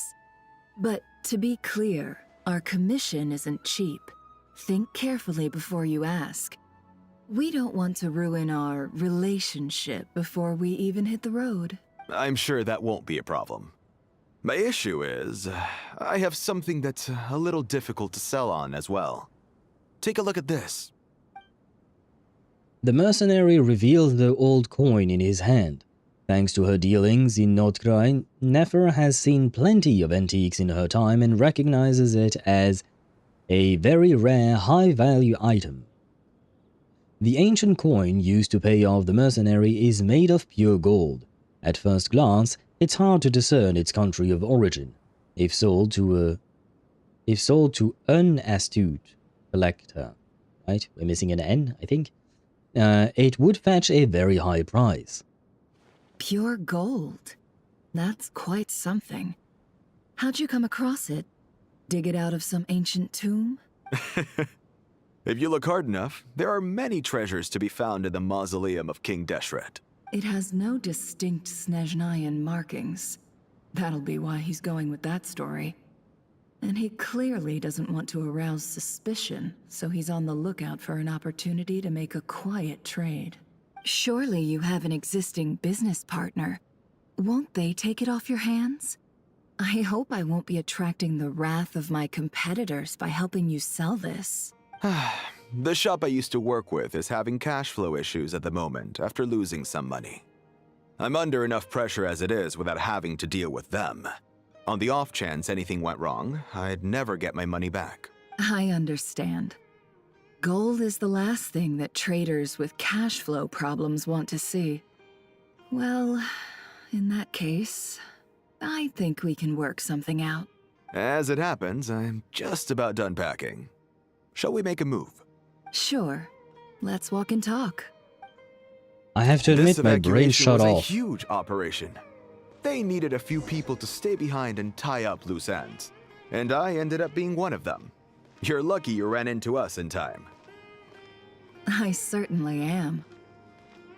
But to be clear, our commission isn't cheap. Think carefully before you ask. We don't want to ruin our relationship before we even hit the road. I'm sure that won't be a problem. My issue is, I have something that's a little difficult to sell on as well. Take a look at this. The mercenary revealed the old coin in his hand. Thanks to her dealings in Nod-Krai, Nefer has seen plenty of antiques in her time and recognizes it as a very rare, high-value item. The ancient coin used to pay off the mercenary is made of pure gold. At first glance, it's hard to discern its country of origin. If sold to an astute collector, right? We're missing an N, I think. It would fetch a very high price. Pure gold? That's quite something. How'd you come across it? Dig it out of some ancient tomb? If you look hard enough, there are many treasures to be found in the Mausoleum of King Deshret. It has no distinct Snezhnayan markings. That'll be why he's going with that story. And he clearly doesn't want to arouse suspicion, so he's on the lookout for an opportunity to make a quiet trade. Surely you have an existing business partner. Won't they take it off your hands? I hope I won't be attracting the wrath of my competitors by helping you sell this. The shop I used to work with is having cash flow issues at the moment after losing some money. I'm under enough pressure as it is without having to deal with them. On the off chance anything went wrong, I'd never get my money back. I understand. Gold is the last thing that traders with cash flow problems want to see. Well, in that case, I think we can work something out. As it happens, I'm just about done packing. Shall we make a move? Sure. Let's walk and talk. I have to admit, my brain shut was off. A huge operation. They needed a few people to stay behind and tie up loose ends. And I ended up being one of them. You're lucky you ran into us in time. I certainly am.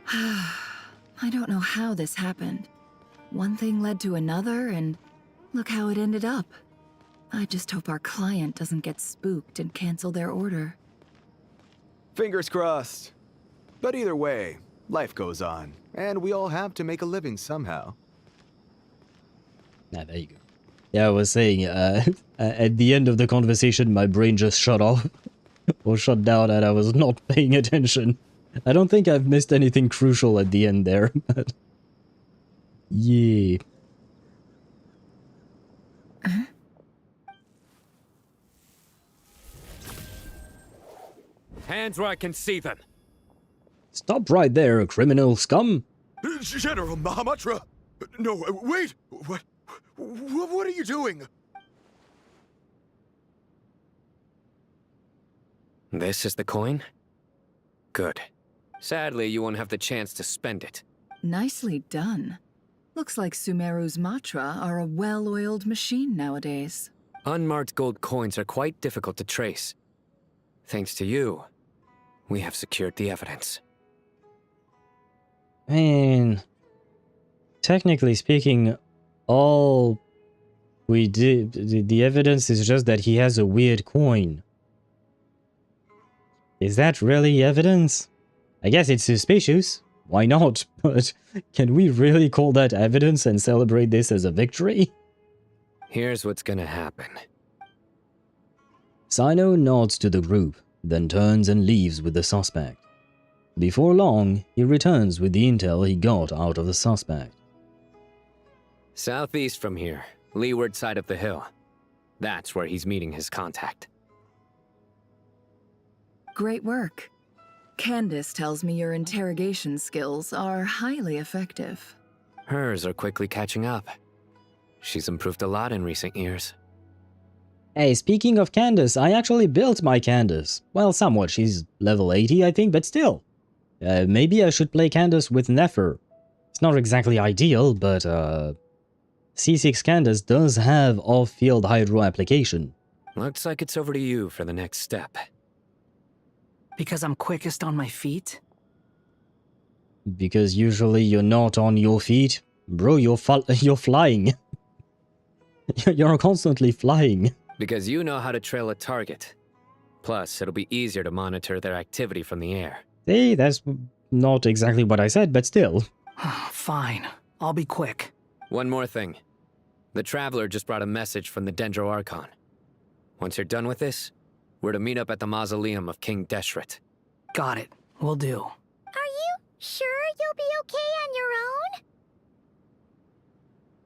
I don't know how this happened. One thing led to another, and look how it ended up. I just hope our client doesn't get spooked and cancel their order. Fingers crossed. But either way, life goes on, and we all have to make a living somehow. There you go. Yeah, I was saying, at the end of the conversation, my brain just shut off. Or shut down, and I was not paying attention. I don't think I've missed anything crucial at the end there, but... yeah. Hands where I can see them. Stop right there, criminal scum. General Mahamatra! No, wait! What are you doing? This is the coin? Good. Sadly, you won't have the chance to spend it. Nicely done. Looks like Sumeru's Matra are a well-oiled machine nowadays. Unmarked gold coins are quite difficult to trace. Thanks to you, we have secured the evidence. I mean, technically speaking, all we did, the evidence is just that he has a weird coin. Is that really evidence? I guess it's suspicious. Why not? But can we really call that evidence and celebrate this as a victory? Here's what's gonna happen. Sino nods to the group, then turns and leaves with the suspect. Before long, he returns with the intel he got out of the suspect. Southeast from here, leeward side of the hill. That's where he's meeting his contact. Great work. Candace tells me your interrogation skills are highly effective. Hers are quickly catching up. She's improved a lot in recent years. Hey, speaking of Candace, I actually built my Candace. Well, somewhat. She's level 80, I think, but still. Maybe I should play Candace with Nefer. It's not exactly ideal, but C6 Candace does have off-field hydro application. Looks like it's over to you for the next step. Because I'm quickest on my feet? Because usually you're not on your feet. Bro, you're flying. You're constantly flying. Because you know how to trail a target. Plus, it'll be easier to monitor their activity from the air. Hey, that's not exactly what I said, but still. Fine. I'll be quick. One more thing. The Traveler just brought a message from the Dendro Archon. Once you're done with this, we're to meet up at the Mausoleum of King Deshret. Got it. Will do. Are you sure you'll be okay on your own?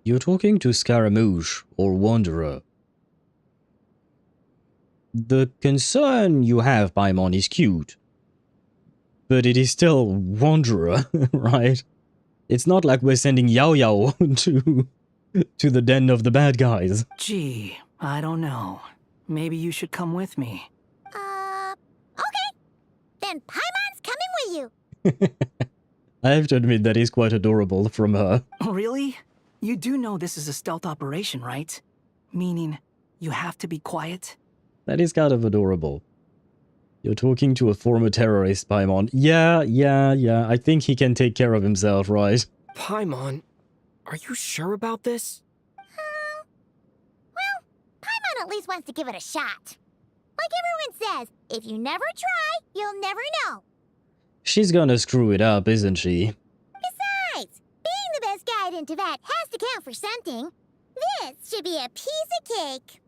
You're talking to Scaramouche, or Wanderer. The concern you have, Paimon, is cute. But it is still Wanderer, right? It's not like we're sending Yao Yao to the den of the bad guys. Gee, I don't know. Maybe you should come with me. Okay. Then Paimon's coming with you. I have to admit that is quite adorable from her. Really? You do know this is a stealth operation, right? Meaning, you have to be quiet? That is kind of adorable. You're talking to a former terrorist, Paimon. Yeah. I think he can take care of himself, right? Paimon, are you sure about this? Well, Paimon at least wants to give it a shot. Like everyone says, if you never try, you'll never know. She's gonna screw it up, isn't she? Besides, being the best guide in Teyvat has to count for something. This should be a piece of cake.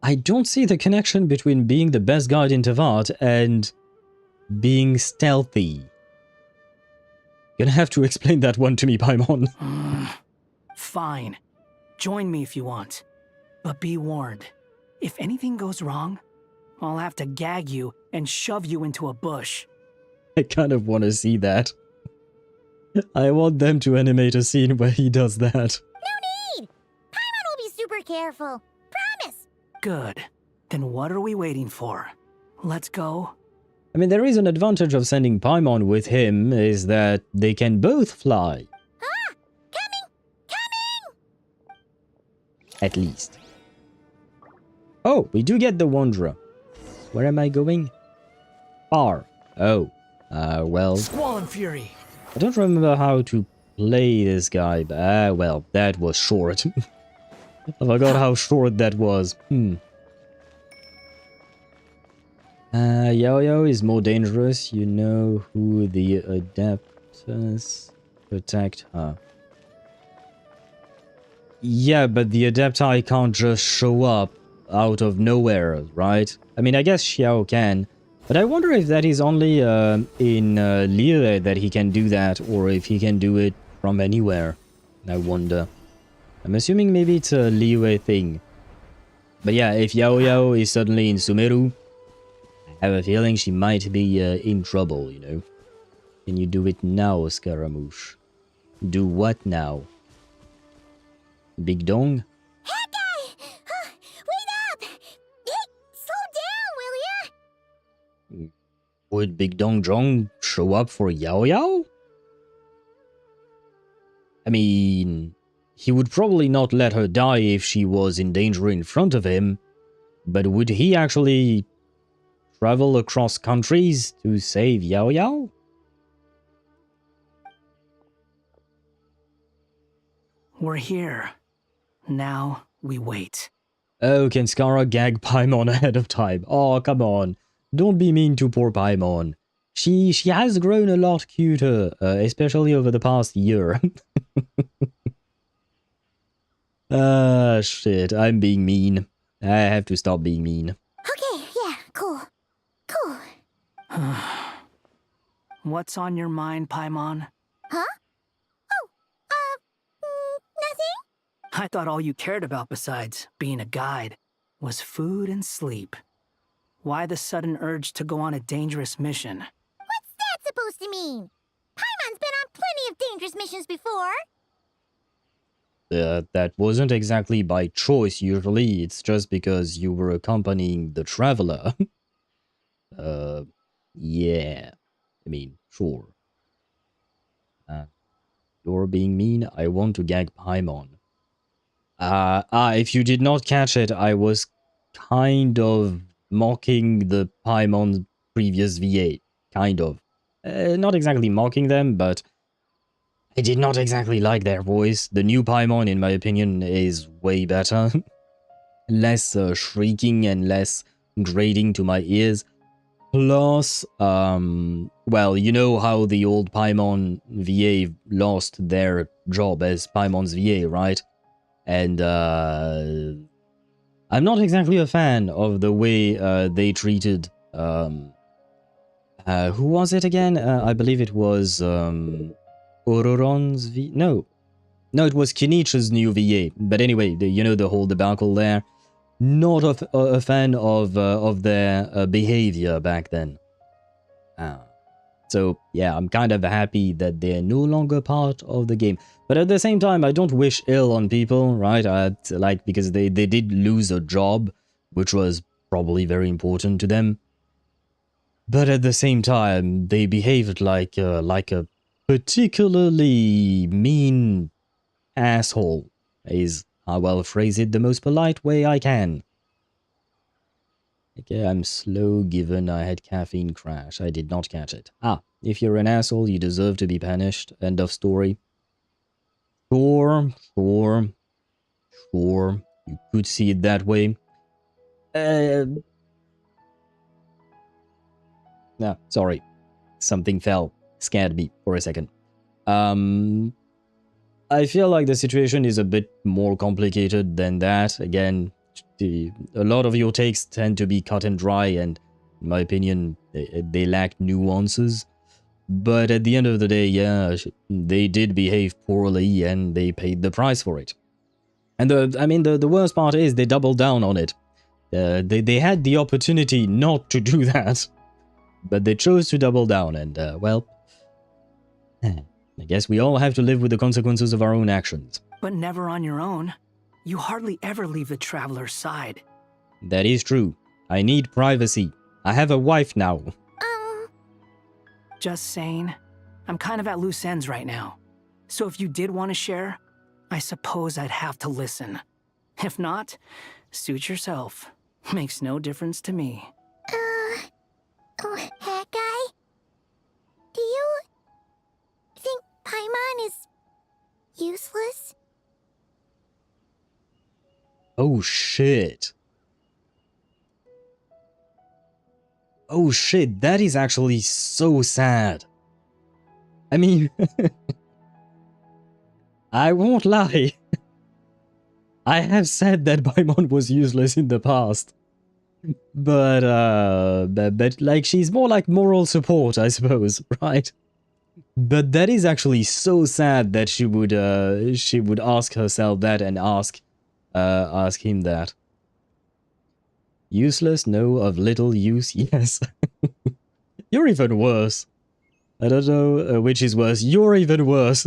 I don't see the connection between being the best guide in Teyvat and being stealthy. Gonna have to explain that one to me, Paimon. Fine. Join me if you want. But be warned. If anything goes wrong, I'll have to gag you and shove you into a bush. I kind of want to see that. I want them to animate a scene where he does that. No need! Paimon will be super more careful. Promise! Good. Then what are we waiting for? Let's go. I mean, there is an advantage of sending Paimon with him, is that they can both fly. Ah! Coming! At least. Oh, we do get the Wanderer. Where am I going? Far. Oh. Well... Squall and Fury. I don't remember how to play this guy, but well, that was short. I forgot how short that was. Yo-Yo is more dangerous. You know who the Adeptus protect her. Yeah, but the Adepti can't just show up out of nowhere, right? I mean, I guess Xiao can. But I wonder if that is only in Liyue that he can do that, or if he can do it from anywhere. I wonder. I'm assuming maybe it's a Liyue thing. But yeah, if Yao is suddenly in Sumeru, I have a feeling she might be in trouble, you know. Can you do it now, Scaramouche? Do what now? Big Dong? Wait up! Hey, slow down, will ya? Would Big Dong Zhong show up for Yao Yao? I mean, he would probably not let her die if she was in danger in front of him, but would he actually travel across countries to save Yao Yao? We're here. Now we wait. Oh, can Skara gag Paimon ahead of time? Oh, come on. Don't be mean to poor Paimon. She has grown a lot cuter, especially over the past year. Shit, I'm being mean. I have to stop being mean. Okay, yeah, cool. Cool. What's on your mind, Paimon? Huh? Oh, nothing? I thought all you cared about besides being a guide was food and sleep. Why the sudden urge to go on a dangerous mission? What's that supposed to mean? Paimon's been on plenty of dangerous missions before. That wasn't exactly by choice usually, it's just because you were accompanying the traveler. Yeah. I mean, sure. You're being mean, I want to gag Paimon. If you did not catch it, I was kind of mocking the Paimon previous VA. Kind of. Not exactly mocking them, but I did not exactly like their voice. The new Paimon, in my opinion, is way better. Less shrieking and less grating to my ears. Plus, well, you know how the old Paimon VA lost their job as Paimon's VA, right? And, I'm not exactly a fan of the way they treated, who was it again? I believe it was, Ororon's VA? No, it was Kinich's new VA. But anyway, you know the whole debacle there. Not a fan of their behavior back then. So, yeah, I'm kind of happy that they're no longer part of the game. But at the same time, I don't wish ill on people, right? Like, because they did lose a job, which was probably very important to them. But at the same time, they behaved like a particularly mean asshole, is how I'll phrase it the most polite way I can. Okay, I'm slow given I had caffeine crash. I did not catch it. If you're an asshole, you deserve to be punished. End of story. Sure. You could see it that way. No, sorry. Something fell. Scared me for a second. I feel like the situation is a bit more complicated than that. Again, a lot of your takes tend to be cut and dry, and in my opinion, they lack nuances. But at the end of the day, yeah, they did behave poorly, and they paid the price for it. And the worst part is they doubled down on it. They had the opportunity not to do that, but they chose to double down, and well, I guess we all have to live with the consequences of our own actions. But never on your own. You hardly ever leave the Traveler's side. That is true. I need privacy. I have a wife now. Just saying. I'm kind of at loose ends right now. So if you did want to share, I suppose I'd have to listen. If not, suit yourself. Makes no difference to me. That guy? Do you think Paimon is useless? Oh shit. Oh shit, that is actually so sad. I mean, I won't lie. I have said that Paimon was useless in the past. But like, she's more like moral support, I suppose, right? But that is actually so sad that she would ask herself that and ask him that. Useless? No. Of little use? Yes. You're even worse. I don't know which is worse. You're even worse.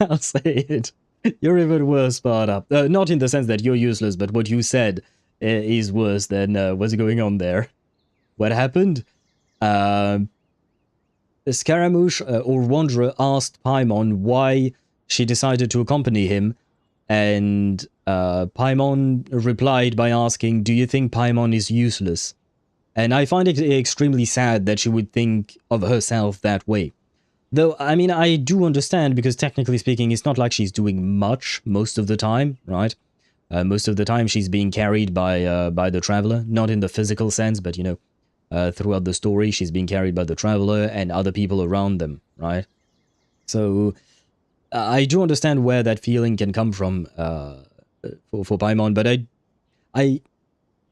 I'll say it. You're even worse, Sparta. Not in the sense that you're useless, but what you said is worse than what's going on there. What happened? Scaramouche or Wanderer asked Paimon why she decided to accompany him, and Paimon replied by asking, "Do you think Paimon is useless?" And I find it extremely sad that she would think of herself that way. Though, I mean, I do understand, because technically speaking, it's not like she's doing much most of the time, right? Most of the time she's being carried by the Traveler, not in the physical sense, but, you know, throughout the story, she's being carried by the Traveler and other people around them, right? So, I do understand where that feeling can come from for Paimon, but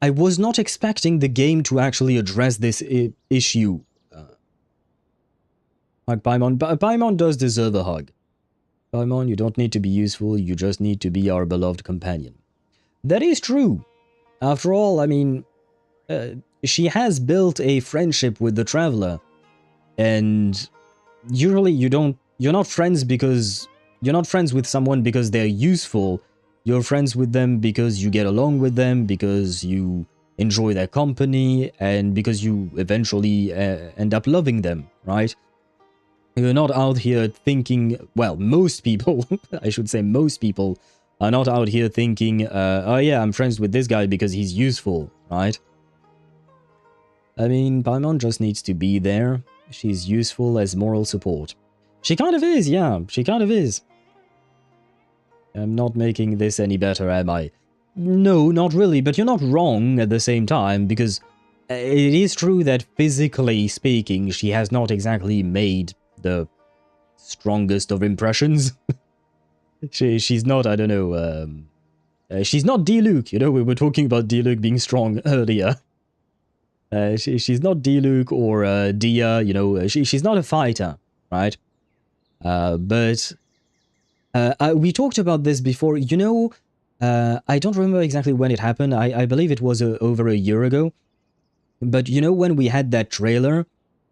I was not expecting the game to actually address this issue. Like Paimon does deserve a hug. Paimon, you don't need to be useful, you just need to be our beloved companion. That is true. After all, I mean, she has built a friendship with the Traveler, and usually you're not friends with someone because they're useful. You're friends with them because you get along with them, because you enjoy their company, and because you eventually end up loving them, right? You're not out here thinking, well, most people, I should say most people, are not out here thinking, oh yeah, I'm friends with this guy because he's useful, right? I mean, Paimon just needs to be there. She's useful as moral support. She kind of is, yeah, she kind of is. I'm not making this any better, am I? No, not really, but you're not wrong at the same time, because it is true that physically speaking, she has not exactly made the strongest of impressions. She's not, I don't know, she's not Diluc, you know, we were talking about Diluc being strong earlier. She's not Diluc or Dia, you know, she's not a fighter, right? But we talked about this before, you know, I don't remember exactly when it happened, I believe it was over a year ago, but you know when we had that trailer,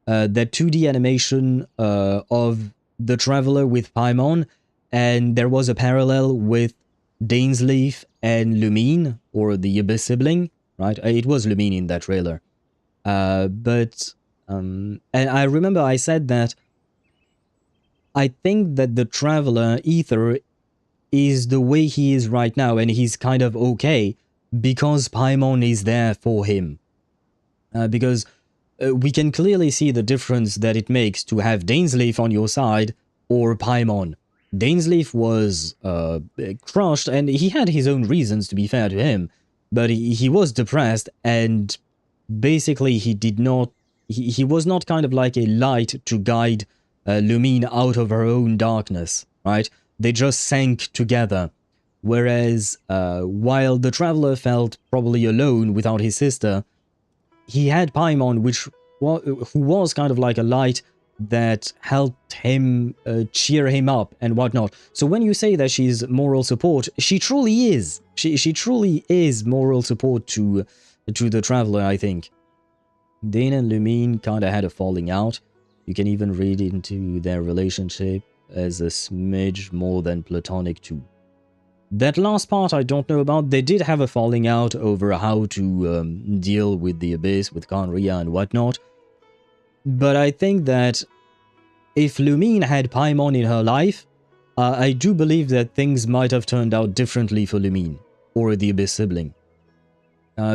that 2D animation of the Traveler with Paimon, and there was a parallel with Dainsleif and Lumine, or the Abyss sibling, right? It was Lumine in that trailer. And I remember I said that I think that the Traveler, Ether, is the way he is right now, and he's kind of okay, because Paimon is there for him. Because we can clearly see the difference that it makes to have Dainsleif on your side or Paimon. Dainsleif was crushed, and he had his own reasons, to be fair to him, but he was depressed, and basically he was not kind of like a light to guide Lumine out of her own darkness, right? They just sank together. Whereas while the Traveler felt probably alone without his sister, he had Paimon, who was kind of like a light that helped him cheer him up and whatnot. So when you say that she's moral support, she truly is. She truly is moral support to the Traveler, I think. Dane and Lumine kind of had a falling out. You can even read into their relationship as a smidge more than platonic too. That last part I don't know about. They did have a falling out over how to deal with the Abyss, with Khaenri'ah and whatnot. But I think that if Lumine had Paimon in her life, I do believe that things might have turned out differently for Lumine, or the Abyss sibling.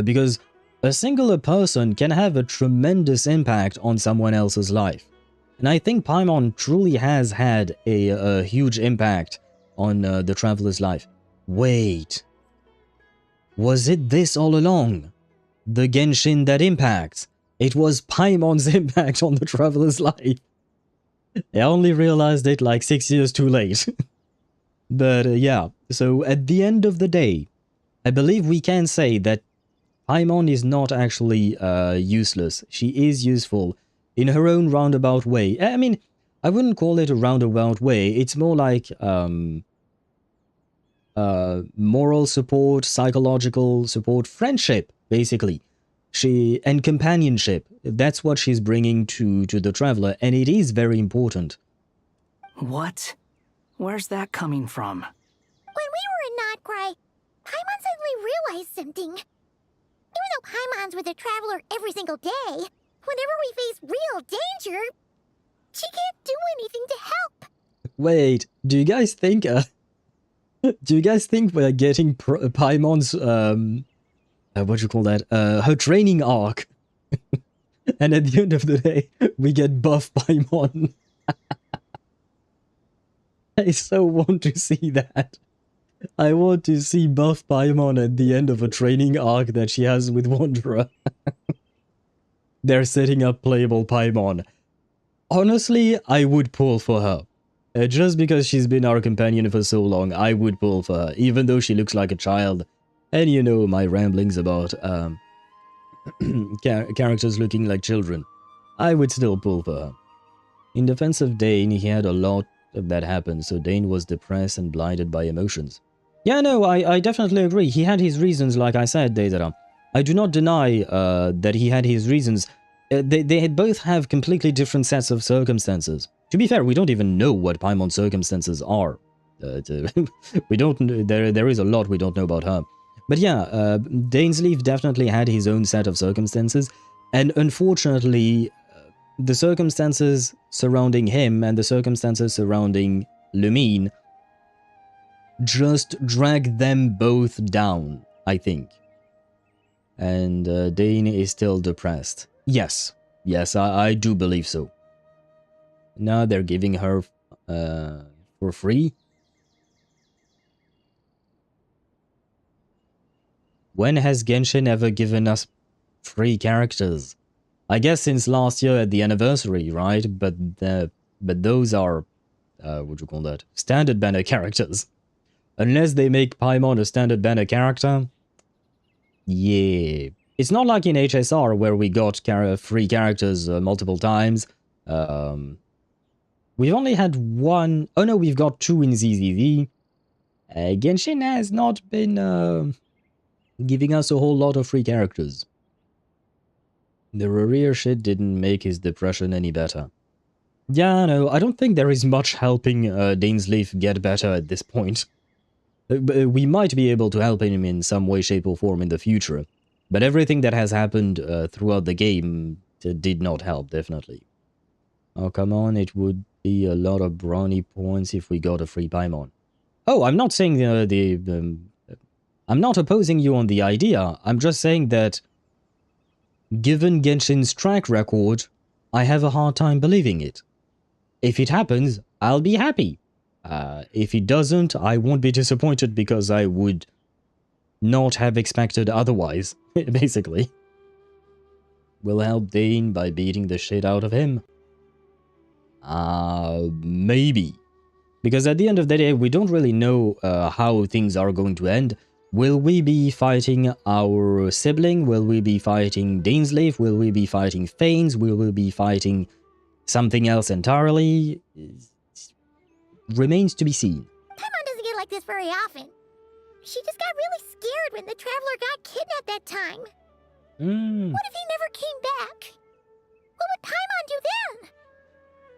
Because a singular person can have a tremendous impact on someone else's life. And I think Paimon truly has had a huge impact on the Traveler's life. Wait. Was it this all along? The Genshin that impacts? It was Paimon's impact on the Traveler's life. I only realized it like 6 years too late. But yeah, so at the end of the day, I believe we can say that Paimon is not actually useless. She is useful in her own roundabout way. I mean, I wouldn't call it a roundabout way. It's more like moral support, psychological support, friendship, basically. And companionship. That's what she's bringing to the Traveler, and it is very important. What? Where's that coming from? When we were in Nod-Krai, Paimon suddenly realized something. Even though Paimon's with the Traveler every single day, whenever we face real danger, she can't do anything to help. Wait, do you guys think we're getting Paimon's what do you call that? Her training arc. And at the end of the day, we get buff Paimon. I so want to see that. I want to see buff Paimon at the end of a training arc that she has with Wanderer. They're setting up playable Paimon. Honestly, I would pull for her. Just because she's been our companion for so long, I would pull for her, even though she looks like a child. And you know my ramblings about characters looking like children. I would still pull for her. In defense of Dane, he had a lot of that happen, so Dane was depressed and blinded by emotions. Yeah, no, I definitely agree. He had his reasons, like I said, Deidara. I do not deny that he had his reasons. They both have completely different sets of circumstances. To be fair, we don't even know what Paimon's circumstances are. We don't. There is a lot we don't know about her. But yeah, Dainsleif definitely had his own set of circumstances, and unfortunately, the circumstances surrounding him and the circumstances surrounding Lumine just dragged them both down, I think. And Dane is still depressed. Yes, I do believe so. Now they're giving her for free. When has Genshin ever given us free characters? I guess since last year at the anniversary, right? But those are, what do you call that? Standard banner characters. Unless they make Paimon a standard banner character. Yeah. It's not like in HSR where we got free characters multiple times. We've only had one. Oh no, we've got two in ZZZ. Genshin has not been giving us a whole lot of free characters. The Rereer shit didn't make his depression any better. Yeah, no, I don't think there is much helping Dainsleif get better at this point. We might be able to help him in some way, shape or form in the future. But everything that has happened throughout the game did not help, definitely. Oh, come on, it would be a lot of brownie points if we got a free Paimon. Oh, I'm not saying I'm not opposing you on the idea. I'm just saying that, given Genshin's track record, I have a hard time believing it. If it happens, I'll be happy. If it doesn't, I won't be disappointed because I would not have expected otherwise, basically. We'll help Dane by beating the shit out of him. Maybe. Because at the end of the day, we don't really know how things are going to end. Will we be fighting our sibling? Will we be fighting Dainsleif? Will we be fighting Thanes? Will we be fighting something else entirely? Remains to be seen. Paimon doesn't get like this very often. She just got really scared when the Traveler got kidnapped that time. What if he never came back? What would Paimon do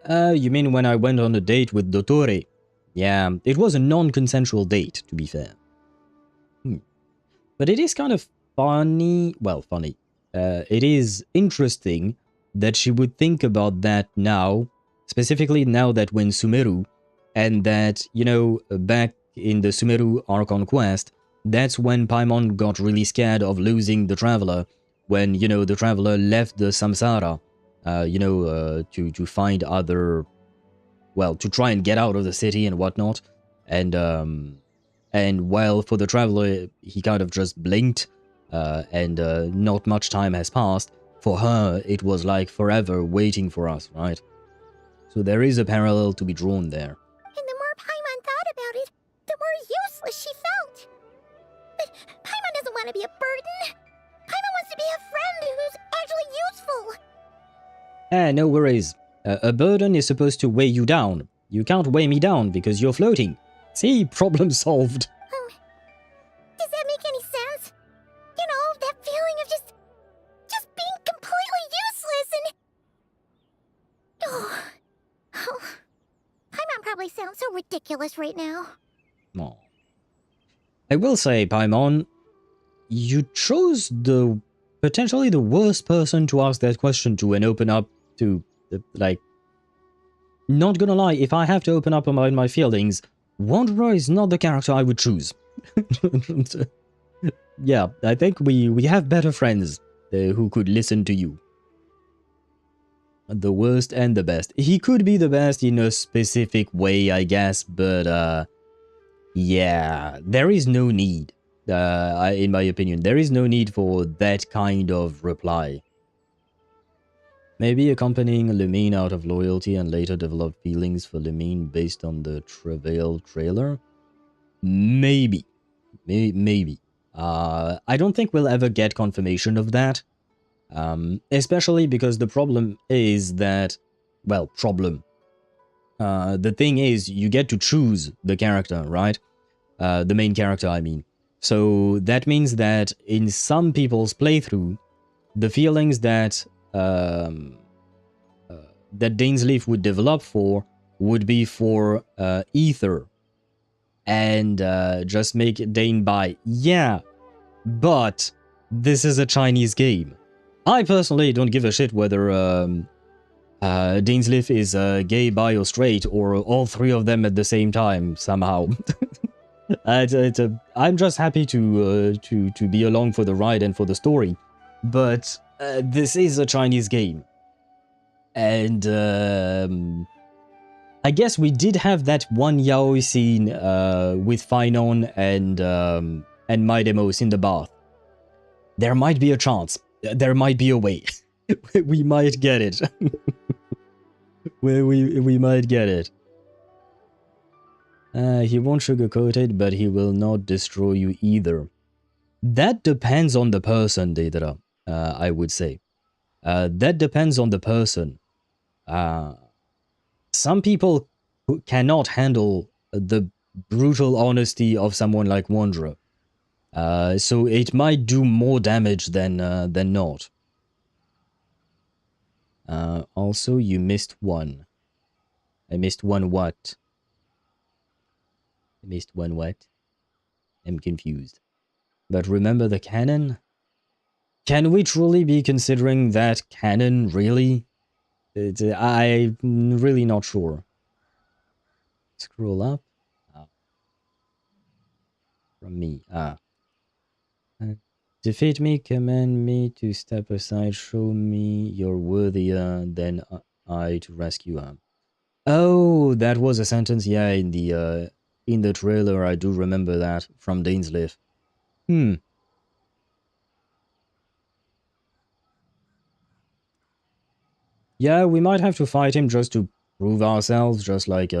then? You mean when I went on a date with Dottore? Yeah, it was a non-consensual date, to be fair. But it is kind of funny. Well, funny. It is interesting that she would think about that now, specifically now that when Sumeru, and that, you know, back in the Sumeru Archon Quest, that's when Paimon got really scared of losing the Traveler, when, you know, the Traveler left the Samsara, to find other, well, to try and get out of the city and whatnot, and while for the Traveler, he kind of just blinked, and not much time has passed. For her, it was like forever waiting for us, right? So there is a parallel to be drawn there. And the more Paimon thought about it, the more useless she felt. But Paimon doesn't want to be a burden. Paimon wants to be a friend who's actually useful. No worries. A burden is supposed to weigh you down. You can't weigh me down because you're floating. See, problem solved. Does that make any sense? You know, that feeling of just being completely useless and... Oh, Paimon probably sounds so ridiculous right now. Aw. I will say, Paimon, you chose potentially the worst person to ask that question to and open up to, like... Not gonna lie, if I have to open up about my feelings, Wanderer is not the character I would choose. Yeah, I think we have better friends who could listen to you. The worst and the best. He could be the best in a specific way, I guess, but yeah, there is no need. In my opinion, there is no need for that kind of reply. Maybe accompanying Lumine out of loyalty and later developed feelings for Lumine based on the Travail trailer? Maybe. Maybe. I don't think we'll ever get confirmation of that. Especially because the problem is that... Well, problem. The thing is, you get to choose the character, right? The main character, I mean. So that means that in some people's playthrough, the feelings that that Dainsleif would develop for would be for Ether, and just make Dane buy. Yeah, but this is a Chinese game. I personally don't give a shit whether Dainsleif is gay, bi, or straight, or all three of them at the same time somehow. I'm just happy to be along for the ride and for the story, but this is a Chinese game, and I guess we did have that one yaoi scene with Finon and Maidemos in the bath. There might be a chance. There might be a way. We might get it. we might get it. He won't sugarcoat it, but he will not destroy you either. That depends on the person, Deidara, I would say. That depends on the person. Some people cannot handle the brutal honesty of someone like Wanderer. So it might do more damage than not. Also, you missed one. I missed one what? I missed one what? I'm confused. But remember the canon? Can we truly be considering that canon, really? I'm really not sure. Scroll up. From me. Defeat me, command me to step aside, show me you're worthier than I to rescue her. Oh, that was a sentence, yeah, in the trailer. I do remember that from Dainsleif. Yeah, we might have to fight him just to prove ourselves, just like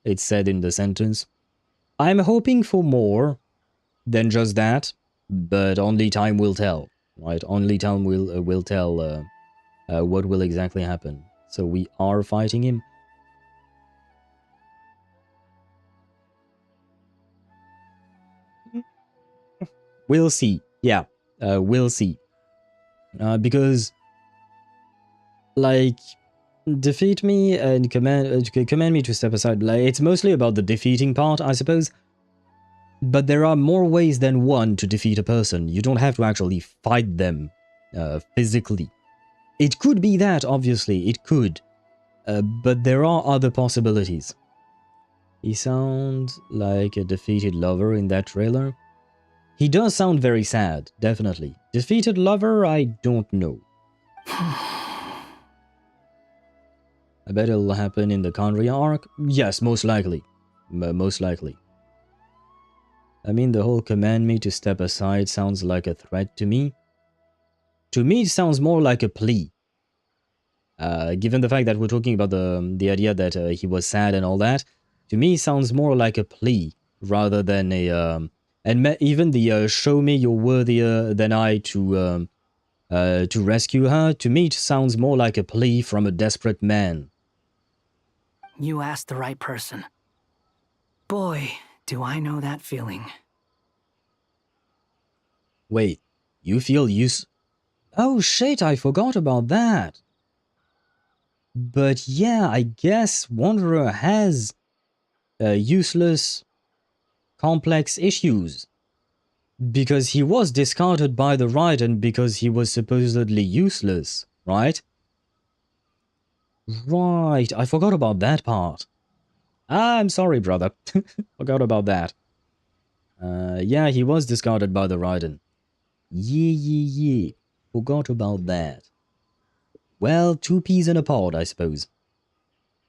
it's said in the sentence. I'm hoping for more than just that, but only time will tell, right? Only time will tell what will exactly happen. So we are fighting him. We'll see. Yeah, we'll see. Because, like, defeat me and command me to step aside. Like, it's mostly about the defeating part, I suppose. But there are more ways than one to defeat a person. You don't have to actually fight them physically. It could be that, obviously, it could. But there are other possibilities. He sounds like a defeated lover in that trailer. He does sound very sad, definitely. Defeated lover, I don't know. I bet it'll happen in the Kandria arc. Yes, most likely. Most likely. I mean, the whole command me to step aside sounds like a threat to me. To me, it sounds more like a plea. Given the fact that we're talking about the idea that he was sad and all that, to me, it sounds more like a plea rather than a... even the show me you're worthier than I to rescue her, to me, it sounds more like a plea from a desperate man. You asked the right person. Boy, do I know that feeling. Wait, you feel Oh shit, I forgot about that. But yeah, I guess Wanderer has useless, complex issues. Because he was discarded by the Raiden because he was supposedly useless, right? Right, I forgot about that part. I'm sorry, brother. Forgot about that. Yeah, he was discarded by the Raiden. Yeah. Forgot about that. Well, 2 peas in a pod, I suppose.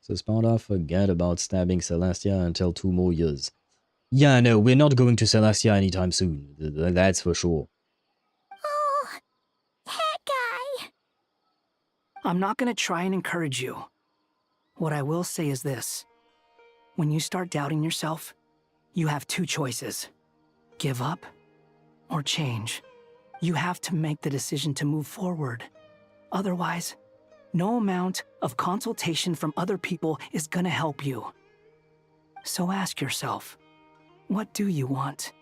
So Sparta, forget about stabbing Celestia until 2 more years. Yeah, no, we're not going to Celestia anytime soon. That's for sure. Oh, that guy. I'm not gonna try and encourage you. What I will say is this. When you start doubting yourself, you have 2 choices. Give up or change. You have to make the decision to move forward. Otherwise, no amount of consultation from other people is gonna help you. So ask yourself, what do you want?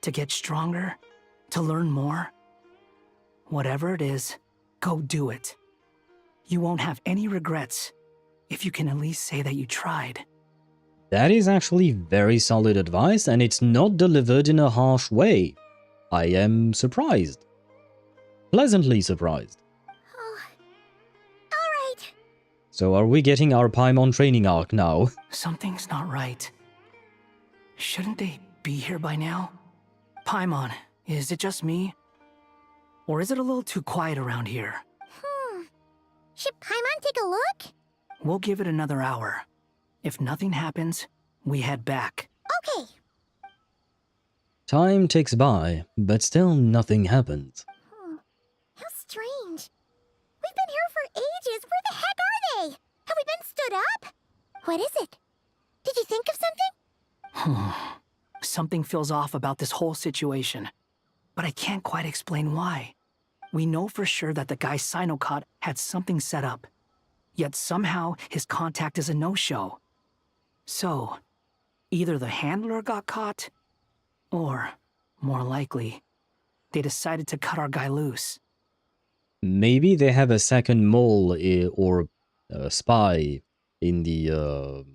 To get stronger? To learn more? Whatever it is, go do it. You won't have any regrets if you can at least say that you tried. That is actually very solid advice, and it's not delivered in a harsh way. I am surprised. Pleasantly surprised. Oh. All right. So are we getting our Paimon training arc now? Something's not right. Shouldn't they be here by now? Paimon, is it just me? Or is it a little too quiet around here? Should Paimon take a look? We'll give it another hour. If nothing happens, we head back. Okay. Time ticks by, but still nothing happens. How strange. We've been here for ages. Where the heck are they? Have we been stood up? What is it? Did you think of something? Something feels off about this whole situation, but I can't quite explain why. We know for sure that the guy Sinocot had something set up, yet somehow his contact is a no-show. So, either the handler got caught, or, more likely, they decided to cut our guy loose. Maybe they have a second mole or spy in the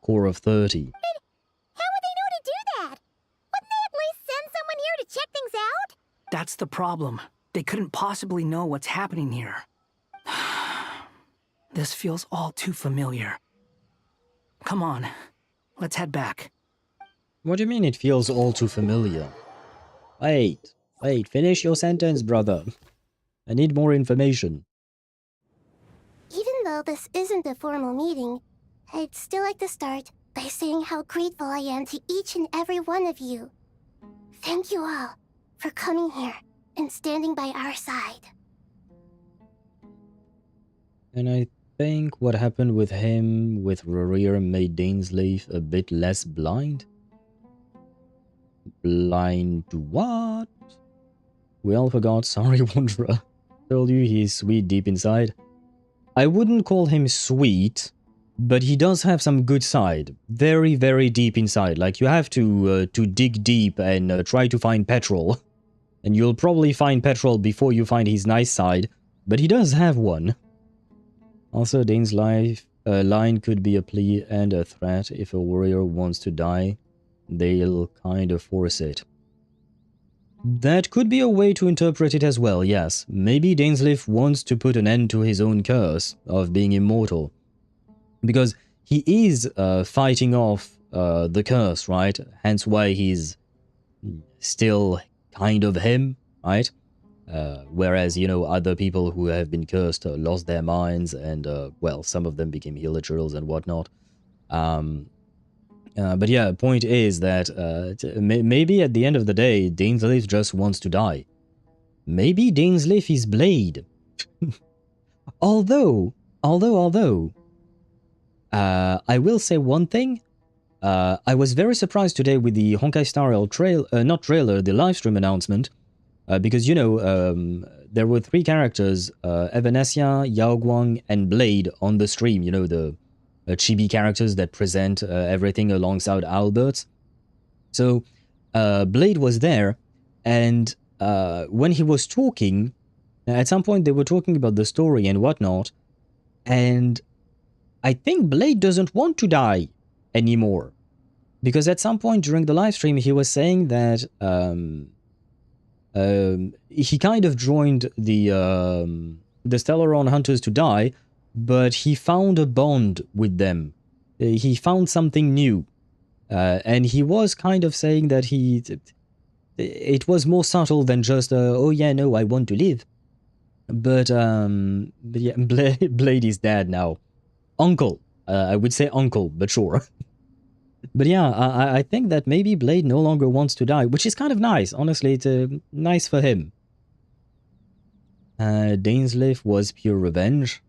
core of 30. But how would they know to do that? Wouldn't they at least send someone here to check things out? That's the problem. They couldn't possibly know what's happening here. This feels all too familiar. Come on, let's head back. What do you mean it feels all too familiar? Wait, finish your sentence, brother. I need more information. Even though this isn't a formal meeting, I'd still like to start by saying how grateful I am to each and every one of you. Thank you all for coming here and standing by our side. And I think what happened with him with Rorir made Dainsleif a bit less blind. Blind to what? We all forgot, sorry Wanderer. Told you he's sweet deep inside. I wouldn't call him sweet, but he does have some good side. Very, very deep inside. Like, you have to dig deep and try to find petrol. And you'll probably find petrol before you find his nice side, but he does have one. Also, Dane's line could be a plea and a threat if a warrior wants to die. they'll kind of force it. That could be a way to interpret it as well, yes. Maybe Dainsleif wants to put an end to his own curse of being immortal. Because he is fighting off the curse, right? Hence why he's still kind of him, right? Whereas, you know, other people who have been cursed lost their minds and, well, some of them became illiterals and whatnot. But yeah, point is that maybe at the end of the day, Dainsleif just wants to die. Maybe Dainsleif is Blade. Although, I will say one thing. I was very surprised today with the Honkai Star Rail the livestream announcement. Because, you know, there were 3 characters, Evanesia, Yaoguang, and Blade on the stream. You know, the chibi characters that present everything alongside Albert. So, Blade was there, and when he was talking, at some point they were talking about the story and whatnot, and I think Blade doesn't want to die anymore. Because at some point during the live stream he was saying that he kind of joined the Stellaron Hunters to die, but he found a bond with them. He found something new. And he was kind of saying that it was more subtle than just, oh yeah, no, I want to live. But yeah, Blade is dead now. Uncle. I would say uncle, but sure. But yeah, I think that maybe Blade no longer wants to die, which is kind of nice. Honestly, it's nice for him. Dainsleif was pure revenge.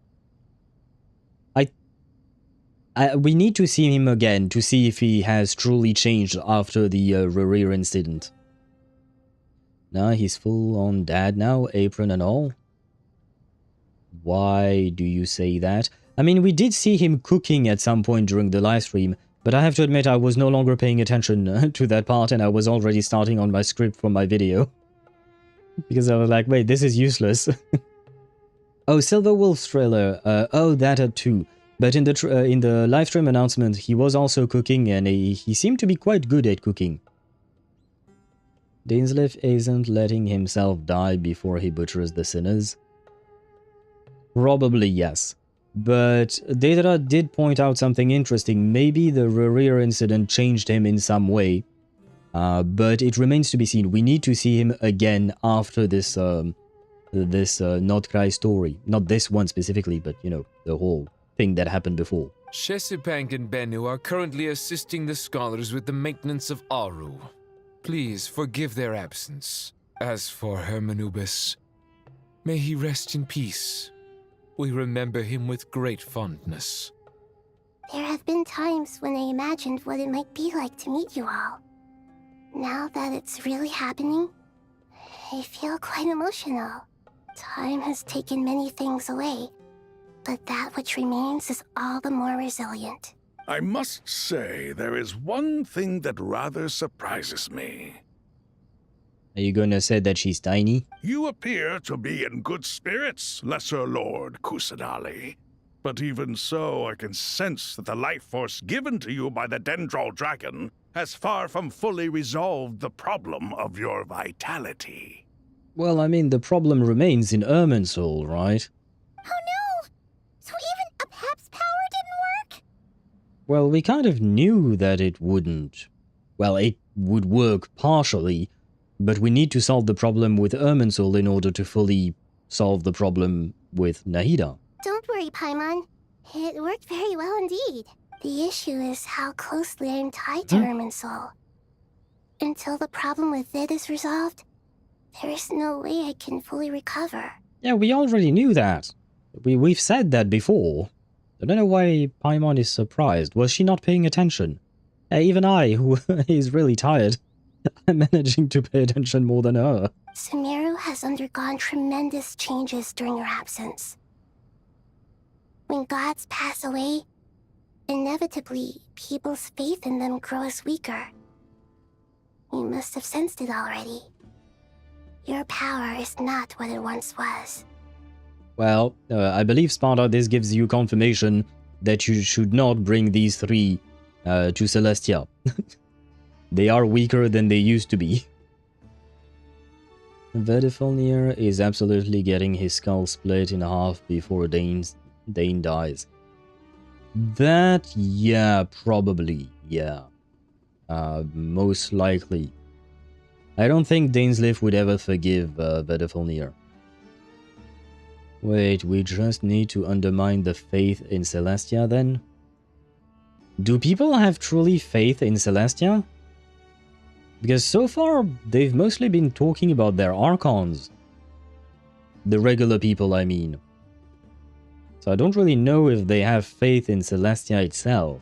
We need to see him again to see if he has truly changed after the Rerir incident. Nah, he's full on dad now, apron and all. Why do you say that? I mean, we did see him cooking at some point during the live stream, but I have to admit I was no longer paying attention to that part and I was already starting on my script for my video. Because I was like, wait, this is useless. Oh, Silver Wolf's trailer. Oh, that too. But in the live stream announcement, he was also cooking and he seemed to be quite good at cooking. Dainsleif isn't letting himself die before he butchers the sinners. Probably yes. But Deidara did point out something interesting. Maybe the Rerir incident changed him in some way. But it remains to be seen. We need to see him again after this Nod-Krai story. Not this one specifically, but, you know, the whole thing that happened before. Shesipank and Bennu are currently assisting the scholars with the maintenance of Aaru. Please forgive their absence. As for Hermanubis, may he rest in peace. We remember him with great fondness. There have been times when I imagined what it might be like to meet you all. Now that it's really happening, I feel quite emotional. Time has taken many things away, but that which remains is all the more resilient. I must say, there is one thing that rather surprises me. Are you gonna say that she's tiny? You appear to be in good spirits, Lesser Lord Kusanali. But even so, I can sense that the life force given to you by the Dendral Dragon has far from fully resolved the problem of your vitality. Well, I mean, the problem remains in Irminsul, right? Oh no! So even a Pep's power didn't work? Well, we kind of knew that it wouldn't. Well, it would work partially, but we need to solve the problem with Irminsul in order to fully solve the problem with Nahida. Don't worry, Paimon. It worked very well indeed. The issue is how closely I am tied to Irminsul. Until the problem with it is resolved, there is no way I can fully recover. Yeah, we already knew that. We've said that before. I don't know why Paimon is surprised. Was she not paying attention? Even I, who is really tired, I'm managing to pay attention more than her. Sumeru has undergone tremendous changes during your absence. When gods pass away, inevitably, people's faith in them grows weaker. You must have sensed it already. Your power is not what it once was. Well, I believe, Sparta, this gives you confirmation that you should not bring these 3 to Celestia. They are weaker than they used to be. Vedifalnir is absolutely getting his skull split in half before Dane dies. That, yeah, probably, yeah. Most likely. I don't think Dainsleif would ever forgive Vedifalnir. Wait, we just need to undermine the faith in Celestia then? Do people have truly faith in Celestia? Because so far, they've mostly been talking about their Archons. The regular people, I mean. So I don't really know if they have faith in Celestia itself.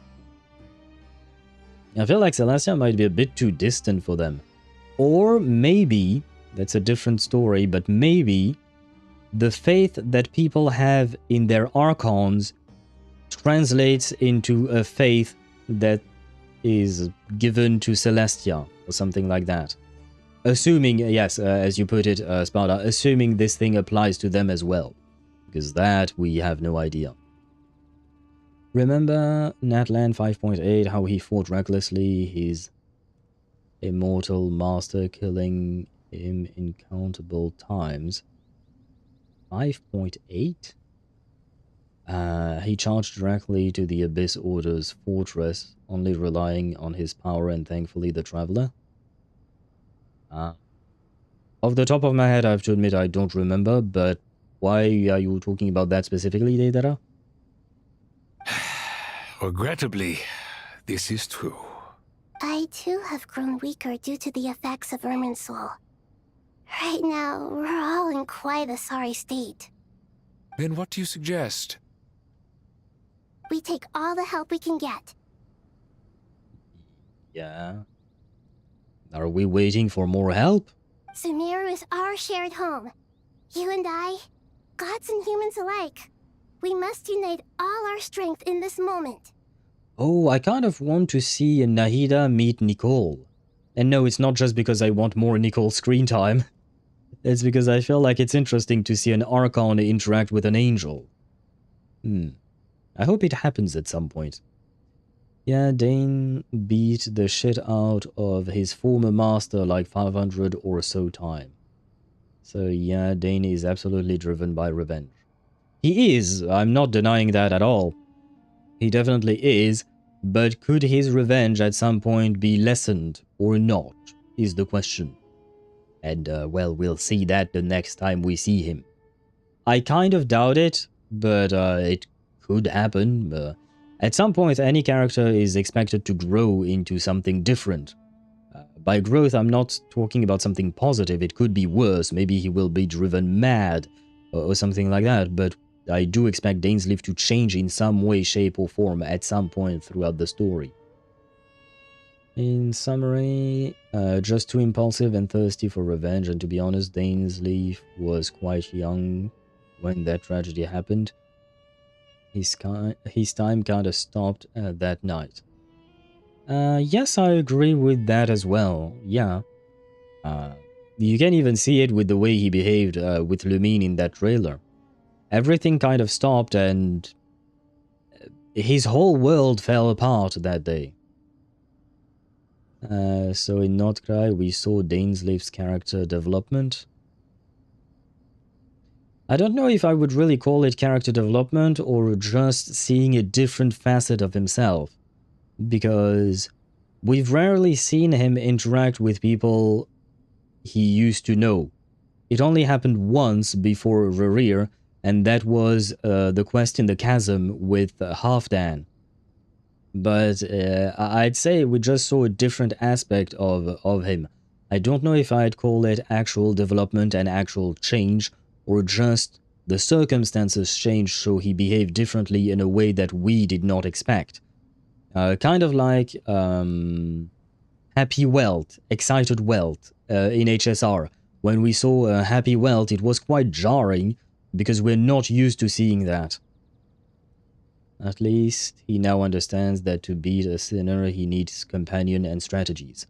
I feel like Celestia might be a bit too distant for them. Or maybe, that's a different story, but maybe the faith that people have in their Archons translates into a faith that is given to Celestia, or something like that. Assuming, yes, as you put it, Sparta, assuming this thing applies to them as well. Because that, we have no idea. Remember Natlan 5.8, how he fought recklessly, his immortal master killing him uncountable times. 5.8? He charged directly to the Abyss Order's fortress, only relying on his power and thankfully the Traveler. Off the top of my head, I have to admit I don't remember, but why are you talking about that specifically, Deidara? Regrettably, this is true. I too have grown weaker due to the effects of Irminsul. Right now, we're all in quite a sorry state. Then what do you suggest? We take all the help we can get. Yeah. Are we waiting for more help? Sumeru is our shared home. You and I, gods and humans alike. We must unite all our strength in this moment. Oh, I kind of want to see Nahida meet Nicole. And no, it's not just because I want more Nicole screen time. It's because I feel like it's interesting to see an Archon interact with an angel. I hope it happens at some point. Yeah, Dane beat the shit out of his former master like 500 or so times. So yeah, Dane is absolutely driven by revenge. He is, I'm not denying that at all. He definitely is, but could his revenge at some point be lessened or not, is the question. And, well, we'll see that the next time we see him. I kind of doubt it, but it could happen. At some point, any character is expected to grow into something different. By growth, I'm not talking about something positive. It could be worse. Maybe he will be driven mad or something like that, but I do expect Dainsleif to change in some way, shape, or form at some point throughout the story. In summary, just too impulsive and thirsty for revenge, and to be honest, Dainsleif was quite young when that tragedy happened. His time kinda stopped that night. Yes, I agree with that as well, yeah. You can even see it with the way he behaved with Lumine in that trailer. Everything kind of stopped and his whole world fell apart that day. So in Nod-Krai, we saw Dainsleif's character development. I don't know if I would really call it character development or just seeing a different facet of himself. Because we've rarely seen him interact with people he used to know. It only happened once before Rerir, and that was the quest in the chasm with Halfdan. But I'd say we just saw a different aspect of him. I don't know if I'd call it actual development and actual change, or just the circumstances changed so he behaved differently in a way that we did not expect. Kind of like Happy Welt, Excited Welt in HSR. When we saw Happy Welt, it was quite jarring because we're not used to seeing that. At least he now understands that to beat a sinner he needs companion and strategies.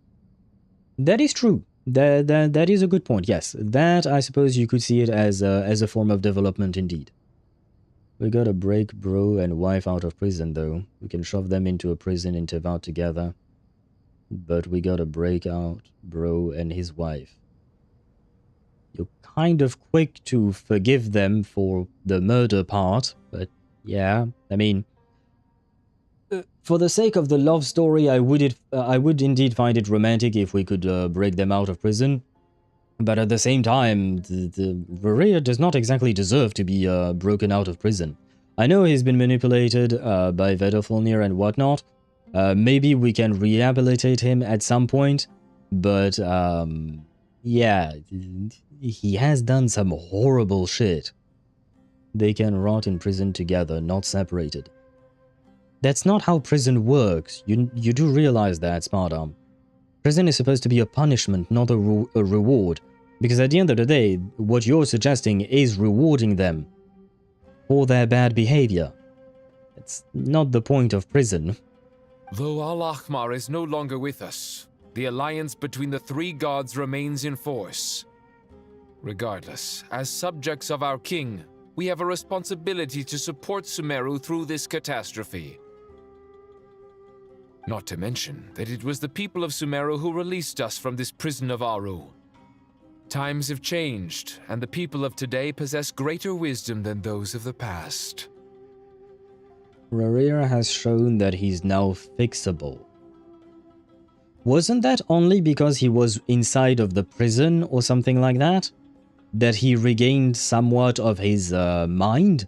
That is true. That is a good point, yes. That, I suppose you could see it as a form of development indeed. We gotta break bro and wife out of prison though. We can shove them into a prison in Teyvat together. but we gotta break out bro and his wife. You're kind of quick to forgive them for the murder part, but yeah, I mean, for the sake of the love story, I would indeed find it romantic if we could break them out of prison. But at the same time, the Varia does not exactly deserve to be broken out of prison. I know he's been manipulated by Vedalfnir and whatnot. Maybe we can rehabilitate him at some point, but yeah, he has done some horrible shit. They can rot in prison together, not separated. That's not how prison works. You do realize that, Smartarm. Prison is supposed to be a punishment, not a reward. Because at the end of the day, what you're suggesting is rewarding them for their bad behavior. It's not the point of prison. Though Al-Ahmar is no longer with us, the alliance between the three gods remains in force. Regardless, as subjects of our king, we have a responsibility to support Sumeru through this catastrophe. Not to mention that it was the people of Sumeru who released us from this prison of Aaru. Times have changed, and the people of today possess greater wisdom than those of the past. Rarira has shown that he's now fixable. Wasn't that only because he was inside of the prison or something like that? That he regained somewhat of his mind?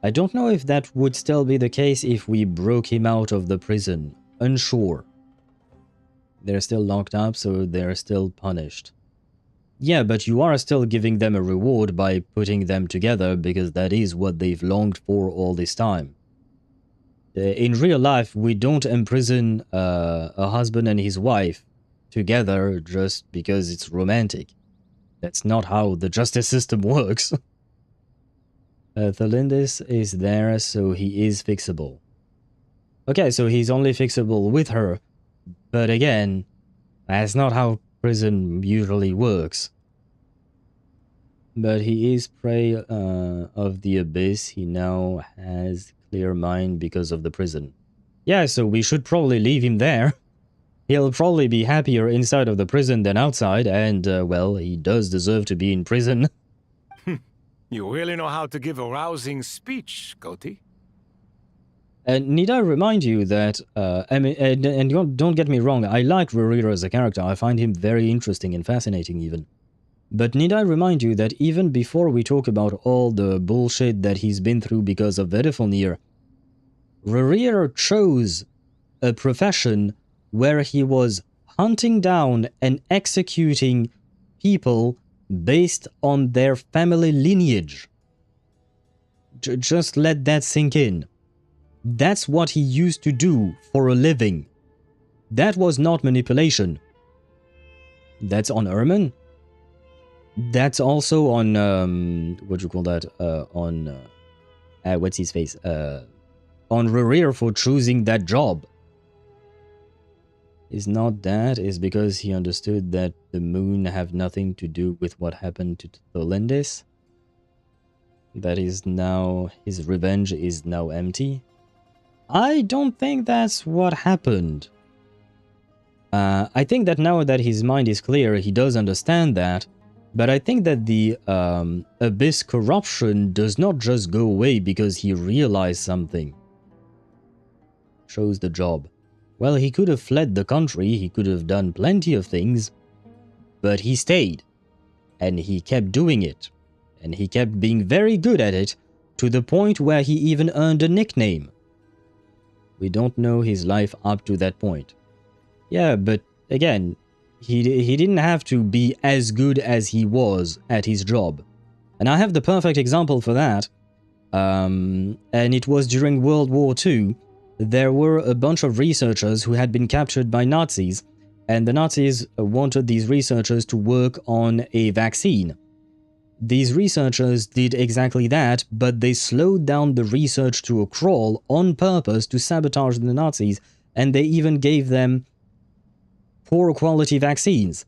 I don't know if that would still be the case if we broke him out of the prison. Unsure. They're still locked up, so they're still punished. Yeah, but you are still giving them a reward by putting them together because that is what they've longed for all this time. In real life, we don't imprison a husband and his wife together just because it's romantic. That's not how the justice system works. Thelindis is there, so he is fixable. Okay, so he's only fixable with her. But again, that's not how prison usually works. But he is prey of the abyss. He now has clear mind because of the prison. Yeah, so we should probably leave him there. He'll probably be happier inside of the prison than outside, and, well, he does deserve to be in prison. You really know how to give a rousing speech, Goatee. And need I remind you that, and don't get me wrong, I like Rarira as a character. I find him very interesting and fascinating even. But need I remind you that even before we talk about all the bullshit that he's been through because of Vedalfnir, Rarira chose a profession where he was hunting down and executing people based on their family lineage. Just let that sink in. That's what he used to do for a living. That was not manipulation. That's on Ermin. That's also on, what do you call that? What's his face? On Rarira for choosing that job. Is not that, is because he understood that the moon have nothing to do with what happened to Thelindis. That is now, his revenge is now empty. I don't think that's what happened. I think that now that his mind is clear, he does understand that. But I think that the Abyss corruption does not just go away because he realized something. Chose the job. Well, he could have fled the country, he could have done plenty of things, but he stayed. And he kept doing it. And he kept being very good at it, to the point where he even earned a nickname. We don't know his life up to that point. Yeah, but again, he didn't have to be as good as he was at his job. And I have the perfect example for that. And it was during World War II. There were a bunch of researchers who had been captured by Nazis, and the Nazis wanted these researchers to work on a vaccine. These researchers did exactly that, but they slowed down the research to a crawl on purpose to sabotage the Nazis, and they even gave them poor quality vaccines.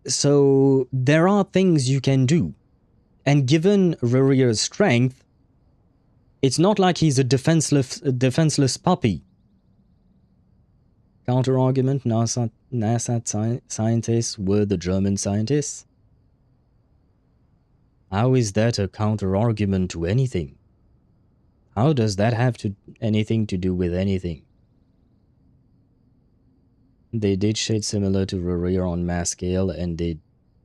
So there are things you can do. And given Rarira's strength, it's not like he's a defenseless puppy. Counter-argument, NASA scientists were the German scientists. How is that a counter-argument to anything? How does that have anything to do with anything? They did shit similar to Rurir on mass scale and they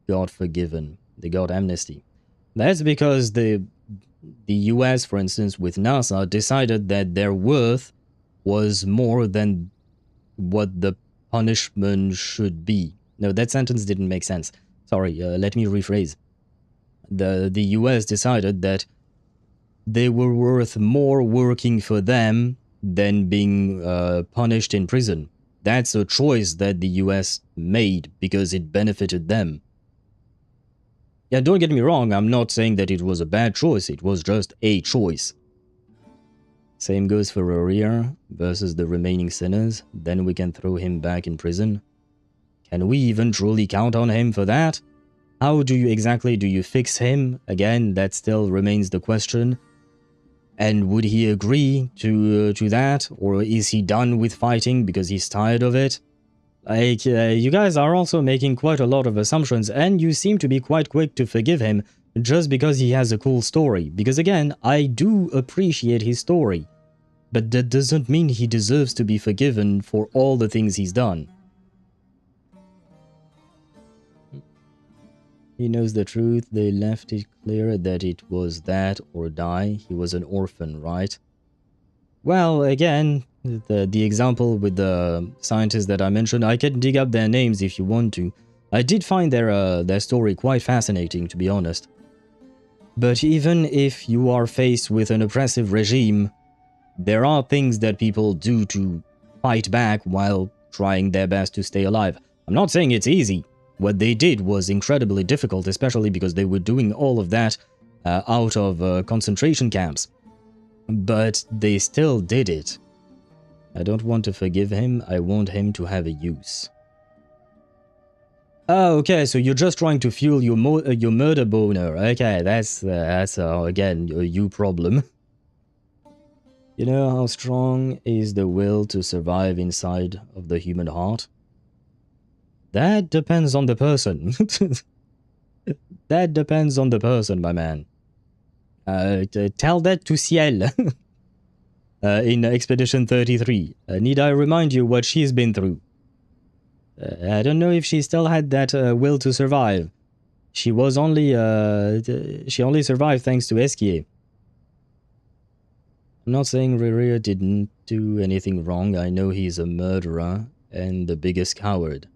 got forgiven. They got amnesty. That's because the US, for instance, with NASA, decided that their worth was more than what the punishment should be. No, that sentence didn't make sense. Sorry, let me rephrase. The US decided that they were worth more working for them than being punished in prison. That's a choice that the US made because it benefited them. Yeah, don't get me wrong, I'm not saying that it was a bad choice, it was just a choice. Same goes for Rurir versus the remaining sinners, then we can throw him back in prison. Can we even truly count on him for that? How do you fix him? Again, that still remains the question. And would he agree to that? Or is he done with fighting because he's tired of it? Like, you guys are also making quite a lot of assumptions, and you seem to be quite quick to forgive him just because he has a cool story. Because again, I do appreciate his story. But that doesn't mean he deserves to be forgiven for all the things he's done. He knows the truth. They left it clear that it was that or die. He was an orphan, right? Well, again, the example with the scientists that I mentioned, I can dig up their names if you want to. I did find their story quite fascinating, to be honest. But even if you are faced with an oppressive regime, there are things that people do to fight back while trying their best to stay alive. I'm not saying it's easy. What they did was incredibly difficult, especially because they were doing all of that out of concentration camps. But they still did it. I don't want to forgive him, I want him to have a use. Oh, okay, so you're just trying to fuel your murder boner. Okay, that's again, a you problem. You know how strong is the will to survive inside of the human heart? That depends on the person. That depends on the person, my man. Tell that to Ciel. In Expedition 33. Need I remind you what she's been through? I don't know if she still had that will to survive. She was only... she only survived thanks to Esquier. I'm not saying Rurir didn't do anything wrong. I know he's a murderer and the biggest coward.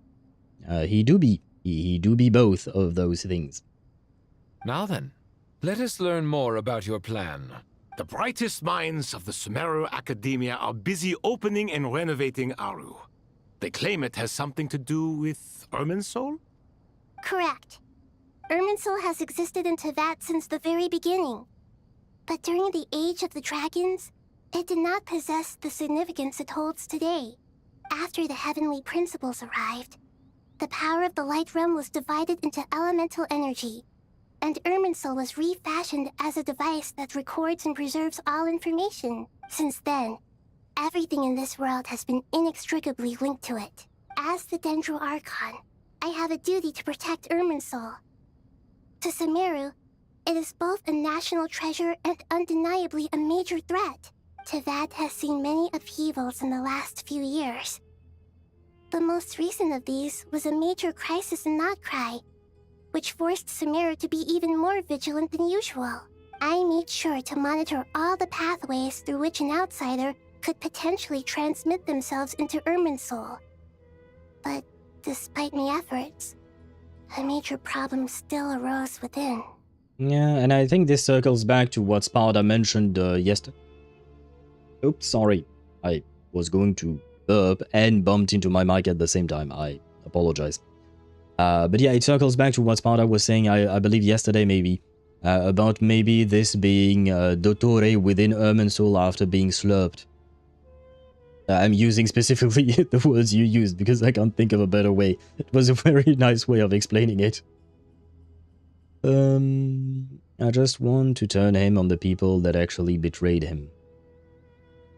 He do be both of those things. Now then, let us learn more about your plan. The brightest minds of the Sumeru Academia are busy opening and renovating Aaru. They claim it has something to do with Irminsul? Correct. Irminsul has existed in Teyvat since the very beginning. But during the Age of the Dragons, it did not possess the significance it holds today. After the heavenly principles arrived, the power of the Light Realm was divided into elemental energy, and Irminsul was refashioned as a device that records and preserves all information. Since then, everything in this world has been inextricably linked to it. As the Dendro Archon, I have a duty to protect Irminsul. To Sumeru, it is both a national treasure and undeniably a major threat. Teyvat has seen many upheavals in the last few years. The most recent of these was a major crisis in Nod-Krai, which forced Sumeru to be even more vigilant than usual. I made sure to monitor all the pathways through which an outsider could potentially transmit themselves into Irminsul. But despite my efforts, a major problem still arose within. Yeah, and I think this circles back to what Sparda mentioned yesterday. Oops, sorry. I was going to burp and bumped into my mic at the same time. I apologize. But yeah, it circles back to what Sparda was saying, I believe yesterday maybe, about maybe this being Dottore within Irminsul after being slurped. I'm using specifically the words you used because I can't think of a better way. It was a very nice way of explaining it. I just want to turn him on the people that actually betrayed him.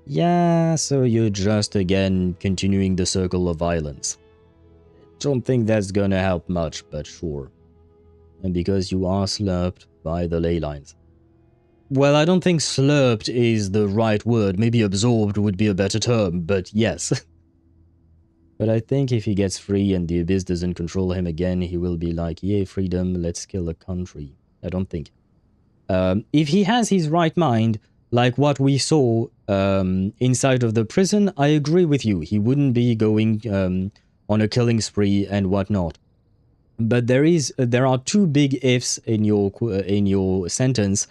Yeah, so you're just again continuing the circle of violence. Don't think that's gonna help much, but sure. And because you are slurped by the ley lines. Well, I don't think slurped is the right word. Maybe absorbed would be a better term, but yes. But I think if he gets free and the Abyss doesn't control him again, he will be like, yay, freedom, let's kill a country. I don't think. If he has his right mind, like what we saw inside of the prison, I agree with you. He wouldn't be going on a killing spree and whatnot. But there are two big ifs in your sentence.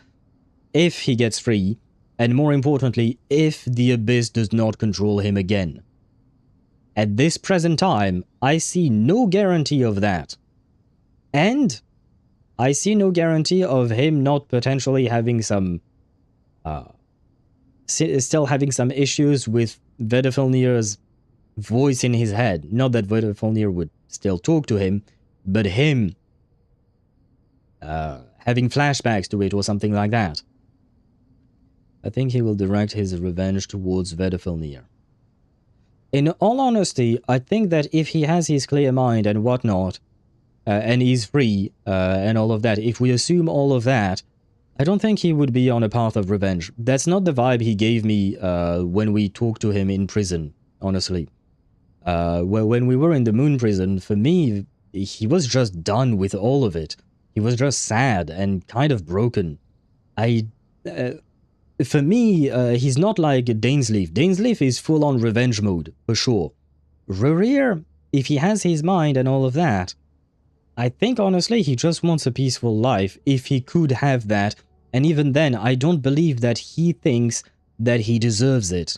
If he gets free, and more importantly, if the Abyss does not control him again. At this present time, I see no guarantee of that. And I see no guarantee of him not potentially having some... still having some issues with Vedifilnir's voice in his head. Not that Vedifilnir would still talk to him, but him having flashbacks to it or something like that. I think he will direct his revenge towards Vedifilnir. In all honesty, I think that if he has his clear mind and whatnot, and he's free, and all of that, if we assume all of that, I don't think he would be on a path of revenge. That's not the vibe he gave me when we talked to him in prison, honestly. When we were in the Moon prison, for me, he was just done with all of it. He was just sad and kind of broken. For me, he's not like Dainsleif. Dainsleif is full-on revenge mode, for sure. Rurir, if he has his mind and all of that, I think honestly he just wants a peaceful life if he could have that, and even then I don't believe that he thinks that he deserves it.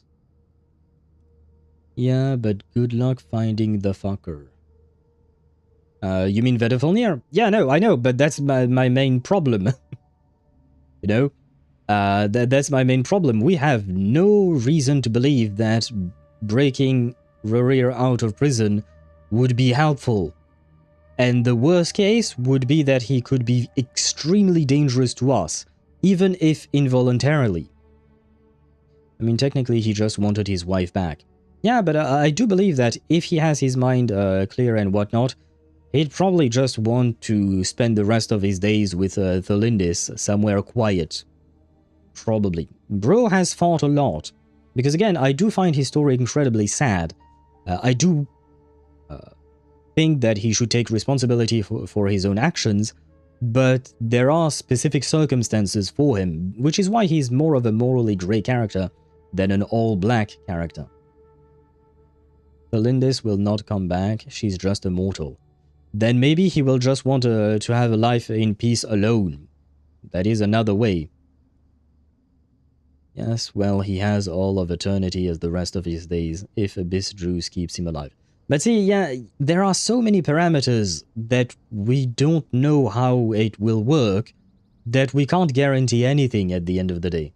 Yeah, but good luck finding the fucker. You mean Vedifilnir? Yeah, no, I know, but that's my main problem. You know? That's my main problem. We have no reason to believe that breaking Rurir out of prison would be helpful. And the worst case would be that he could be extremely dangerous to us, even if involuntarily. I mean, technically he just wanted his wife back. Yeah, but I do believe that if he has his mind clear and whatnot, he'd probably just want to spend the rest of his days with Thelindis somewhere quiet. Probably. Bro has fought a lot. Because again, I do find his story incredibly sad. I do think that he should take responsibility for his own actions, but there are specific circumstances for him, which is why he's more of a morally grey character than an all-black character. Thelindis will not come back, she's just a mortal. Then maybe he will just want to have a life in peace alone. That is another way. Yes, well, he has all of eternity as the rest of his days, if Abyss Juice keeps him alive. But see, yeah, there are so many parameters that we don't know how it will work, that we can't guarantee anything at the end of the day.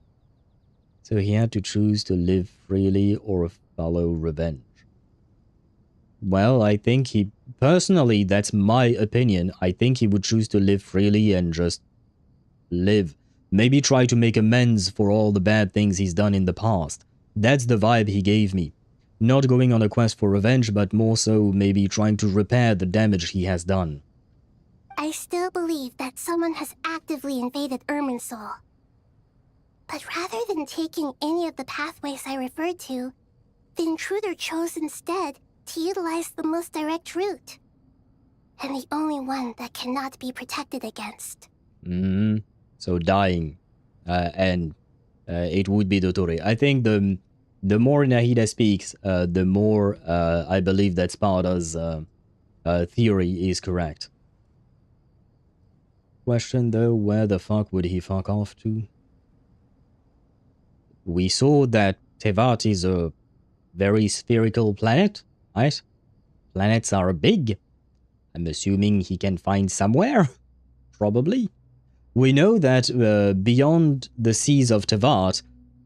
So he had to choose to live freely or follow revenge. Well, I think he... Personally, that's my opinion. I think he would choose to live freely and just live. Maybe try to make amends for all the bad things he's done in the past. That's the vibe he gave me. Not going on a quest for revenge, but more so maybe trying to repair the damage he has done. I still believe that someone has actively invaded Irminsul. But rather than taking any of the pathways I referred to, the intruder chose instead to utilize the most direct route. And the only one that cannot be protected against. So dying. And it would be Dottore. I think the more Nahida speaks, the more I believe that Sparta's theory is correct. Question though, where the fuck would he fuck off to? We saw that Teyvat is a very spherical planet, right? Planets are big. I'm assuming he can find somewhere. Probably. We know that beyond the seas of Teyvat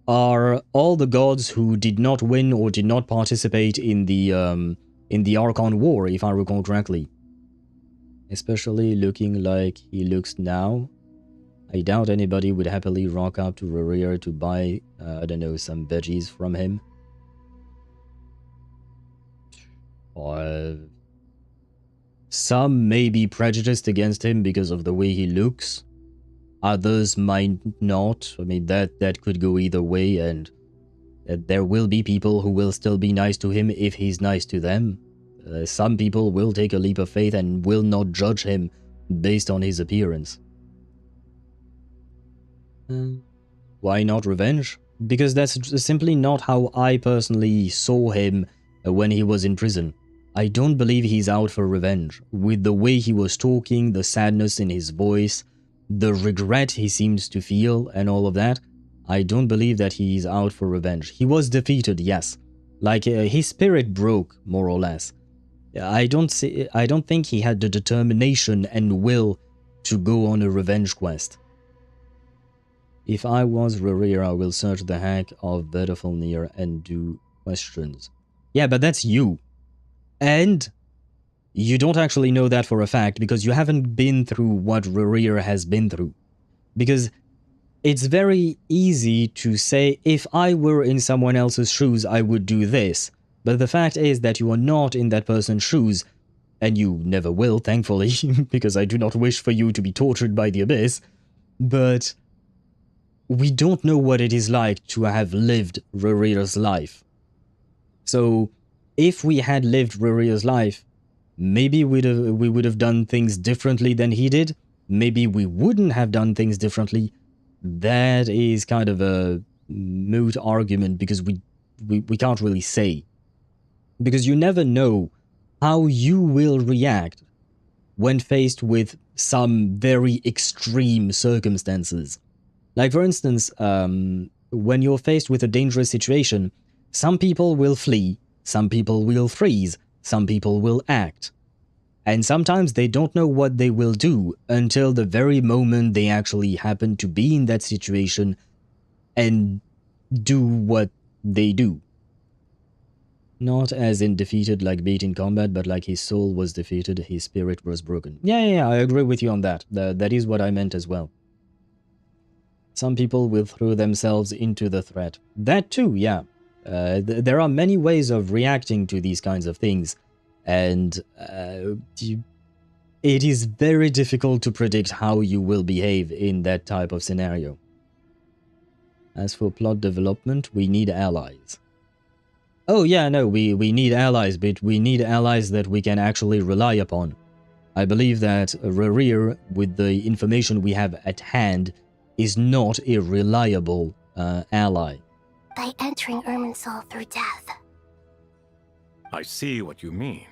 are all the gods who did not win or did not participate in the Archon War, if I recall correctly. Especially looking like he looks now. I doubt anybody would happily rock up to Rurir to buy, I don't know, some veggies from him. Or some may be prejudiced against him because of the way he looks. Others might not. I mean, that could go either way, and there will be people who will still be nice to him if he's nice to them. Some people will take a leap of faith and will not judge him based on his appearance. Why not revenge? Because that's simply not how I personally saw him when he was in prison. I don't believe he's out for revenge. With the way he was talking, the sadness in his voice, the regret he seems to feel, and all of that, I don't believe that he's out for revenge. He was defeated, yes. Like, his spirit broke, more or less. I don't think he had the determination and will to go on a revenge quest. If I was Rurir, I will search the hack of Vedafilnir and do questions. Yeah, but that's you. And you don't actually know that for a fact because you haven't been through what Rurir has been through. Because it's very easy to say, if I were in someone else's shoes, I would do this. But the fact is that you are not in that person's shoes, and you never will, thankfully, because I do not wish for you to be tortured by the Abyss. But we don't know what it is like to have lived Rurir's life. So, if we had lived Rurir's life, maybe we would have done things differently than he did. Maybe we wouldn't have done things differently. That is kind of a moot argument because we can't really say. Because you never know how you will react when faced with some very extreme circumstances. Like, for instance, when you're faced with a dangerous situation, some people will flee, some people will freeze, some people will act. And sometimes they don't know what they will do until the very moment they actually happen to be in that situation and do what they do. Not as in defeated like beat in combat, but like his soul was defeated, his spirit was broken. Yeah, I agree with you on that. That is what I meant as well. Some people will throw themselves into the threat. That too, yeah. There are many ways of reacting to these kinds of things. And it is very difficult to predict how you will behave in that type of scenario. As for plot development, we need allies. Oh yeah, no, we need allies, but we need allies that we can actually rely upon. I believe that Rurir, with the information we have at hand, is not a reliable ally. By entering Irminsul through death. I see what you mean.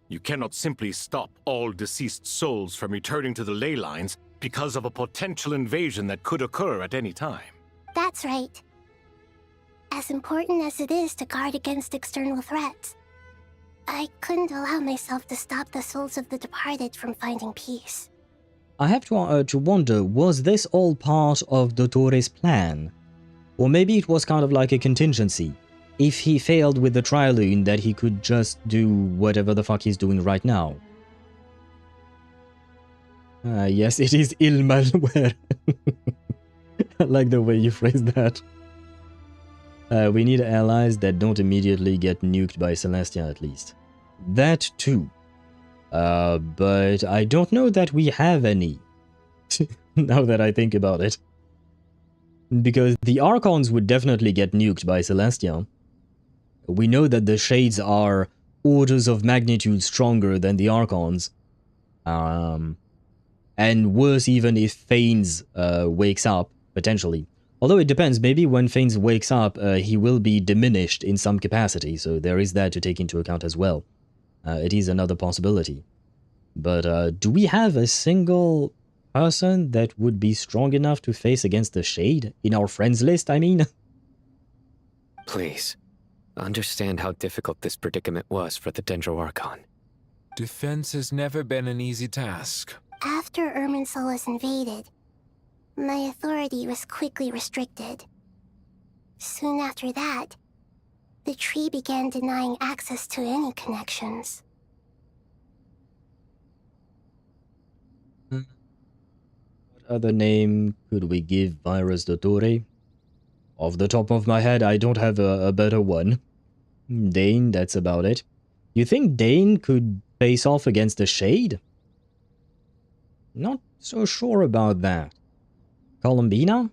You cannot simply stop all deceased souls from returning to the ley lines because of a potential invasion that could occur at any time. That's right. As important as it is to guard against external threats, I couldn't allow myself to stop the souls of the departed from finding peace. I have to wonder, was this all part of Dottore's plan? Or maybe it was kind of like a contingency. If he failed with the Trilune, that he could just do whatever the fuck he's doing right now. Yes, it is ill malware. I like the way you phrased that. We need allies that don't immediately get nuked by Celestia, at least. That too. But I don't know that we have any. Now that I think about it. Because the Archons would definitely get nuked by Celestia. We know that the Shades are orders of magnitude stronger than the Archons. And worse even if Phanes wakes up, potentially. Although it depends, maybe when Phanes wakes up, he will be diminished in some capacity, so there is that to take into account as well. It is another possibility. But do we have a single person that would be strong enough to face against the Shade? In our friends list, I mean? Please, understand how difficult this predicament was for the Dendro Archon. Defense has never been an easy task. After Irminsul was invaded, my authority was quickly restricted. Soon after that, the tree began denying access to any connections. other name could we give Virus Dottore? Off the top of my head, I don't have a better one. Dane, that's about it. You think Dane could face off against the Shade? Not so sure about that. Columbina?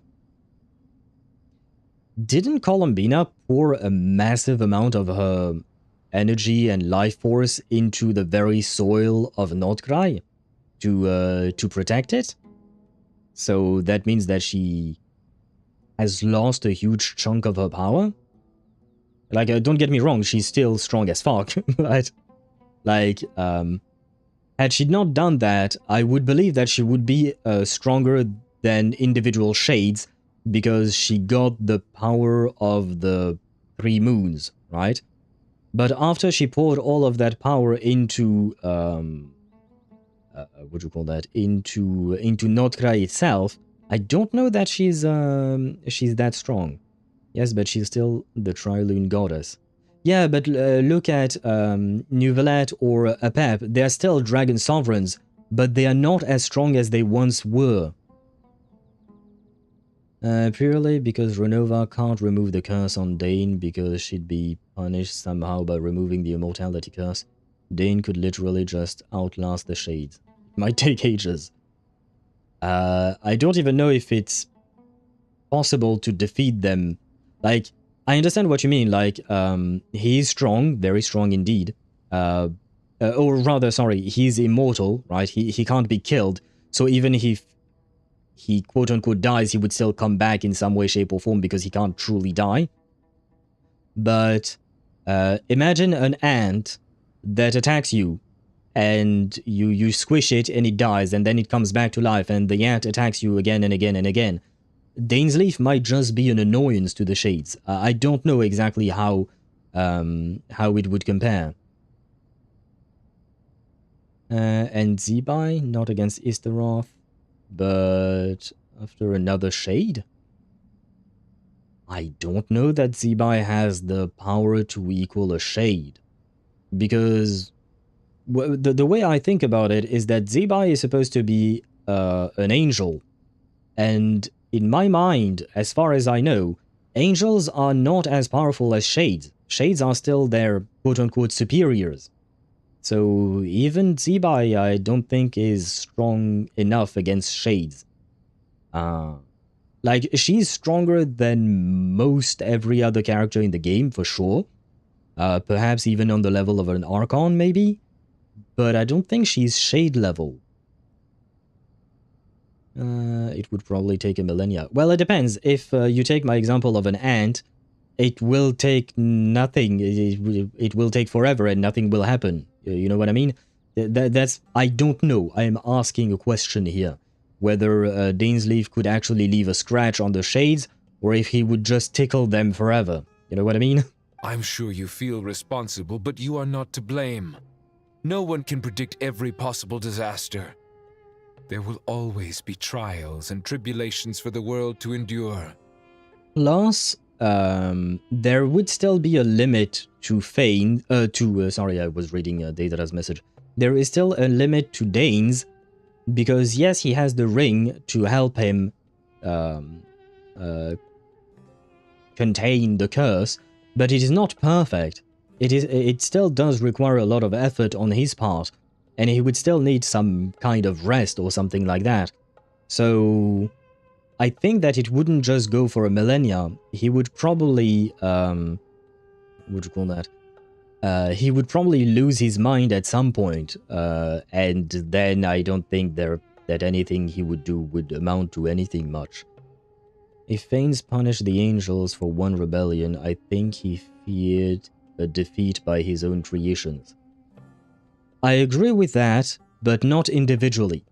Didn't Columbina pour a massive amount of her energy and life force into the very soil of Nod-Krai to protect it? So that means that she has lost a huge chunk of her power? Like, don't get me wrong, she's still strong as fuck, right? Like, had she not done that, I would believe that she would be stronger than individual shades because she got the power of the 3 moons, right? But after she poured all of that power into, what do you call that? Into Nod-Krai itself, I don't know that she's that strong. Yes, but she's still the Trilune goddess. Yeah, but look at Nuvelet or Apep. They're still dragon sovereigns, but they are not as strong as they once were. Purely because Renova can't remove the curse on Dane because she'd be punished somehow by removing the immortality curse. Dane could literally just outlast the Shades. It might take ages. I don't even know if it's possible to defeat them. Like, I understand what you mean, like, he's strong, very strong indeed. Or rather, sorry, he's immortal, right? He can't be killed, so even if he quote-unquote dies, he would still come back in some way, shape, or form because he can't truly die. But imagine an ant that attacks you, and you squish it and it dies, and then it comes back to life, and the ant attacks you again and again and again. Dane's Leaf might just be an annoyance to the Shades. I don't know exactly how it would compare. And Zebai, not against Istaroth, but after another Shade? I don't know that Zebai has the power to equal a Shade. Because the way I think about it is that Zebai is supposed to be an angel. And in my mind, as far as I know, angels are not as powerful as Shades. Shades are still their quote-unquote superiors. So even Zebai, I don't think is strong enough against Shades. Like, she's stronger than most every other character in the game, for sure. Perhaps even on the level of an Archon, maybe? But I don't think she's Shade level. It would probably take a millennia. Well, it depends. If you take my example of an ant, it will take nothing. It will take forever and nothing will happen. You know what I mean? That's... I don't know. I am asking a question here. Whether Dane's Leaf could actually leave a scratch on the Shades, or if he would just tickle them forever. You know what I mean? I'm sure you feel responsible, but you are not to blame. No one can predict every possible disaster. There will always be trials and tribulations for the world to endure. Plus, there would still be a limit to Fane, sorry, I was reading Data's message. There is still a limit to Dane's, because yes, he has the ring to help him contain the curse, but it is not perfect. It still does require a lot of effort on his part, and he would still need some kind of rest or something like that. So I think that it wouldn't just go for a millennia. He would probably, what do you call that? He would probably lose his mind at some point, and then I don't think that anything he would do would amount to anything much. If Fanes punished the angels for one rebellion, I think he feared a defeat by his own creations. I agree with that, but not individually.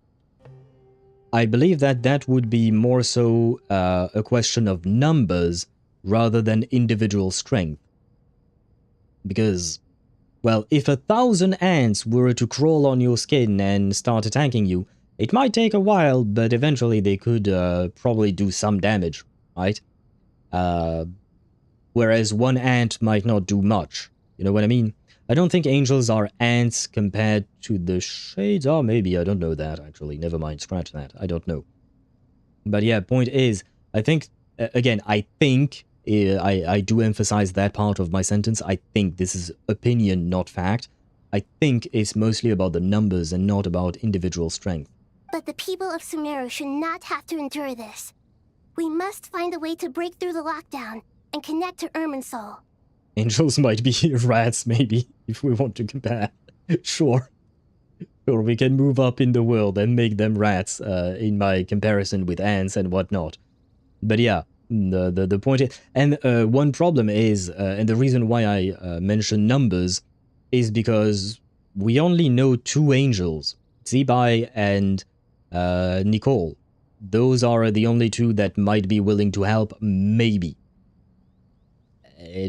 I believe that that would be more so a question of numbers rather than individual strength. Because, well, if 1,000 ants were to crawl on your skin and start attacking you, it might take a while, but eventually they could probably do some damage, right? Whereas one ant might not do much. You know what I mean? I don't think angels are ants compared to the Shades. Oh, maybe, I don't know that, actually. Never mind, scratch that. I don't know. But yeah, point is, I think, again, I do emphasize that part of my sentence. I think this is opinion, not fact. I think it's mostly about the numbers and not about individual strength. But the people of Sumeru should not have to endure this. We must find a way to break through the lockdown and connect to Irminsul. Angels might be rats, maybe, if we want to compare. Sure. Or we can move up in the world and make them rats, in my comparison with ants and whatnot. But yeah, the point is... And one problem is, and the reason why I mention numbers, is because we only know 2 angels, Zibai and Nicole. Those are the only 2 that might be willing to help, maybe.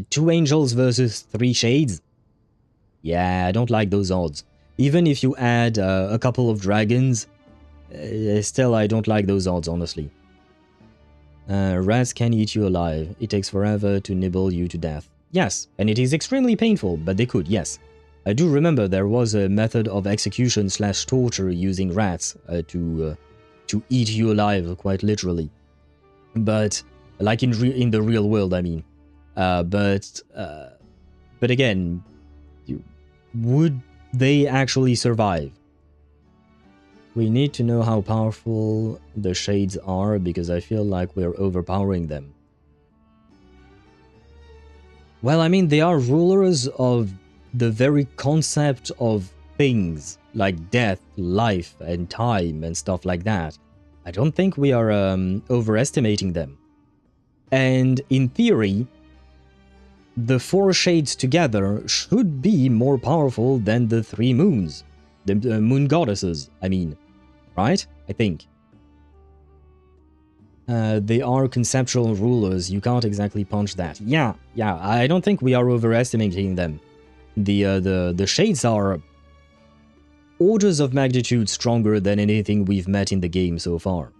2 angels versus 3 shades? Yeah, I don't like those odds. Even if you add a couple of dragons, still I don't like those odds, honestly. Rats can eat you alive. It takes forever to nibble you to death. Yes, and it is extremely painful, but they could, yes. I do remember there was a method of execution / torture using rats to eat you alive, quite literally. But, like in the real world, I mean. But again, would they actually survive? We need to know how powerful the shades are, because I feel like we're overpowering them. Well, I mean, they are rulers of the very concept of things, like death, life, and time, and stuff like that. I don't think we are overestimating them. And in theory, the 4 shades together should be more powerful than the 3 moons. The moon goddesses, I mean. Right? I think. They are conceptual rulers. You can't exactly punch that. Yeah, I don't think we are overestimating them. The shades are orders of magnitude stronger than anything we've met in the game so far.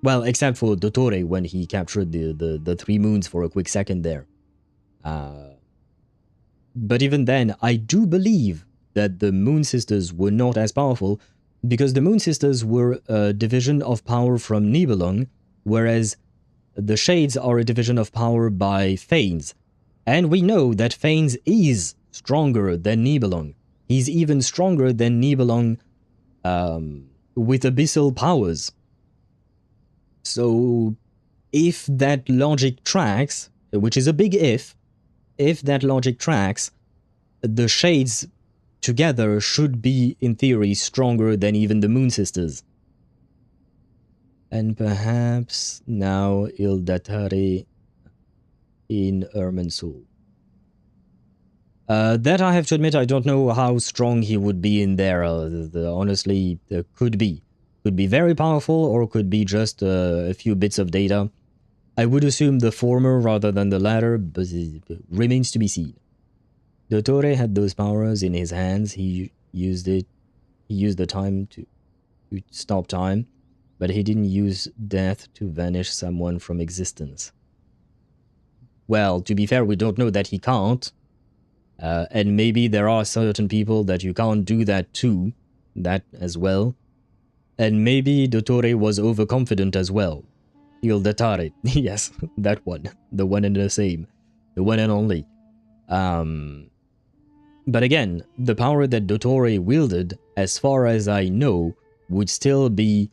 Well, except for Dottore when he captured the 3 moons for a quick second there. But even then, I do believe that the Moon Sisters were not as powerful, because the Moon Sisters were a division of power from Nibelung, whereas the Shades are a division of power by Thanes. And we know that Thanes is stronger than Nibelung. He's even stronger than Nibelung with abyssal powers. So, if that logic tracks, which is a big if that logic tracks, the Shades together should be, in theory, stronger than even the Moon Sisters. And perhaps now Il Datare in Irminsul. That I have to admit, I don't know how strong he would be in there. Honestly, could be. Could be very powerful, or could be just a few bits of data. I would assume the former rather than the latter, but it remains to be seen. Dottore had those powers in his hands. He used it. He used the time to stop time, but he didn't use death to banish someone from existence. Well, to be fair, we don't know that he can't. And maybe there are certain people that you can't do that to, that as well. And maybe Dottore was overconfident as well. Il Datare, yes, that one. The one and the same. The one and only. But again, the power that Dottore wielded, as far as I know, would still be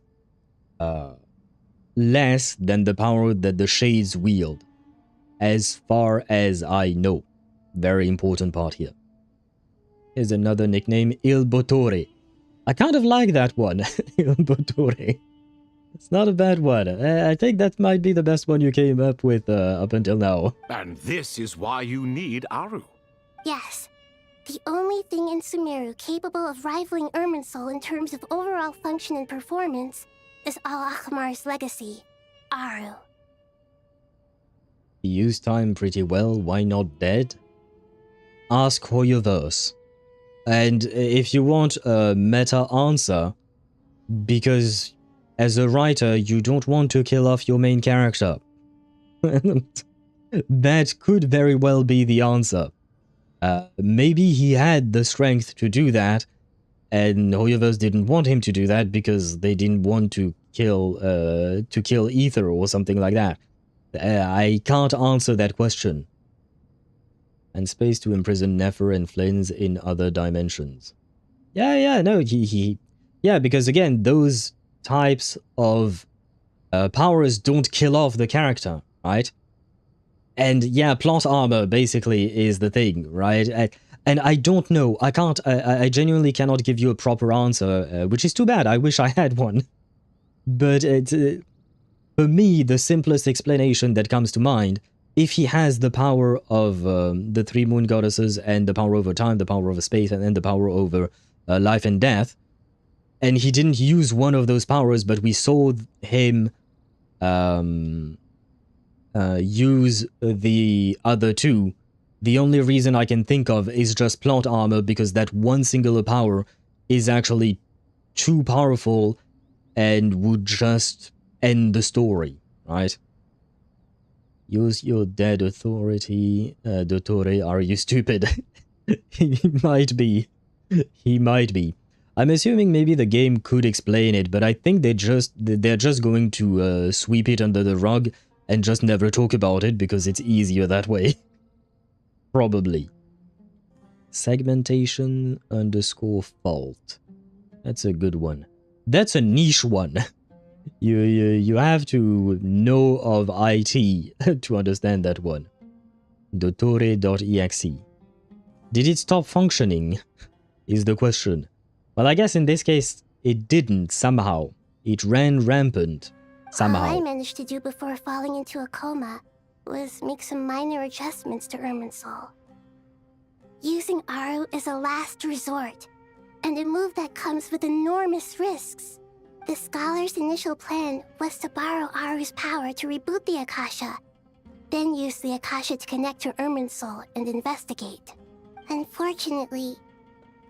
less than the power that the Shades wield. As far as I know. Very important part here. Here's another nickname, Il Bottore. I kind of like that one, Il Bottore. It's not a bad one. I think that might be the best one you came up with up until now. And this is why you need Aaru. Yes. The only thing in Sumeru capable of rivaling Irminsul in terms of overall function and performance is Al-Akhmar's legacy, Aaru. He used time pretty well, why not dead? Ask HoYoVerse. And if you want a meta answer, because as a writer, you don't want to kill off your main character. That could very well be the answer. Maybe he had the strength to do that, and HoYoVerse didn't want him to do that because they didn't want to kill Ether or something like that. I can't answer that question. And space to imprison Nefer and Flins in other dimensions. No, yeah, because again, those types of powers don't kill off the character, right? And yeah, plot armor basically is the thing, right? And I don't know, I genuinely cannot give you a proper answer, which is too bad. I wish I had one. But for me, the simplest explanation that comes to mind, if he has the power of the three moon goddesses and the power over time, the power over space, and then the power over life and death, and he didn't use one of those powers, but we saw him use the other two, the only reason I can think of is just plot armor, because that one singular power is actually too powerful and would just end the story, right? Use your dead authority, Dottore, are you stupid? He might be. He might be. I'm assuming maybe the game could explain it, but I think they're just going to sweep it under the rug and just never talk about it because it's easier that way. Probably. Segmentation _ fault. That's a good one. That's a niche one. You have to know of IT to understand that one. Dottore.exe. Did it stop functioning? Is the question. Well, I guess in this case, it didn't somehow. It ran rampant somehow. All I managed to do before falling into a coma was make some minor adjustments to Irminsul. Using Aaru is a last resort, and a move that comes with enormous risks. The scholar's initial plan was to borrow Aaru's power to reboot the Akasha, then use the Akasha to connect to Irminsul and investigate. Unfortunately,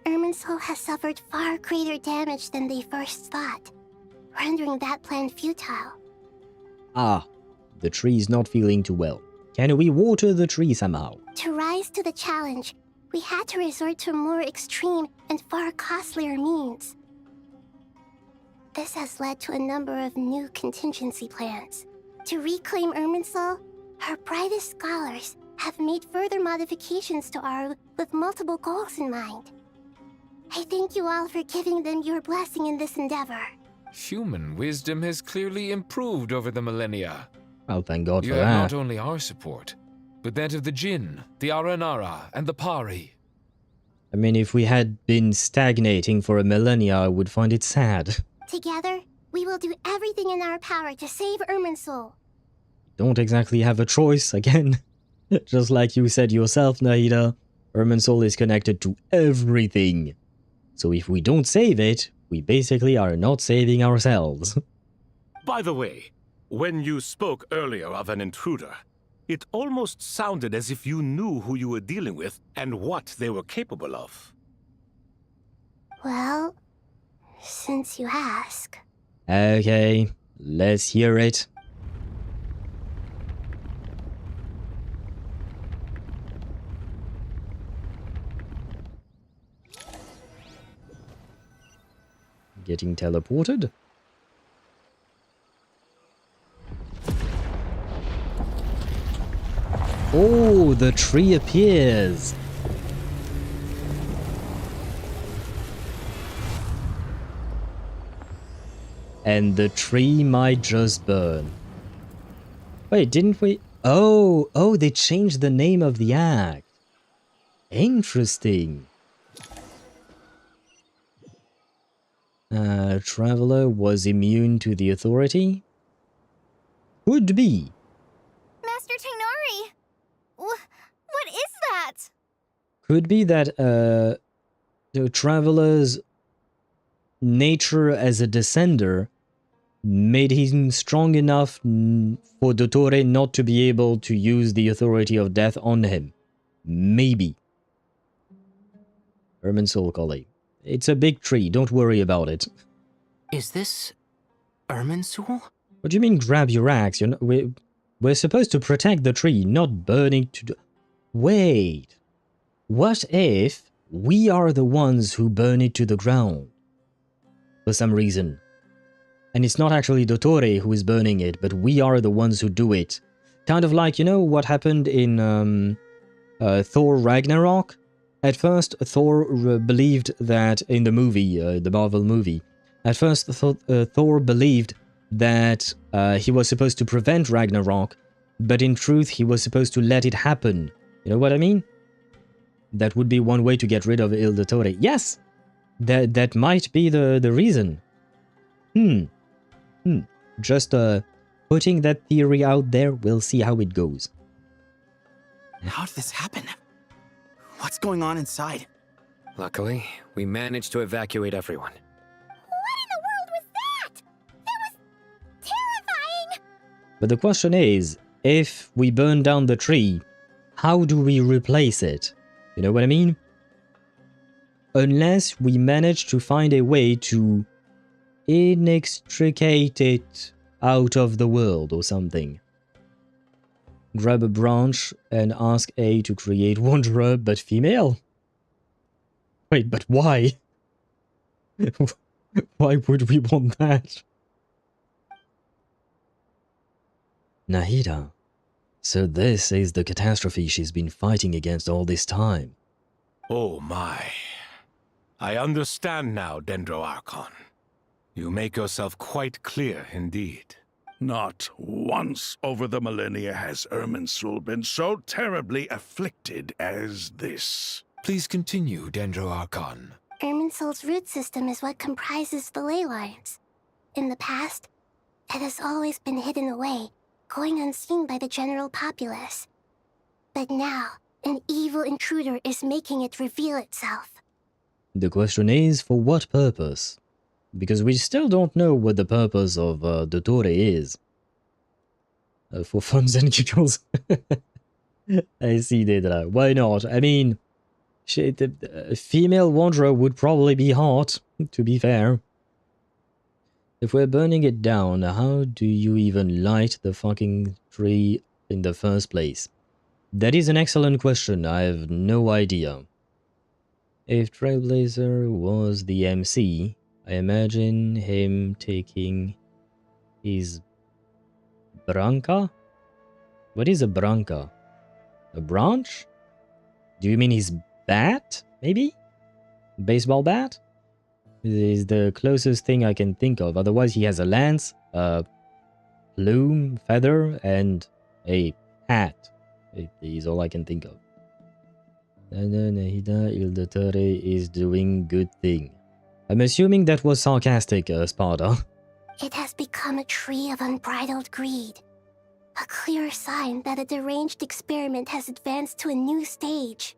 Irminsul has suffered far greater damage than they first thought, rendering that plan futile. Ah, the tree's not feeling too well. Can we water the tree somehow? To rise to the challenge, we had to resort to more extreme and far costlier means. This has led to a number of new contingency plans. To reclaim Irminsul, our brightest scholars have made further modifications to Aaru with multiple goals in mind. I thank you all for giving them your blessing in this endeavor. Human wisdom has clearly improved over the millennia. Well, thank God you for have that. not only our support, but that of the Jinn, the Aranara, and the Pari. I mean, if we had been stagnating for a millennia, I would find it sad. Together, we will do everything in our power to save Irminsul. Don't exactly have a choice, again. Just like you said yourself, Nahida, Irminsul is connected to everything. So if we don't save it, we basically are not saving ourselves. By the way, when you spoke earlier of an intruder, it almost sounded as if you knew who you were dealing with and what they were capable of. Well, since you ask. Okay, let's hear it. Getting teleported? Oh, the tree appears. And the tree might just burn. Wait, didn't we? Oh, they changed the name of the act. Interesting. Traveler was immune to the authority? Could be. Master Tainari! What is that? Could be that the traveler's nature as a descender made him strong enough for Dottore not to be able to use the authority of death on him. Maybe. Irminsul Collie. It's a big tree, don't worry about it. Is this Irminsul? What do you mean grab your axe? We're supposed to protect the tree, not burning to... Wait. What if we are the ones who burn it to the ground? For some reason. And it's not actually Dottore who is burning it, but we are the ones who do it. Kind of like, you know, what happened in Thor Ragnarok? At first, Thor believed that in the movie, the Marvel movie, at first Thor believed that he was supposed to prevent Ragnarok, but in truth he was supposed to let it happen. You know what I mean? That would be one way to get rid of Il Dottore. Yes! That might be the reason. Just putting that theory out there, we'll see how it goes. How did this happen? What's going on inside? Luckily, we managed to evacuate everyone. What in the world was that? That was terrifying! But the question is, if we burn down the tree, how do we replace it? You know what I mean? Unless we manage to find a way to inextricate it out of the world or something. Grab a branch and ask A to create Wanderer, but female? Wait, but why? Why would we want that? Nahida. So this is the catastrophe she's been fighting against all this time. Oh my. I understand now, Dendro Archon. You make yourself quite clear indeed. Not once over the millennia has Irminsul been so terribly afflicted as this. Please continue, Dendro Archon. Irminsul's root system is what comprises the ley lines. In the past, it has always been hidden away, going unseen by the general populace. But now, an evil intruder is making it reveal itself. The question is, for what purpose? Because we still don't know what the purpose of Dottore is. For funs and giggles. I see that. Why not? I mean, a female wanderer would probably be hot, to be fair. If we're burning it down, how do you even light the fucking tree in the first place? That is an excellent question. I have no idea. If Trailblazer was the MC, I imagine him taking his branca? What is a branca? A branch? Do you mean his bat, maybe? Baseball bat? Is the closest thing I can think of. Otherwise he has a lance, a plume, feather, and a hat. It is all I can think of. Nahida Il Dottore is doing good thing. I'm assuming that was sarcastic, Sparta. It has become a tree of unbridled greed. A clear sign that a deranged experiment has advanced to a new stage.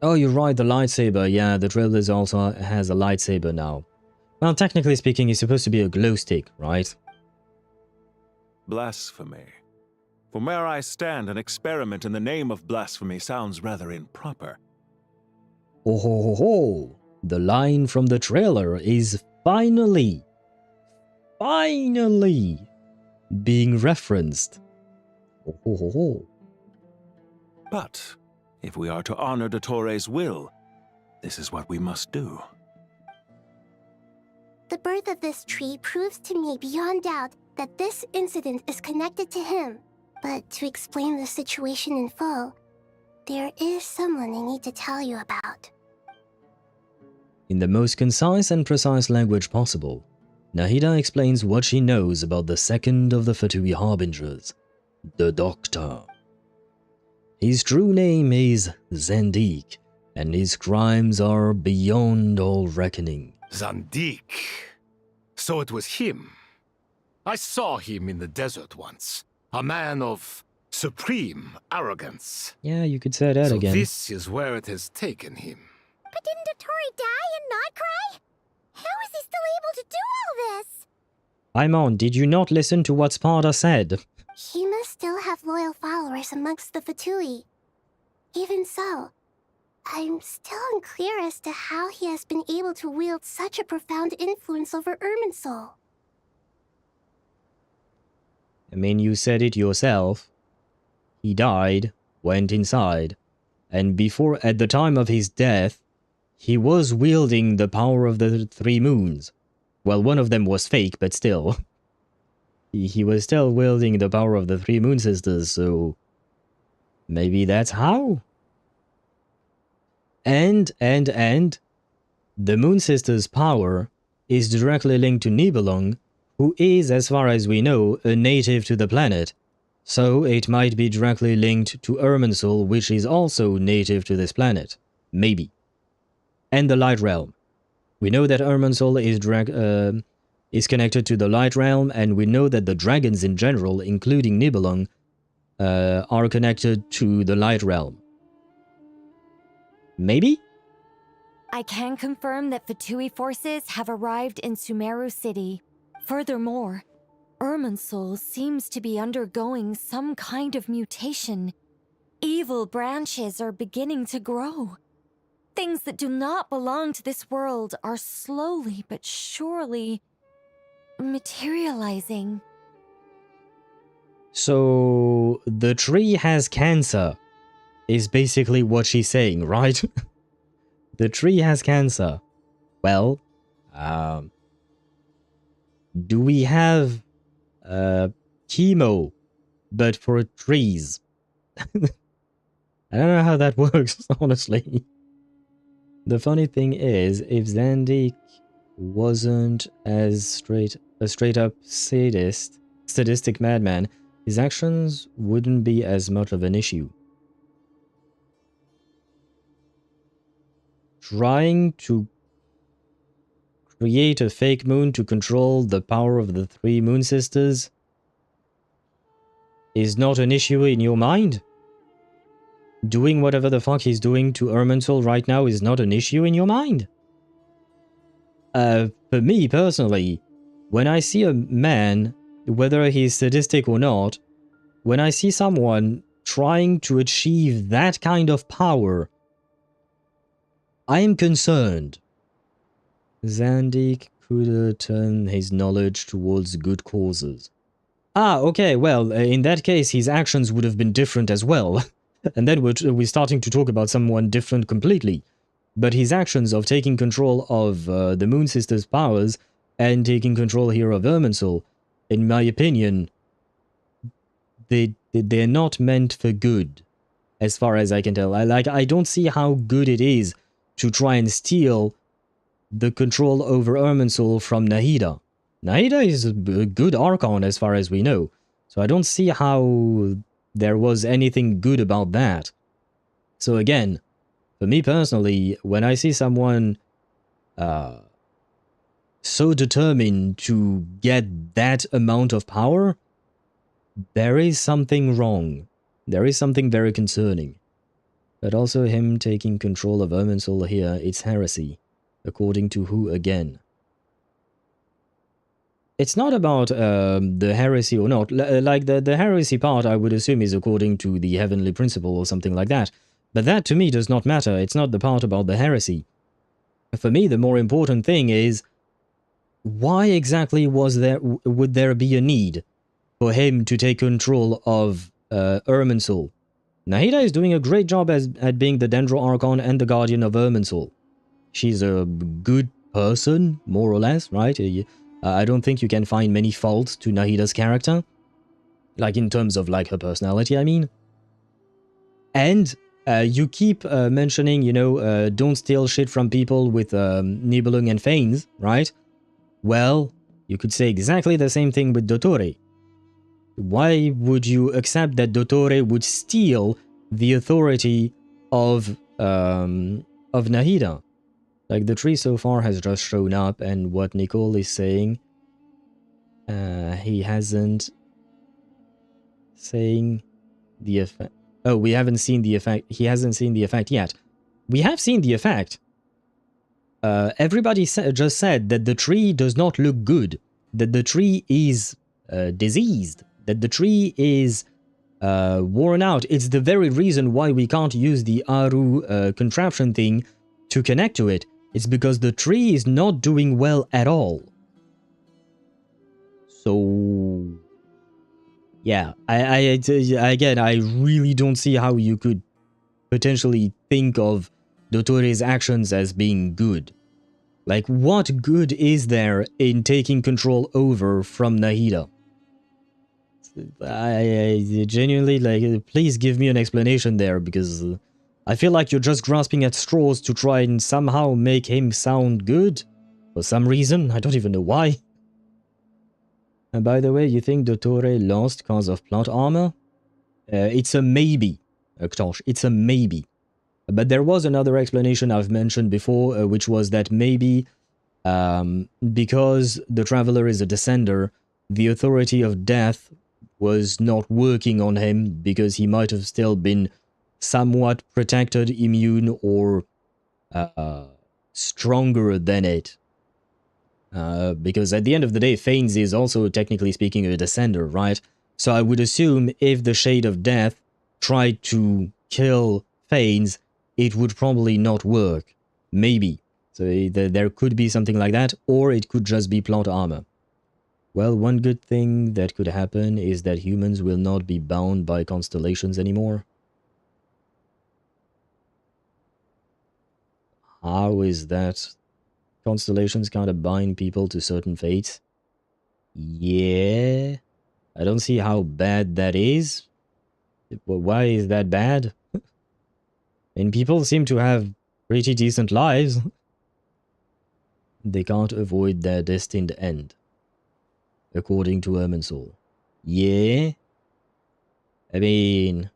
Oh, you're right, the lightsaber. Yeah, the Trailblazer also has a lightsaber now. Well, technically speaking, it's supposed to be a glow stick, right? Blasphemy. From where I stand, an experiment in the name of blasphemy sounds rather improper. Oh ho ho ho! The line from the trailer is finally being referenced. Oh ho ho ho. But if we are to honor Dottore's will, this is what we must do. The birth of this tree proves to me beyond doubt that this incident is connected to him. But to explain the situation in full, there is someone I need to tell you about. In the most concise and precise language possible, Nahida explains what she knows about the second of the Fatui Harbingers, the Doctor. His true name is Zandik, and his crimes are beyond all reckoning. Zandik. So it was him. I saw him in the desert once. A man of supreme arrogance. Yeah, you could say that again. So this is where it has taken him. But didn't Dottore die in Nod-Krai? How is he still able to do all this? Paimon, did you not listen to what Sparta said? He must still have loyal followers amongst the Fatui. Even so, I'm still unclear as to how he has been able to wield such a profound influence over Irminsul. I mean, you said it yourself. He died, went inside, and at the time of his death, he was wielding the power of the three moons. Well, one of them was fake, but still. He was still wielding the power of the three Moon Sisters, so... maybe that's how? And... the Moon Sisters' power is directly linked to Nibelung, who is, as far as we know, a native to the planet. So it might be directly linked to Irminsul, which is also native to this planet. Maybe. And the Light Realm. We know that Irminsul is connected to the Light Realm, and we know that the dragons in general, including Nibelung, are connected to the Light Realm. Maybe? I can confirm that Fatui forces have arrived in Sumeru City. Furthermore, Irminsul seems to be undergoing some kind of mutation. Evil branches are beginning to grow. Things that do not belong to this world are slowly but surely materializing. So, the tree has cancer, is basically what she's saying, right? The tree has cancer. Well, do we have chemo, but for trees? I don't know how that works, honestly. The funny thing is, if Zandik wasn't as a straight-up sadistic madman, his actions wouldn't be as much of an issue. Trying to create a fake moon to control the power of the three Moon Sisters is not an issue in your mind? Doing whatever the fuck he's doing to Irminsul right now is not an issue in your mind? For me, personally, when I see a man, whether he's sadistic or not, when I see someone trying to achieve that kind of power, I am concerned. Zandik could turn his knowledge towards good causes. Ah, okay, well, in that case, his actions would have been different as well. And then we're starting to talk about someone different completely. But his actions of taking control of the Moon Sisters' powers and taking control here of Irminsul, in my opinion, they're not meant for good, as far as I can tell. I don't see how good it is to try and steal the control over Irminsul from Nahida. Nahida is a good Archon as far as we know, so I don't see how there was anything good about that. So again, for me personally, when I see someone so determined to get that amount of power, there is something wrong. There is something very concerning. But also him taking control of Irminsul here, it's heresy. According to who again? It's not about the heresy or not. Like the heresy part, I would assume, is according to the heavenly principle or something like that. But that to me does not matter. It's not the part about the heresy. For me, the more important thing is, why exactly would there be a need for him to take control of Irminsul? Nahida is doing a great job at being the Dendro Archon and the Guardian of Irminsul. She's a good person, more or less, right? I don't think you can find many faults to Nahida's character. Like, in terms of, like, her personality, I mean. And you keep mentioning, you know, don't steal shit from people with Nibelung and Fanes, right? Well, you could say exactly the same thing with Dottore. Why would you accept that Dottore would steal the authority of Nahida? Like, the tree so far has just shown up, and what Nicole is saying, he hasn't saying the effect. Oh, we haven't seen the effect. He hasn't seen the effect yet. We have seen the effect. Everybody just said that the tree does not look good, that the tree is diseased, that the tree is worn out. It's the very reason why we can't use the Aaru contraption thing to connect to it. It's because the tree is not doing well at all. So, yeah, again, I really don't see how you could potentially think of Dottore's actions as being good. Like, what good is there in taking control over from Nahida? I genuinely, like, please give me an explanation there, because I feel like you're just grasping at straws to try and somehow make him sound good. For some reason, I don't even know why. And by the way, you think Dottore lost cause of plot armor? It's a maybe, Ktosh, it's a maybe. But there was another explanation I've mentioned before, which was that maybe because the Traveler is a descender, the authority of death was not working on him because he might have still been somewhat protected, immune, or stronger than it. Because at the end of the day, Fanes is also technically speaking a descender, right? So I would assume if the Shade of Death tried to kill Fanes, it would probably not work. Maybe. So there could be something like that, or it could just be plot armor. Well, one good thing that could happen is that humans will not be bound by constellations anymore. How is that? Constellations kind of bind people to certain fates. Yeah. I don't see how bad that is. Why is that bad? And people seem to have pretty decent lives. They can't avoid their destined end, according to Irminsul. Yeah? I mean,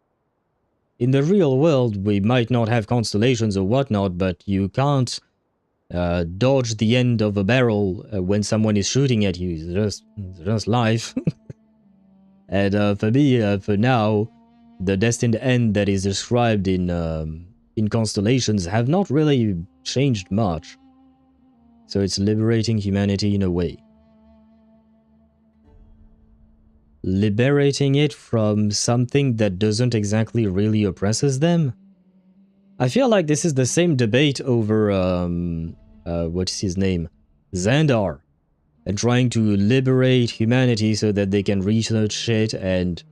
in the real world, we might not have constellations or whatnot, but you can't dodge the end of a barrel when someone is shooting at you. It's just life. And for me, for now, the destined end that is described in constellations have not really changed much. So it's liberating humanity in a way. Liberating it from something that doesn't exactly really oppresses them? I feel like this is the same debate over, what's his name? Xandar. And trying to liberate humanity so that they can research shit and,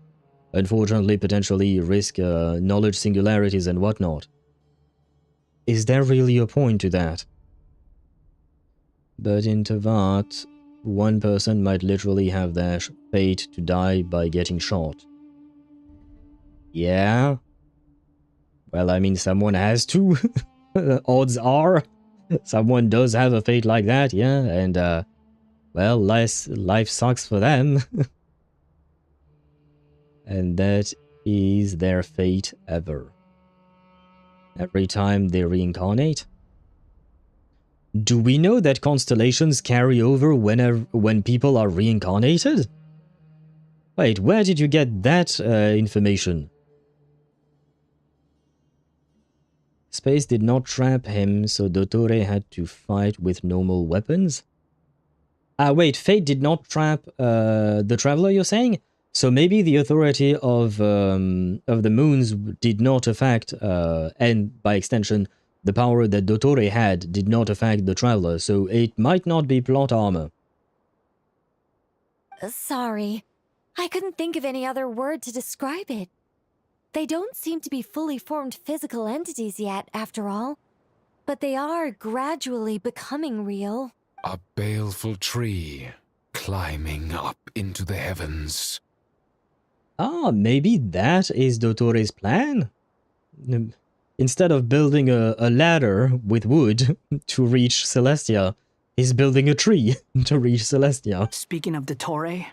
unfortunately, potentially risk knowledge singularities and whatnot. Is there really a point to that? But in Teyvat, one person might literally have their fate to die by getting shot. Yeah? Well, I mean, someone has to. Odds are. Someone does have a fate like that, yeah? And, well, life sucks for them. And that is their fate ever. Every time they reincarnate. Do we know that constellations carry over when people are reincarnated? Wait, where did you get that information? Space did not trap him, so Dottore had to fight with normal weapons? Wait, Fate did not trap the Traveler, you're saying? So maybe the authority of the moons did not affect, and by extension, the power that Dottore had did not affect the Traveler, so it might not be plot armor. Sorry. I couldn't think of any other word to describe it. They don't seem to be fully formed physical entities yet, after all. But they are gradually becoming real. A baleful tree, climbing up into the heavens. Ah, maybe that is Dottore's plan? Instead of building a ladder with wood to reach Celestia, he's building a tree to reach Celestia. Speaking of Dottore,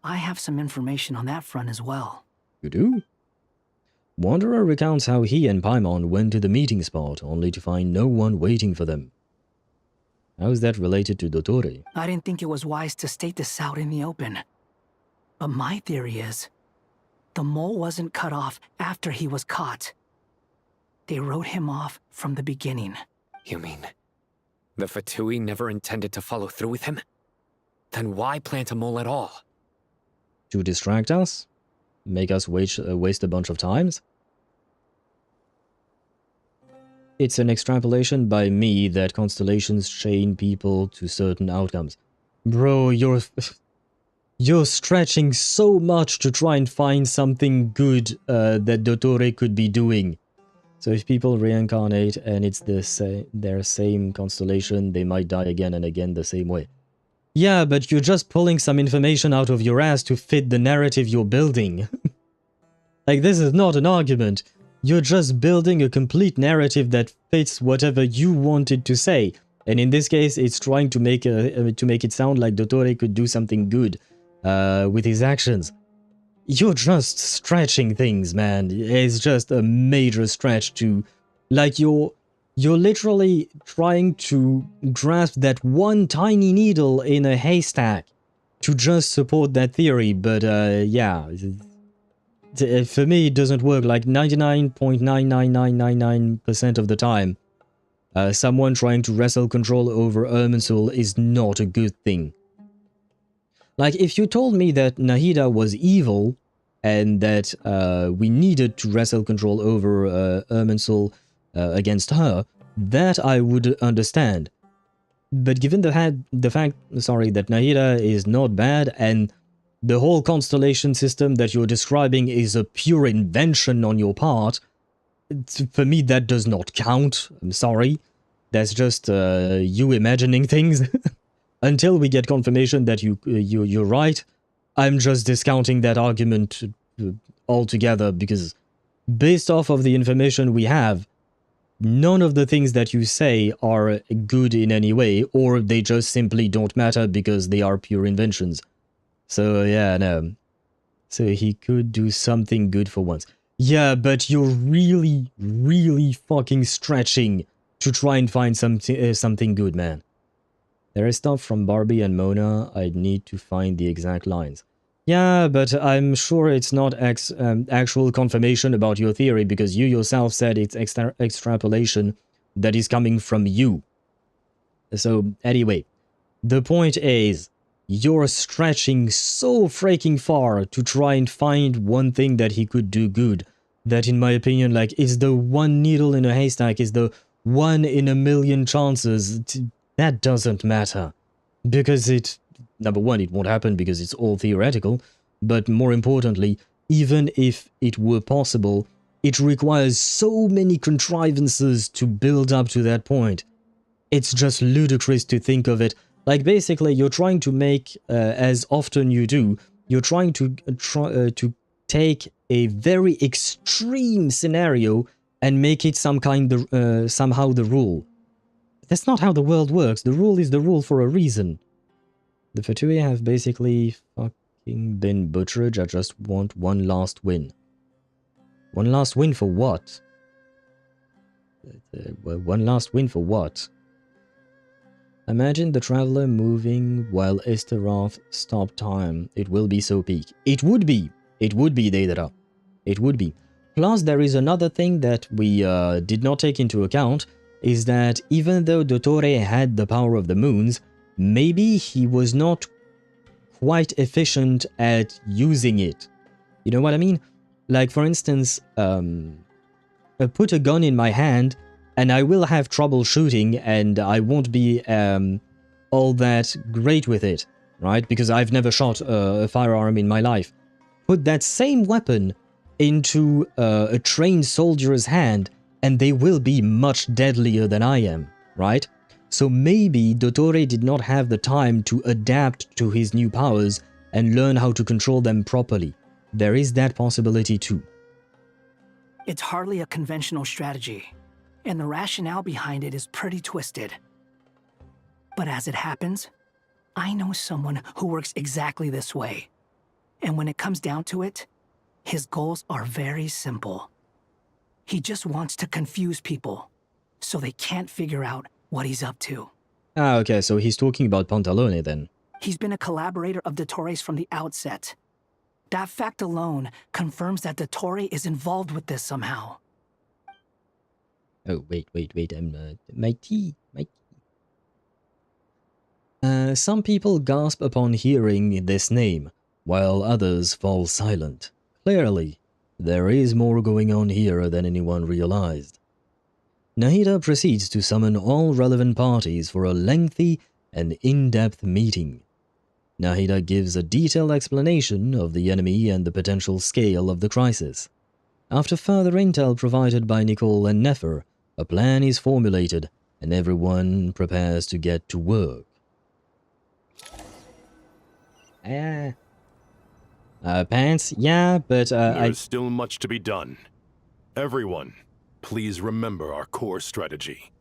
I have some information on that front as well. You do? Wanderer recounts how he and Paimon went to the meeting spot, only to find no one waiting for them. How is that related to Dottore? I didn't think it was wise to state this out in the open. But my theory is, the mole wasn't cut off after he was caught. They wrote him off from the beginning. You mean the Fatui never intended to follow through with him? Then why plant a mole at all? To distract us? Make us waste a bunch of times? It's an extrapolation by me that constellations chain people to certain outcomes. Bro, you're stretching so much to try and find something good that Dottore could be doing. So if people reincarnate and it's their same constellation, they might die again and again the same way. Yeah, but you're just pulling some information out of your ass to fit the narrative you're building. Like, this is not an argument. You're just building a complete narrative that fits whatever you wanted to say. And in this case, it's trying to make it sound like Dottore could do something good with his actions. You're just stretching things, man. It's just a major stretch to... Like, you're literally trying to grasp that one tiny needle in a haystack to just support that theory, but yeah. For me, it doesn't work. Like 99.99999% of the time, someone trying to wrestle control over Irminsul is not a good thing. Like, if you told me that Nahida was evil, and that we needed to wrestle control over Irminsul against her, that I would understand. But given the fact, that Nahida is not bad, and the whole constellation system that you're describing is a pure invention on your part, for me that does not count. I'm sorry. That's just you imagining things. Until we get confirmation that you're right, I'm just discounting that argument altogether, because based off of the information we have, none of the things that you say are good in any way, or they just simply don't matter because they are pure inventions. So yeah, no. So he could do something good for once. Yeah, but you're really, really fucking stretching to try and find something good, man. There is stuff from Barbie and Mona. I'd need to find the exact lines. Yeah, but I'm sure it's not actual confirmation about your theory, because you yourself said it's extrapolation that is coming from you. So anyway, the point is, you're stretching so freaking far to try and find one thing that he could do good, that in my opinion, like, is the one needle in a haystack, is the 1 in a million chances. That doesn't matter, because number one, it won't happen because it's all theoretical, but more importantly, even if it were possible, it requires so many contrivances to build up to that point. It's just ludicrous to think of it. Like, basically, you're trying to make, as often you do, you're trying to take a very extreme scenario and make it somehow the rule. That's not how the world works. The rule is the rule for a reason. The Fatui have basically fucking been butchered. I just want one last win. One last win for what? One last win for what? Imagine the traveler moving while Esteroth stopped time. It will be so peak. It would be. It would be, Deidara. It would be. Plus, there is another thing that we did not take into account, is that even though Dottore had the power of the moons, maybe he was not quite efficient at using it. You know what I mean? Like, for instance, put a gun in my hand and I will have trouble shooting, and I won't be all that great with it, right? Because I've never shot a firearm in my life. Put that same weapon into a trained soldier's hand, and they will be much deadlier than I am, right? So maybe Dottore did not have the time to adapt to his new powers and learn how to control them properly. There is that possibility too. It's hardly a conventional strategy, and the rationale behind it is pretty twisted. But as it happens, I know someone who works exactly this way. And when it comes down to it, his goals are very simple. He just wants to confuse people, so they can't figure out what he's up to. Ah, okay, so he's talking about Pantalone then. He's been a collaborator of Dottore's from the outset. That fact alone confirms that Dottore is involved with this somehow. Oh, wait, my tea. Some people gasp upon hearing this name, while others fall silent. Clearly, there is more going on here than anyone realized. Nahida proceeds to summon all relevant parties for a lengthy and in-depth meeting. Nahida gives a detailed explanation of the enemy and the potential scale of the crisis. After further intel provided by Nicole and Nefer, a plan is formulated and everyone prepares to get to work. Pants? Yeah, but There's still much to be done. Everyone, please remember our core strategy.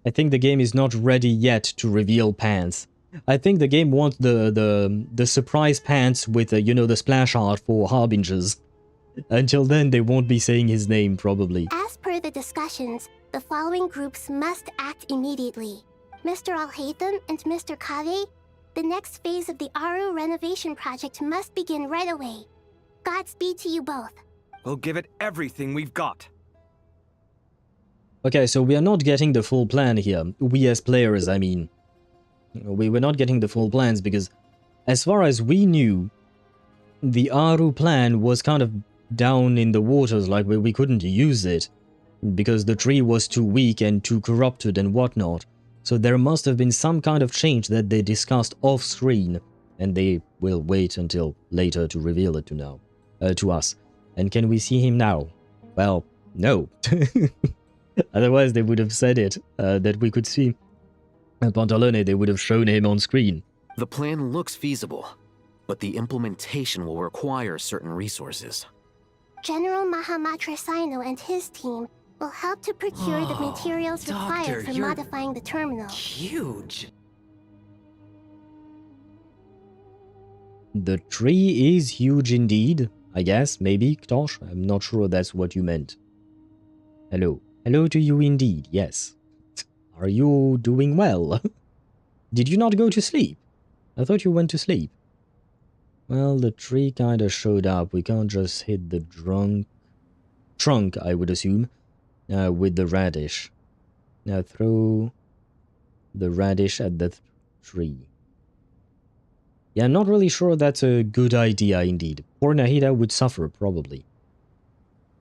I think the game is not ready yet to reveal pants. I think the game wants the surprise pants with you know, the splash art for Harbingers. Until then, they won't be saying his name, probably. As per the discussions, the following groups must act immediately. Mr. Alhaitham and Mr. Kave, the next phase of the Aaru renovation project must begin right away. Godspeed to you both. We'll give it everything we've got. Okay, so we are not getting the full plan here. We as players, I mean. We were not getting the full plans because, as far as we knew, the Aaru plan was kind of down in the waters, like we couldn't use it because the tree was too weak and too corrupted and whatnot. So there must have been some kind of change that they discussed off-screen, and they will wait until later to reveal it to us. And can we see him now? Well, no. Otherwise they would have said it, that we could see Pantalone, they would have shown him on screen. The plan looks feasible, but the implementation will require certain resources. General Mahamatra Sino and his team will help to procure the materials required for modifying the terminal. Huge. The tree is huge indeed, I guess, maybe, Ktosh? I'm not sure that's what you meant. Hello. Hello to you indeed, yes. Are you doing well? Did you not go to sleep? I thought you went to sleep. Well, the tree kinda showed up. We can't just hit the trunk, I would assume, with the radish. Now throw the radish at the tree. Yeah, not really sure that's a good idea indeed. Poor Nahida would suffer, probably.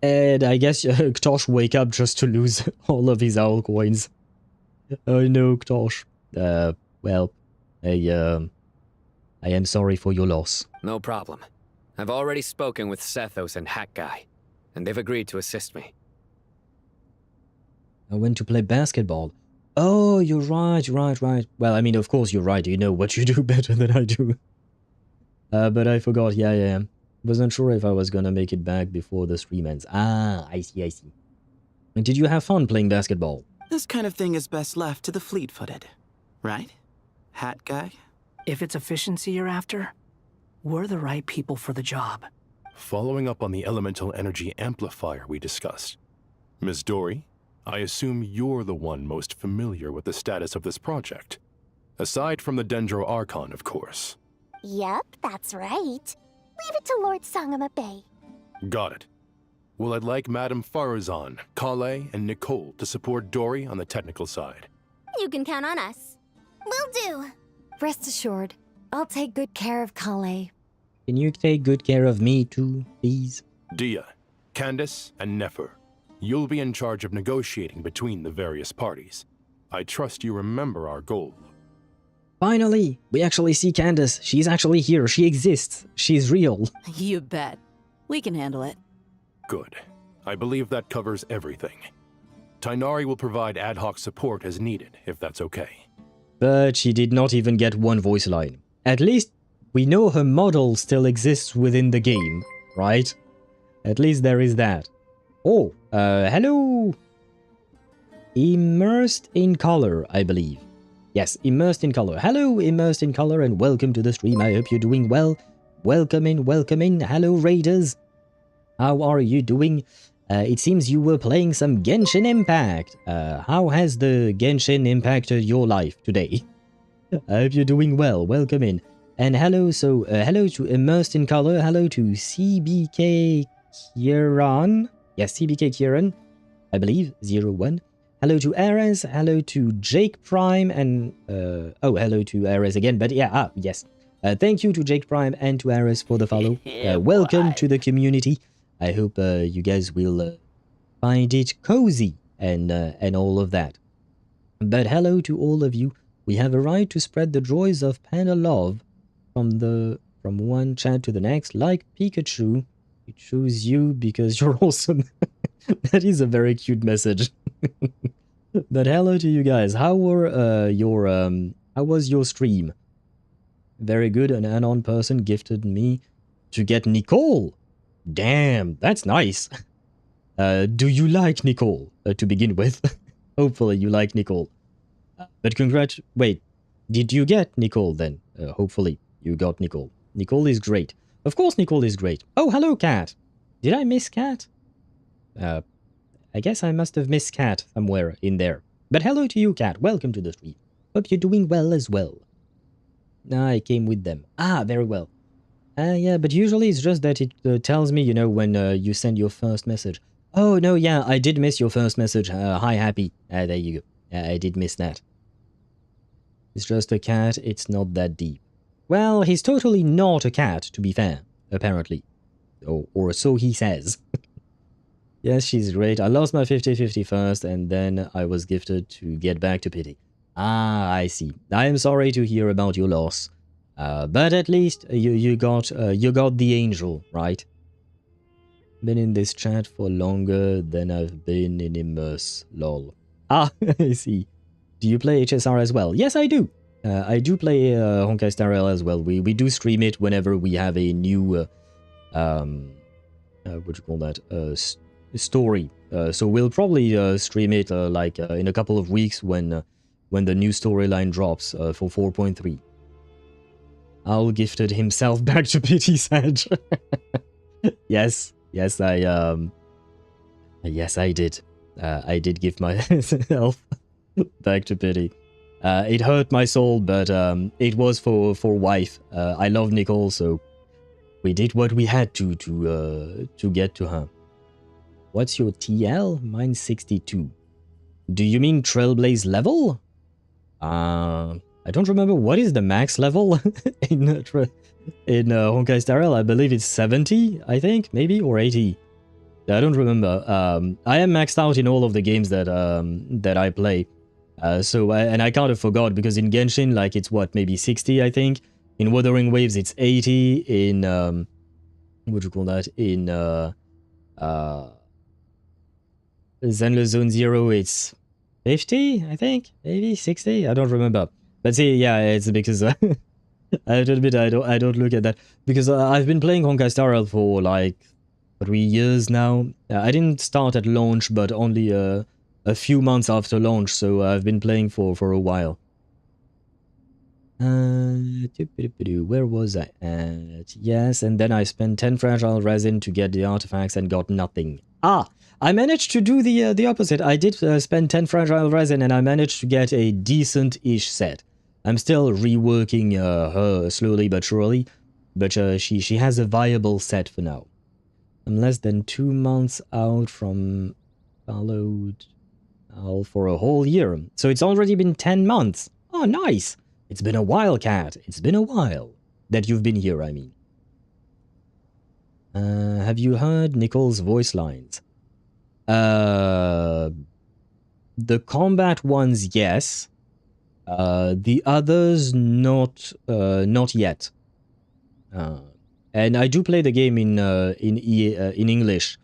And I guess Ktosh wake up just to lose all of his owl coins. Oh no, Ktosh. Well, I am sorry for your loss. No problem. I've already spoken with Sethos and Hat Guy, and they've agreed to assist me. I went to play basketball. Oh, you're right. Well, I mean, of course you're right. You know what you do better than I do. But I forgot. Yeah. Wasn't sure if I was gonna make it back before the stream ends. Ah, I see. Did you have fun playing basketball? This kind of thing is best left to the fleet-footed, right? Hat Guy? If it's efficiency you're after, we're the right people for the job. Following up on the elemental energy amplifier we discussed, Ms. Dory, I assume you're the one most familiar with the status of this project. Aside from the Dendro Archon, of course. Yep, that's right. Leave it to Lord Sangamabe. Got it. Well, I'd like Madame Farazan, Kale, and Nicole to support Dory on the technical side. You can count on us. Will do. Rest assured, I'll take good care of Kale. Can you take good care of me too, please? Dia, Candace, and Nefer, you'll be in charge of negotiating between the various parties. I trust you remember our goal. Finally! We actually see Candace. She's actually here. She exists. She's real. You bet. We can handle it. Good. I believe that covers everything. Tighnari will provide ad hoc support as needed, if that's okay. But she did not even get one voice line. At least, we know her model still exists within the game, right? At least there is that. Oh, hello! Immersed in Color, I believe. Yes, Immersed in Color. Hello, Immersed in Color, and welcome to the stream. I hope you're doing well. Welcome in. Hello, Raiders. How are you doing? It seems you were playing some Genshin Impact. How has the Genshin impacted your life today? I hope you're doing well. Welcome in. And hello, hello to Immersed in Color. Hello to CBK Kieran. Yes, CBK Kieran, I believe, 01. Hello to Ares, hello to Jake Prime, and, hello to Ares again, but yeah, yes. Thank you to Jake Prime and to Ares for the follow. Welcome to the community. I hope you guys will find it cozy and all of that. But hello to all of you. We have arrived to spread the joys of Panda love from one chat to the next, like Pikachu. We choose you because you're awesome. That is a very cute message. But hello to you guys. How was your stream? Very good. An anon person gifted me to get Nicole. Damn, that's nice. Do you like Nicole to begin with? Hopefully you like Nicole. But wait, did you get Nicole then? Hopefully you got Nicole. Nicole is great. Of course Nicole is great. Oh, hello, Cat. Did I miss Cat? I guess I must have missed Cat somewhere in there. But hello to you, Cat. Welcome to the stream. Hope you're doing well as well. I came with them. Ah, very well. Yeah, but usually it's just that it tells me, you know, when you send your first message. Oh, no, yeah, I did miss your first message. Hi, Happy. There you go. I did miss that. It's just a cat. It's not that deep. Well, he's totally not a cat, to be fair, apparently. Or so he says. Yes, she's great. I lost my 50-50 first, and then I was gifted to get back to pity. Ah, I see. I am sorry to hear about your loss. But at least you got the angel, right? Been in this chat for longer than I've been in Immerse, lol. Ah, I see. Do you play HSR as well? Yes, I do. I do play Honkai Star Rail as well. We do stream it whenever we have a new what do you call that? Story. So we'll probably stream it in a couple of weeks when the new storyline drops for 4.3. Al gifted himself back to pity, Sage. Yes, I did. I did give myself back to pity. It hurt my soul, but it was for wife. I love Nicole, so we did what we had to get to her. What's your TL? Mine's 62. Do you mean Trailblaze level? I don't remember what is the max level in Honkai Star Rail. I believe it's 70, I think, maybe, or 80. I don't remember. I am maxed out in all of the games that I play. And I kind of forgot because in Genshin, like, it's what, maybe 60, I think. In Wuthering Waves, it's 80. In what do you call that? In Zenless Zone Zero, it's 50, I think, maybe 60. I don't remember. But see, yeah, it's because I have to admit I don't look at that because I've been playing Honkai Star Rail for like 3 years now. I didn't start at launch, but only a few months after launch, so I've been playing for a while. Where was I at? Yes, and then I spent 10 fragile resin to get the artifacts and got nothing. Ah, I managed to do the opposite. I did spend 10 fragile resin and I managed to get a decent-ish set. I'm still reworking her slowly but surely, but she has a viable set for now. I'm less than 2 months out from followed for a whole year, so it's already been 10 months. Oh, nice! It's been a while, Cat. It's been a while that you've been here, I mean. Have you heard Nicole's voice lines? The combat ones, yes. The others, not yet. And I do play the game in English,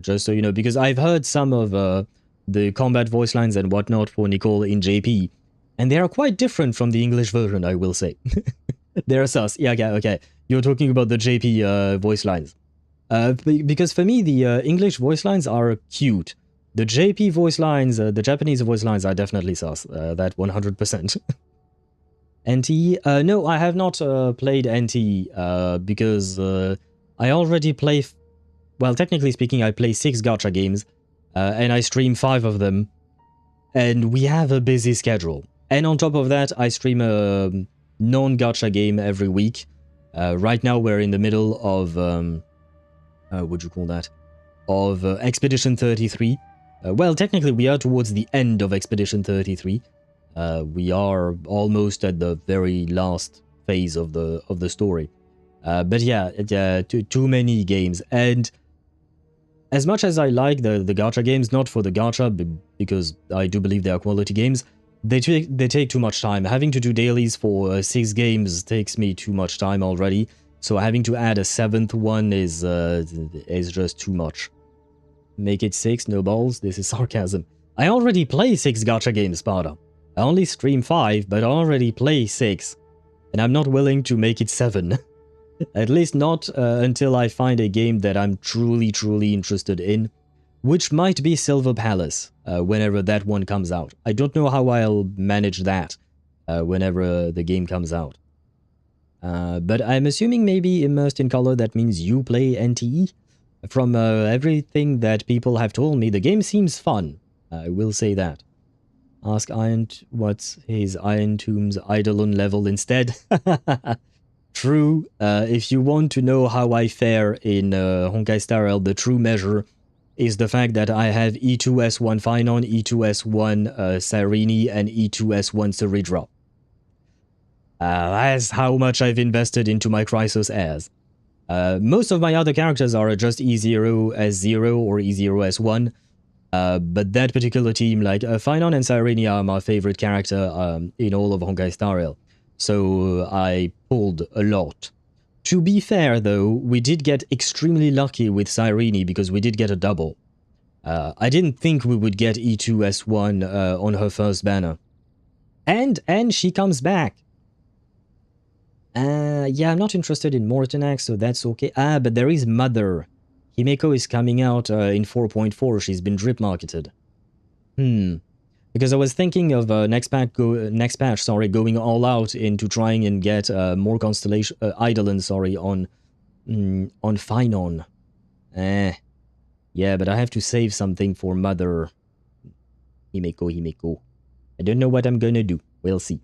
just so you know, because I've heard some of the combat voice lines and whatnot for Nicole in JP, and they are quite different from the English version, I will say. They're sus. Yeah, okay. You're talking about the JP voice lines. Because for me, the English voice lines are cute. The JP voice lines, the Japanese voice lines are definitely sus. That 100%. NT? No, I have not played NT because I already play... Well, technically speaking, I play 6 gacha games and I stream 5 of them. And we have a busy schedule. And on top of that, I stream a non-gacha game every week. Right now, we're in the middle of... what do you call that? Of Expedition 33. Well, technically, we are towards the end of Expedition 33. We are almost at the very last phase of the story. But yeah, too many games. And as much as I like the gacha games, not for the gacha, because I do believe they are quality games, they take too much time. Having to do dailies for 6 games takes me too much time already. So having to add a 7th one is just too much. Make it 6, no balls, this is sarcasm. I already play 6 gacha games, Sparta. I only stream 5, but I already play 6. And I'm not willing to make it 7. At least not until I find a game that I'm truly interested in. Which might be Silver Palace, whenever that one comes out. I don't know how I'll manage that whenever the game comes out. But I'm assuming maybe Immersed in Color, that means you play NTE. From everything that people have told me, the game seems fun. I will say that. Ask Iron what's his Iron Tomb's Eidolon level instead. True. If you want to know how I fare in Honkai Star Rail, the true measure is the fact that I have E2S1 Phynon, E2S1 Cyrene, and E2S1 Ceridra. That's how much I've invested into my Chrysos Airs. Most of my other characters are just E0 S0 or E0 S1. But that particular team, like Phynon and Cyrene, are my favorite character in all of Honkai Star Rail. So I pulled a lot. To be fair, though, we did get extremely lucky with Cyrene because we did get a double. I didn't think we would get E2S1 on her first banner. And she comes back. Yeah, I'm not interested in Mortenax, so that's okay. But there is Mother. Himeko is coming out in 4.4. She's been drip marketed. Because I was thinking of next patch, going all out into trying and get more constellation Eidolon, on Phynon. Yeah, but I have to save something for Mother. Himeko. I don't know what I'm gonna do. We'll see.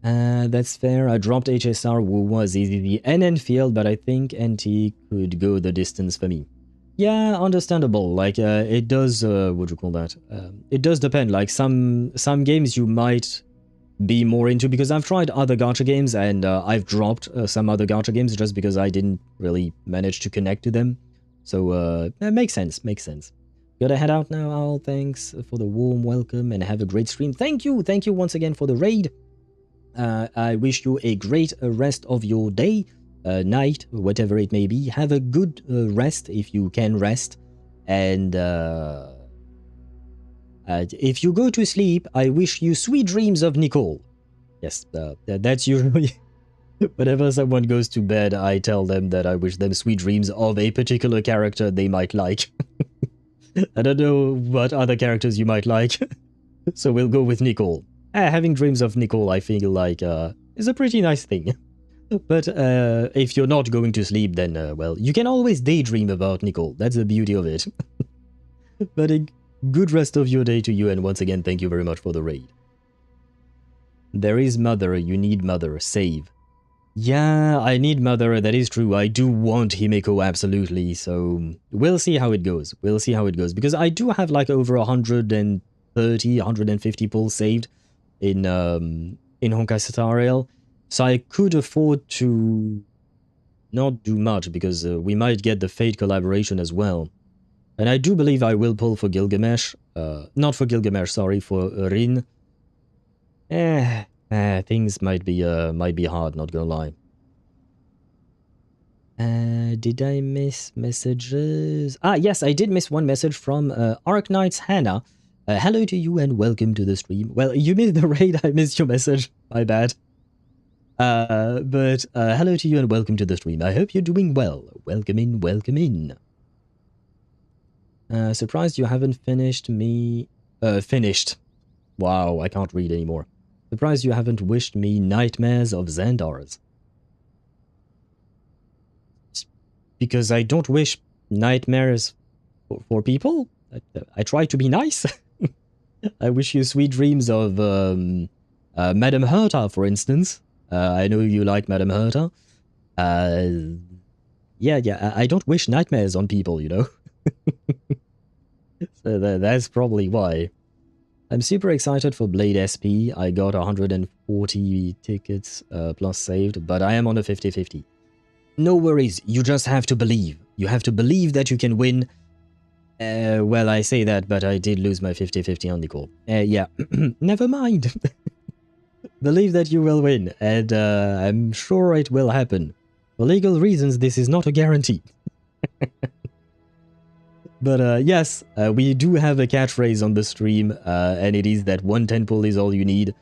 That's fair. I dropped HSR, who was easy the NN field, but I think NT could go the distance for me. Yeah, understandable. Like, it does, what do you call that? It does depend. Like, some games you might be more into, because I've tried other gacha games, and I've dropped some other gacha games just because I didn't really manage to connect to them. So, it makes sense. Gotta head out now, Al. Thanks for the warm welcome, and have a great stream. Thank you once again for the raid. I wish you a great rest of your day, night, whatever it may be. Have a good rest if you can rest. And if you go to sleep, I wish you sweet dreams of Nicole. Yes, that's usually... Whenever someone goes to bed, I tell them that I wish them sweet dreams of a particular character they might like. I don't know what other characters you might like, so we'll go with Nicole. Having dreams of Nicole, I feel like, is a pretty nice thing. But if you're not going to sleep, then, well, you can always daydream about Nicole. That's the beauty of it. But a good rest of your day to you, and once again, thank you very much for the raid. There is Mother, you need Mother, save. Yeah, I need Mother, that is true. I do want Himeko, absolutely, so we'll see how it goes. Because I do have, like, over 130, 150 pulls saved in Honkai Star Rail, so I could afford to not do much, because we might get the Fate collaboration as well. And I do believe I will pull for Gilgamesh. Not for Gilgamesh, sorry, for Rin. Things might be hard, not gonna lie. Did I miss messages? Yes, I did miss one message from Arknight's Hannah. Hello to you and welcome to the stream. Well, you missed the raid, I missed your message. My bad. But hello to you and welcome to the stream. I hope you're doing well. Welcome in. Surprised you haven't finished me... finished. Wow, I can't read anymore. Surprised you haven't wished me nightmares of Xandars. Because I don't wish nightmares for people. I try to be nice. I wish you sweet dreams of Madame Herta, for instance. I know you like Madame Herta. Yeah, I don't wish nightmares on people, you know. So that's probably why. I'm super excited for Blade SP. I got 140 tickets plus saved, but I am on a 50-50. No worries, you just have to believe. You have to believe that you can win. Well, I say that, but I did lose my 50-50 on Nicole. Yeah, never mind. Believe that you will win, and I'm sure it will happen. For legal reasons, this is not a guarantee. But yes, we do have a catchphrase on the stream, and it is that 1 10-pull is all you need.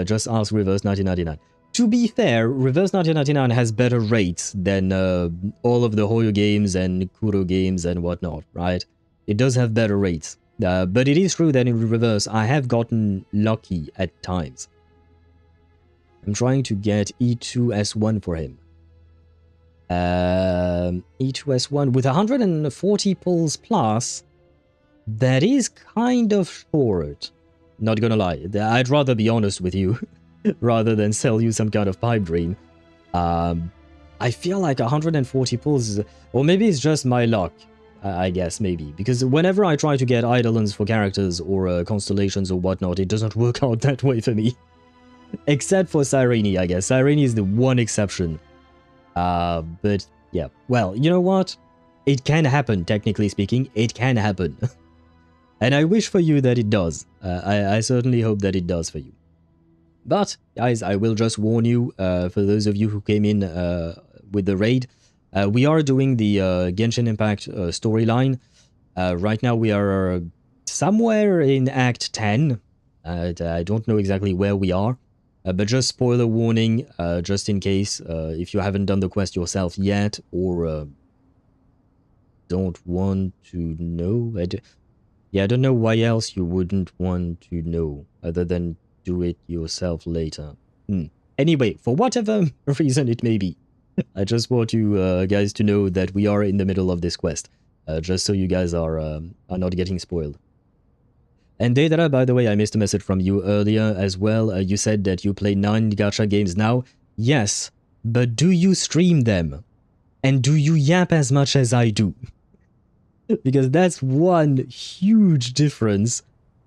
Just ask Reverse 1999. To be fair, Reverse 1999 has better rates than all of the Hoyo games and Kuro games and whatnot, right? It does have better rates. But it is true that in Reverse, I have gotten lucky at times. I'm trying to get E2S1 for him. E2S1 with 140 pulls plus, that is kind of short. Not gonna lie, I'd rather be honest with you rather than sell you some kind of pipe dream. I feel like 140 pulls is, or maybe it's just my luck, I guess, maybe, because whenever I try to get Eidolons for characters or constellations or whatnot, it doesn't work out that way for me. Except for Cyrene, I guess. Cyrene is the one exception. But yeah, well, you know what? It can happen, technically speaking. It can happen. And I wish for you that it does. I certainly hope that it does for you. But, guys, I will just warn you, for those of you who came in with the raid, we are doing the Genshin Impact storyline. Right now we are somewhere in Act 10. I don't know exactly where we are. But just spoiler warning, just in case, if you haven't done the quest yourself yet, or don't want to know. I don't know why else you wouldn't want to know, other than do it yourself later. Anyway, for whatever reason it may be, I just want you guys to know that we are in the middle of this quest, just so you guys are not getting spoiled. And Deidara, by the way, I missed a message from you earlier as well. You said that you play 9 gacha games now. Yes, but do you stream them? And do you yap as much as I do? Because that's one huge difference.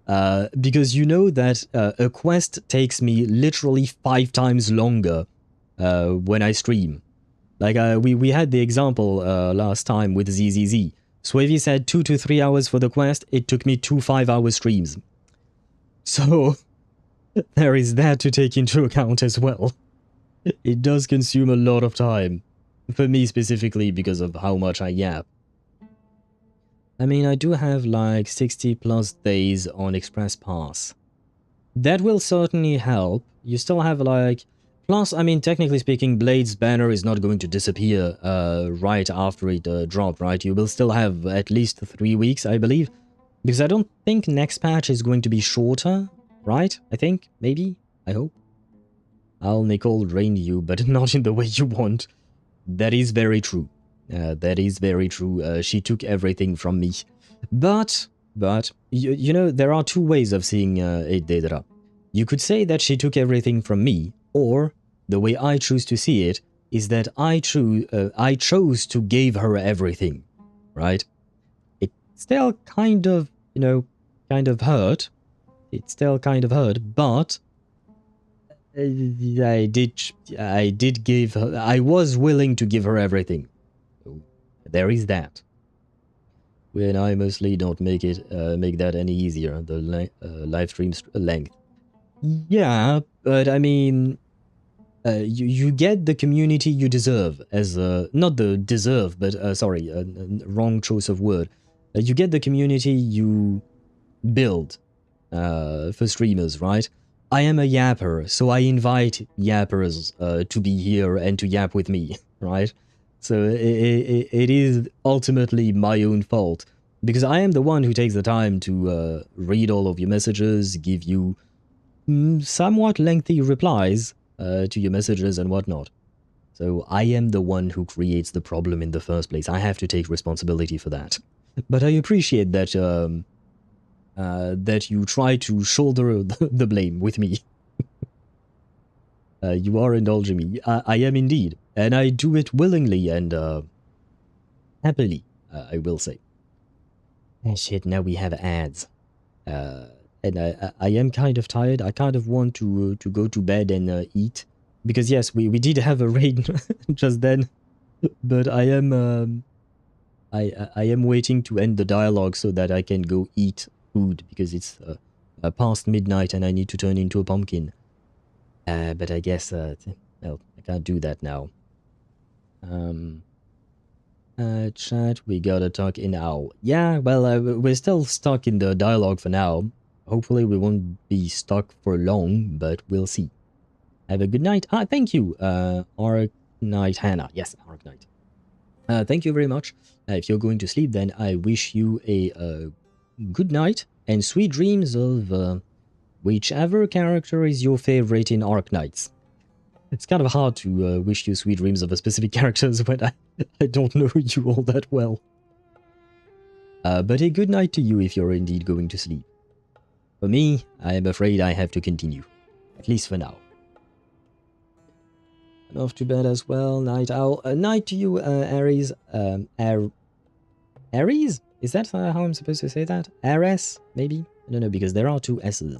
Because you know that a quest takes me literally 5 times longer when I stream. Like, we had the example last time with ZZZ. Swavy said 2 to 3 hours for the quest. It took me 2 5-hour streams. So, there is that to take into account as well. It does consume a lot of time. For me specifically, because of how much I yap. I mean, I do have like 60 plus days on Express Pass. That will certainly help. You still have like... Plus, I mean, technically speaking, Blade's banner is not going to disappear right after it dropped, right? You will still have at least 3 weeks, I believe. Because I don't think next patch is going to be shorter, right? I think, maybe, I hope. I'll Nicole drain you, but not in the way you want. That is very true. That is very true. She took everything from me. But you know, there are 2 ways of seeing it, Deidara. You could say that she took everything from me, or the way I choose to see it is that I chose to give her everything, right? It still kind of, you know, kind of hurt. It still kind of hurt, but I did give her, I was willing to give her everything. So there is that. When I mostly don't make that any easier, the live stream length. Yeah, but I mean, you get the community you deserve as not the deserve, but sorry, wrong choice of word. You get the community you build for streamers, right? I am a yapper, so I invite yappers to be here and to yap with me, right? So it is ultimately my own fault, because I am the one who takes the time to read all of your messages, give you somewhat lengthy replies to your messages and whatnot. So I am the one who creates the problem in the first place. I have to take responsibility for that. But I appreciate that that you try to shoulder the blame with me. You are indulging me. I am indeed. And I do it willingly and happily, I will say. Oh shit, now we have ads. And I am kind of tired. I kind of want to go to bed and eat. Because yes, we did have a raid just then. But I am waiting to end the dialogue so that I can go eat food. Because it's past midnight and I need to turn into a pumpkin. But I guess, well, I can't do that now. Chat, we gotta talk in now. Yeah, well, we're still stuck in the dialogue for now. Hopefully we won't be stuck for long, but we'll see. Have a good night. Ah, thank you, Arc Knight Hannah. Yes, Arc Knight. Thank you very much. If you're going to sleep, then I wish you a good night and sweet dreams of whichever character is your favorite in Arc Knights. It's kind of hard to wish you sweet dreams of a specific characters when I don't know you all that well. But a good night to you if you're indeed going to sleep. For me, I am afraid I have to continue. At least for now. And off to bed as well, night owl. Night to you, Aries. Aries? Is that how I'm supposed to say that? Ares, maybe? I don't know, because there are two S's.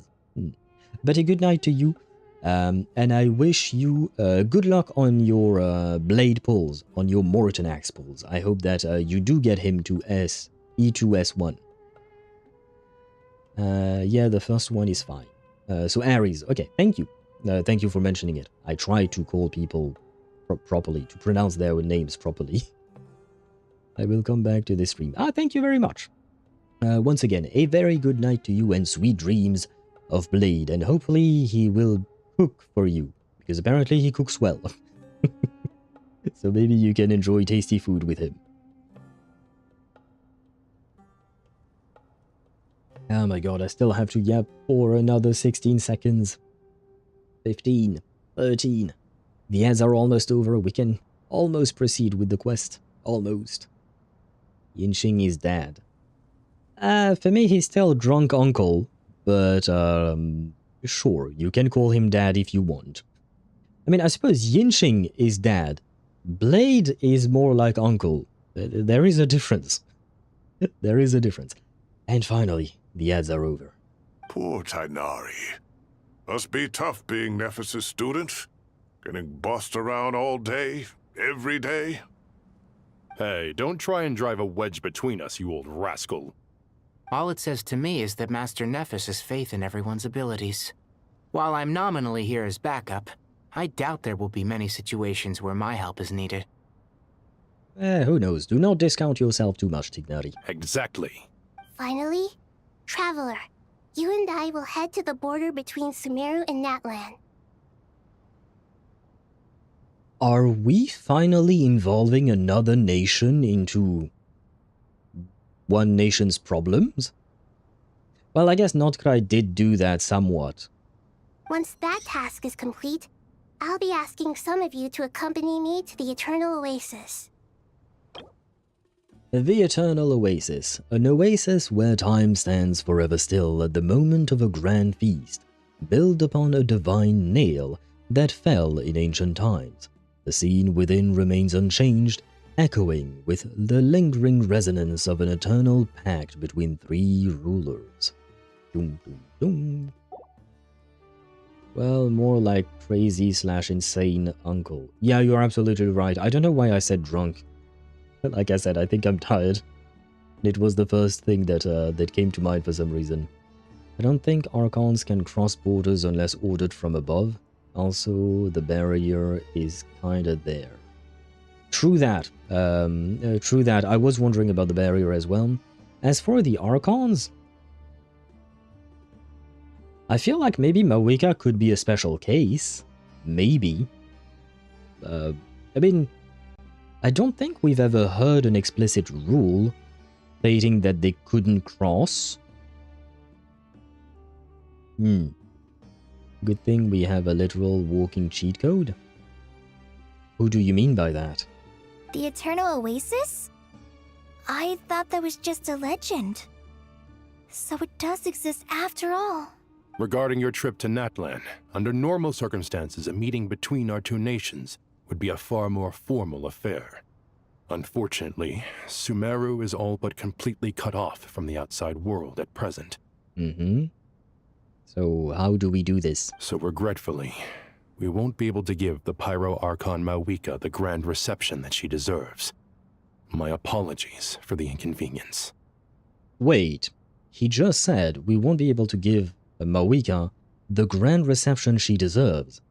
But a good night to you. And I wish you good luck on your blade pulls, on your Morton Axe pulls. I hope that you do get him to E2, S1. Yeah, the first one is fine. So Aries, okay, thank you. Thank you for mentioning it. I try to call people properly, to pronounce their names properly. I will come back to this stream. Thank you very much. Once again, a very good night to you and sweet dreams of Blade. And hopefully he will cook for you, because apparently he cooks well. So maybe you can enjoy tasty food with him. Oh my god, I still have to yap for another 16 seconds. 15, 13. The ads are almost over. We can almost proceed with the quest. Almost. Yinxing is dead. For me, he's still drunk uncle, but sure, you can call him dad if you want. I mean, I suppose Yinxing is dad. Blade is more like uncle. There is a difference. There is a difference. And finally, the ads are over. Poor Tighnari. Must be tough being Nephis' student. Getting bossed around all day, every day. Hey, don't try and drive a wedge between us, you old rascal. All it says to me is that Master Nephis has faith in everyone's abilities. While I'm nominally here as backup, I doubt there will be many situations where my help is needed. Who knows? Do not discount yourself too much, Tighnari. Exactly. Finally, Traveler, you and I will head to the border between Sumeru and Natlan. Are we finally involving another nation into one nation's problems? Well, I guess Nod-Krai did do that somewhat. Once that task is complete, I'll be asking some of you to accompany me to the Eternal Oasis. The Eternal Oasis, an oasis where time stands forever still at the moment of a grand feast, built upon a divine nail that fell in ancient times. The scene within remains unchanged, echoing with the lingering resonance of an eternal pact between three rulers. Dum, dum, dum. Well, more like crazy/insane uncle. Yeah, you're absolutely right. I don't know why I said drunk. Like I said, I think I'm tired. It was the first thing that came to mind for some reason. I don't think Archons can cross borders unless ordered from above. Also, the barrier is kinda there. True that. True that. I was wondering about the barrier as well. As for the Archons, I feel like maybe Mawika could be a special case. Maybe. I mean, I don't think we've ever heard an explicit rule stating that they couldn't cross. Good thing we have a literal walking cheat code. Who do you mean by that? The Eternal Oasis? I thought that was just a legend. So it does exist after all. Regarding your trip to Natlan, under normal circumstances, a meeting between our two nations would be a far more formal affair. Unfortunately, Sumeru is all but completely cut off from the outside world at present. So how do we do this? So regretfully, we won't be able to give the Pyro Archon Mawika the grand reception that she deserves. My apologies for the inconvenience. Wait, he just said we won't be able to give Mawika the grand reception she deserves.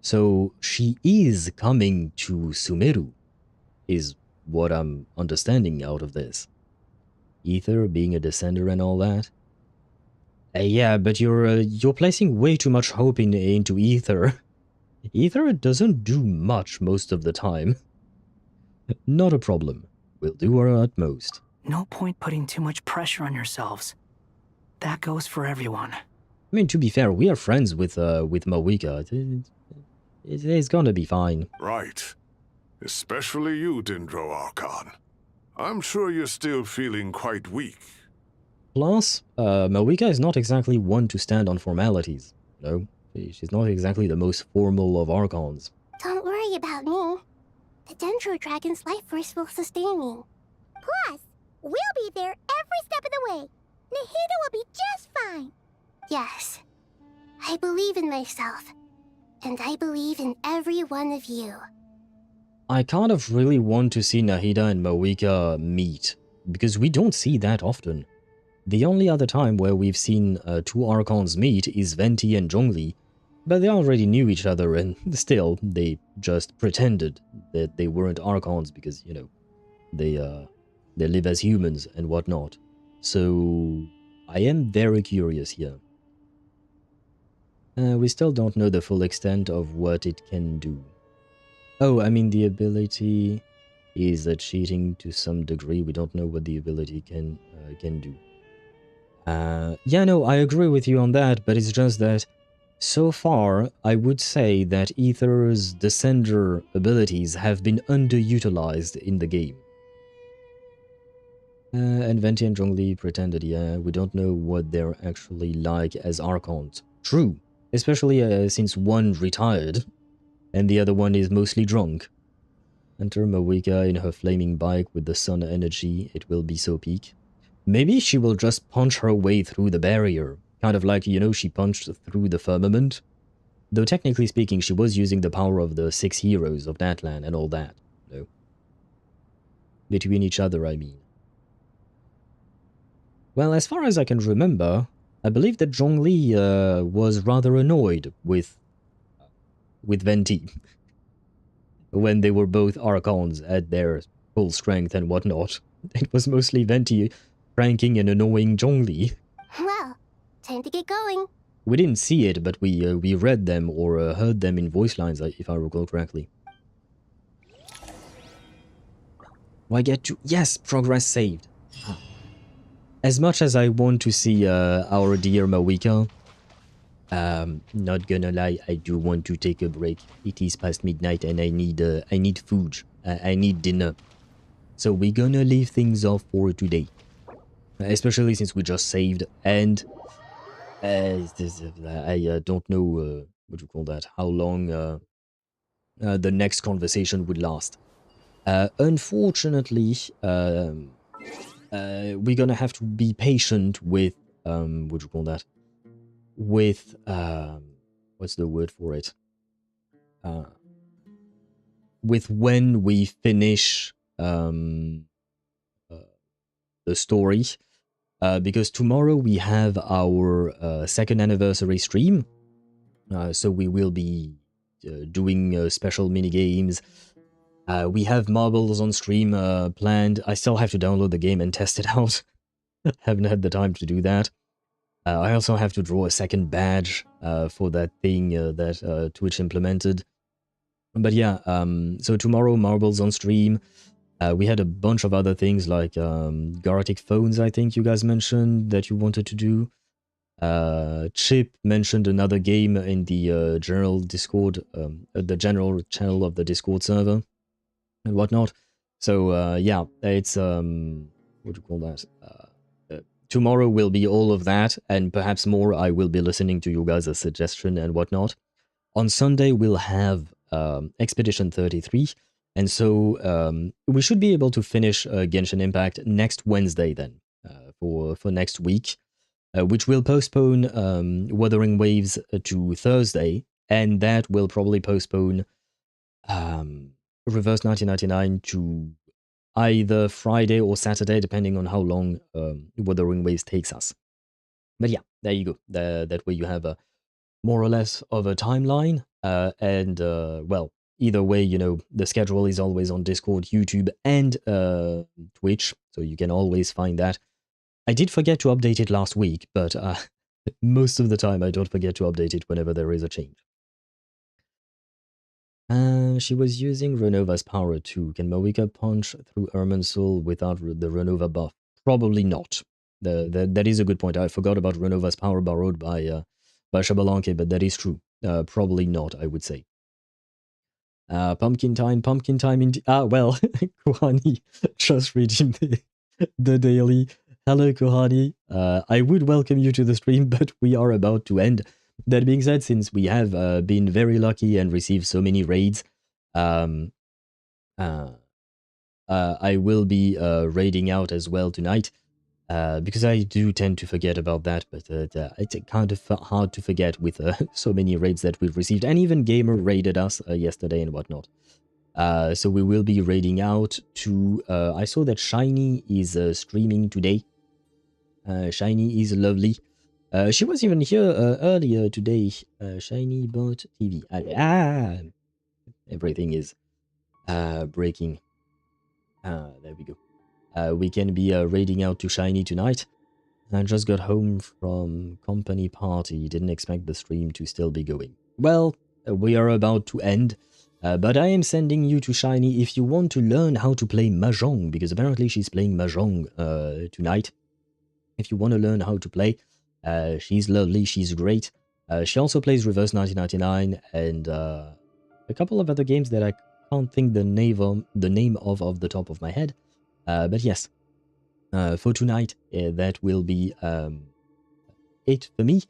So she is coming to Sumeru, is what I'm understanding out of this. Ether being a descender and all that. Yeah, but you're placing way too much hope into Ether. Ether doesn't do much most of the time. Not a problem. We'll do our utmost. No point putting too much pressure on yourselves. That goes for everyone. I mean, to be fair, we are friends with Mawika. It's gonna be fine. Right. Especially you, Dendro Archon. I'm sure you're still feeling quite weak. Plus, Mawika is not exactly one to stand on formalities. No, she's not exactly the most formal of Archons. Don't worry about me. The Dendro Dragon's life force will sustain me. Plus, we'll be there every step of the way. Nahida will be just fine. Yes. I believe in myself. And I believe in every one of you. I kind of really want to see Nahida and Mawika meet, because we don't see that often. The only other time where we've seen two Archons meet is Venti and Zhongli, but they already knew each other and still, they just pretended that they weren't Archons because, you know, they live as humans and whatnot. So, I am very curious here. We still don't know the full extent of what it can do. Oh, I mean, the ability is cheating to some degree. We don't know what the ability can do. Yeah, no, I agree with you on that, but it's just that so far, I would say that Ether's Descender abilities have been underutilized in the game. And Venti and Zhongli pretended, yeah, we don't know what they're actually like as Archons. True, especially since one retired, and the other one is mostly drunk. Enter Mawika in her flaming bike with the sun energy, it will be so peak. Maybe she will just punch her way through the barrier, kind of like, you know, she punched through the firmament. Though technically speaking, she was using the power of the 6 heroes of that land and all that, you know. Between each other, I mean. Well, as far as I can remember, I believe that Zhongli was rather annoyed with Venti when they were both Archons at their full strength and whatnot. It was mostly Venti pranking and annoying Zhongli. Well, time to get going. We didn't see it, but we read them or heard them in voice lines, if I recall correctly. I get to... Yes, progress saved. As much as I want to see our dear Mawika, not gonna lie, I do want to take a break. It is past midnight and I need food. I need dinner. So we're gonna leave things off for today. Especially since we just saved and I don't know what you call that, how long the next conversation would last. Unfortunately, we're gonna have to be patient with what you call that, with what's the word for it, with when we finish the story, because tomorrow we have our second anniversary stream, so we will be doing special mini games. We have marbles on stream planned. I still have to download the game and test it out. Haven't had the time to do that. I also have to draw a second badge for that thing that Twitch implemented. But yeah, so tomorrow marbles on stream. We had a bunch of other things like Gartic phones, I think you guys mentioned that you wanted to do. Chip mentioned another game in the general Discord, the general channel of the Discord server and whatnot. So yeah, it's what do you call that? Tomorrow will be all of that, and perhaps more. I will be listening to you guys' suggestion and whatnot. On Sunday we'll have Expedition 33, and so we should be able to finish Genshin Impact next Wednesday then, for next week, which will postpone Wuthering Waves to Thursday, and that will probably postpone Reverse 1999 to either Friday or Saturday, depending on how long Wuthering Waves takes us. But yeah, there you go. That way you have a more or less of a timeline. Well, either way, you know, the schedule is always on Discord, YouTube, and Twitch, so you can always find that. I did forget to update it last week, but most of the time I don't forget to update it whenever there is a change. She was using Renova's power too. Can Moeka punch through Erman's soul without the Renova buff? Probably not. That is a good point. I forgot about Renova's power borrowed by Shabalanke, but that is true. Probably not, I would say. Pumpkin time indeed. Well, Kohani just reading the daily. Hello, Kohani. I would welcome you to the stream, but we are about to end. That being said, since we have been very lucky and received so many raids, I will be raiding out as well tonight, because I do tend to forget about that, but it's kind of hard to forget with so many raids that we've received, and even Gamer raided us yesterday and whatnot. So we will be raiding out to... I saw that Shiny is streaming today. Shiny is lovely. She was even here earlier today. Shiny Bot TV. Everything is breaking. There we go. We can be raiding out to Shiny tonight. I just got home from company party. Didn't expect the stream to still be going. Well, we are about to end. But I am sending you to Shiny if you want to learn how to play Mahjong, because apparently she's playing Mahjong tonight. If you want to learn how to play, she's lovely, she's great. She also plays Reverse 1999 and a couple of other games that I can't think the name of off the top of my head. But yes, for tonight, that will be it for me.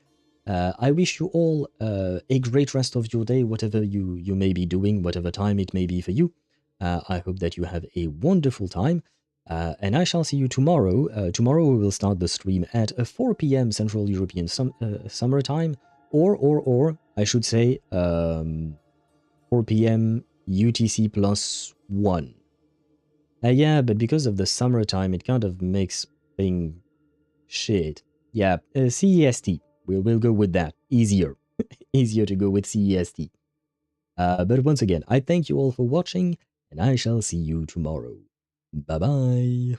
I wish you all a great rest of your day, whatever you may be doing, whatever time it may be for you. I hope that you have a wonderful time. And I shall see you tomorrow. Tomorrow we will start the stream at 4 p.m. Central European Summer Time, or I should say 4 p.m. UTC plus 1. Yeah, but because of the summertime, it kind of makes things shit. Yeah, CEST. We'll go with that. Easier. Easier to go with CEST. But once again, I thank you all for watching, and I shall see you tomorrow. Bye-bye.